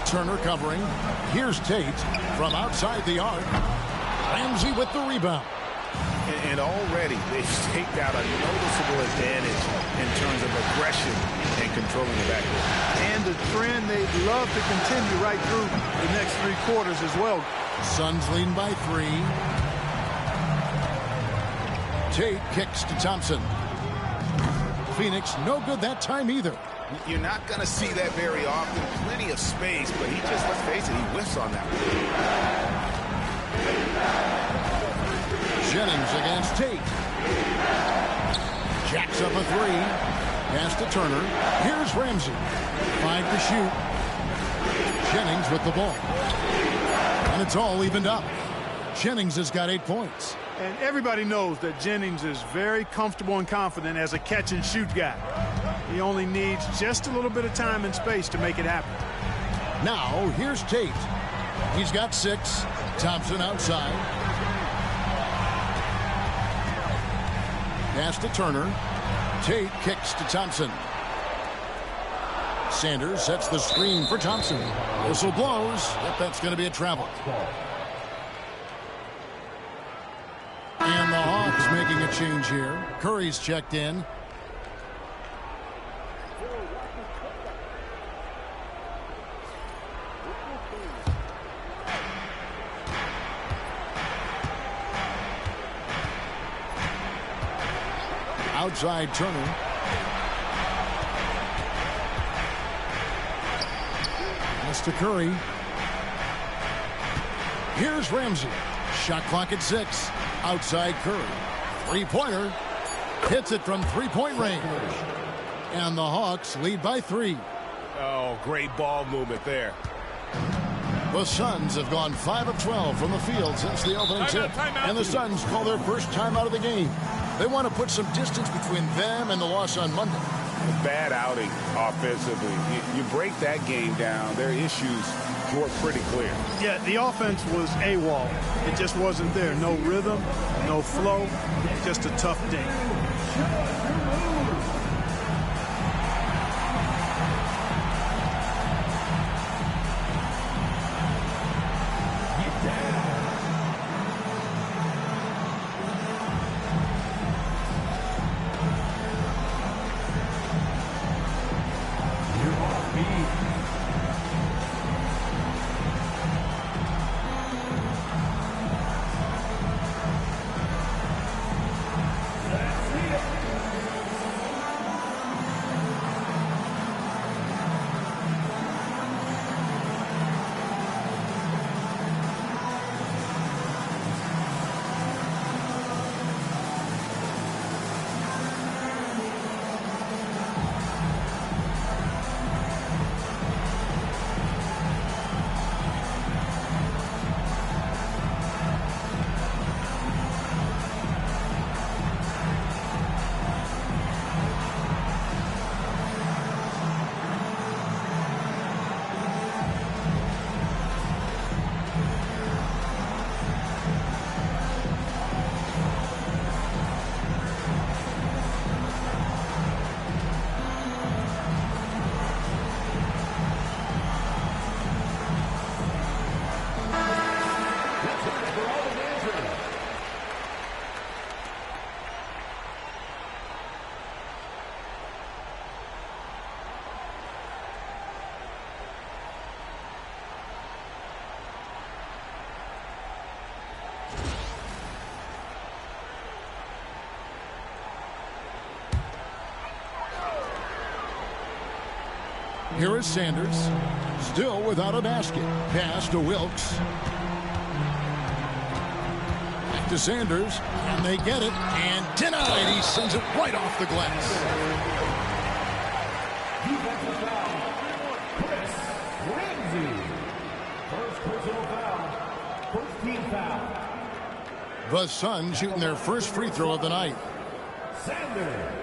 Turner covering. Here's Tate from outside the arc. Ramsey with the rebound. And already they've staked out a noticeable advantage in terms of aggression and controlling the backcourt. And the trend they'd love to continue right through the next 3 quarters as well. Suns leading by 3. Tate kicks to Thompson. Phoenix no good that time either. You're not going to see that very often. Plenty of space, but he just, let's face it, he whiffs on that one. Jennings against Tate. Jacks up a 3. Pass to Turner. Here's Ramsey. 5 to shoot. Jennings with the ball. And it's all evened up. Jennings has got 8 points. And everybody knows that Jennings is very comfortable and confident as a catch-and-shoot guy. He only needs just a little bit of time and space to make it happen. Now, here's Tate. He's got 6. Thompson outside. Pass to Turner. Tate kicks to Thompson. Sanders sets the screen for Thompson. Whistle blows. Yep, that's going to be a travel. And the Hawks making a change here. Curry's checked in. Outside Turner. Pass to Curry. Here's Ramsey. Shot clock at 6. Outside Curry. 3-pointer. Hits it from 3-point range. And the Hawks lead by 3. Oh, great ball movement there. The Suns have gone 5 of 12 from the field since the opening tip. And the Suns call their first timeout of the game. They want to put some distance between them and the loss on Monday. Bad outing offensively. You break that game down, their issues were pretty clear. Yeah, the offense was AWOL. It just wasn't there. No rhythm, no flow, just a tough day. Here is Sanders. Still without a basket. Pass to Wilkes. Back to Sanders. And they get it. And denied. He sends it right off the glass. Defensive foul. Chris Ramsey. First personal foul. First team foul. The Suns shooting their first free throw of the night. Sanders.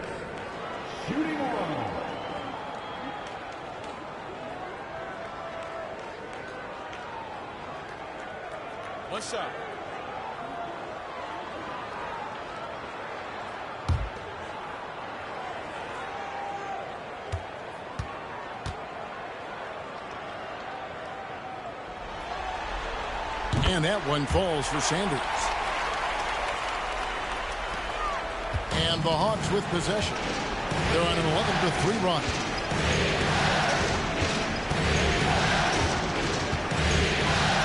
Shooting one. One shot. And that one falls for Sanders. And the Hawks with possession. They're on an 11-3 run.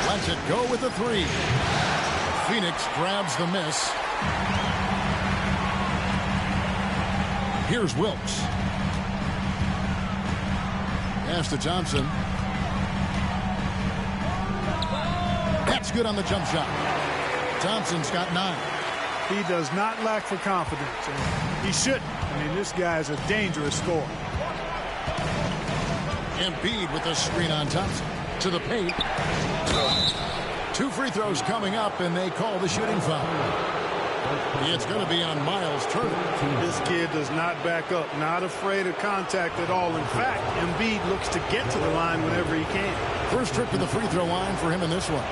Lets it go with the three. Phoenix grabs the miss. Here's Wilkes. Pass to Thompson. That's good on the jump shot. Thompson's got 9. He does not lack for confidence, and he shouldn't. I mean, this guy is a dangerous scorer. Embiid with the screen on Thompson. To the paint. 2 free throws coming up, and they call the shooting foul. It's going to be on Miles Turner. This kid does not back up, not afraid of contact at all. In fact, Embiid looks to get to the line whenever he can. First trip to the free throw line for him in this one.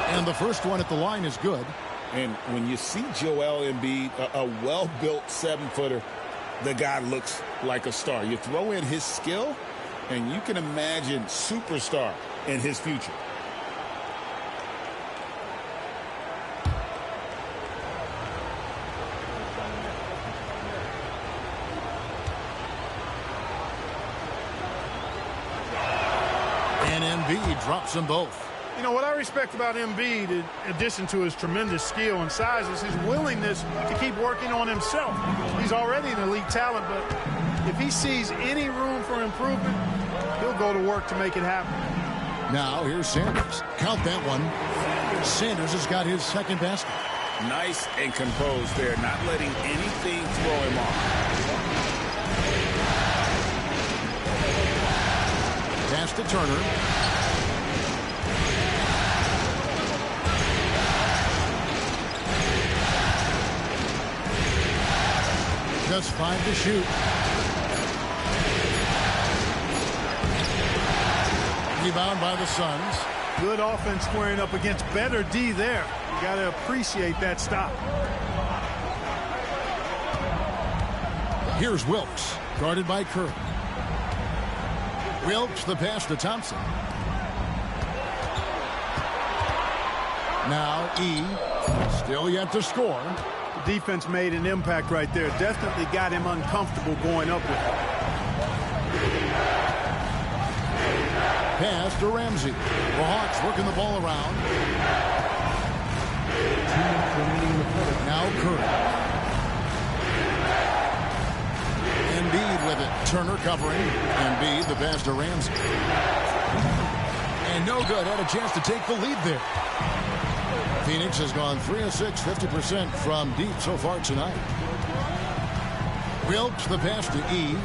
And the first one at the line is good. And when you see Joel Embiid, a well-built 7-footer, the guy looks like a star. You throw in his skill, and you can imagine superstar in his future. And Embiid drops them both. You know, what I respect about Embiid, in addition to his tremendous skill and size, is his willingness to keep working on himself. He's already an elite talent, but if he sees any room for improvement, he'll go to work to make it happen. Now, here's Sanders. Count that one. Sanders has got his second basket. Nice and composed there, not letting anything throw him off. Pass to Turner. Just 5 to shoot. Rebound by the Suns. Good offense squaring up against better D there. You got to appreciate that stop. Here's Wilkes, guarded by Curry. Wilkes, the pass to Thompson. Now E, still yet to score. Defense made an impact right there. Definitely got him uncomfortable going up with it. Pass to Ramsey. The Hawks working the ball around. Now Curry. Embiid with it. Turner covering. Embiid, the pass to Ramsey. And no good. Had a chance to take the lead there. Phoenix has gone 3 of 6, 50% from deep so far tonight. Wilkes, the pass to E.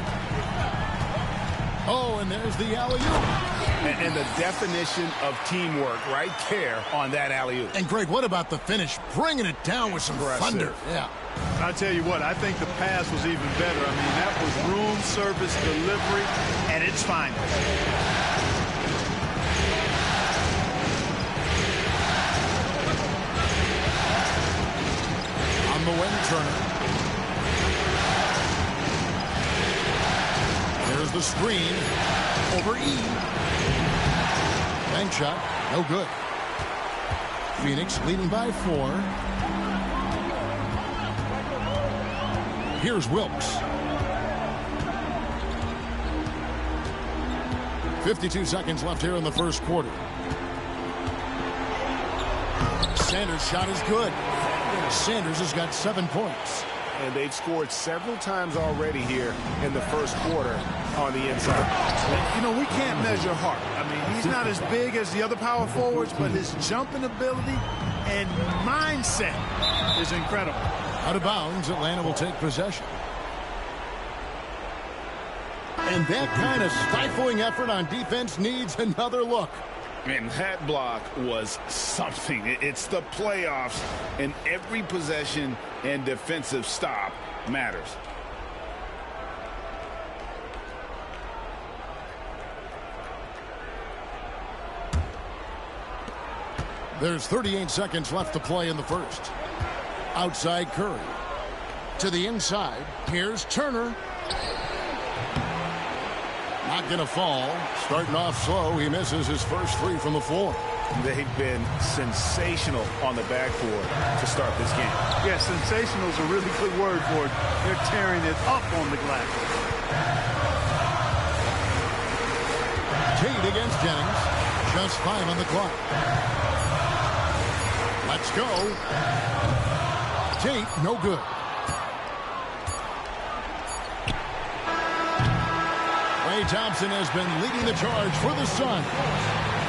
Oh, and there's the alley-oop. And the definition of teamwork right there on that alley-oop. And, Greg, what about the finish? Bringing it down with some thunder. Yeah. I tell you what, I think the pass was even better. I mean, that was room service delivery at its finest. On the wing, Turner. There's the screen over E. Bank shot, no good. Phoenix leading by 4. Here's Wilkes. 52 seconds left here in the first quarter. Sanders' shot is good. Sanders has got 7 points. And they've scored several times already here in the first quarter on the inside. You know, we can't measure Hart. I mean, he's not as big as the other power forwards, but his jumping ability and mindset is incredible. Out of bounds, Atlanta will take possession. And that kind of stifling effort on defense needs another look. And that block was something. It's the playoffs, and every possession and defensive stop matters. There's 38 seconds left to play in the first. Outside Curry. To the inside. Here's Turner. Not going to fall. Starting off slow. He misses his first 3 from the floor. They've been sensational on the backboard to start this game. Yeah, sensational is a really good word for it. They're tearing it up on the glass. Tate against Jennings. Just 5 on the clock. Let's go. Tate, no good. Klay Thompson has been leading the charge for the Suns.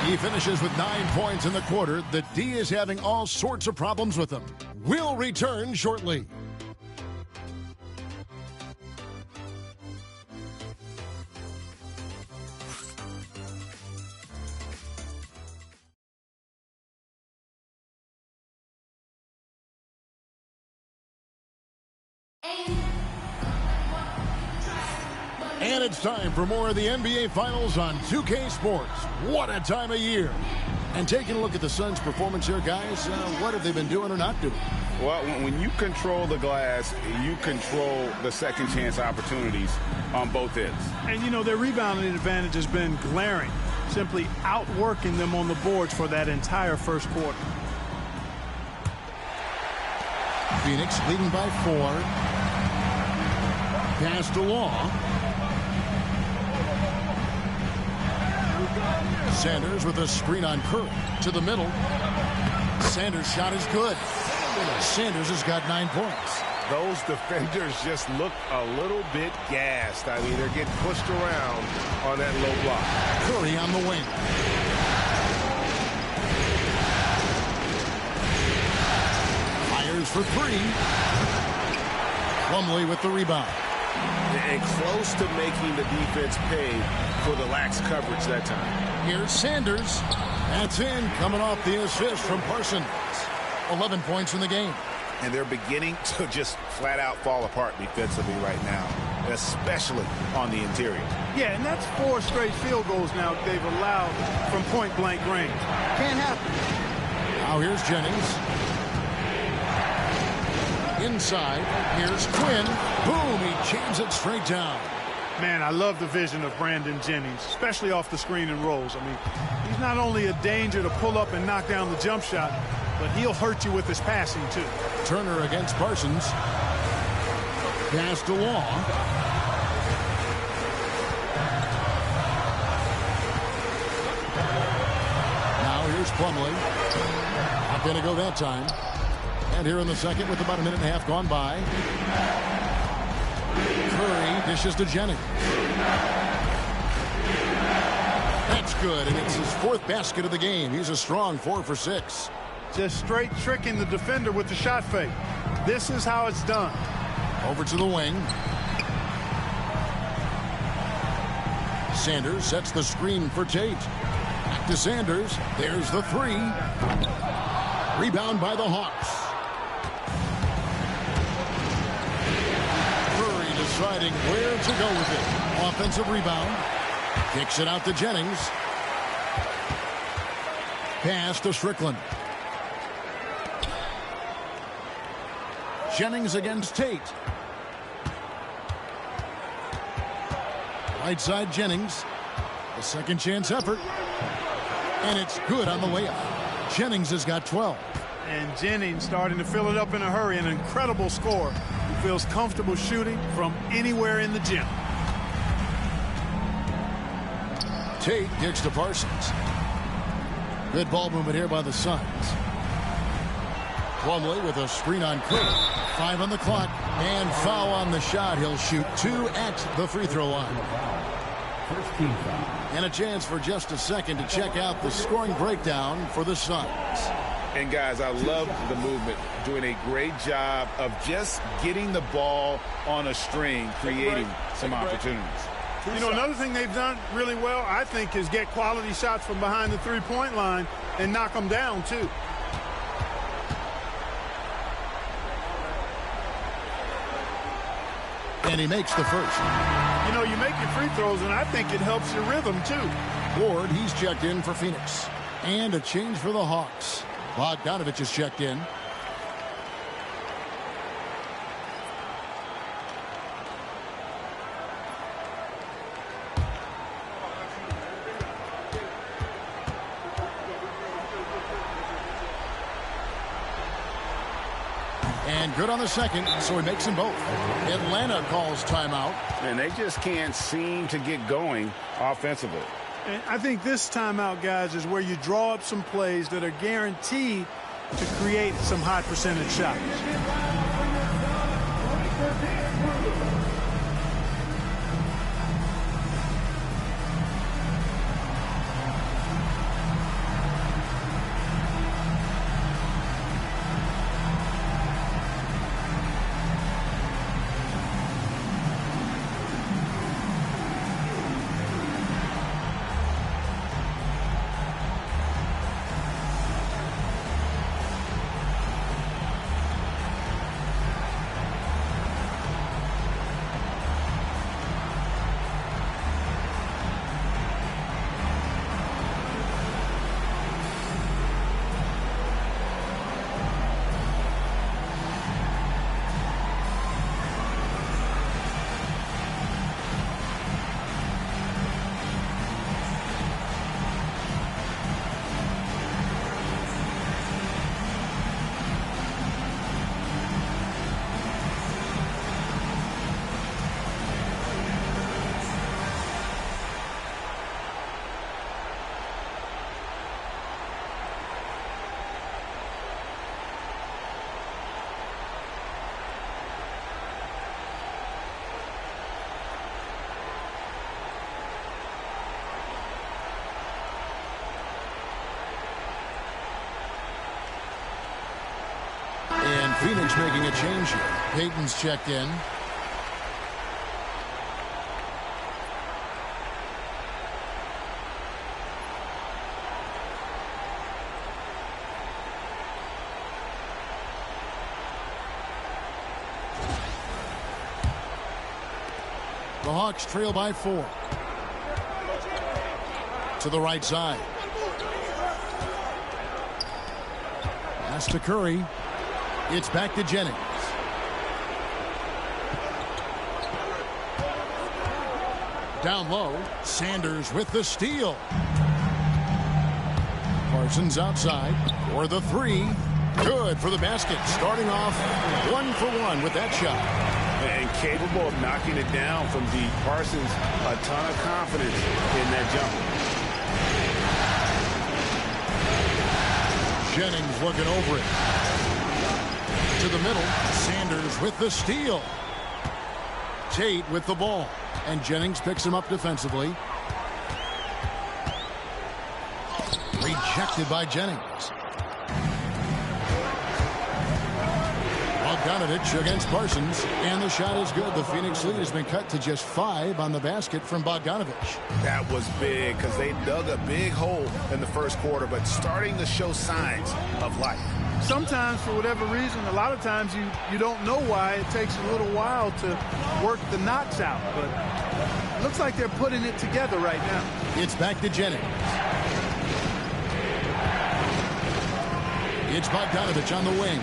He finishes with 9 points in the quarter. The D is having all sorts of problems with him. We'll return shortly. And it's time for more of the NBA Finals on 2K Sports. What a time of year. And taking a look at the Suns' performance here, guys, what have they been doing or not doing? Well, when you control the glass, you control the second chance opportunities on both ends. And, you know, their rebounding advantage has been glaring, simply outworking them on the boards for that entire first quarter. Phoenix leading by 4. Pass to Law. Sanders with a screen on Curry. To the middle. Sanders' shot is good. Sanders has got 9 points. Those defenders just look a little bit gassed. I mean, they're getting pushed around on that low block. Curry on the wing. Fires for 3. Plumlee with the rebound. And close to making the defense pay for the lax coverage that time. Here's Sanders. That's in, coming off the assist from Parsons. 11 points in the game. And they're beginning to just flat out fall apart defensively right now, especially on the interior. Yeah, and that's 4 straight field goals now they've allowed from point-blank range. Can't happen. Now here's Jennings. Inside, here's Quinn. Boom, he jams it straight down. Man, I love the vision of Brandon Jennings, especially off the screen and rolls. I mean, he's not only a danger to pull up and knock down the jump shot, but he'll hurt you with his passing, too. Turner against Parsons. Pass to Law. Now here's Plumlee. Not going to go that time. And here in the second with about a minute and a half gone by. Curry dishes to Jennings. That's good, and it's his 4th basket of the game. He's a strong 4 for 6. Just straight tricking the defender with the shot fake. This is how it's done. Over to the wing. Sanders sets the screen for Tate. Back to Sanders. There's the 3. Rebound by the Hawks. Deciding where to go with it. Offensive rebound. Kicks it out to Jennings. Pass to Strickland. Jennings against Tate. Right side Jennings. A second chance effort. And it's good on the layup. Jennings has got 12. And Jennings starting to fill it up in a hurry. An incredible score. feels comfortable shooting from anywhere in the gym. Tate kicks to Parsons. Good ball movement here by the Suns. Plumlee with a screen on Curry. 5 on the clock and foul on the shot. He'll shoot 2 at the free throw line. First team foul. And a chance for just a second to check out the scoring breakdown for the Suns. And guys, I love the movement. Doing a great job of just getting the ball on a string, creating some opportunities. You know, another thing they've done really well, I think, is get quality shots from behind the three-point line and knock them down, too. And he makes the first. You know, you make your free throws, and I think it helps your rhythm, too. Ward, he's checked in for Phoenix. And a change for the Hawks. Bogdanovich is checked in. And good on the second, so he makes them both. Atlanta calls timeout. And they just can't seem to get going offensively. And I think this timeout, guys, is where you draw up some plays that are guaranteed to create some high percentage shots. Phoenix making a change here. Payton's checked in. The Hawks trail by 4. To the right side. Pass to Curry. It's back to Jennings. Down low, Sanders with the steal. Parsons outside for the 3. Good for the basket. Starting off 1 for 1 with that shot. And capable of knocking it down from deep. Parsons, a ton of confidence in that jumper. Jennings looking over it. To the middle, Sanders with the steal. Tate with the ball, and Jennings picks him up defensively. Rejected by Jennings. Bogdanovich against Parsons, and the shot is good. The Phoenix lead has been cut to just 5 on the basket from Bogdanovich. That was big because they dug a big hole in the first quarter, but starting to show signs of life. Sometimes, for whatever reason, a lot of times you don't know why. It takes a little while to work the knots out, but it looks like they're putting it together right now. It's back to Jennings. It's Bogdanovich on the wing.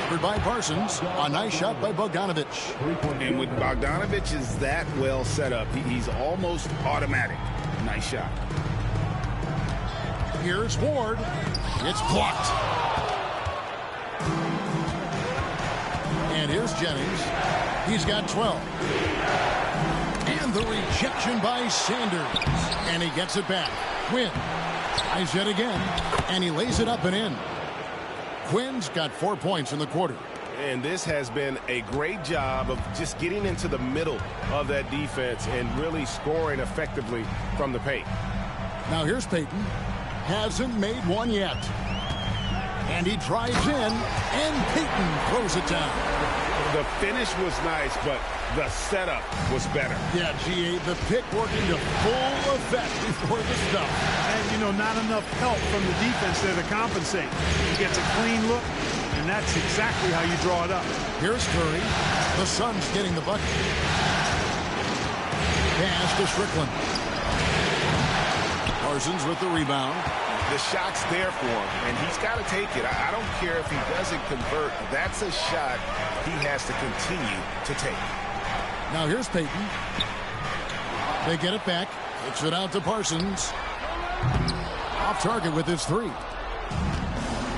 Covered by Parsons. A nice shot by Bogdanovich. And with Bogdanovich is that well set up, he's almost automatic. Nice shot. Here's Ward. It's blocked. And here's Jennings. He's got 12. And the rejection by Sanders. And he gets it back. Quinn tries yet again. And he lays it up and in. Quinn's got 4 points in the quarter. And this has been a great job of just getting into the middle of that defense and really scoring effectively from the paint. Now here's Payton. Hasn't made one yet. And he drives in, and Payton throws it down. The finish was nice, but the setup was better. Yeah, G.A., the pick working to full effect before the stuff. And, you know, not enough help from the defense there to compensate. He gets a clean look, and that's exactly how you draw it up. Here's Curry. The Suns getting the bucket. Pass to Strickland. Parsons with the rebound. The shot's there for him, and he's got to take it. I don't care if he doesn't convert. That's a shot he has to continue to take. Now here's Payton. They get it back. Kicks it out to Parsons. Off target with his three.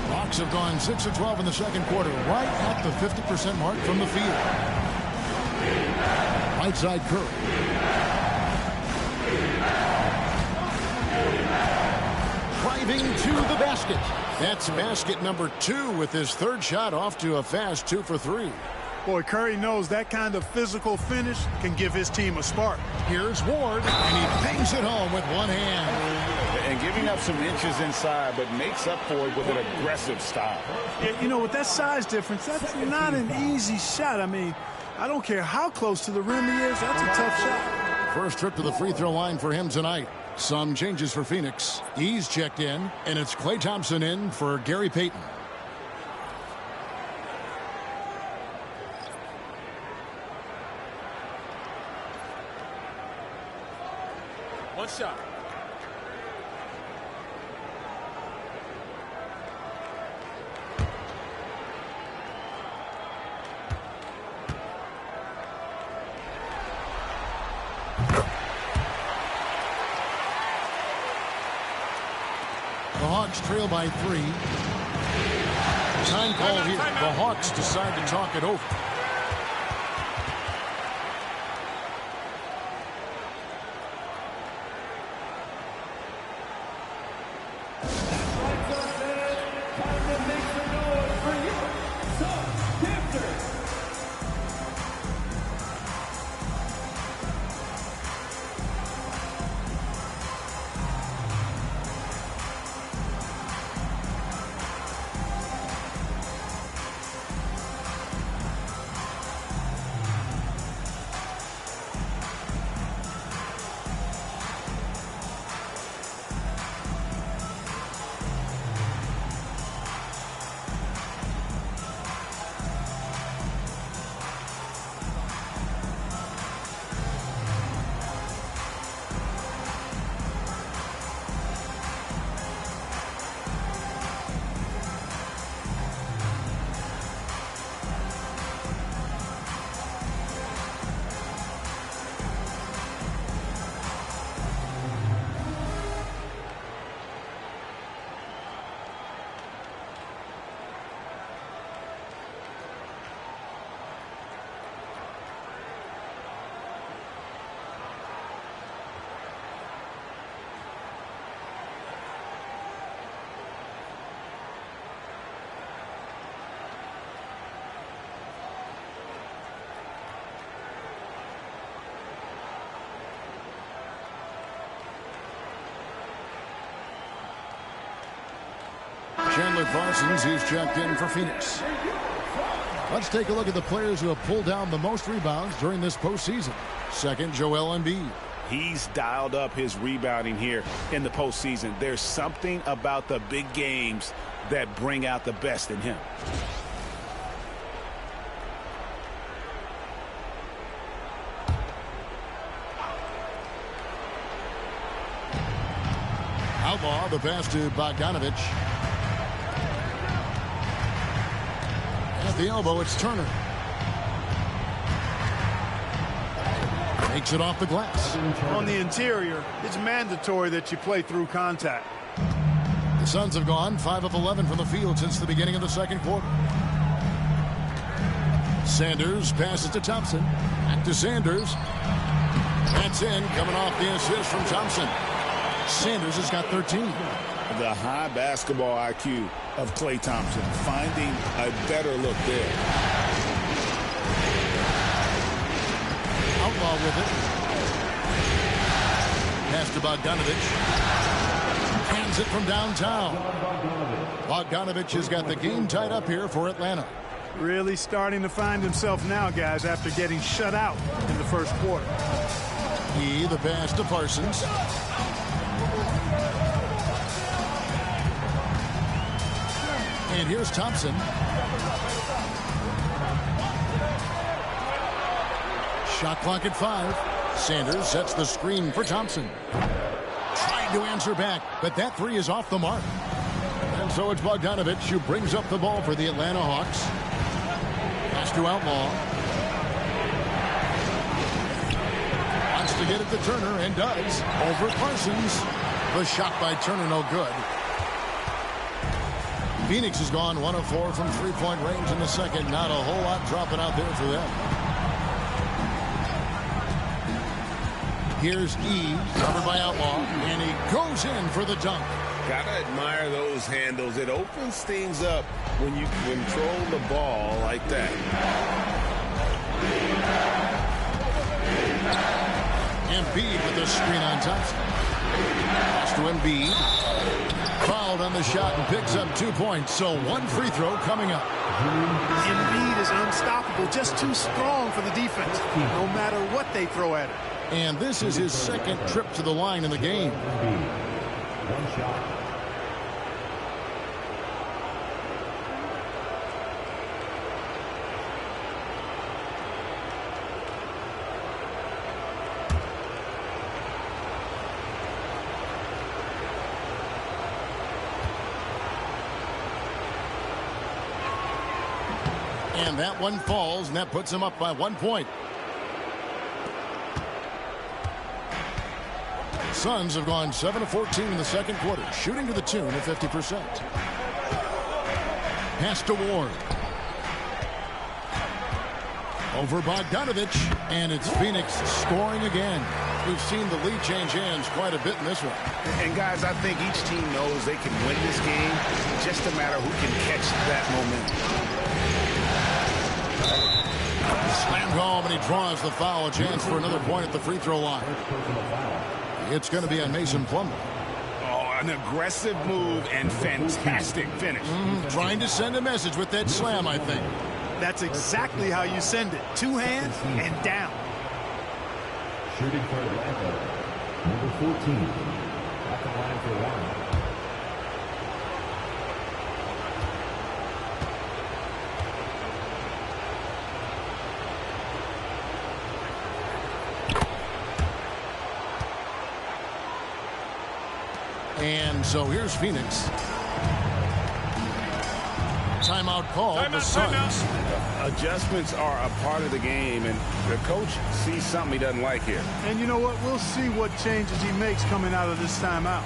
Hawks have gone 6 of 12 in the second quarter, right at the 50% mark from the field. Right side Curry. Driving to the basket. That's basket number 2 with his third shot off to a fast 2 for 3. Boy, Curry knows that kind of physical finish can give his team a spark. Here's Ward, and he bangs it home with one hand. And giving up some inches inside, but makes up for it with an aggressive style. Yeah, you know, with that size difference, that's not an easy shot. I mean, I don't care how close to the rim he is, that's a tough shot. First trip to the free throw line for him tonight. Some changes for Phoenix. He's checked in, and it's Klay Thompson in for Gary Payton. One shot. The Hawks trail by 3. Time call here. The Hawks decide to talk it over. Chandler Parsons, he's checked in for Phoenix. Let's take a look at the players who have pulled down the most rebounds during this postseason. Second, Joel Embiid. He's dialed up his rebounding here in the postseason. There's something about the big games that bring out the best in him. Outlaw, the pass to Bogdanovich. At the elbow, it's Turner. Takes it off the glass. On the interior, it's mandatory that you play through contact. The Suns have gone 5 of 11 from the field since the beginning of the second quarter. Sanders passes to Thompson. Back to Sanders. That's in, coming off the assist from Thompson. Sanders has got 13. The high basketball IQ of Klay Thompson, finding a better look there. Outlaw with it. Pass to Bogdanovich. Hands it from downtown. Bogdanovich has got the game tied up here for Atlanta. Really starting to find himself now, guys, after getting shut out in the first quarter. The pass to Parsons. And here's Thompson. Shot clock at 5. Sanders sets the screen for Thompson. Trying to answer back, but that three is off the mark. And so it's Bogdanovich who brings up the ball for the Atlanta Hawks. Pass to Outlaw. Wants to get it to Turner and does. Over Parsons. The shot by Turner no good. Phoenix has gone 1 of 4 from three-point range in the second. Not a whole lot dropping out there for them. Here's E, covered by Outlaw, and he goes in for the dunk. Gotta admire those handles. It opens things up when you control the ball like that. Embiid with the screen on Thompson. Pass to Embiid. Fouled on the shot and picks up 2 points. So 1 free throw coming up. Embiid is unstoppable, just too strong for the defense, no matter what they throw at him. And this is his second trip to the line in the game. 1 shot. And that one falls, and that puts him up by 1 point. Suns have gone 7 of 14 in the second quarter, shooting to the tune of 50%. Pass to Ward. Over Bogdanovich, and it's Phoenix scoring again. We've seen the lead change hands quite a bit in this one. And guys, I think each team knows they can win this game. Just a matter who can catch that momentum. Slammed home, and he draws the foul. A chance for another point at the free throw line. It's going to be on Mason Plumlee. Oh, an aggressive move and fantastic finish. Trying to send a message with that slam, I think. That's exactly how you send it. 2 hands and down. Shooting for Atlanta, number 14. At the line for 1. And so here's Phoenix. Timeout call. The Suns. Adjustments are a part of the game, and the coach sees something he doesn't like here. And you know what? We'll see what changes he makes coming out of this timeout.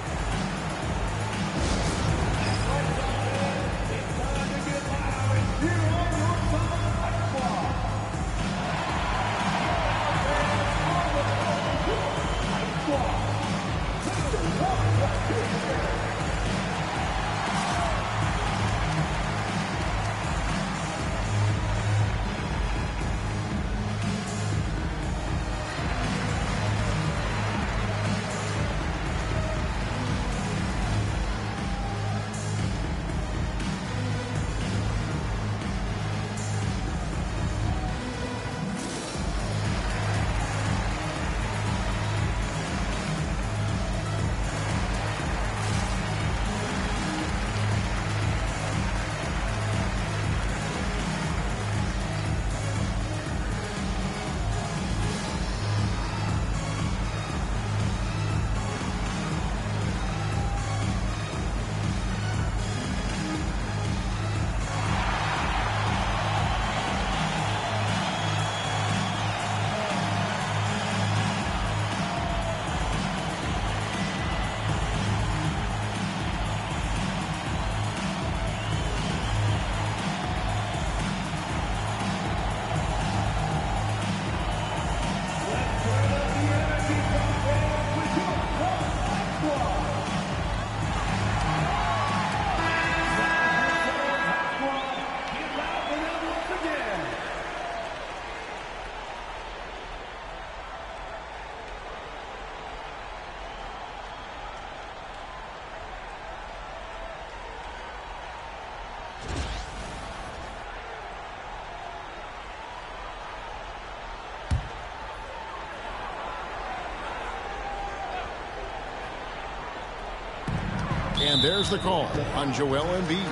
And there's the call on Joel Embiid.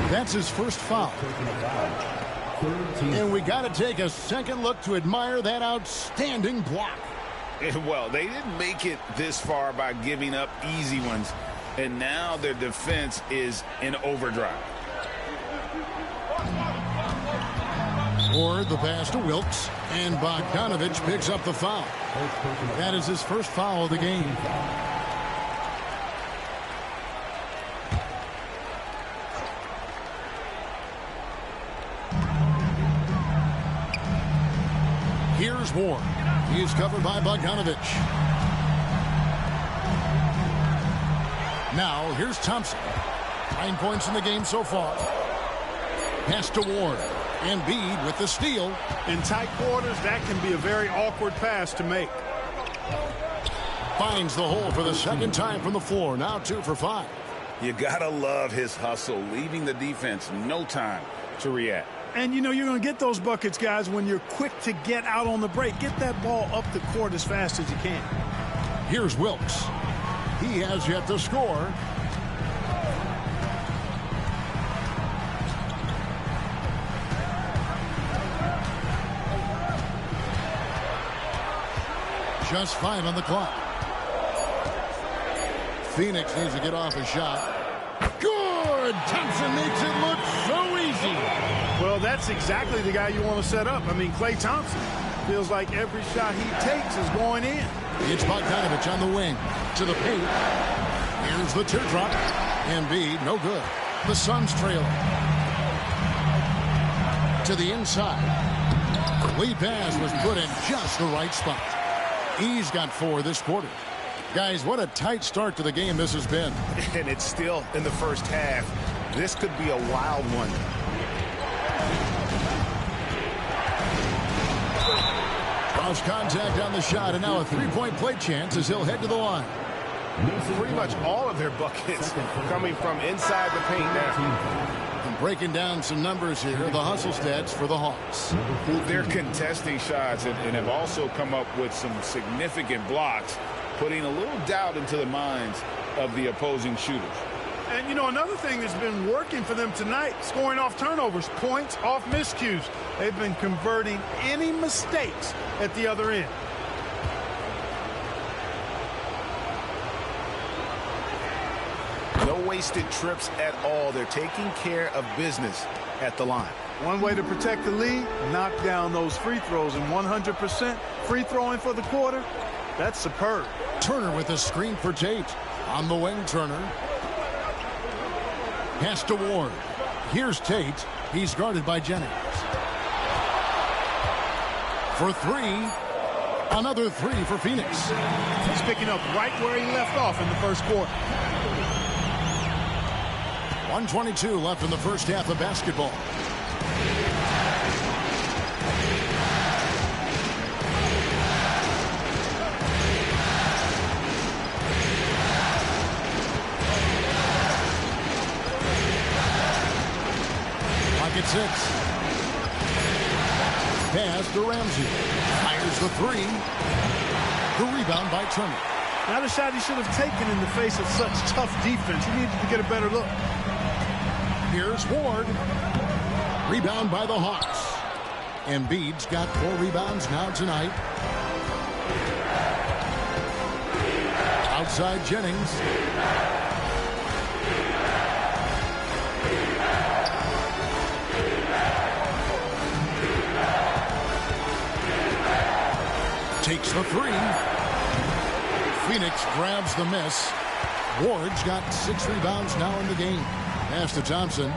That's his first foul. And we got to take a second look to admire that outstanding block. Well, they didn't make it this far by giving up easy ones. And now their defense is in overdrive. Ward the pass to Wilkes. And Bogdanovich picks up the foul. That is his first foul of the game. Here's Ward. He is covered by Bogdanovich. Now, here's Thompson. 9 points in the game so far. Pass to Ward. Embiid with the steal. In tight quarters, that can be a very awkward pass to make. Finds the hole for the second time from the floor. Now 2 for 5. You gotta love his hustle, leaving the defense no time to react. And, you know, you're going to get those buckets, guys, when you're quick to get out on the break. Get that ball up the court as fast as you can. Here's Wilkes. He has yet to score. Just 5 on the clock. Phoenix needs to get off a shot. Good! Thompson makes it look so easy. Well, that's exactly the guy you want to set up. I mean, Klay Thompson feels like every shot he takes is going in. It's Bogdanovich on the wing to the paint. Here's the teardrop. Embiid, no good. The Suns trailing. To the inside. Lead pass was put in just the right spot. He's got 4 this quarter. Guys, what a tight start to the game this has been. And it's still in the first half. This could be a wild one. Cross contact on the shot, and now a three-point play chance as he'll head to the line. Pretty much all of their buckets coming from inside the paint now. And breaking down some numbers here, the hustle stats for the Hawks. They're contesting shots and have also come up with some significant blocks, putting a little doubt into the minds of the opposing shooters. And, you know, another thing that's been working for them tonight, scoring off turnovers, points off miscues. They've been converting any mistakes at the other end. No wasted trips at all. They're taking care of business at the line. One way to protect the lead, knock down those free throws, and 100% free throwing for the quarter, that's superb. Turner with a screen for Tate. On the wing, Turner. Pass to Ward. Here's Tate. He's guarded by Jennings. For 3. Another 3 for Phoenix. He's picking up right where he left off in the first quarter. 1:22 left in the first half of basketball. Clock at 6. Pass to Ramsey. Fires the 3. The rebound by Turner. Not a shot he should have taken in the face of such tough defense. He needed to get a better look. Here's Ward. Rebound by the Hawks. Embiid's got 4 rebounds now tonight. Outside Jennings. Takes the 3. Phoenix grabs the miss. Ward's got 6 rebounds now in the game. Pass to Thompson.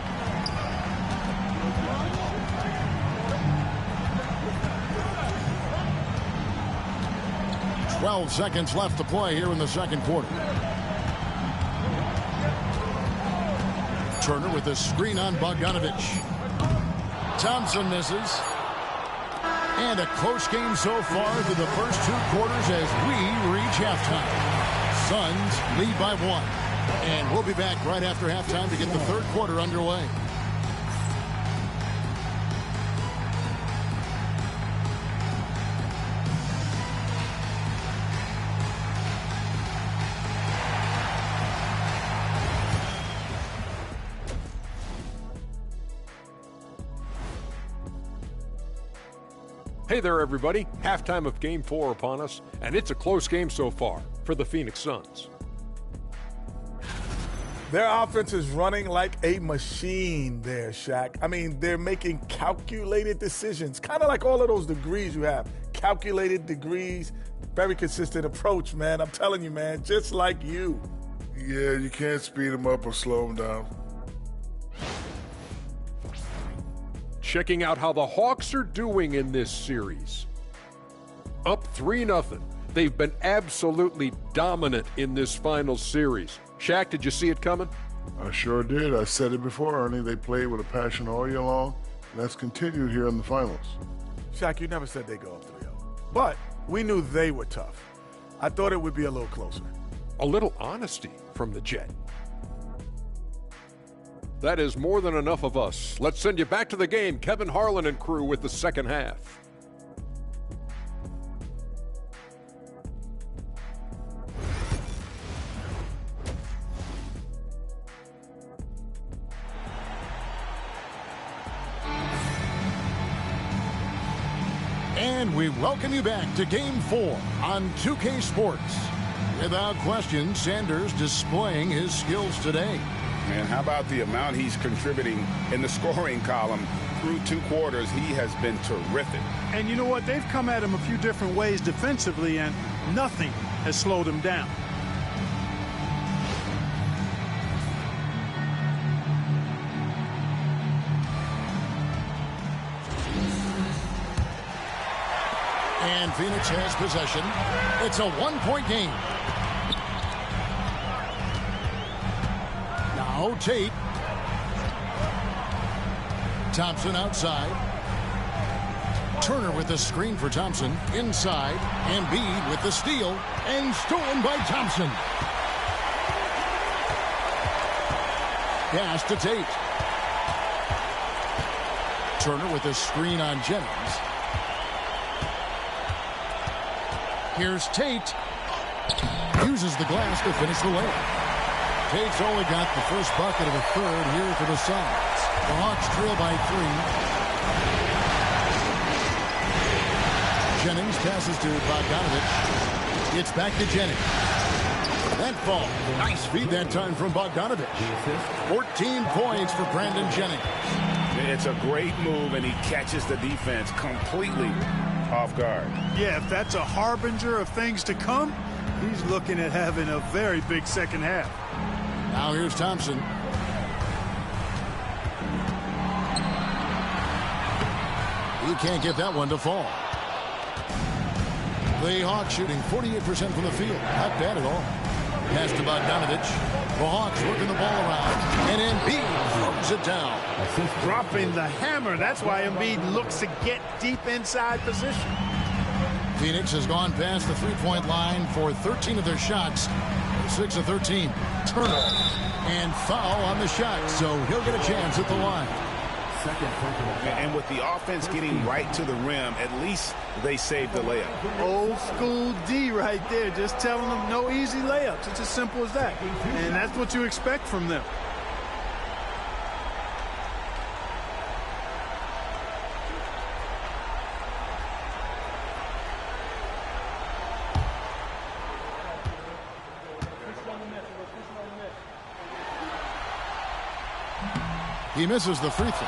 "12 seconds left to play here in the second quarter. Turner with a screen on Bogdanovich. Thompson misses. And a close game so far through the first 2 quarters as we reach halftime. Suns lead by 1. And we'll be back right after halftime to get the third quarter underway. Hey there, everybody. Halftime of Game 4 upon us, and it's a close game so far for the Phoenix Suns. Their offense is running like a machine there, Shaq. I mean, they're making calculated decisions, kind of like all of those degrees you have. Calculated degrees, very consistent approach, man. I'm telling you, man, just like you. Yeah, you can't speed them up or slow them down. Checking out how the Hawks are doing in this series. Up 3-0. They've been absolutely dominant in this finals series. Shaq, did you see it coming? I sure did. I said it before, Ernie. They played with a passion all year long, and that's continued here in the finals. Shaq, you never said they'd go up 3-0. But we knew they were tough. I thought it would be a little closer. A little honesty from the Jet. That is more than enough of us. Let's send you back to the game. Kevin Harlan and crew with the second half. And we welcome you back to Game 4 on 2K Sports. Without question, Sanders displaying his skills today. Man, how about the amount he's contributing in the scoring column through 2 quarters? He has been terrific. And you know what? They've come at him a few different ways defensively, and nothing has slowed him down. And Phoenix has possession. It's a 1-point game. Now Tate. Thompson outside. Turner with the screen for Thompson. Inside. Embiid with the steal. And stolen by Thompson. Pass to Tate. Turner with the screen on Jennings. Here's Tate. Uses the glass to finish the layup. Tate's only got the first bucket of the third here for the Suns. The Hawks trail by 3. Jennings passes to Bogdanovich. It's back to Jennings. That ball. Nice feed that time from Bogdanovich. 14 points for Brandon Jennings. It's a great move, and he catches the defense completely off guard. Yeah, if that's a harbinger of things to come, he's looking at having a very big second half. Now here's Thompson. He can't get that one to fall. The Hawks shooting 48% from the field. Not bad at all. Pass to Bogdanovich. The Hawks working the ball around. And Embiid throws it down. Dropping the hammer. That's why Embiid looks to get deep inside position. Phoenix has gone past the three-point line for 13 of their shots. 6 of 13. Turner. And foul on the shot. So he'll get a chance at the line. And with the offense getting right to the rim, at least they saved the layup. Old school D right there, just telling them no easy layups. It's as simple as that. And that's what you expect from them. He misses the free throw.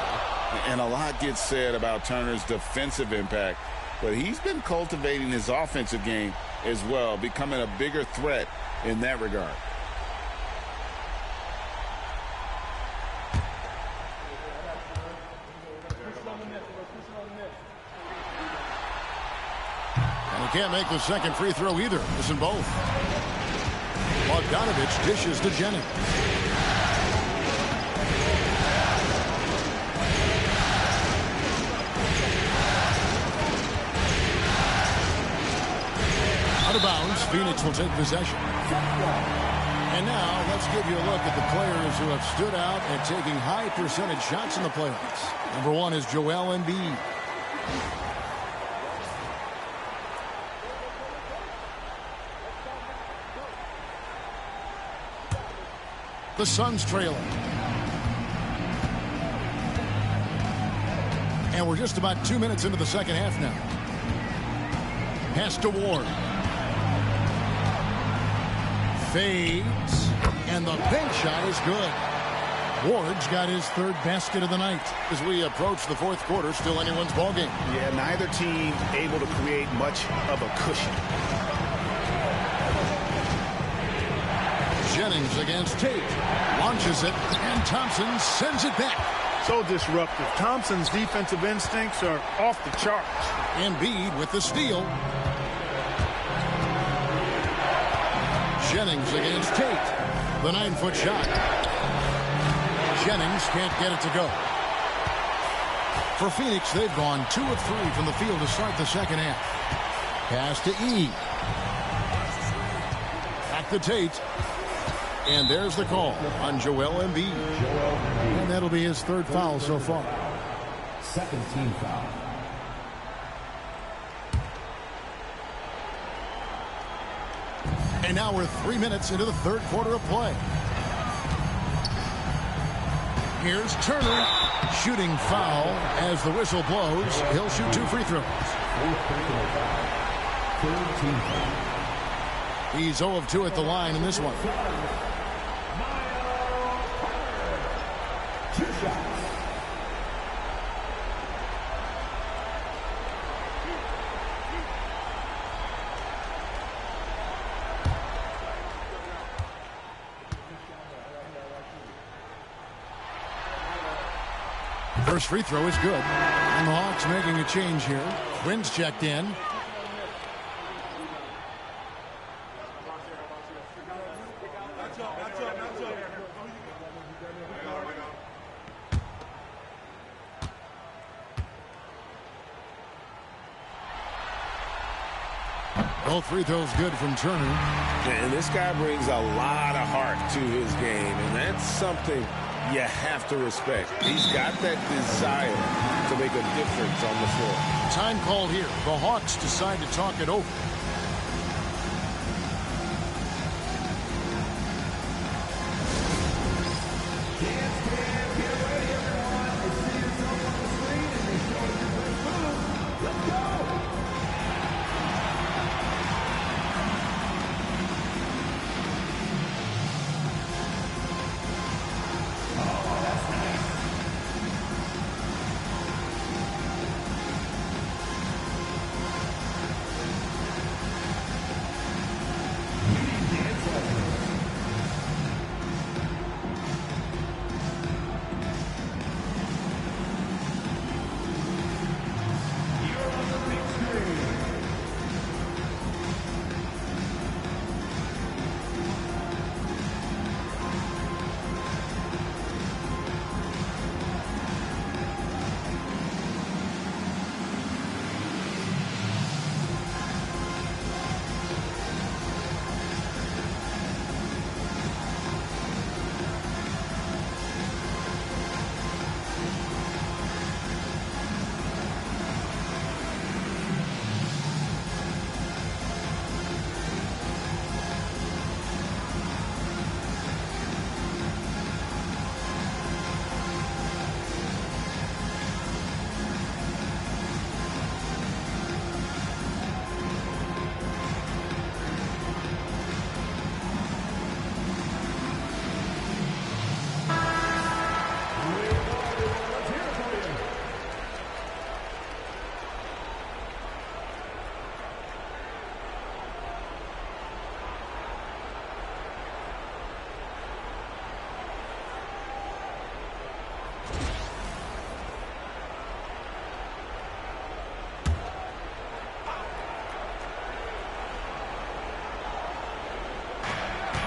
And a lot gets said about Turner's defensive impact, but he's been cultivating his offensive game as well, becoming a bigger threat in that regard. And he can't make the second free throw either. Missing both. Bogdanovich dishes to Jennings. Out of bounds, Phoenix will take possession. And now let's give you a look at the players who have stood out and taking high percentage shots in the playoffs. Number 1 is Joel Embiid. The Suns trailing. And we're just about 2 minutes into the second half now. Pass to Ward. Fades. And the bank shot is good. Ward's got his third basket of the night. As we approach the fourth quarter, still anyone's ballgame. Yeah, neither team able to create much of a cushion. Jennings against Tate. Launches it, and Thompson sends it back. So disruptive. Thompson's defensive instincts are off the charts. Embiid with the steal. Jennings against Tate. The 9-foot shot. Jennings can't get it to go. For Phoenix, they've gone 2 of 3 from the field to start the second half. Pass to E. Back to Tate. And there's the call on Joel Embiid. And that'll be his third foul so far. Second team foul. And now we're 3 minutes into the third quarter of play. Here's Turner. Shooting foul as the whistle blows. He'll shoot 2 free throws. He's 0 of 2 at the line in this one. First free throw is good. And the Hawks making a change here. Quinn's checked in. Both free throws good from Turner. And this guy brings a lot of heart to his game, and that's something you have to respect. He's got that desire to make a difference on the floor. Time called here. The Hawks decide to talk it over.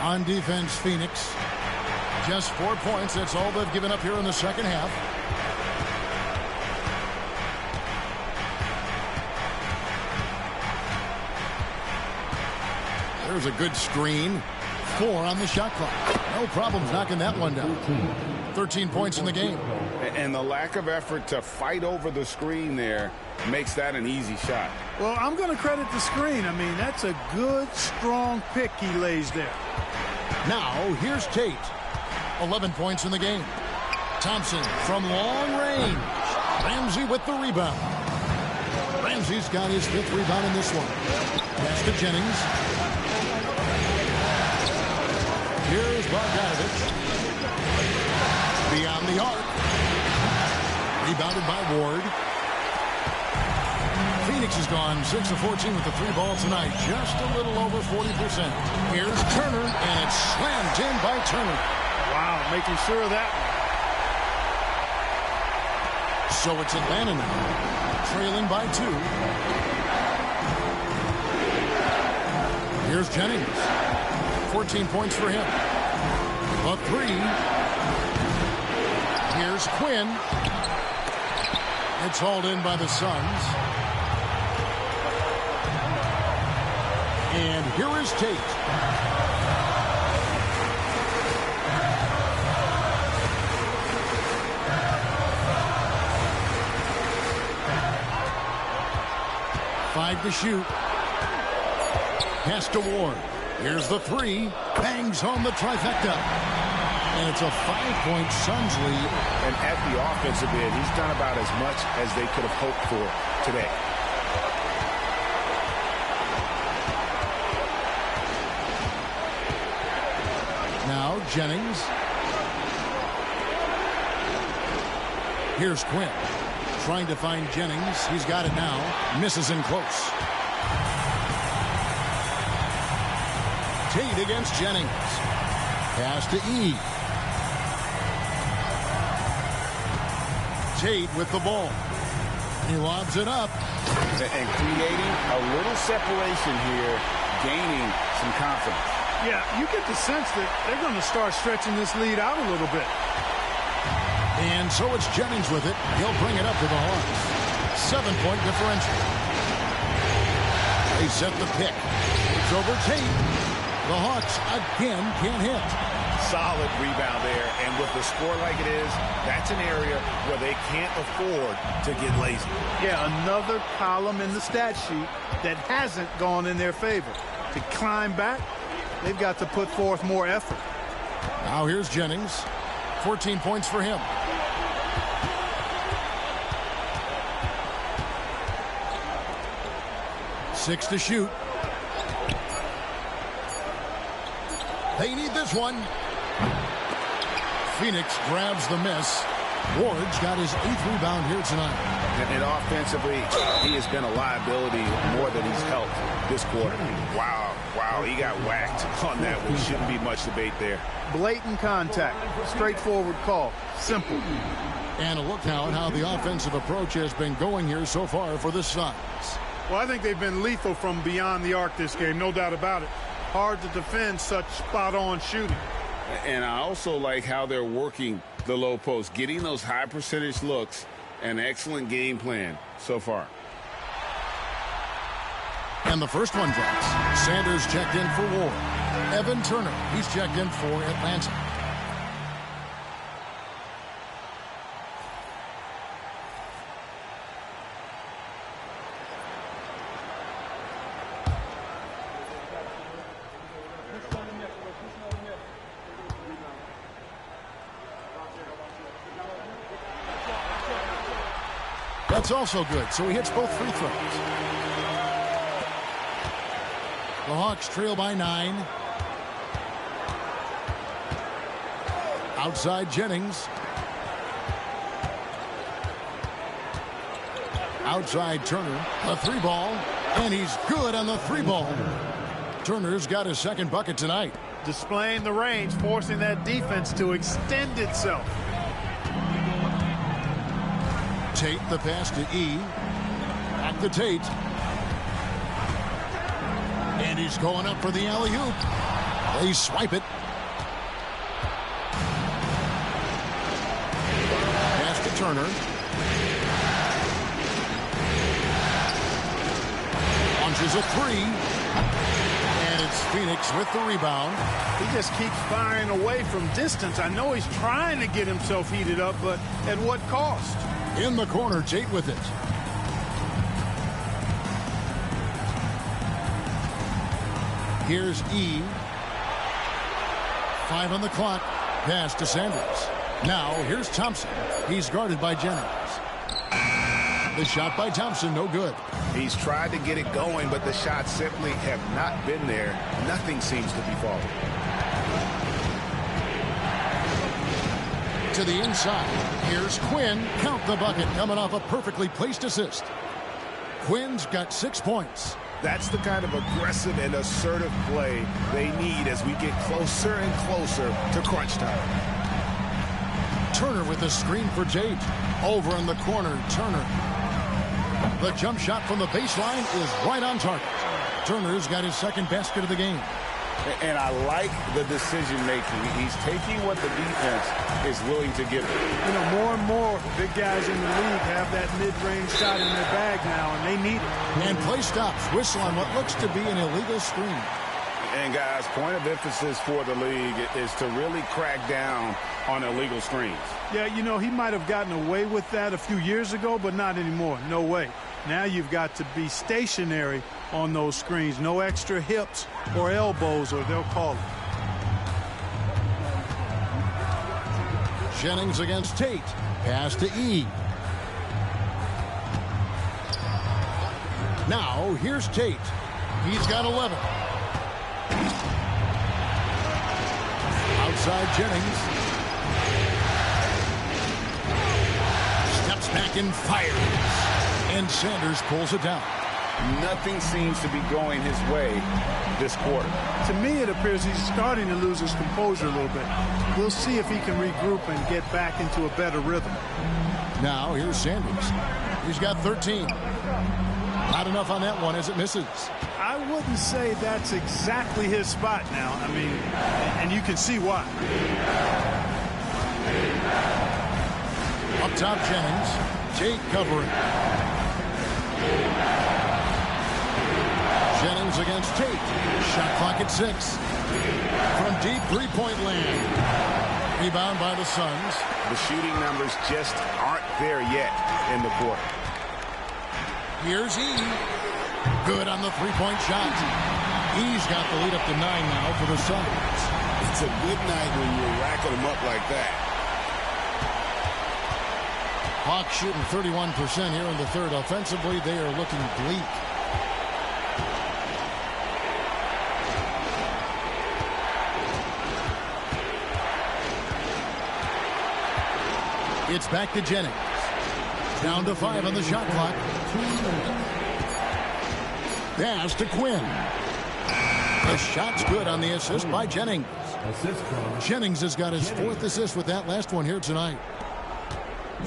On defense, Phoenix. Just 4 points. That's all they've given up here in the second half. There's a good screen. 4 on the shot clock. No problems knocking that one down. 13 points in the game. And the lack of effort to fight over the screen there makes that an easy shot. Well, I'm going to credit the screen. I mean, that's a good, strong pick he lays there. Now, here's Tate. 11 points in the game. Thompson from long range. Ramsey with the rebound. Ramsey's got his 5th rebound in this one. Pass to Jennings. Here's Bogdanovich. Beyond the arc. Rebounded by Ward. Phoenix has gone 6 of 14 with the 3 ball tonight. Just a little over 40%. Here's Turner, and it's slammed in by Turner. Wow, making sure of that. So it's Atlanta now, trailing by 2. Here's Jennings. 14 points for him. A 3. Here's Quinn. It's hauled in by the Suns. And here is Tate. Five to shoot. Pass to Ward. Here's the 3. Bangs home the trifecta. And it's a 5-point Suns lead. And at the offensive end, he's done about as much as they could have hoped for today. Now Jennings. Here's Quinn. Trying to find Jennings. He's got it now. Misses in close. Tate against Jennings. Pass to E. Tate with the ball. He lobs it up. And creating a little separation here, gaining some confidence. Yeah, you get the sense that they're going to start stretching this lead out a little bit. And so it's Jennings with it. He'll bring it up to the Hawks. 7-point differential. They set the pick. It's over Tate. The Hawks again can't hit. Solid rebound there. And with the score like it is, that's an area where they can't afford to get lazy. Yeah, another column in the stat sheet that hasn't gone in their favor. To climb back, they've got to put forth more effort. Now here's Jennings. 14 points for him. Six to shoot. They need this one. Phoenix grabs the miss. Ward's got his 8th rebound here tonight. And offensively, he has been a liability more than he's helped this quarter. Wow, he got whacked on that one. Shouldn't be much debate there. Blatant contact. Straightforward call. Simple. And a look now at how the offensive approach has been going here so far for the Suns. Well, I think they've been lethal from beyond the arc this game, no doubt about it. Hard to defend such spot-on shooting. And I also like how they're working the low post, getting those high percentage looks. An excellent game plan so far. And the first one drops. Sanders checked in for Ward. Evan Turner, he's checked in for Atlanta. That's also good, so he hits both free throws. The Hawks trail by 9. Outside Jennings. Outside Turner. A 3-ball. And he's good on the 3-ball. Turner's got his 2nd bucket tonight. Displaying the range, forcing that defense to extend itself. Tate, the pass to E. Back to Tate. And he's going up for the alley-oop. They swipe it. Pass to Turner. Launches a 3. And it's Phoenix with the rebound. He just keeps firing away from distance. I know he's trying to get himself heated up, but at what cost? In the corner, Tate with it. Here's E. 5 on the clock. Pass to Sanders. Now, here's Thompson. He's guarded by Jennings. The shot by Thompson, no good. He's tried to get it going, but the shots simply have not been there. Nothing seems to be falling. To the inside. Here's Quinn. Count the bucket, coming off a perfectly placed assist. Quinn's got 6 points. That's the kind of aggressive and assertive play they need as we get closer and closer to crunch time. Turner with the screen for Tate. Over in the corner, Turner. The jump shot from the baseline is right on target. Turner's got his second basket of the game. And I like the decision-making. He's taking what the defense is willing to give him. You know, more and more big guys in the league have that mid-range shot in their bag now, and they need it. And play stops. Whistle on what looks to be an illegal screen. And, guys, point of emphasis for the league is to really crack down on illegal screens. Yeah, you know, he might have gotten away with that a few years ago, but not anymore. No way. Now you've got to be stationary on those screens. No extra hips or elbows, or they'll call it. Jennings against Tate. Pass to E. Now, here's Tate. He's got 11. Outside Jennings. Steps back and fires. And Sanders pulls it down. Nothing seems to be going his way this quarter. To me, it appears he's starting to lose his composure a little bit. We'll see if he can regroup and get back into a better rhythm. Now, here's Sanders. He's got 13. Not enough on that one as it misses. I wouldn't say that's exactly his spot now. I mean, and you can see why. Up top, Jennings. Tate covering. Jennings against Tate. Shot clock at 6. From deep three-point land. Rebound by the Suns. The shooting numbers just aren't there yet in the quarter. Here's E. Good on the three-point shot. E's got the lead up to 9 now for the Suns. It's a good night when you're racking them up like that. Hawks shooting 31% here in the third. Offensively, they are looking bleak. It's back to Jennings. Down to 5 on the shot clock. Pass to Quinn. The shot's good on the assist by Jennings. Jennings has got his 4th assist with that last one here tonight.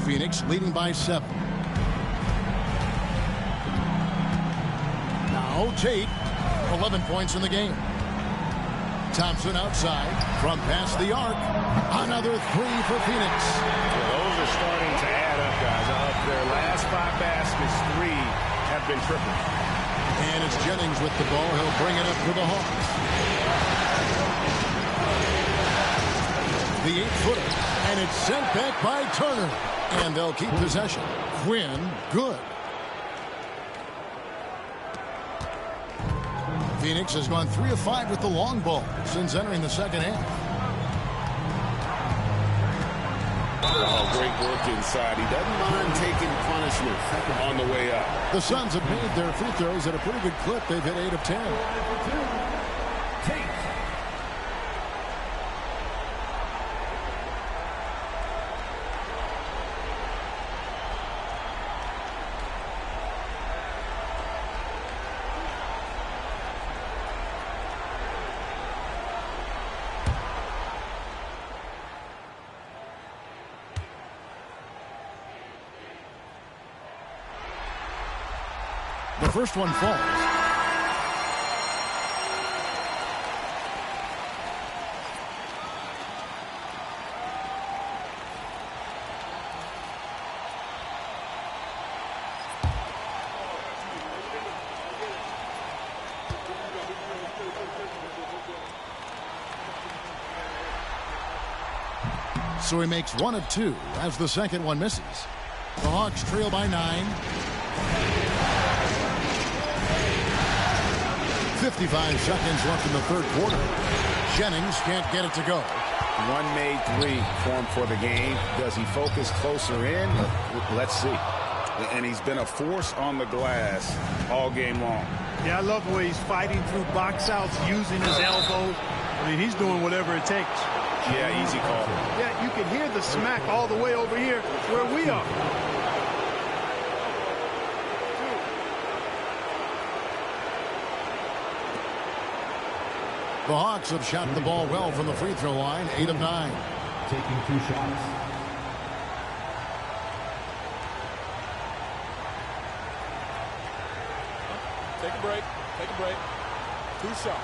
Phoenix leading by 7. Now Tate, 11 points in the game. Thompson outside from past the arc. Another 3 for Phoenix. Well, those are starting to add up, guys. Of their last 5 baskets, 3 have been tripled. And it's Jennings with the ball. He'll bring it up for the Hawks. The 8-footer. And it's sent back by Turner. And they'll keep possession. Quinn, good. Phoenix has gone 3 of 5 with the long ball since entering the second half. Oh, great work inside. He doesn't mind taking punishment on the way up. The Suns have made their free throws at a pretty good clip. They've hit 8 of 10. The first one falls. So he makes 1 of 2 as the second one misses. The Hawks trail by 9. 55 seconds left in the third quarter. Jennings can't get it to go. 1 made 3 formed for the game. Does he focus closer in? Let's see. and he's been a force on the glass all game long. Yeah, I love the way he's fighting through box outs, using his elbows. I mean, he's doing whatever it takes. Yeah, easy call. Yeah, you can hear the smack all the way over here where we are. The Hawks have shot the ball well from the free throw line, 8 of 9. Taking 2 shots. Take a break. Take a break. 2 shots.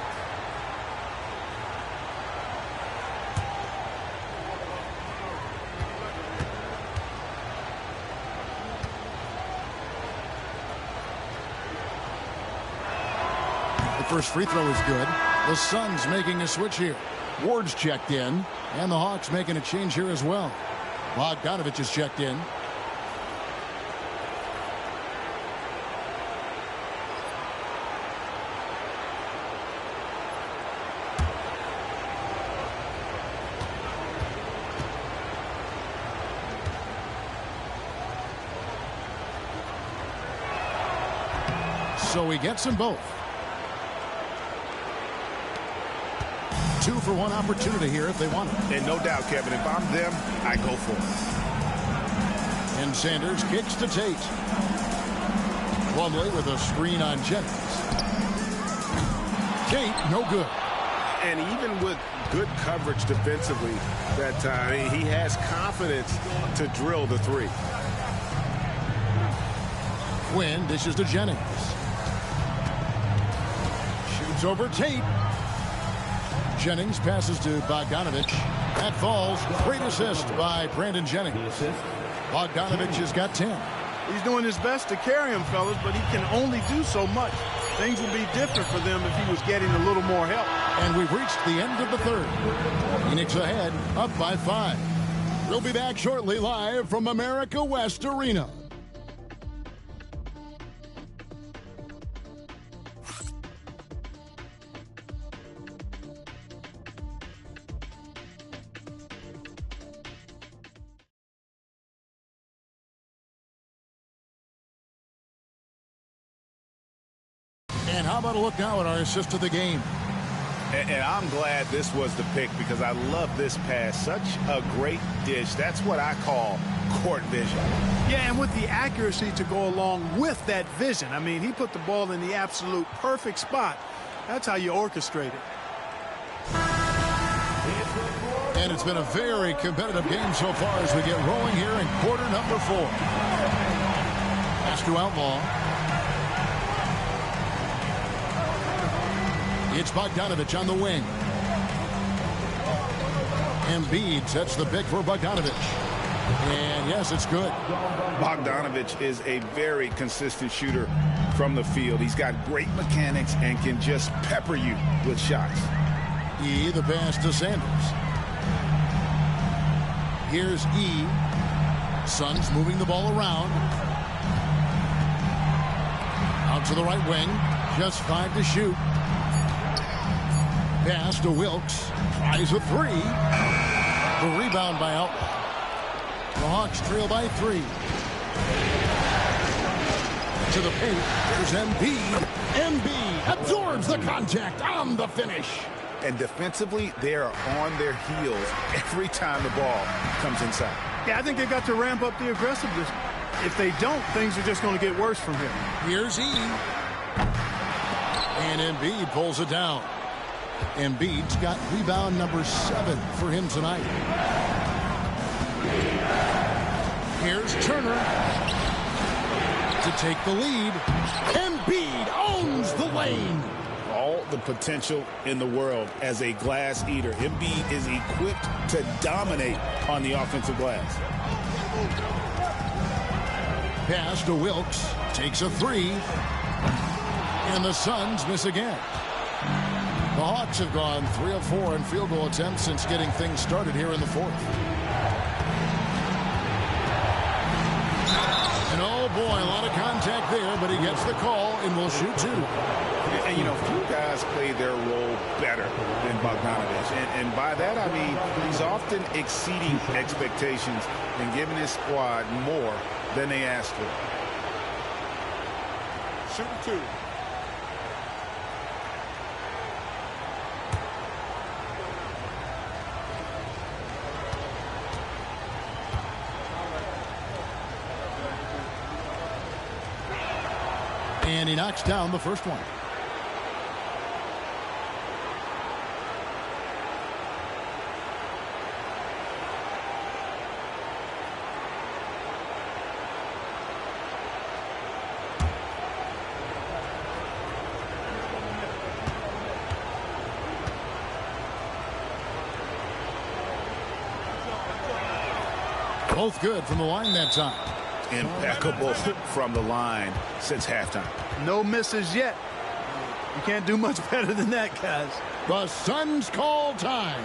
The first free throw is good. The Suns making a switch here. Ward's checked in, and the Hawks making a change here as well. Bogdanovich is checked in. So he gets them both. 2 for 1 opportunity here if they want it. And no doubt, Kevin, if I'm them, I go for it. And Sanders kicks to Tate. Plumlee with a screen on Jennings. Tate, no good. And even with good coverage defensively that time, he has confidence to drill the 3. Quinn dishes to Jennings. Shoots over Tate. Jennings passes to Bogdanovich. That falls. Great assist by Brandon Jennings. Bogdanovich has got 10. He's doing his best to carry him, fellas, but he can only do so much. Things would be different for them if he was getting a little more help. And we've reached the end of the third. Phoenix ahead, up by 5. We'll be back shortly live from America West Arena. And how about a look now at our assist of the game? And I'm glad this was the pick because I love this pass. Such a great dish. That's what I call court vision. Yeah, and with the accuracy to go along with that vision. I mean, he put the ball in the absolute perfect spot. That's how you orchestrate it. And it's been a very competitive game so far as we get rolling here in quarter number 4. Pass to Outlaw. It's Bogdanovich on the wing. Embiid sets the pick for Bogdanovich. And yes, it's good. Bogdanovich is a very consistent shooter from the field. He's got great mechanics and can just pepper you with shots. The pass to Sanders. Here's E. Suns moving the ball around. Out to the right wing. Just 5 to shoot. Pass to Wilkes. Tries a 3. The rebound by Outlaw. The Hawks trail by 3. To the paint. There's Embiid. Embiid absorbs the contact on the finish. And defensively, they are on their heels every time the ball comes inside. Yeah, I think they've got to ramp up the aggressiveness. If they don't, things are just going to get worse from here. Here's E. And Embiid pulls it down. Embiid's got rebound number 7 for him tonight. Here's Turner to take the lead. Embiid owns the lane. All the potential in the world as a glass eater. Embiid is equipped to dominate on the offensive glass. Pass to Wilkes. Takes a 3. And the Suns miss again. The Hawks have gone 3 of 4 in field goal attempts since getting things started here in the 4th. And oh boy, a lot of contact there, but he gets the call and will shoot 2. And you know, few guys play their role better than Bogdanovich. And by that I mean he's often exceeding expectations and giving his squad more than they asked for. shooting 2. And he knocks down the first one. Both good from the line that time. Impeccable from the line since halftime. No misses yet. You can't do much better than that, guys. The Suns call time.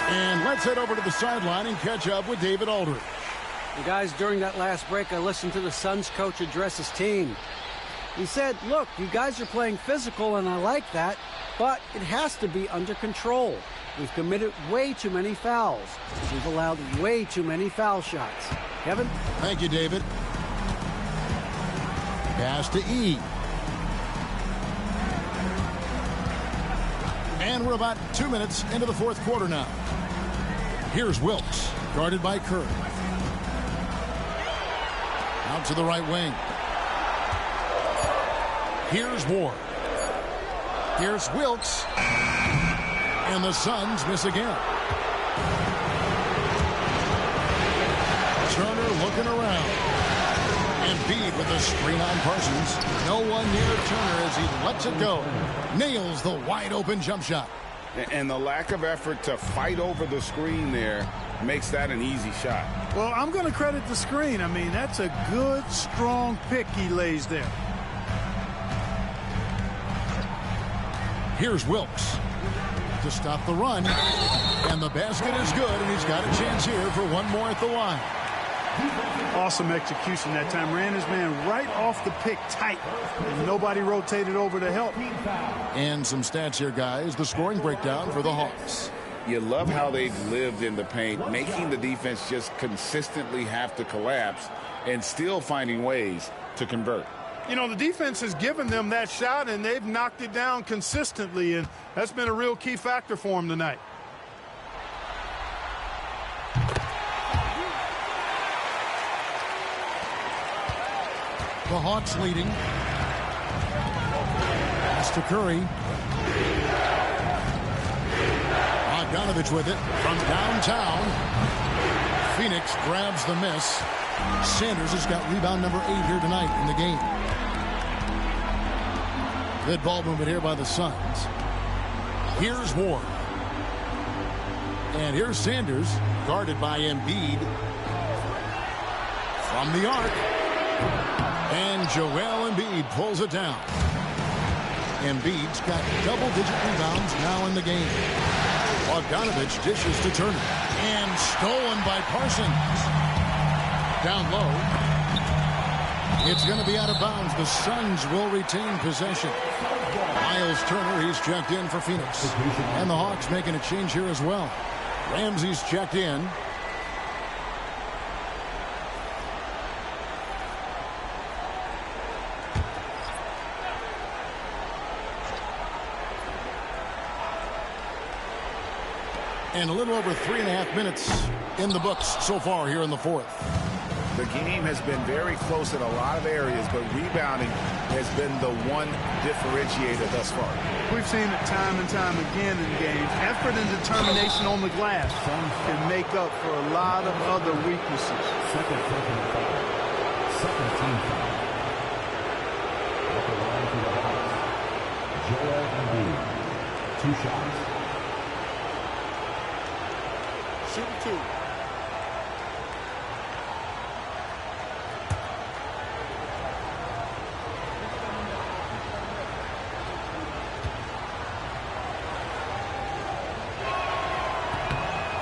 And let's head over to the sideline and catch up with David Aldridge. And guys, during that last break, I listened to the Suns coach address his team. He said, look, you guys are playing physical, and I like that, but it has to be under control. We've committed way too many fouls. We've allowed way too many foul shots. Kevin? Thank you, David. Pass to E. And we're about 2 minutes into the fourth quarter now. Here's Wilkes, guarded by Curry. Out to the right wing. Here's Ward. Here's Wilkes. And the Suns miss again. Turner looking around. Embiid with the screen on Parsons. No one near Turner as he lets it go. Nails the wide open jump shot. And the lack of effort to fight over the screen there makes that an easy shot. Well, I'm going to credit the screen. I mean, that's a good, strong pick he lays there. Here's Wilkes to stop the run. And the basket is good, and he's got a chance here for one more at the line. Awesome execution that time. Ran his man right off the pick tight, and nobody rotated over to help. And some stats here, guys. The scoring breakdown for the Hawks. You love how they've lived in the paint, making the defense just consistently have to collapse and still finding ways to convert. You know, the defense has given them that shot, and they've knocked it down consistently, and that's been a real key factor for them tonight. The Hawks leading. Pass to Curry. Bogdanovich with it from downtown. Phoenix grabs the miss. Sanders has got rebound number 8 here tonight in the game. Good ball movement here by the Suns. Here's Ward. And here's Sanders, guarded by Embiid. From the arc. And Joel Embiid pulls it down. Embiid's got double-digit rebounds now in the game. Bogdanovich dishes to Turner. And stolen by Parsons. Down low. It's going to be out of bounds. The Suns will retain possession. Miles Turner, he's checked in for Phoenix. And the Hawks making a change here as well. Ramsey's checked in. And a little over 3.5 minutes in the books so far here in the fourth. The game has been very close in a lot of areas, but rebounding has been the one differentiator thus far. We've seen it time and time again in games. Effort and determination on the glass can make up for a lot of other weaknesses. Second team foul. At the line for the Hawks, Joel Embiid. 2 shots. Shooting 2.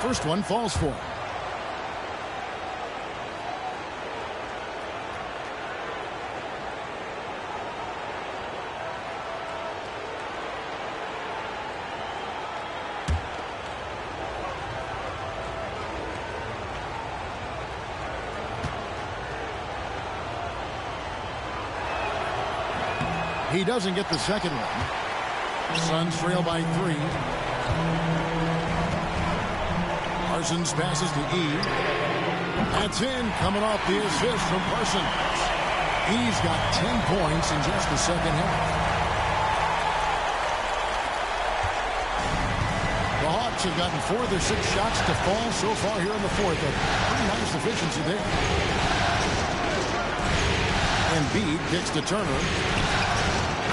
First one falls for him. He doesn't get the second one. Suns trail by 3. Parsons passes to E. That's in, coming off the assist from Parsons. He's got 10 points in just the second half. The Hawks have gotten 4 of their 6 shots to fall so far here in the fourth. A pretty nice efficiency there. Embiid kicks to Turner.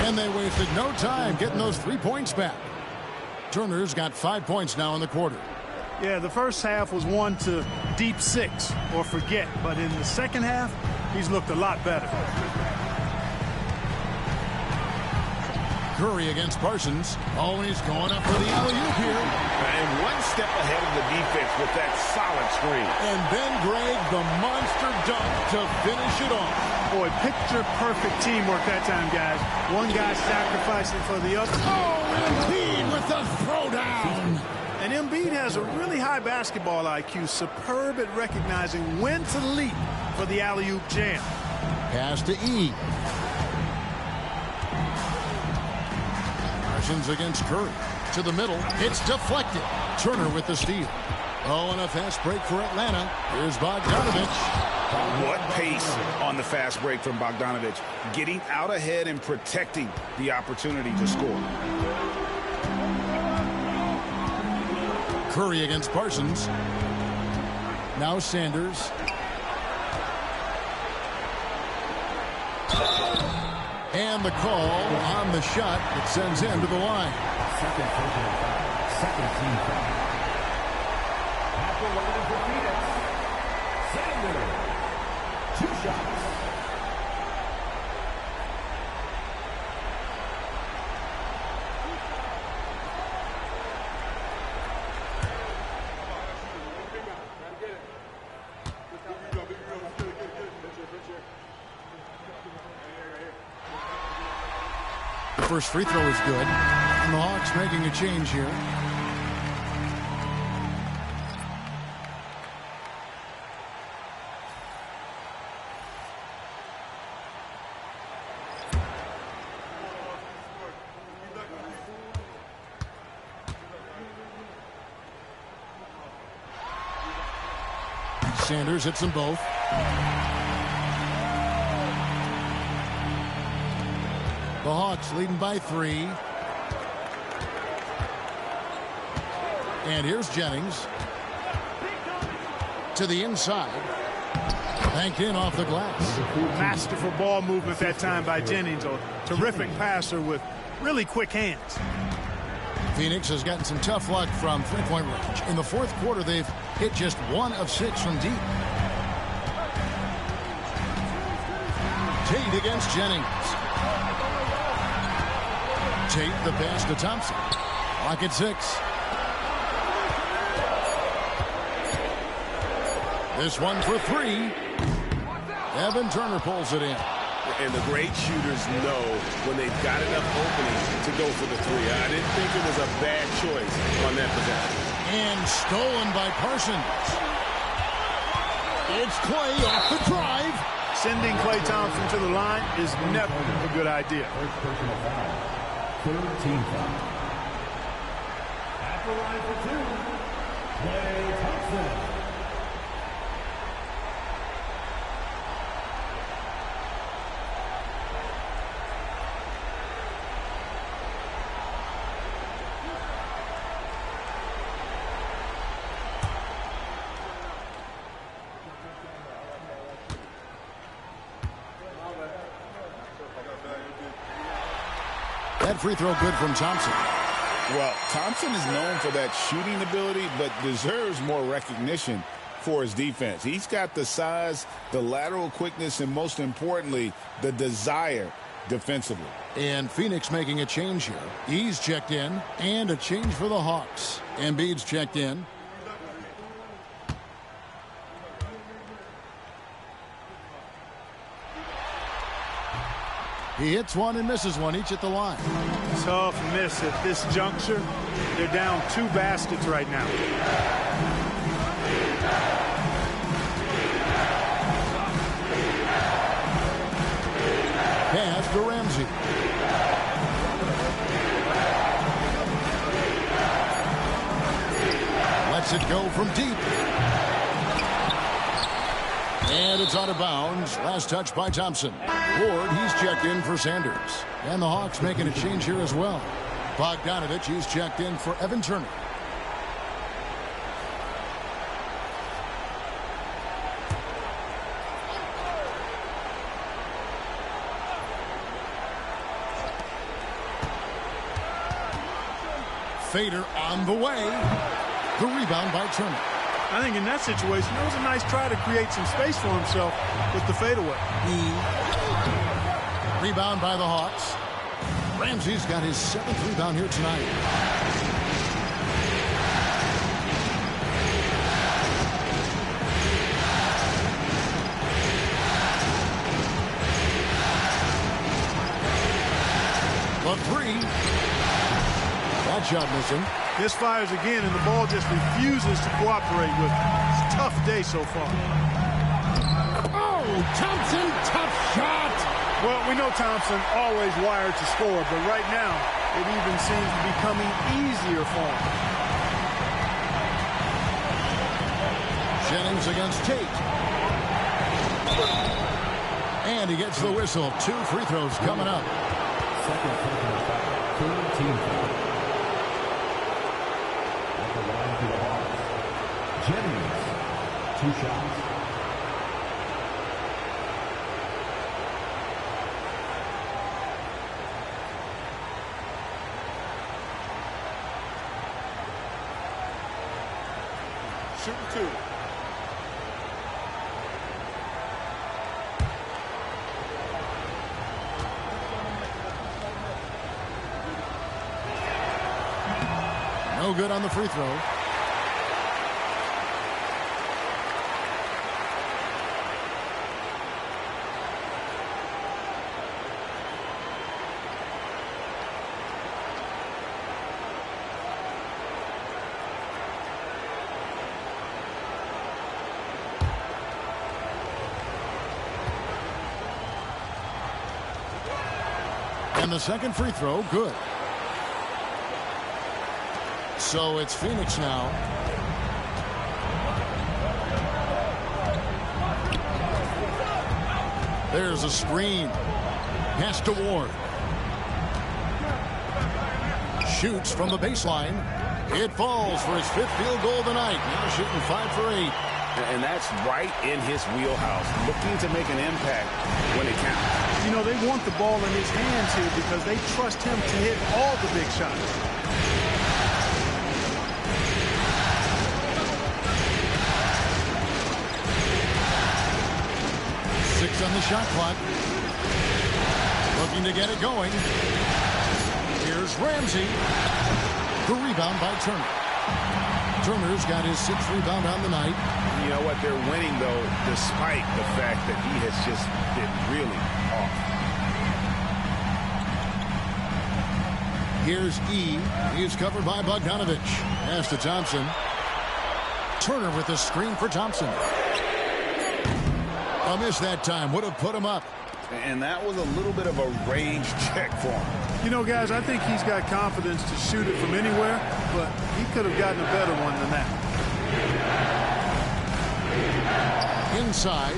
And they wasted no time getting those 3 points back. Turner's got 5 points now in the quarter. Yeah, the first half was one to deep 6 or forget. But in the second half, he's looked a lot better. Curry against Parsons. Always going up for the alley-oop here. And one step ahead of the defense with that solid screen. And Ben Gregg, the monster dunk to finish it off. Boy, picture-perfect teamwork that time, guys. One guy sacrificing for the other. Oh, Embiid with the throwdown. And Embiid has a really high basketball IQ, superb at recognizing when to leap for the alley-oop jam. Pass to E. Parsons against Curry. To the middle. It's deflected. Turner with the steal. Oh, and a fast break for Atlanta. Here's Bogdanovich. What pace on the fast break from Bogdanovich. Getting out ahead and protecting the opportunity to score. Curry against Parsons. Now Sanders. And the call on the shot that sends him to the line. Second team foul. At the line for Phoenix, Sanders. 2 shots. First free throw is good. And the Hawks making a change here. Sanders hits them both. The Hawks leading by 3. And here's Jennings. To the inside. Banked in off the glass. Masterful ball movement that time by Jennings. A terrific passer with really quick hands. Phoenix has gotten some tough luck from three-point range. In the fourth quarter, they've hit just 1 of 6 from deep. Tate against Jennings. Tate the pass to Thompson. Clock at 6. This one for 3. Evan Turner pulls it in. And the great shooters know when they've got enough opening to go for the three. I didn't think it was a bad choice on that possession. And stolen by Parsons. It's Klay off the drive. Sending Klay Thompson to the line is never a good idea. Third team foul. At the line for two, Klay Thompson. That free throw good from Thompson. Well, Thompson is known for that shooting ability, but deserves more recognition for his defense. He's got the size, the lateral quickness, and most importantly, the desire defensively. And Phoenix making a change here. He's checked in, and a change for the Hawks. Embiid's checked in. He hits one and misses one, each at the line. Tough miss at this juncture. They're down 2 baskets right now. Pass to Ramsey. Lets it go from deep. And it's out of bounds. Last touch by Thompson. Ward, he's checked in for Sanders. And the Hawks making a change here as well. Bogdanovich, he's checked in for Evan Turner. Fader on the way. The rebound by Turner. I think in that situation, it was a nice try to create some space for himself with the fadeaway. Rebound by the Hawks. Ramsey's got his 7th rebound here tonight. The three. That shot missing. This fires again, and the ball just refuses to cooperate with it. It's a tough day so far. Oh, Thompson, tough shot. Well, we know Thompson always wired to score, but right now it even seems to be coming easier for him. Jennings against Tate. And he gets the whistle. 2 free throws coming up. Second personal foul. Third team foul. At the line for the Hawks, Jennings, 2 shots. Shooting 2. No good on the free throw. And the second free throw, good. So it's Phoenix now. There's a screen. Pass to Ward. Shoots from the baseline. It falls for his 5th field goal of the night. Now shooting 5 for 8. And that's right in his wheelhouse, looking to make an impact when it counts. You know, they want the ball in his hands here because they trust him to hit all the big shots. Six on the shot clock. Looking to get it going. Here's Ramsey. The rebound by Turner. Turner's got his 6th rebound on the night. You know what? They're winning, though, despite the fact that he has just been really off. Here's E. He's covered by Bogdanovich. Pass to Thompson. Turner with the screen for Thompson. A miss that time. Would have put him up. And that was a little bit of a range check for him. You know, guys, I think he's got confidence to shoot it from anywhere, but he could have gotten a better one than that. Inside.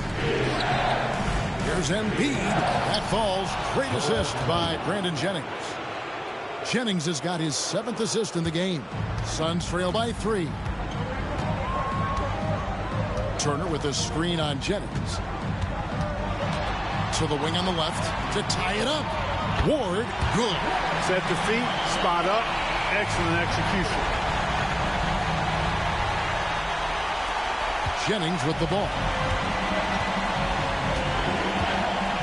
Here's Embiid. That falls. Great assist by Brandon Jennings. Jennings has got his 7th assist in the game. Suns trail by 3. Turner with a screen on Jennings. To the wing on the left to tie it up. Ward, good. Set the feet, spot up, excellent execution. Jennings with the ball.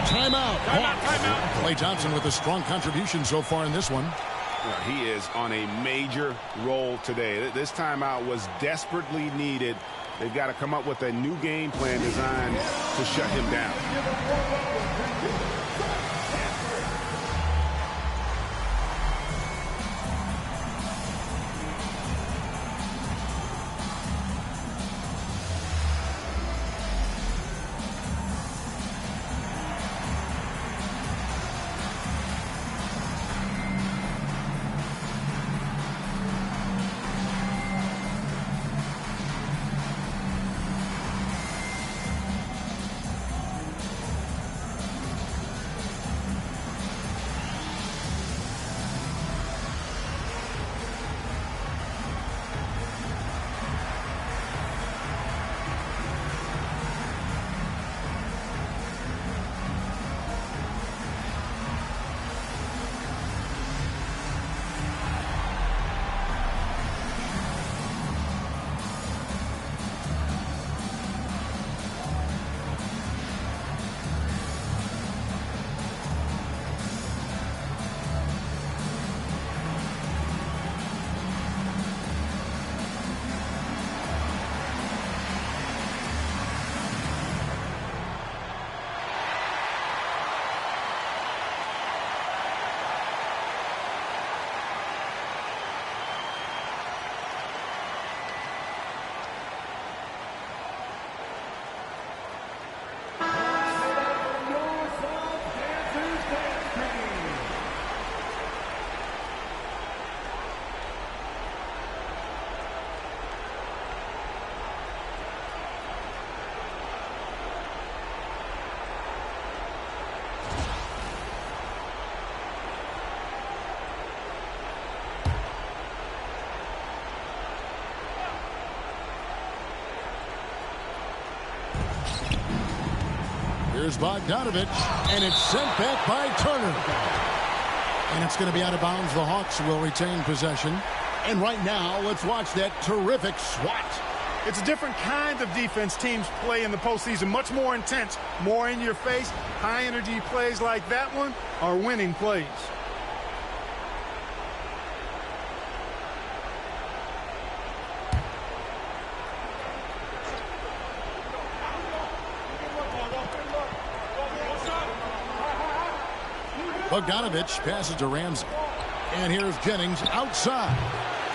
Timeout. Timeout. Klay Thompson with a strong contribution so far in this one. Well, he is on a major role today. This timeout was desperately needed. They've got to come up with a new game plan designed to shut him down. Here's Bogdanovich, and it's sent back by Turner. And it's going to be out of bounds. The Hawks will retain possession. And right now, let's watch that terrific swat. It's a different kind of defense teams play in the postseason. Much more intense, more in your face. High-energy plays like that one are winning plays. Bogdanovich passes to Ramsey. And here's Jennings outside.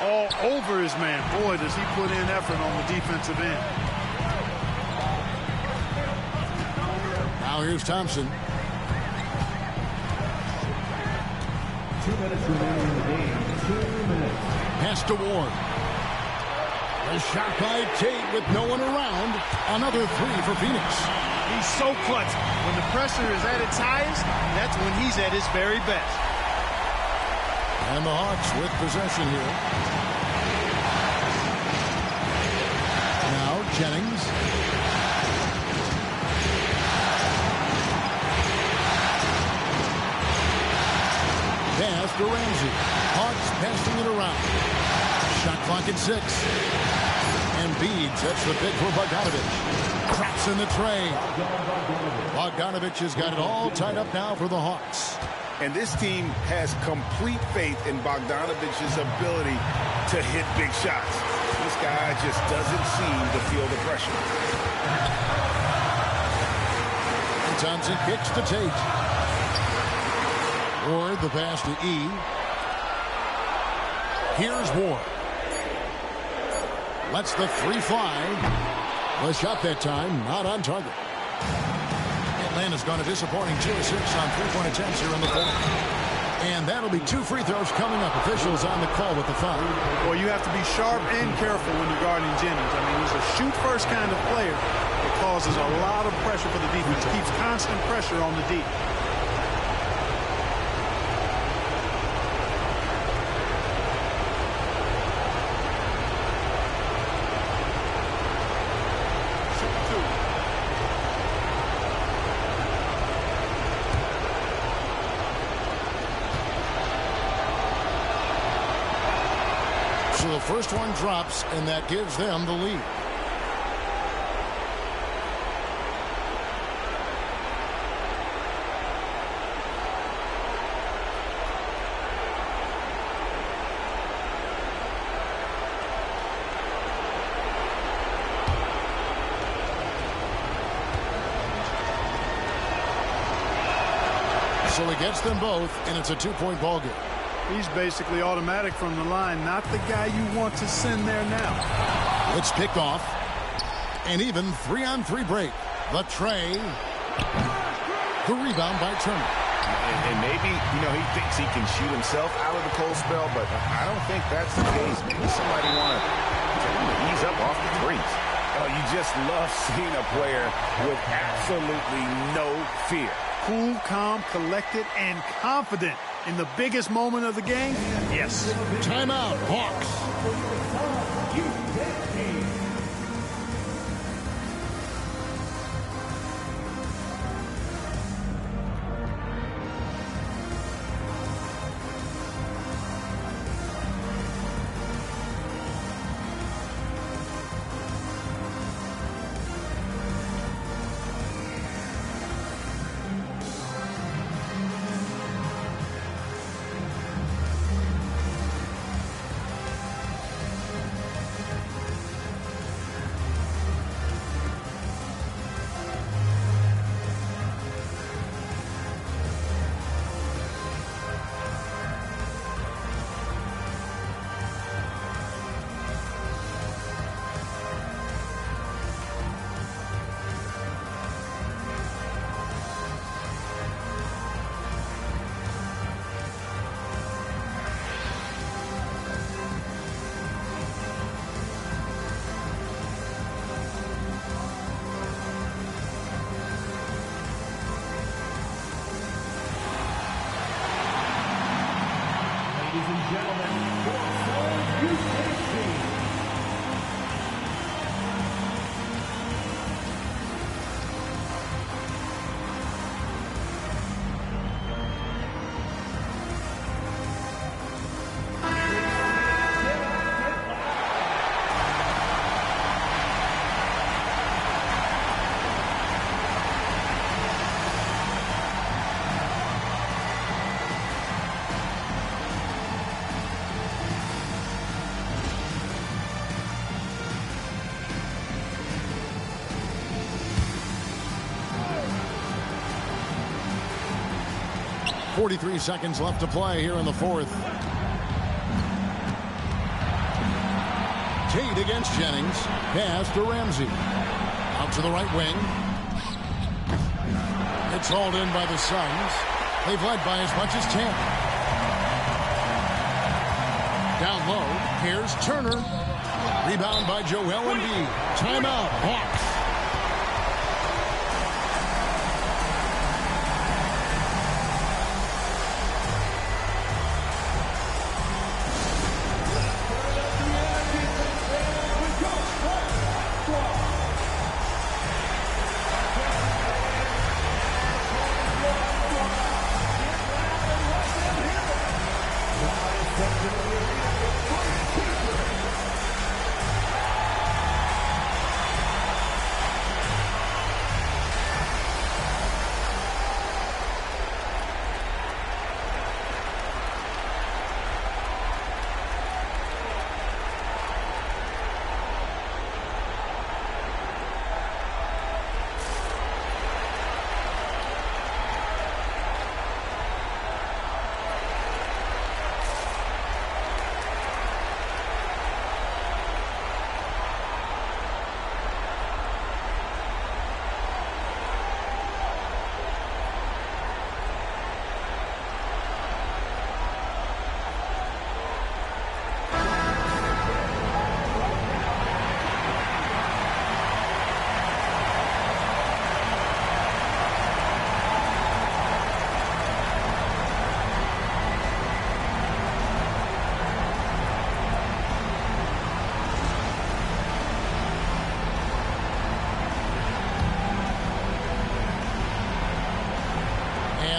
All over his man. Boy, does he put in effort on the defensive end. Now here's Thompson. 2 minutes remaining in the game. 2 minutes. Pass to Ward. A shot by Tate with no one around. Another 3 for Phoenix. He's so clutch. When the pressure is at its highest, that's when he's at his very best. And the Hawks with possession here. Now Jennings. Pass to Ramsey. Hawks passing it around. Shot clock at 6. Embiid sets the pick for Bogdanovich. Cracks in the tray. Bogdanovich has got it all tied up now for the Hawks. And this team has complete faith in Bogdanovich's ability to hit big shots. This guy just doesn't seem to feel the pressure. Thompson kicks to Tate. Ward, the pass to E. Here's Ward. Lets the three fly. The shot that time, not on target. Atlanta's gone a disappointing 2 of 6 on three-point attempts here in the fourth. And that'll be 2 free throws coming up. Officials on the call with the foul. Well, you have to be sharp and careful when you're guarding Jennings. I mean, he's a shoot-first kind of player. It causes a lot of pressure for the defense. Keeps constant pressure on the D. So the first one drops, and that gives them the lead. So he gets them both, and it's a 2-point ball game. He's basically automatic from the line, not the guy you want to send there now. It's picked off. And even 3-on-3 break. The tray. The rebound by Turner. And maybe, he thinks he can shoot himself out of the cold spell, but I don't think that's the case. Maybe somebody want to ease up off the threes. Oh, you just love seeing a player with absolutely no fear. Cool, calm, collected, and confident. In the biggest moment of the game, yes. Timeout, Hawks. .43 seconds left to play here in the fourth. Tate against Jennings. Pass to Ramsey. Out to the right wing. It's hauled in by the Suns. They've led by as much as 10. Down low. Here's Turner. Rebound by Joel Embiid. Timeout, Hawks.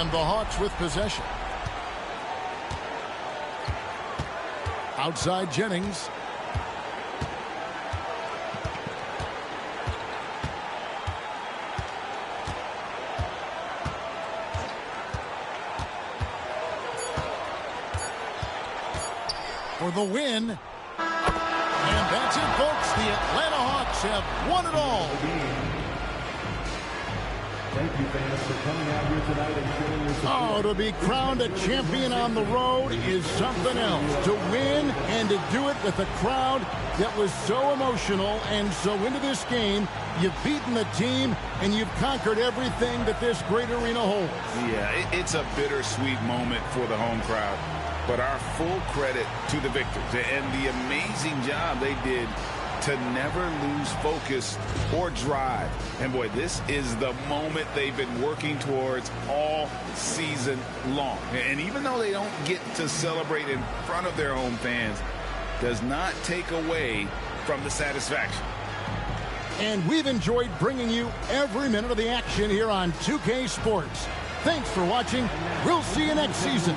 And the Hawks with possession. Outside Jennings. For the win. And that's it, folks. The Atlanta Hawks have won it all. Thank you, fans, for coming out here tonight and showing your support. Oh, to be crowned a champion on the road is something else. To win and to do it with a crowd that was so emotional and so into this game, you've beaten the team and you've conquered everything that this great arena holds. Yeah, it's a bittersweet moment for the home crowd. But our full credit to the victors and the amazing job they did to never lose focus or drive. And boy, this is the moment they've been working towards all season long. And even though they don't get to celebrate in front of their home fans, does not take away from the satisfaction. And we've enjoyed bringing you every minute of the action here on 2K Sports. Thanks for watching. We'll see you next season.